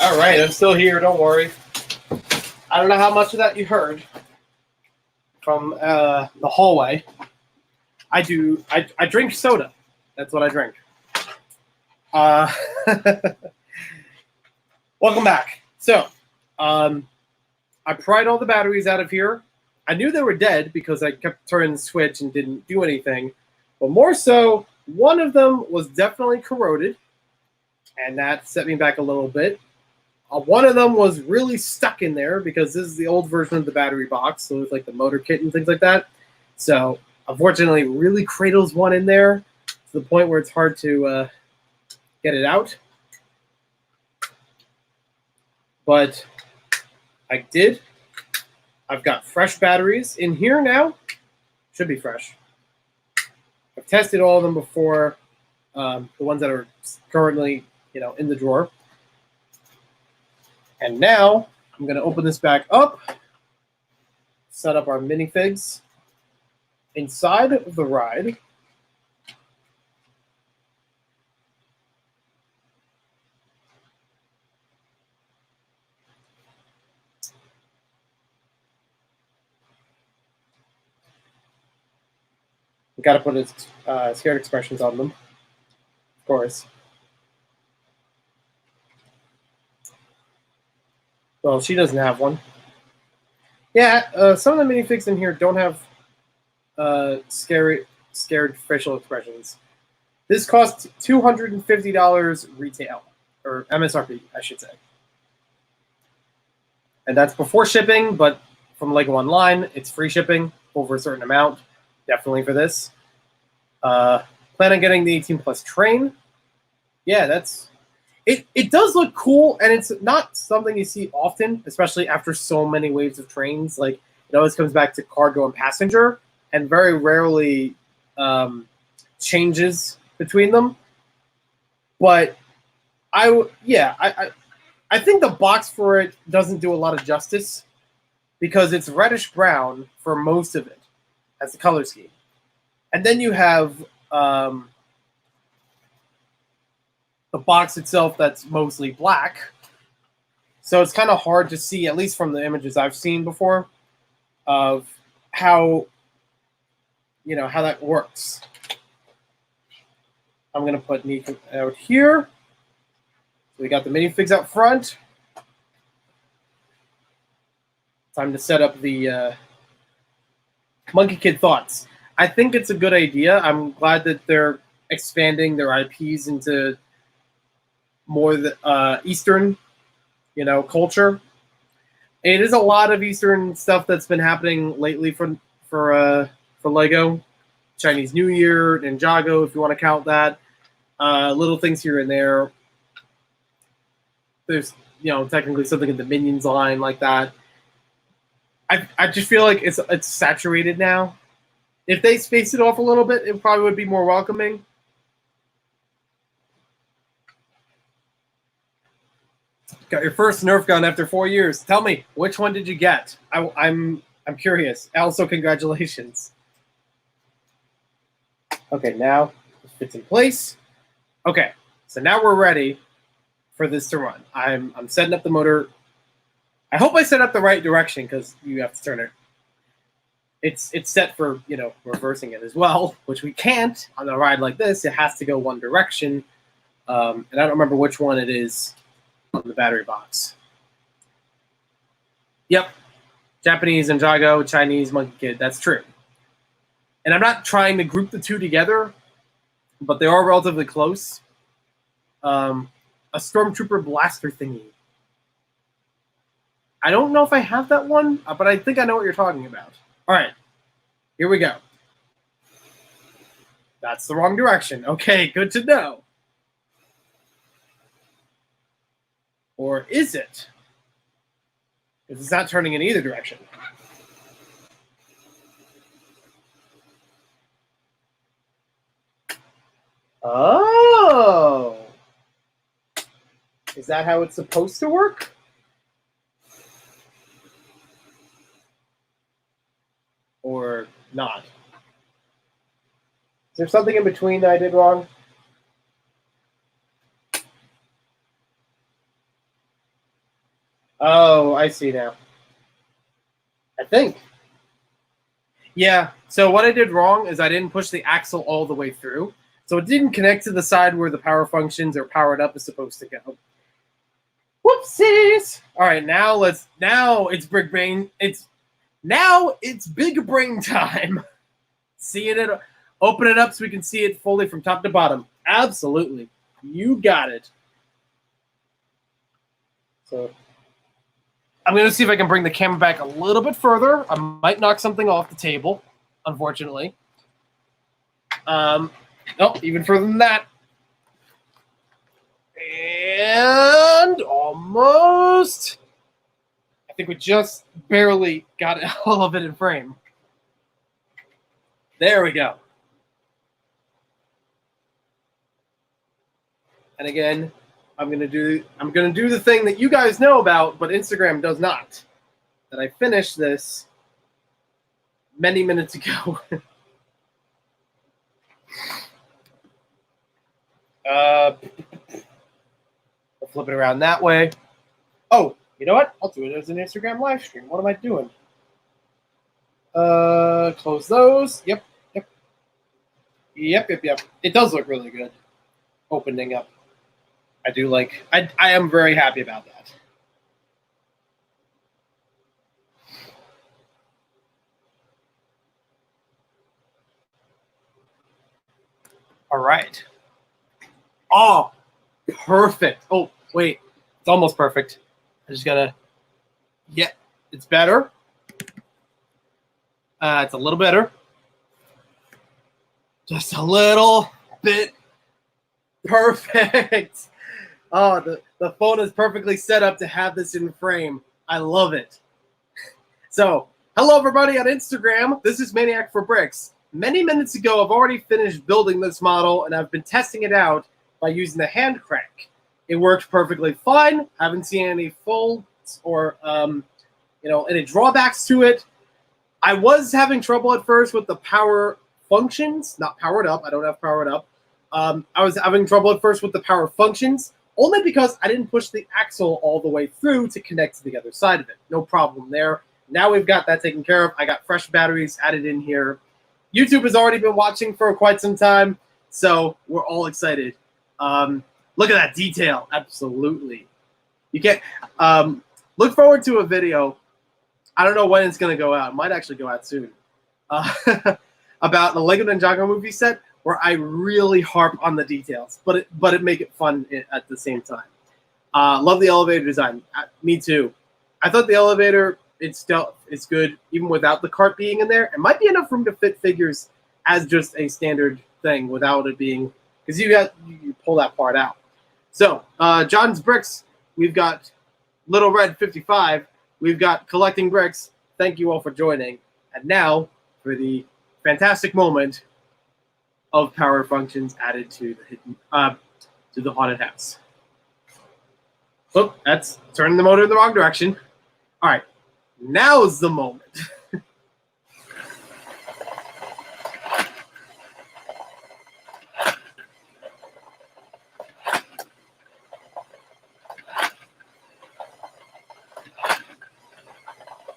All right, I'm still here. Don't worry. I don't know how much of that you heard from the hallway. I drink soda. That's what I drink. Welcome back. So, I pried all the batteries out of here. I knew they were dead because I kept turning the switch and didn't do anything. But more so, one of them was definitely corroded, and that set me back a little bit. One of them was really stuck in there because this is the old version of the battery box, so it's like the motor kit and things like that. So, unfortunately, it really cradles one in there to the point where it's hard to get it out. But I did. I've got fresh batteries in here now. Should be fresh. I've tested all of them before, the ones that are currently, in the drawer. And now I'm going to open this back up, set up our minifigs inside of the ride. We've got to put his scared expressions on them, of course. Well, she doesn't have one. Yeah, some of the minifigs in here don't have scared facial expressions. This costs $250 retail, or MSRP, I should say. And that's before shipping, but from Lego Online, it's free shipping over a certain amount, definitely for this. Plan on getting the 18 plus train. Yeah, that's... It does look cool, and it's not something you see often, especially after so many waves of trains. Like, it always comes back to cargo and passenger, and very rarely changes between them. But I think the box for it doesn't do a lot of justice because it's reddish brown for most of it as the color scheme, and then you have the box itself that's mostly black. So it's kind of hard to see, at least from the images I've seen before, of how, how that works. I'm going to put Nika out here. So we got the minifigs out front. Time to set up the Monkey Kid thoughts. I think it's a good idea. I'm glad that they're expanding their IPs into more Eastern, culture. It is a lot of Eastern stuff that's been happening lately for Lego. Chinese New Year, Ninjago, if you want to count that. Little things here and there. There's, technically something in the Minions line like that. I just feel like it's saturated now. If they space it off a little bit, it probably would be more welcoming. Got your first Nerf gun after 4 years. Tell me, which one did you get? I'm curious. Also, congratulations. Okay, now it fits in place. Okay, so now we're ready for this to run. I'm setting up the motor. I hope I set up the right direction because you have to turn it. It's set for reversing it as well, which we can't on a ride like this. It has to go one direction, and I don't remember which one it is on the battery box. Yep, Japanese Ninjago, Chinese Monkey Kid. That's true. And I'm not trying to group the two together, but they are relatively close. A Stormtrooper blaster thingy. I don't know if I have that one, but I think I know what you're talking about. All right, here we go. That's the wrong direction. Okay, good to know. Or is it? Because it's not turning in either direction. Oh! Is that how it's supposed to work? Or not? Is there something in between that I did wrong? Oh, I see now. I think. Yeah, so what I did wrong is I didn't push the axle all the way through. So it didn't connect to the side where the power functions or powered up is supposed to go. Whoopsies! All right, now it's big brain. It's big brain time. Seeing it, open it up so we can see it fully from top to bottom. Absolutely, you got it. So I'm going to see if I can bring the camera back a little bit further. I might knock something off the table, unfortunately. Oh, even further than that. And almost. I think we just barely got all of it in frame. There we go. And again, I'm gonna do the thing that you guys know about, but Instagram does not. That I finished this many minutes ago. I'll flip it around that way. Oh, you know what? I'll do it as an Instagram live stream. What am I doing? Close those. Yep. It does look really good. Opening up. I am very happy about that. All right. Oh, perfect. Oh, wait. It's almost perfect. I just gotta. Yeah, it's better. It's a little better. Just a little bit. Perfect. Oh, the phone is perfectly set up to have this in frame. I love it. So, hello everybody on Instagram. This is Maniac for Bricks. Many minutes ago, I've already finished building this model, and I've been testing it out by using the hand crank. It worked perfectly fine. Haven't seen any faults or any drawbacks to it. I was having trouble at first with the power functions, not powered up. I don't have powered up. I was having trouble at first with the power functions, only because I didn't push the axle all the way through to connect to the other side of it. No problem there. Now we've got that taken care of. I got fresh batteries added in here. YouTube has already been watching for quite some time, so we're all excited. Look at that detail. Absolutely. You can't look forward to a video. I don't know when it's going to go out. It might actually go out soon. About the Lego Ninjago movie set, where I really harp on the details, but it make it fun at the same time. Love the elevator design. Me too. I thought the elevator it's good even without the cart being in there. It might be enough room to fit figures as just a standard thing without it being, because you pull that part out. So John's Bricks, we've got Little Red 55, we've got Collecting Bricks. Thank you all for joining. And now for the fantastic moment of power functions added to the haunted house. Oh, that's turning the motor in the wrong direction. All right, now's the moment.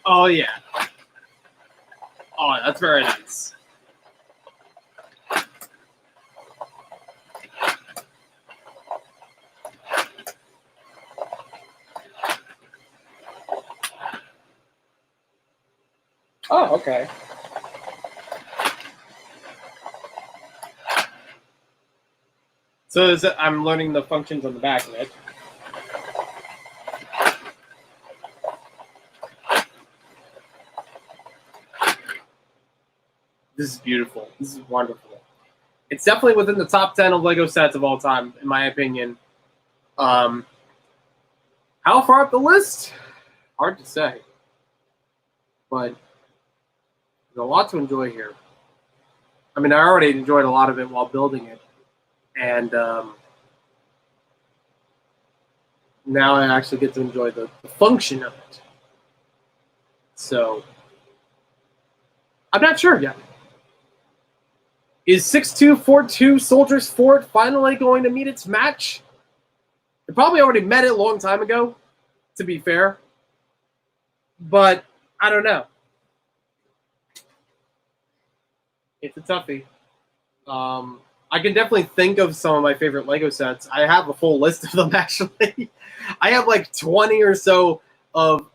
Oh yeah. Oh, that's very nice. Oh, okay. So I'm learning the functions on the back of it. This is beautiful. This is wonderful. It's definitely within the top 10 of Lego sets of all time, in my opinion. How far up the list? Hard to say. But there's a lot to enjoy here. I mean, I already enjoyed a lot of it while building it. And now I actually get to enjoy the function of it. So, I'm not sure yet. Is 6242 Soldiers Fort finally going to meet its match? It probably already met it a long time ago, to be fair. But I don't know. It's a toughie. I can definitely think of some of my favorite Lego sets. I have a full list of them, actually. I have like 20 or so of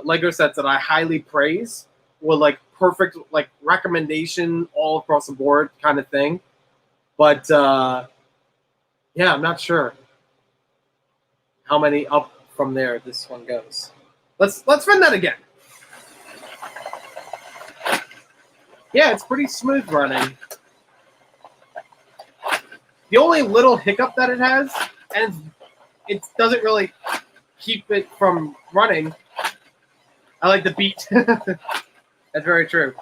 Lego sets that I highly praise with like perfect like recommendation all across the board kind of thing. But yeah, I'm not sure how many up from there this one goes. Let's run that again. Yeah, it's pretty smooth running. The only little hiccup that it has, and it doesn't really keep it from running. I like the beat. That's very true.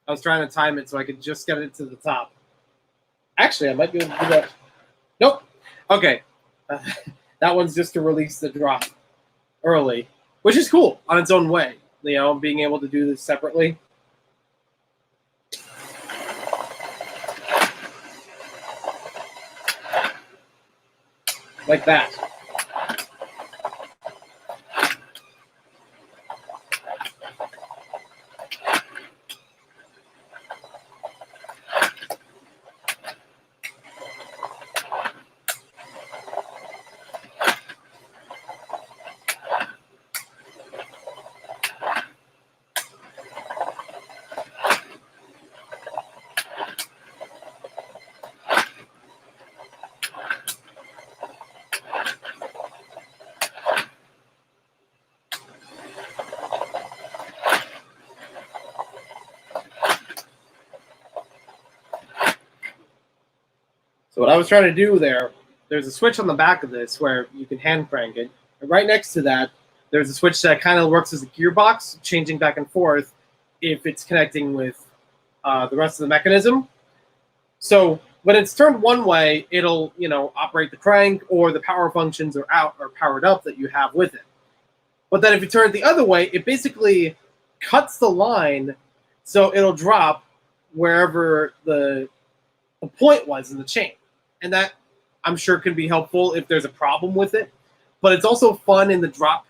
I was trying to time it so I could just get it to the top. Actually, I might be able to do that. Nope. Okay. That one's just to release the drop early, which is cool on its own way. You know, being able to do this separately. Like that. So what I was trying to do there's a switch on the back of this where you can hand crank it. And right next to that, there's a switch that kind of works as a gearbox, changing back and forth if it's connecting with the rest of the mechanism. So when it's turned one way, it'll, operate the crank, or the power functions are out or powered up that you have with it. But then if you turn it the other way, it basically cuts the line, so it'll drop wherever the point was in the chain. And that, I'm sure, can be helpful if there's a problem with it. But it's also fun in the drop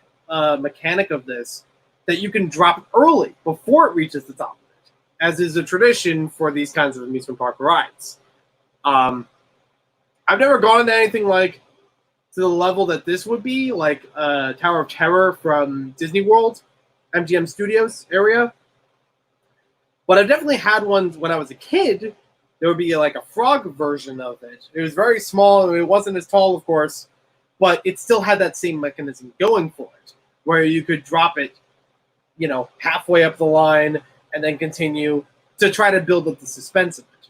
mechanic of this that you can drop early before it reaches the top of it, as is a tradition for these kinds of amusement park rides. I've never gone into anything like to the level that this would be, like Tower of Terror from Disney World, MGM Studios area. But I've definitely had ones when I was a kid. There would be like a frog version of it. It was very small, and it wasn't as tall, of course, but it still had that same mechanism going for it, where you could drop it, halfway up the line and then continue to try to build up the suspense of it.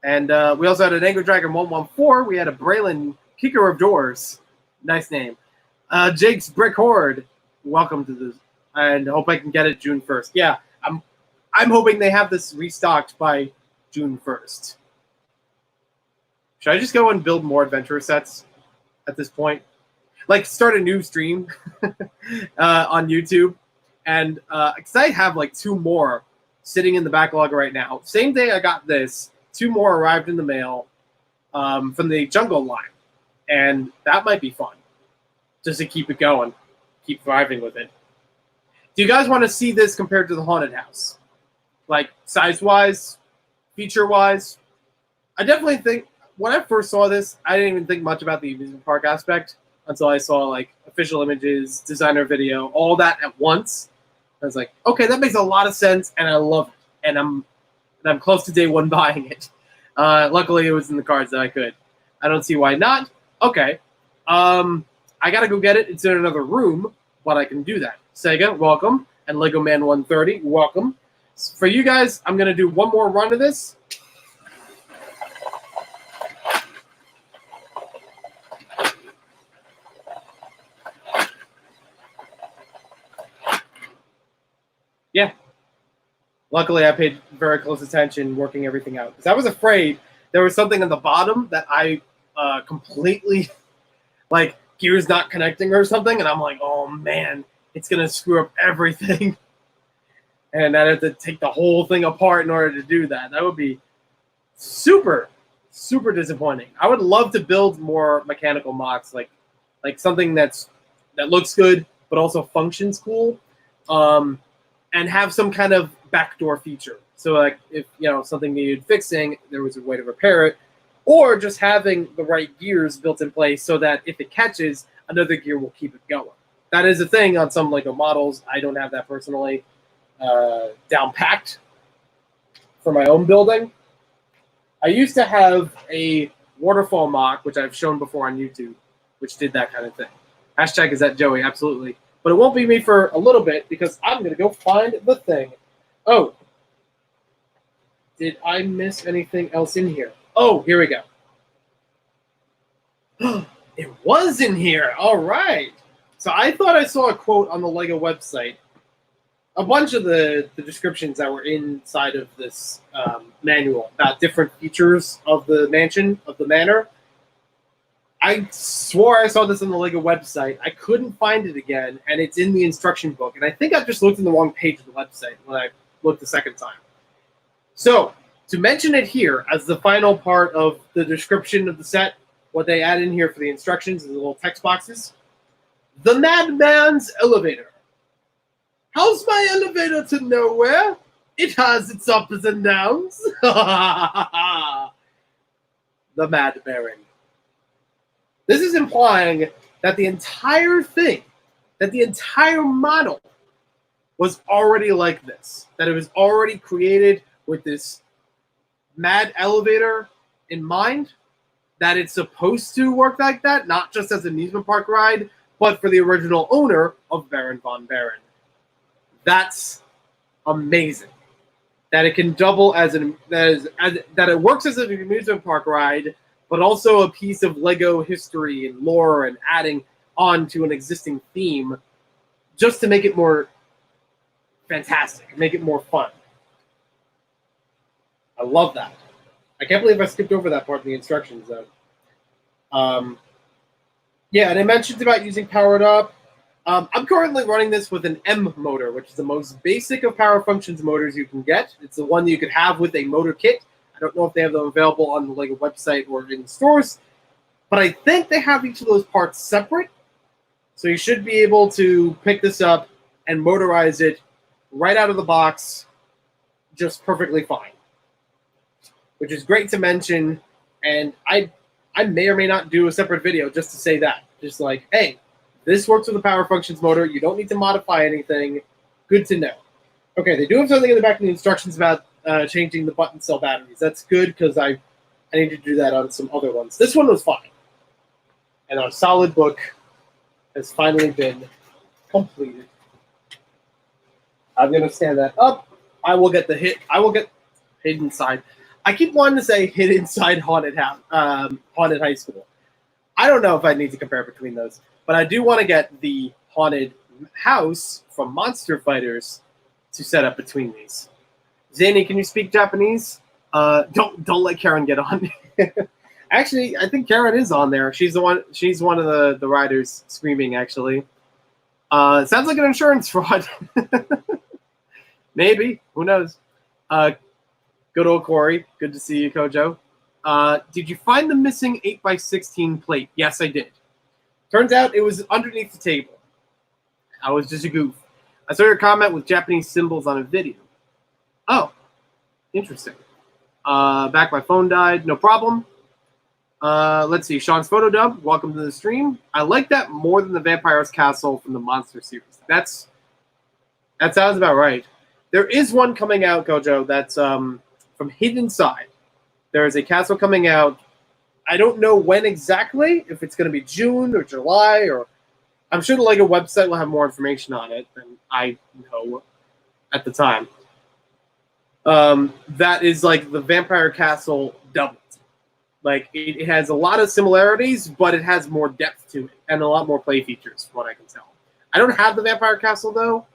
And we also had an Angry Dragon 114. We had a Braylon Kicker of Doors. Nice name. Jake's Brick Horde. Welcome to this. And hope I can get it June 1st. Yeah, I'm hoping they have this restocked by June 1st. Should I just go and build more adventure sets at this point? Like, start a new stream on YouTube. And because I have like 2 more sitting in the backlog right now. Same day I got this, 2 more arrived in the mail from the Jungle line. And that might be fun, just to keep it going, keep thriving with it. Do you guys want to see this compared to the Haunted House? Like, size-wise, feature-wise? I definitely think, when I first saw this, I didn't even think much about the amusement park aspect until I saw, like, official images, designer video, all that at once. I was like, okay, that makes a lot of sense, and I love it. And I'm close to day one buying it. Luckily, it was in the cards that I could. I don't see why not. Okay. I gotta go get it. It's in another room, but I can do that. Sega, welcome. And Lego Man 130, welcome. For you guys, I'm going to do one more run of this. Luckily, I paid very close attention working everything out. Because I was afraid there was something on the bottom that I completely, like, gears not connecting or something. And I'm like, oh, man, it's going to screw up everything. And I'd have to take the whole thing apart in order to do that. That would be super, super disappointing. I would love to build more mechanical MOCs, like something that looks good but also functions cool, and have some kind of backdoor feature. So, like, if something needed fixing, there was a way to repair it, or just having the right gears built in place so that if it catches, another gear will keep it going. That is a thing on some Lego models. I don't have that personally down packed for my own building. I used to have a waterfall MOC, which I've shown before on YouTube, which did that kind of thing. Hashtag is that Joey, absolutely. But it won't be me for a little bit because I'm going to go find the thing. Oh, did I miss anything else in here? Oh, here we go. It was in here. All right. So I thought I saw a quote on the Lego website. A bunch of the descriptions that were inside of this manual about different features of the mansion, of the manor. I swore I saw this on the Lego website. I couldn't find it again, and it's in the instruction book. And I think I just looked in the wrong page of the website when I looked the second time. So, to mention it here as the final part of the description of the set, what they add in here for the instructions is the little text boxes. The Madman's Elevator. How's my elevator to nowhere? It has its ups and downs. The Mad Baron. This is implying that the entire thing, that the entire model was already like this. That it was already created with this mad elevator in mind. That it's supposed to work like that, not just as an amusement park ride, but for the original owner of Baron von Baron. That's amazing. That it can double as that it works as an amusement park ride, but also a piece of Lego history and lore and adding on to an existing theme just to make it more fantastic, make it more fun. I love that. I can't believe I skipped over that part of the instructions, though. Yeah, and it mentions about using Powered Up. I'm currently running this with an M motor, which is the most basic of Power Functions motors you can get. It's the one that you could have with a motor kit. I don't know if they have them available on the Lego website or in stores, but I think they have each of those parts separate. So you should be able to pick this up and motorize it right out of the box just perfectly fine, which is great to mention. And I may or may not do a separate video just to say that. Just like, hey, this works with the Power Functions motor. You don't need to modify anything. Good to know. Okay, they do have something in the back of the instructions about changing the button cell batteries. That's good because I need to do that on some other ones. This one was fine. And our solid book has finally been completed. I'm going to stand that up. I will get hid inside. I keep wanting to say hid inside haunted high school. I don't know if I need to compare between those, but I do want to get the haunted house from Monster Fighters to set up between these. Zany, can you speak Japanese? Don't let Karen get on. Actually, I think Karen is on there. She's one of the riders screaming, actually. Sounds like an insurance fraud. Maybe. Who knows? Good old Corey. Good to see you, Kojo. Did you find the missing 8x16 plate? Yes, I did. Turns out it was underneath the table. I was just a goof. I saw your comment with Japanese symbols on a video. Oh, interesting. Back my phone died. No problem. Let's see. Sean's photo dub. Welcome to the stream. I like that more than the Vampire's Castle from the Monster series. That sounds about right. There is one coming out, Kojo, that's from Hidden Side. There is a castle coming out. I don't know when exactly, if it's going to be June or July, or I'm sure the Lego website will have more information on it than I know at the time. That is like the Vampire Castle doubled. Like, it has a lot of similarities, but it has more depth to it and a lot more play features, from what I can tell. I don't have the Vampire Castle, though.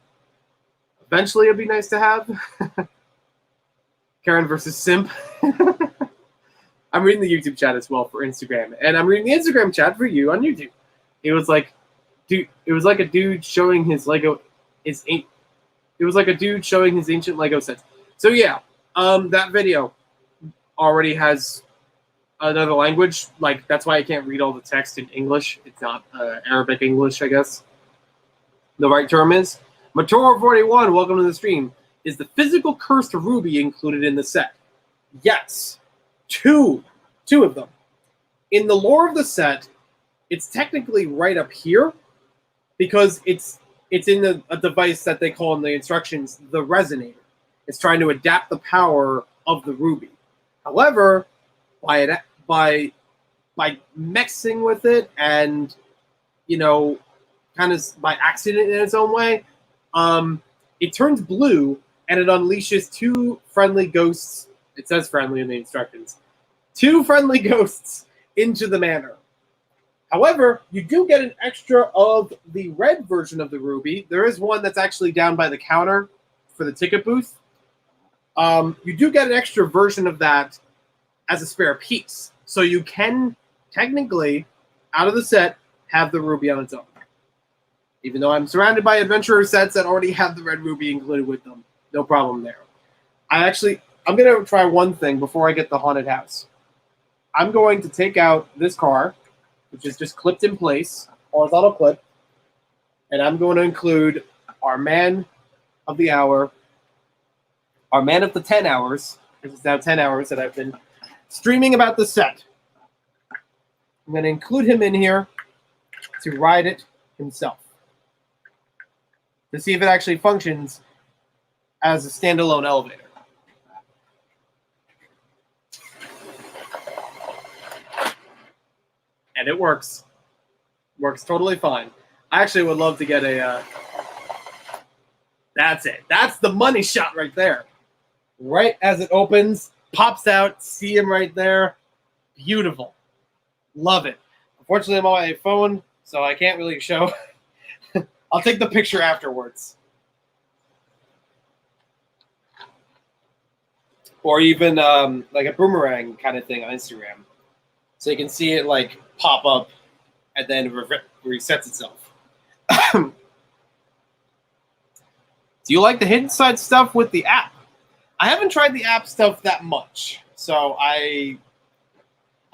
Eventually, it'd be nice to have. Karen versus Simp. I'm reading the YouTube chat as well for Instagram, and I'm reading the Instagram chat for you on YouTube. It was like, dude, it was like a dude showing his Lego, it was like a dude showing his ancient Lego sets. So yeah, that video already has another language. Like that's why I can't read all the text in English. It's not Arabic English, I guess. The right term is. Matoro41, welcome to the stream. Is the physical cursed ruby included in the set? Yes. Two of them. In the lore of the set, it's technically right up here because it's in a device that they call in the instructions the resonator. It's trying to adapt the power of the ruby. However, by mixing with it and kind of by accident in its own way, it turns blue and it unleashes two friendly ghosts. It says friendly in the instructions. Two friendly ghosts into the manor. However, you do get an extra of the red version of the ruby. There is one that's actually down by the counter for the ticket booth. You do get an extra version of that as a spare piece. So you can technically, out of the set, have the ruby on its own. Even though I'm surrounded by adventurer sets that already have the red ruby included with them. No problem there. I'm going to try one thing before I get the haunted house. I'm going to take out this car, which is just clipped in place, horizontal clip, and I'm going to include our man of the hour, our man of the 10 hours, because it's now 10 hours that I've been streaming about the set. I'm going to include him in here to ride it himself, to see if it actually functions as a standalone elevator. And it works. Works totally fine. I actually would love to get a... that's it. That's the money shot right there. Right as it opens, pops out, see him right there. Beautiful. Love it. Unfortunately, I'm on my phone, so I can't really show. I'll take the picture afterwards. Or even like a boomerang kind of thing on Instagram. So you can see it like pop up and then resets itself. Do you like the hidden side stuff with the app? I haven't tried the app stuff that much. So I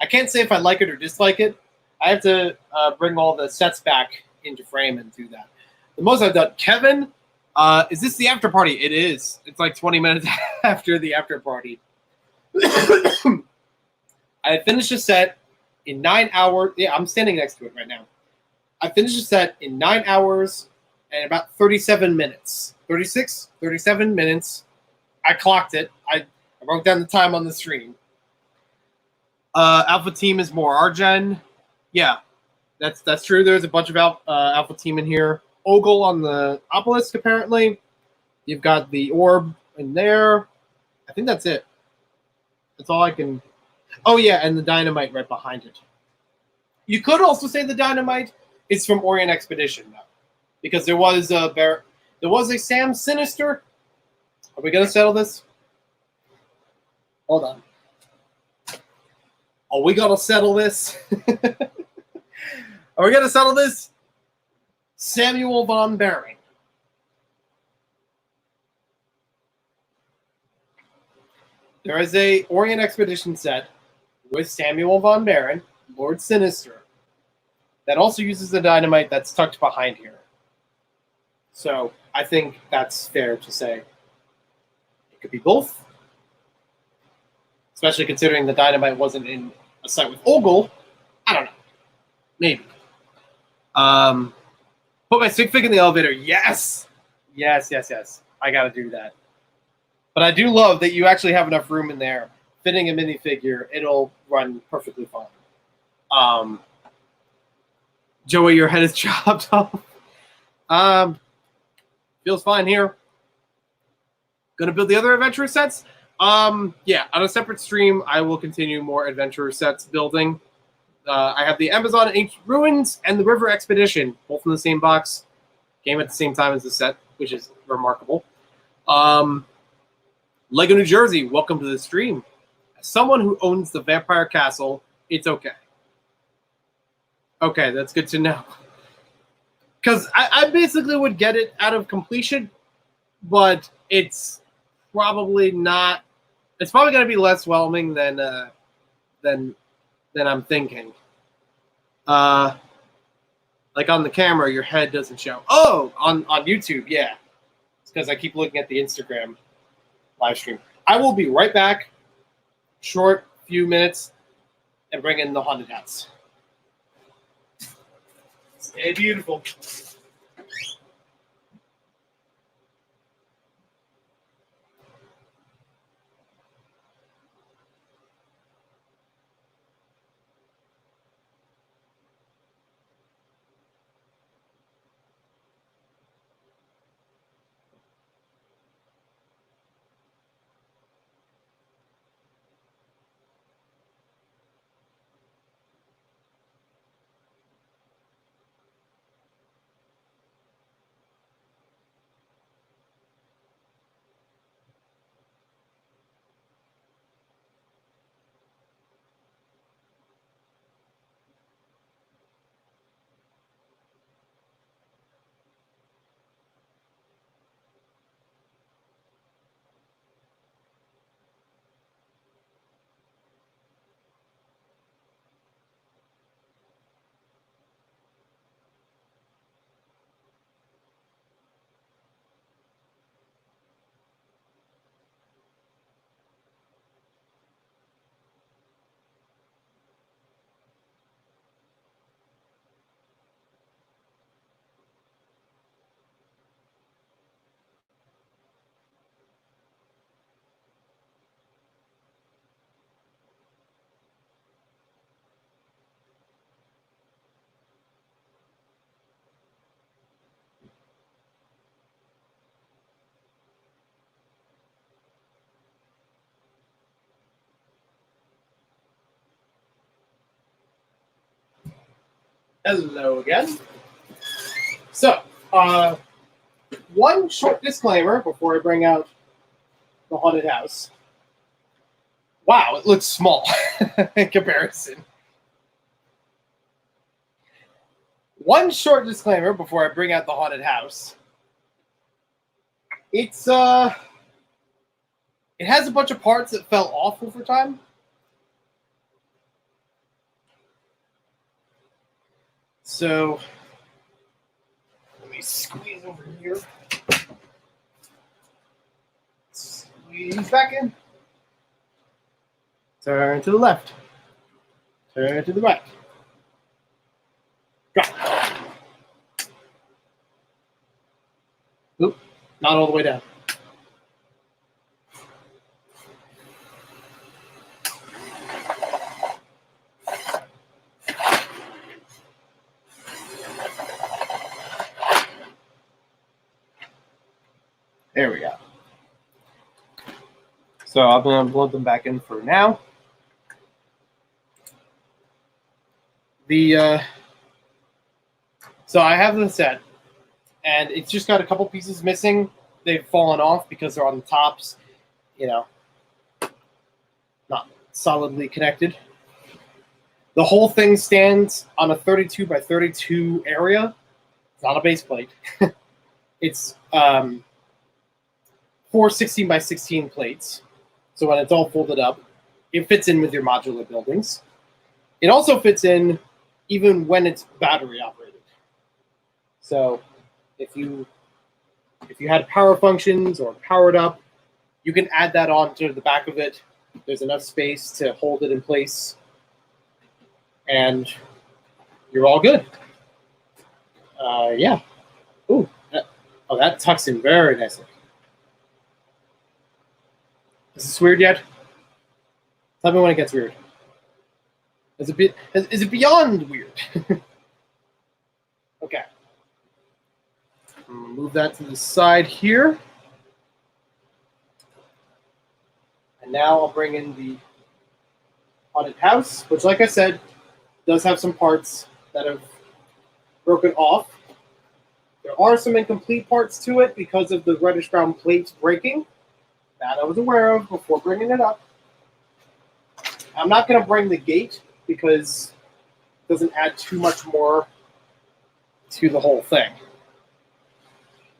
can't say if I like it or dislike it. I have to bring all the sets back into frame and do that. The most I've done. Kevin, is this the after party? It is. It's like 20 minutes after the after party. I finished a set in 9 hours. Yeah, I'm standing next to it right now. I finished a set in 9 hours and about 37 minutes. 36, 37 minutes. I clocked it. I wrote down the time on the stream. Alpha Team is more Argen. Yeah, that's true. There's a bunch of Alpha Team in here. Ogle on the obelisk, apparently. You've got the orb in there. I think that's it. That's all I can... Oh, yeah, and the dynamite right behind it. You could also say the dynamite is from Orient Expedition, though. Because there was a Sam Sinister. Are we going to settle this? Hold on. Are we going to settle this? Are we going to settle this? Samuel von Baron. There is a Orient Expedition set with Samuel von Baron, Lord Sinister, that also uses the dynamite that's tucked behind here. So I think that's fair to say. It could be both. Especially considering the dynamite wasn't in a site with Ogle. I don't know. Maybe. Put my stick fig in the elevator. Yes! Yes. I gotta do that. But I do love that you actually have enough room in there. Fitting a minifigure, it'll run perfectly fine. Joey, your head is chopped off. Feels fine here. Gonna build the other adventurer sets? Yeah, on a separate stream, I will continue more adventurer sets building. I have the Amazon Ancient Ruins and the River Expedition, both in the same box. Came at the same time as the set, which is remarkable. Lego New Jersey, welcome to the stream. As someone who owns the Vampire Castle, it's okay. Okay, that's good to know. Because I basically would get it out of completion, but it's probably not. It's probably going to be less whelming than I'm thinking. Like on the camera, your head doesn't show. Oh, on YouTube, yeah. It's because I keep looking at the Instagram live stream. I will be right back. Short few minutes, and bring in the haunted house. Stay beautiful. Hello again. So, one short disclaimer before I bring out the haunted house. Wow, it looks small in comparison. One short disclaimer before I bring out the haunted house. It has a bunch of parts that fell off over time. So, let me squeeze over here. Squeeze back in. Turn to the left. Turn to the right. Drop. Oop, not all the way down. There we go. So I'm going to plug them back in for now. So I have the set, and it's just got a couple pieces missing. They've fallen off because they're on the tops, not solidly connected. The whole thing stands on a 32 by 32 area. It's not a base plate. It's 4 16 by 16 plates. So when it's all folded up, it fits in with your modular buildings. It also fits in even when it's battery operated. So if you had power functions or powered up, you can add that onto the back of it. There's enough space to hold it in place, and you're all good. Yeah. Ooh. That tucks in very nicely. Is this weird yet? Tell me when it gets weird. Is it beyond weird? Okay. Move that to the side here. And now I'll bring in the haunted house, which, like I said, does have some parts that have broken off. There are some incomplete parts to it because of the reddish brown plates breaking. That I was aware of before bringing it up. I'm not going to bring the gate because it doesn't add too much more to the whole thing.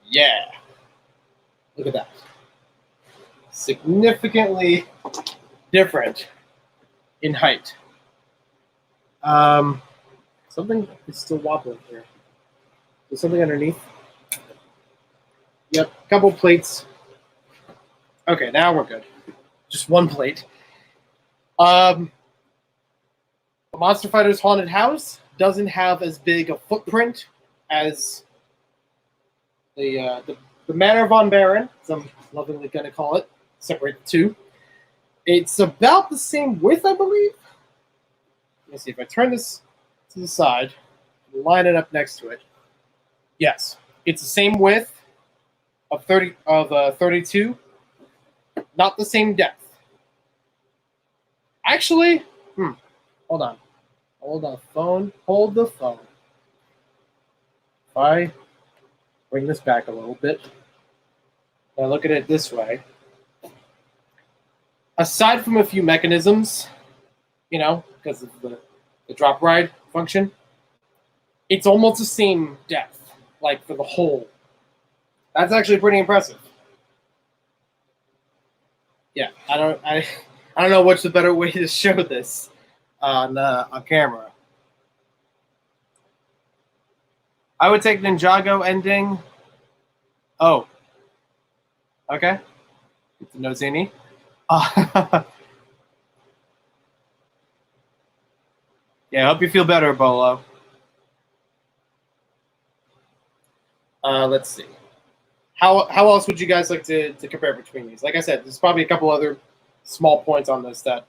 Yeah. Look at that. Significantly different in height. Something is still wobbling here. There's something underneath. Yep, couple plates. Okay, now we're good. Just one plate. The Monster Fighters Haunted House doesn't have as big a footprint as the Manor von Baron, as I'm lovingly going to call it, separate the two. It's about the same width, I believe. Let me see if I turn this to the side, line it up next to it. Yes, it's the same width of 32, not the same depth. Actually, hold on. Hold the phone. If I bring this back a little bit, and I look at it this way, aside from a few mechanisms, because of the drop ride function, it's almost the same depth, like for the whole. That's actually pretty impressive. Yeah, I don't know what's the better way to show this on camera. I would take Ninjago ending. Oh. Okay. It's a Nozini. Yeah, I hope you feel better, Bolo. Let's see. How else would you guys like to compare between these? Like I said, there's probably a couple other small points on this that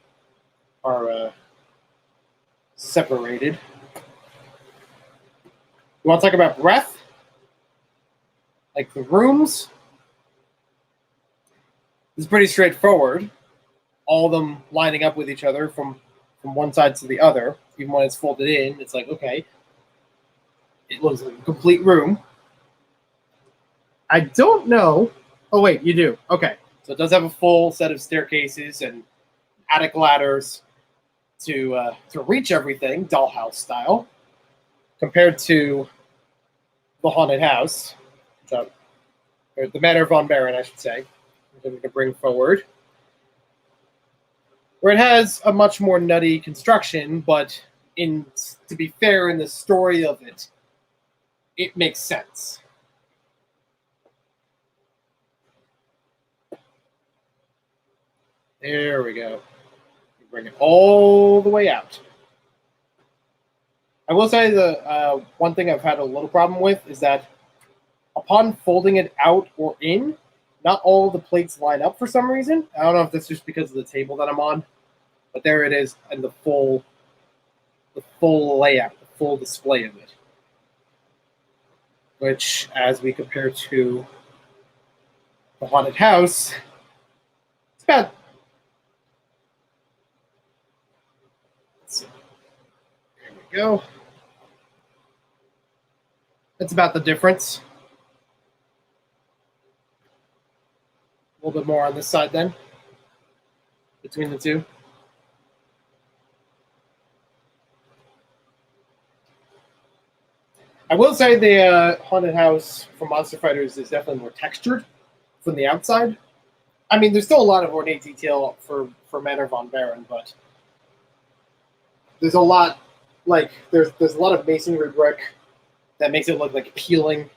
are separated. You want to talk about breadth? Like the rooms? It's pretty straightforward. All of them lining up with each other from one side to the other. Even when it's folded in, it's like, okay. It looks like a complete room. I don't know. Oh, wait, you do. Okay. So it does have a full set of staircases and attic ladders to reach everything, dollhouse style, compared to the Haunted House, or the Manor von Baron, I should say, I'm going to bring forward, where it has a much more nutty construction, but to be fair, in the story of it, it makes sense. There we go. Bring it all the way out. I will say the one thing I've had a little problem with is that upon folding it out or in, not all the plates line up for some reason. I don't know if that's just because of the table that I'm on, but there it is, and the full layout, the full display of it. Which, as we compare to the Haunted House, it's about. There we go. That's about the difference. A little bit more on this side then, between the two. I will say the Haunted House from Monster Fighters is definitely more textured from the outside. I mean, there's still a lot of ornate detail for Manor von Baron, but there's a lot, like, there's a lot of masonry brick that makes it look like peeling,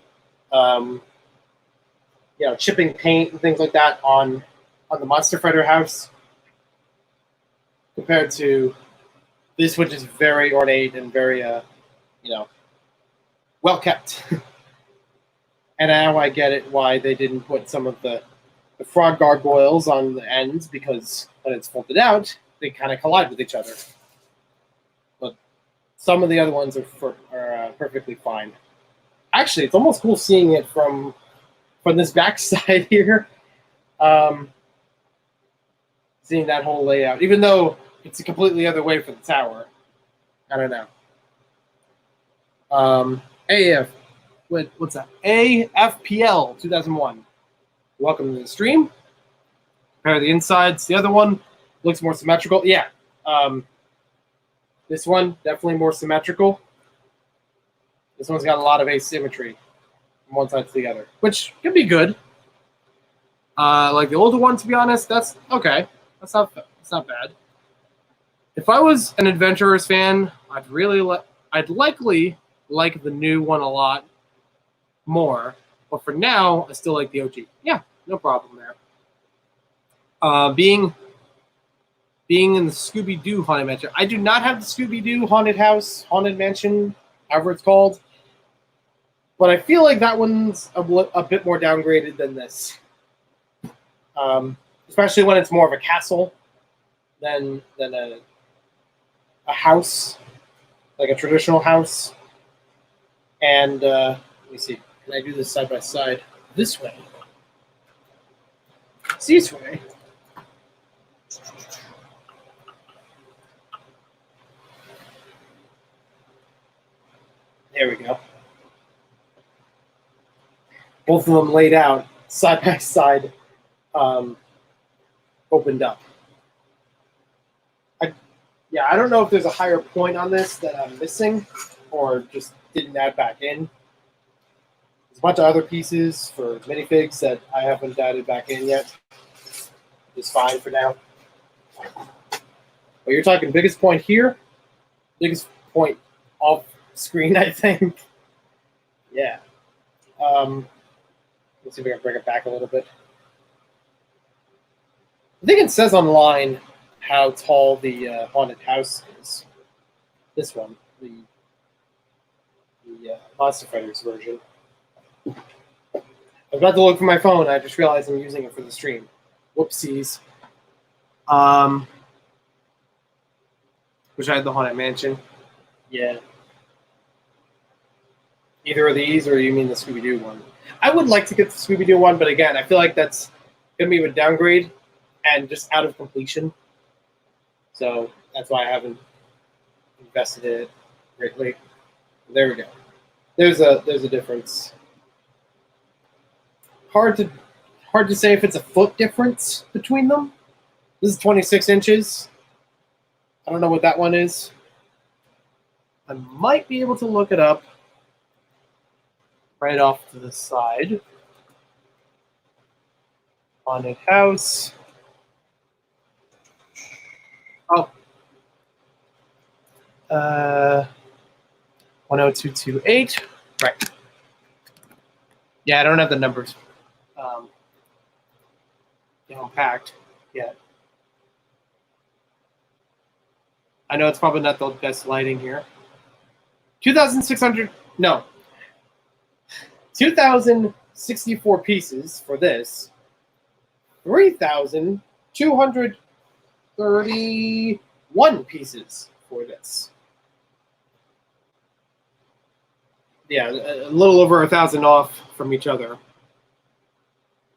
chipping paint and things like that on the Monster Fighter house, compared to this, which is very ornate and very, well kept. And now I get it why they didn't put some of the frog gargoyles on the ends, because when it's folded out, they kind of collide with each other. But some of the other ones are perfectly fine. Actually, it's almost cool seeing it from this backside here. Seeing that whole layout, even though it's a completely other way for the tower. I don't know. What's that? AFPL 2001. Welcome to the stream. compare the insides. The other one looks more symmetrical. Yeah. This one, definitely more symmetrical. This one's got a lot of asymmetry from one side to the other, which can be good. Like the older one, to be honest, that's okay. That's not bad. If I was an Adventurers fan, I'd likely like the new one a lot more. But for now, I still like the OG. Yeah, no problem there. Being in the Scooby-Doo Haunted Mansion. I do not have the Scooby-Doo Haunted House, Haunted Mansion, however it's called. But I feel like that one's a bit more downgraded than this. Especially when it's more of a castle than a house, like a traditional house. And let me see. Can I do this side by side? This way. It's this way. There we go. Both of them laid out side by side, opened up. I don't know if there's a higher point on this that I'm missing or just didn't add back in. There's a bunch of other pieces for minifigs that I haven't added back in yet. It's fine for now. But you're talking biggest point here, biggest point off screen, I think. Yeah. Let's see if we can bring it back a little bit. I think it says online how tall the haunted house is. This one, the Monster Fighters version. I was about to look for my phone. I just realized I'm using it for the stream. Whoopsies. Wish I had the Haunted Mansion. Yeah. Either of these, or you mean the Scooby-Doo one? I would like to get the Scooby-Doo one, but again, I feel like that's going to be a downgrade and just out of completion. So that's why I haven't invested in it greatly. There we go. There's a difference. Hard to say if it's a foot difference between them. This is 26 inches. I don't know what that one is. I might be able to look it up right off to the side. Haunted house. Oh. 10228. Right. Yeah, I don't have the numbers packed yet. I know it's probably not the best lighting here. 2,064 pieces for this. 3,231 pieces for this. Yeah, a little over 1,000 off from each other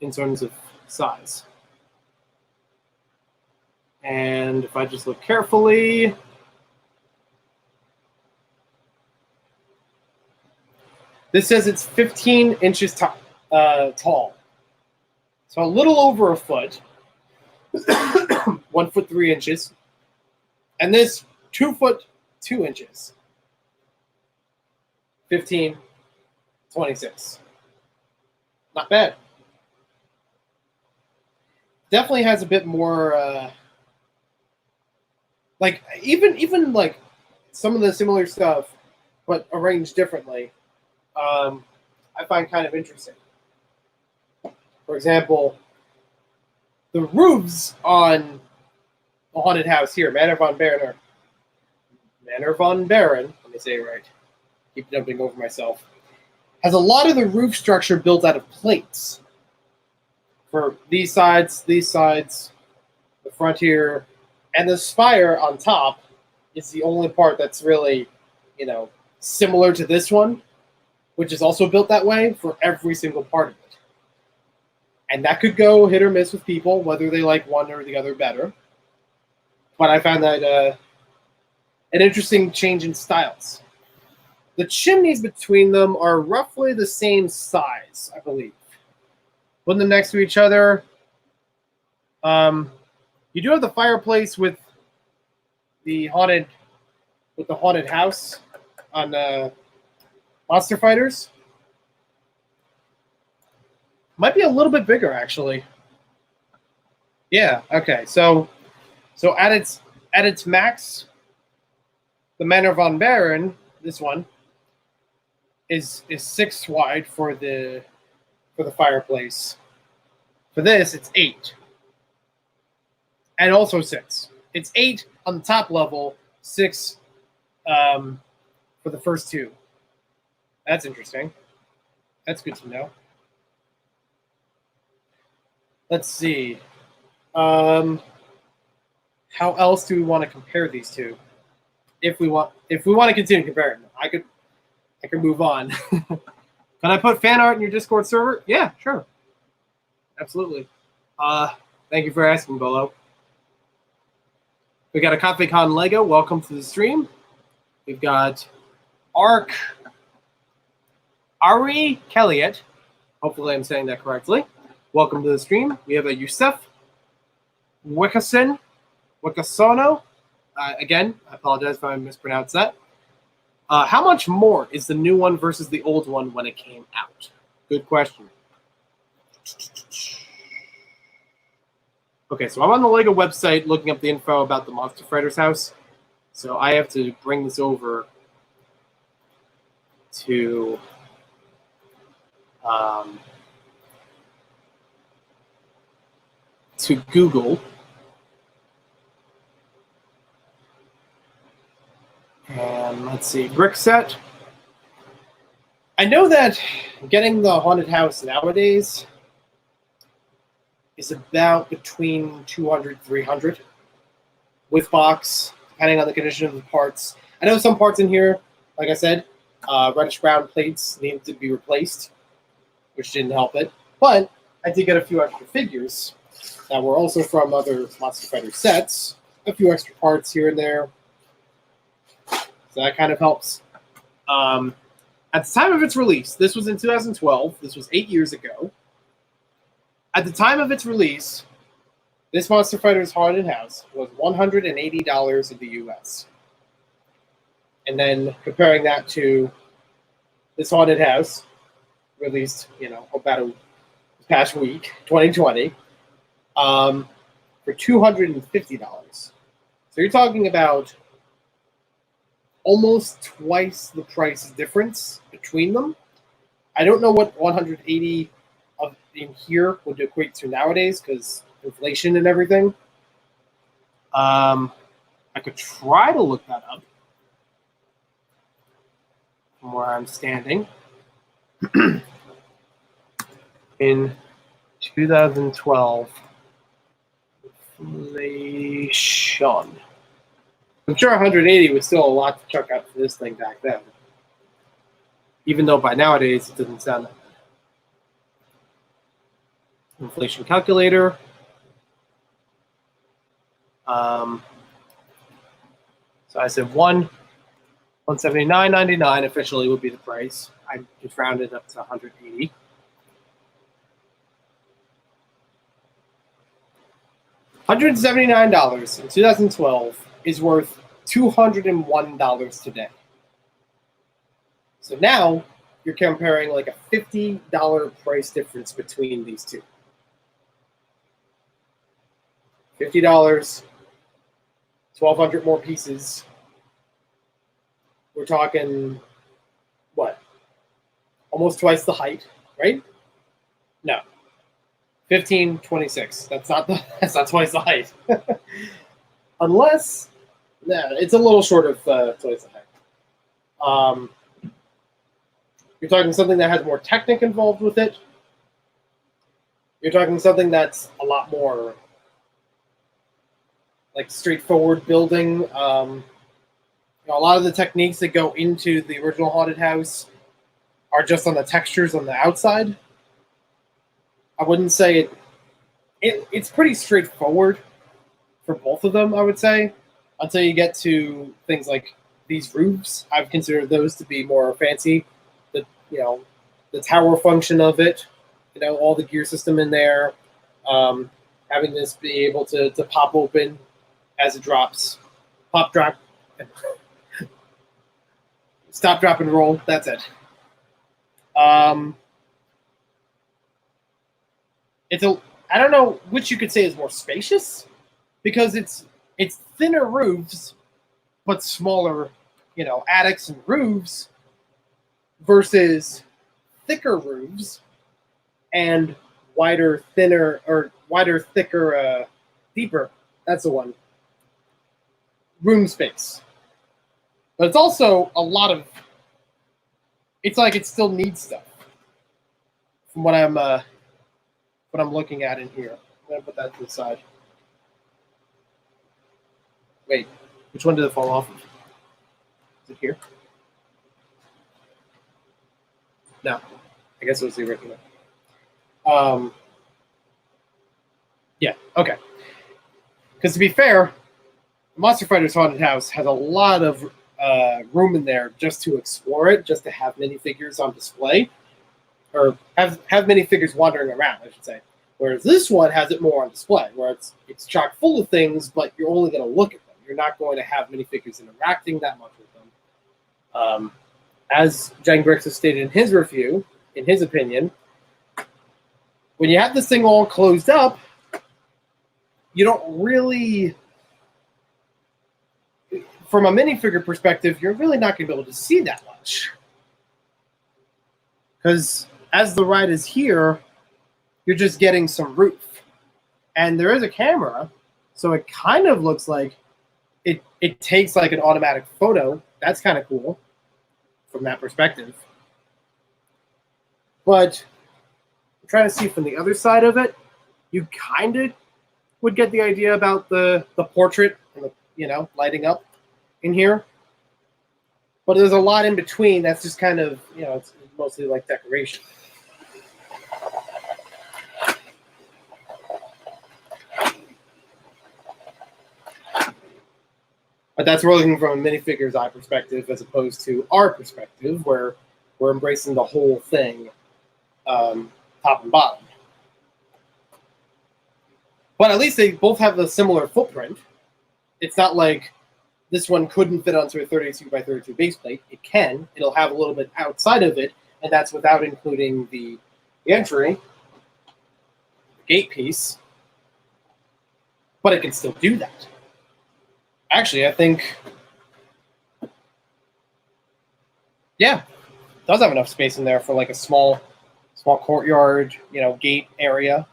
in terms of size. And if I just look carefully, this says it's 15 inches tall. So a little over a foot, 1 foot 3 inches, and this 2 foot 2 inches, 15, 26. Not bad. Definitely has a bit more, like even like some of the similar stuff, but arranged differently. I find kind of interesting. For example, the roofs on the haunted house here, Manor von Baron, let me say it right, keep jumping over myself, has a lot of the roof structure built out of plates. For these sides, the front here, and the spire on top is the only part that's really, similar to this one, which is also built that way for every single part of it. And that could go hit or miss with people, whether they like one or the other better. But I found that an interesting change in styles. The chimneys between them are roughly the same size, I believe. Putting them next to each other, You do have the fireplace with the haunted house on Monster Fighters. Might be a little bit bigger, actually. Yeah. Okay. So at its max, the Manor von Baron, this one, is 6 wide for the fireplace. For this, it's 8, and also 6. It's 8 on the top level, 6 for the first 2. That's interesting. That's good to know. Let's see. How else do we want to compare these two? If we want to continue comparing them, I could move on. Can I put fan art in your Discord server? Yeah, sure. Absolutely. Thank you for asking, Bolo. We got a ConfeCon Lego. Welcome to the stream. We've got Ari Kelliot. Hopefully I'm saying that correctly. Welcome to the stream. We have a Yusef Wikasono. Again, I apologize if I mispronounced that. How much more is the new one versus the old one when it came out? Good question. Okay, so I'm on the LEGO website looking up the info about the Monster Fighters house. So I have to bring this over to Google. And let's see, brick set. I know that getting the haunted house nowadays is about between 200 300 with box, depending on the condition of the parts. I know some parts in here, like I said, reddish brown plates need to be replaced, which didn't help it. But I did get a few extra figures that were also from other Monster Fighter sets, a few extra parts here and there. So that kind of helps. At the time of its release, this was in 2012. This was 8 years ago. At the time of its release, this Monster Fighter's Haunted House was $180 in the US. And then comparing that to this Haunted House, released, about this past week, 2020, for $250. So you're talking about almost twice the price difference between them. I don't know what 180 in here would equate to nowadays because inflation and everything. I could try to look that up from where I'm standing. In 2012, inflation. I'm sure 180 was still a lot to chuck out for this thing back then. Even though by nowadays it doesn't sound that bad. Inflation calculator. So I said 179.99 officially would be the price. I just rounded up to 180. $179 in 2012 is worth $201 today. So now you're comparing like a $50 price difference between these two. $50, 1,200 more pieces. We're talking, what? Almost twice the height, right? No. 1526. That's not twice the height. Unless, it's a little short of twice the height. You're talking something that has more Technic involved with it. You're talking something that's a lot more like straightforward building. A lot of the techniques that go into the original Haunted House are just on the textures on the outside. I wouldn't say it's pretty straightforward for both of them, I would say, until you get to things like these roofs. I've considered those to be more fancy. The tower function of it, all the gear system in there, having this be able to pop open as it drops. Pop, drop, stop, drop, and roll. That's it. I don't know which you could say is more spacious, because it's thinner roofs, but smaller, attics and roofs, versus thicker roofs and wider, thicker, deeper. That's the one. Room space. But it's also a lot of. It's like it still needs stuff. From what I'm looking at in here. I'm gonna put that to the side. Wait, which one did it fall off of? Is it here? No, I guess it was the original. Yeah, okay. Because to be fair, Monster Fighter's Haunted House has a lot of room in there just to explore it, just to have minifigures on display, or have minifigures wandering around, I should say. Whereas this one has it more on display, where it's chock full of things, but you're only going to look at them. You're not going to have minifigures interacting that much with them. As Jen Grix has stated in his review, in his opinion, when you have this thing all closed up, you don't really, from a minifigure perspective, you're really not going to be able to see that much. Because as the ride is here, you're just getting some roof. And there is a camera, so it kind of looks like it takes like an automatic photo. That's kind of cool from that perspective. But I'm trying to see from the other side of it, you kind of would get the idea about the portrait and the, lighting up in here. But there's a lot in between that's just kind of, it's mostly like decoration. But that's we're looking from a minifigure's eye perspective as opposed to our perspective, where we're embracing the whole thing, top and bottom. But at least they both have a similar footprint. It's not like this one couldn't fit onto a 32 by 32 base plate. It can. It'll have a little bit outside of it, and that's without including the entry, the gate piece. But it can still do that. Actually, I think, yeah, it does have enough space in there for like a small courtyard, gate area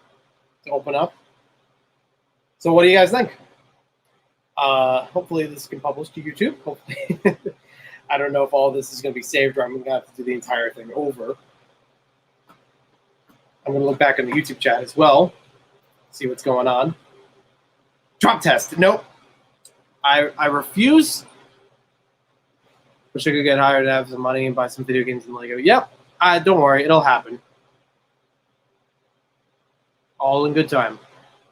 to open up. So what do you guys think? Hopefully this can publish to YouTube. Hopefully. I don't know if all this is going to be saved or I'm going to have to do the entire thing over. I'm going to look back in the YouTube chat as well, see what's going on. Drop test. Nope. I refuse. Wish I could get hired to have some money and buy some video games and Lego. Yep. Don't worry. It'll happen. All in good time.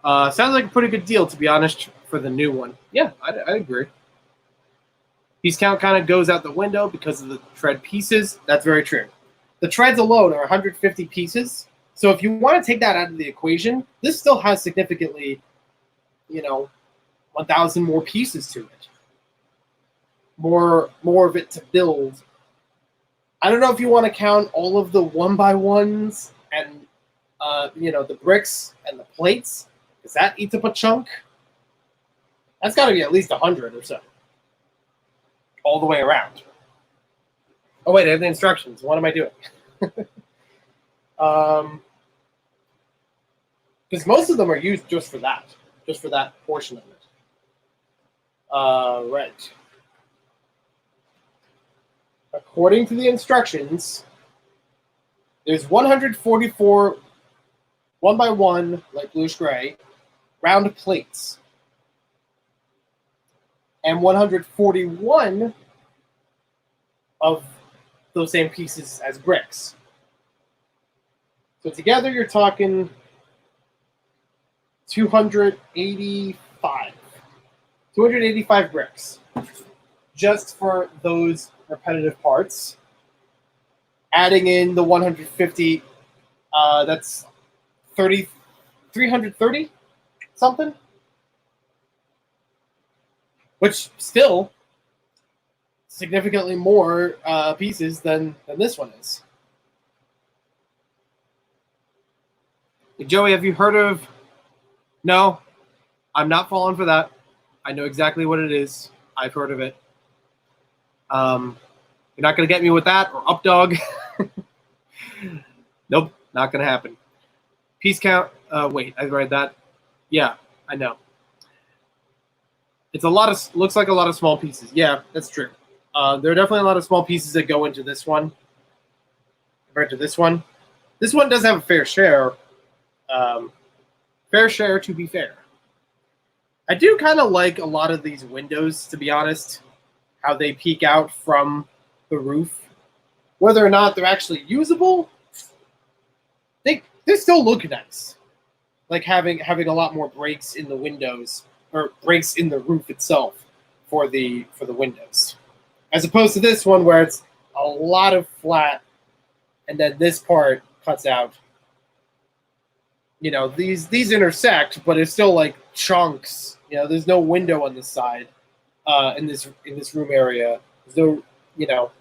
Sounds like a pretty good deal, to be honest, for the new one. Yeah, I agree. Piece count kind of goes out the window because of the tread pieces. That's very true. The treads alone are 150 pieces. So if you want to take that out of the equation, this still has significantly, 1,000 more pieces to it. More of it to build. I don't know if you want to count all of the 1x1s and the bricks and the plates, because that eats up a chunk. That's got to be at least 100 or so. All the way around. Oh wait, I have the instructions. What am I doing? Because most of them are used just for that portion of it. Right. According to the instructions, there's 144 1x1, like bluish gray, round plates. And 141 of those same pieces as bricks. So together you're talking 285. 285 bricks. Just for those repetitive parts. Adding in the 150, that's 330 something, which still significantly more pieces than this one is. Joey, have you heard of? No, I'm not falling for that. I know exactly what it is. I've heard of it. You're not going to get me with that or Updog. Nope, not going to happen. Piece count. Wait, I read that. Yeah, I know. It's a lot of. Looks like a lot of small pieces. Yeah, that's true. There are definitely a lot of small pieces that go into this one compared to this one. This one does have a fair share. Fair share, to be fair. I do kind of like a lot of these windows, to be honest, how they peek out from the roof. Whether or not they're actually usable, they still look nice. Like having a lot more breaks in the windows, or breaks in the roof itself for the windows. As opposed to this one where it's a lot of flat, and then this part cuts out. You know, these intersect, but it's still like chunks. You know, there's no window on this side, in this room area. There's no, you know,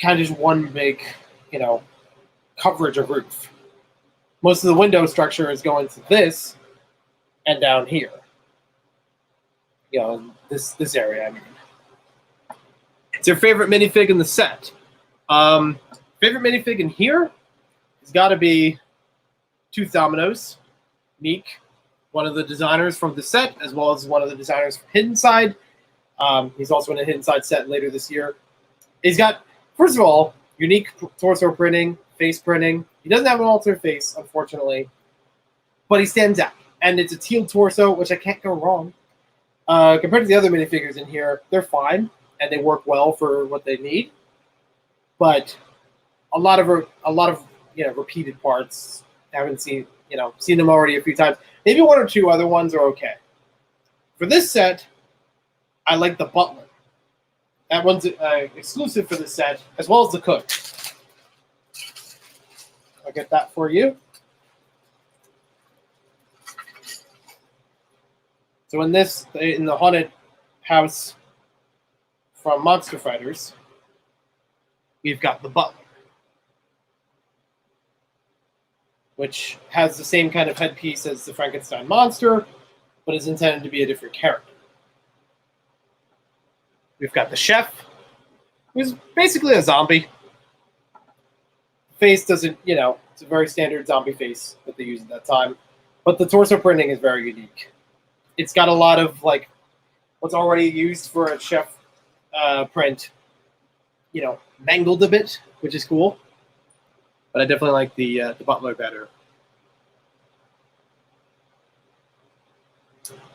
kind of just one big, you know, coverage of roof. Most of the window structure is going to this and down here. You know, this area. I mean, it's your favorite minifig in the set. Favorite minifig in here has got to be Tooth Dominoes, Neek, one of the designers from the set, as well as one of the designers from Hidden Side. He's also in a Hidden Side set later this year. He's got, first of all, unique torso printing, face printing. He doesn't have an altered face, unfortunately, but he stands out. And it's a teal torso, which I can't go wrong. Compared to the other minifigures in here, they're fine, and they work well for what they need. But a lot of you know, repeated parts. I haven't seen them already a few times. Maybe one or two other ones are okay. For this set, I like the Butler. That one's exclusive for this set, as well as the Cook. I'll get that for you. So in the Haunted House from Monster Fighters, we've got the Butler, which has the same kind of headpiece as the Frankenstein monster, but is intended to be a different character. We've got the Chef, who's basically a zombie. Face doesn't, you know, it's a very standard zombie face that they use at that time, but the torso printing is very unique. It's got a lot of, like, what's already used for a Chef print, you know, mangled a bit, which is cool. But I definitely like the Butler better.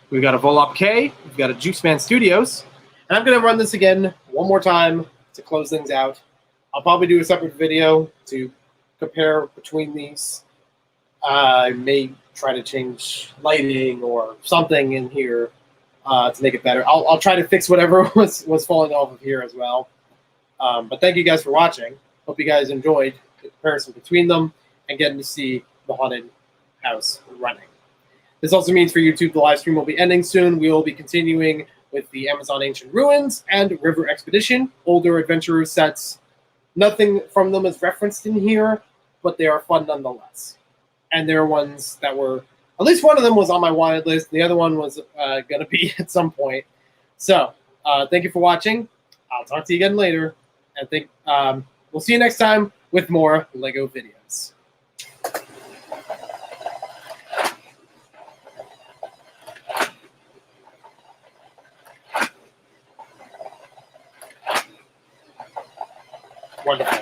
We've got a Volop K. We've got a Juice Man Studios. And I'm going to run this again one more time to close things out. I'll probably do a separate video to compare between these. I may try to change lighting or something in here to make it better. I'll try to fix whatever was falling off of here as well. But thank you guys for watching. Hope you guys enjoyed the comparison between them and getting to see the Haunted House running. This also means for YouTube, the live stream will be ending soon. We will be continuing with the Amazon Ancient Ruins and River Expedition, older adventurers sets. Nothing from them is referenced in here, but they are fun nonetheless. And there are ones that were, at least one of them was on my wanted list. The other one was going to be at some point. So thank you for watching. I'll talk to you again later. And we'll see you next time with more LEGO videos. Wonderful.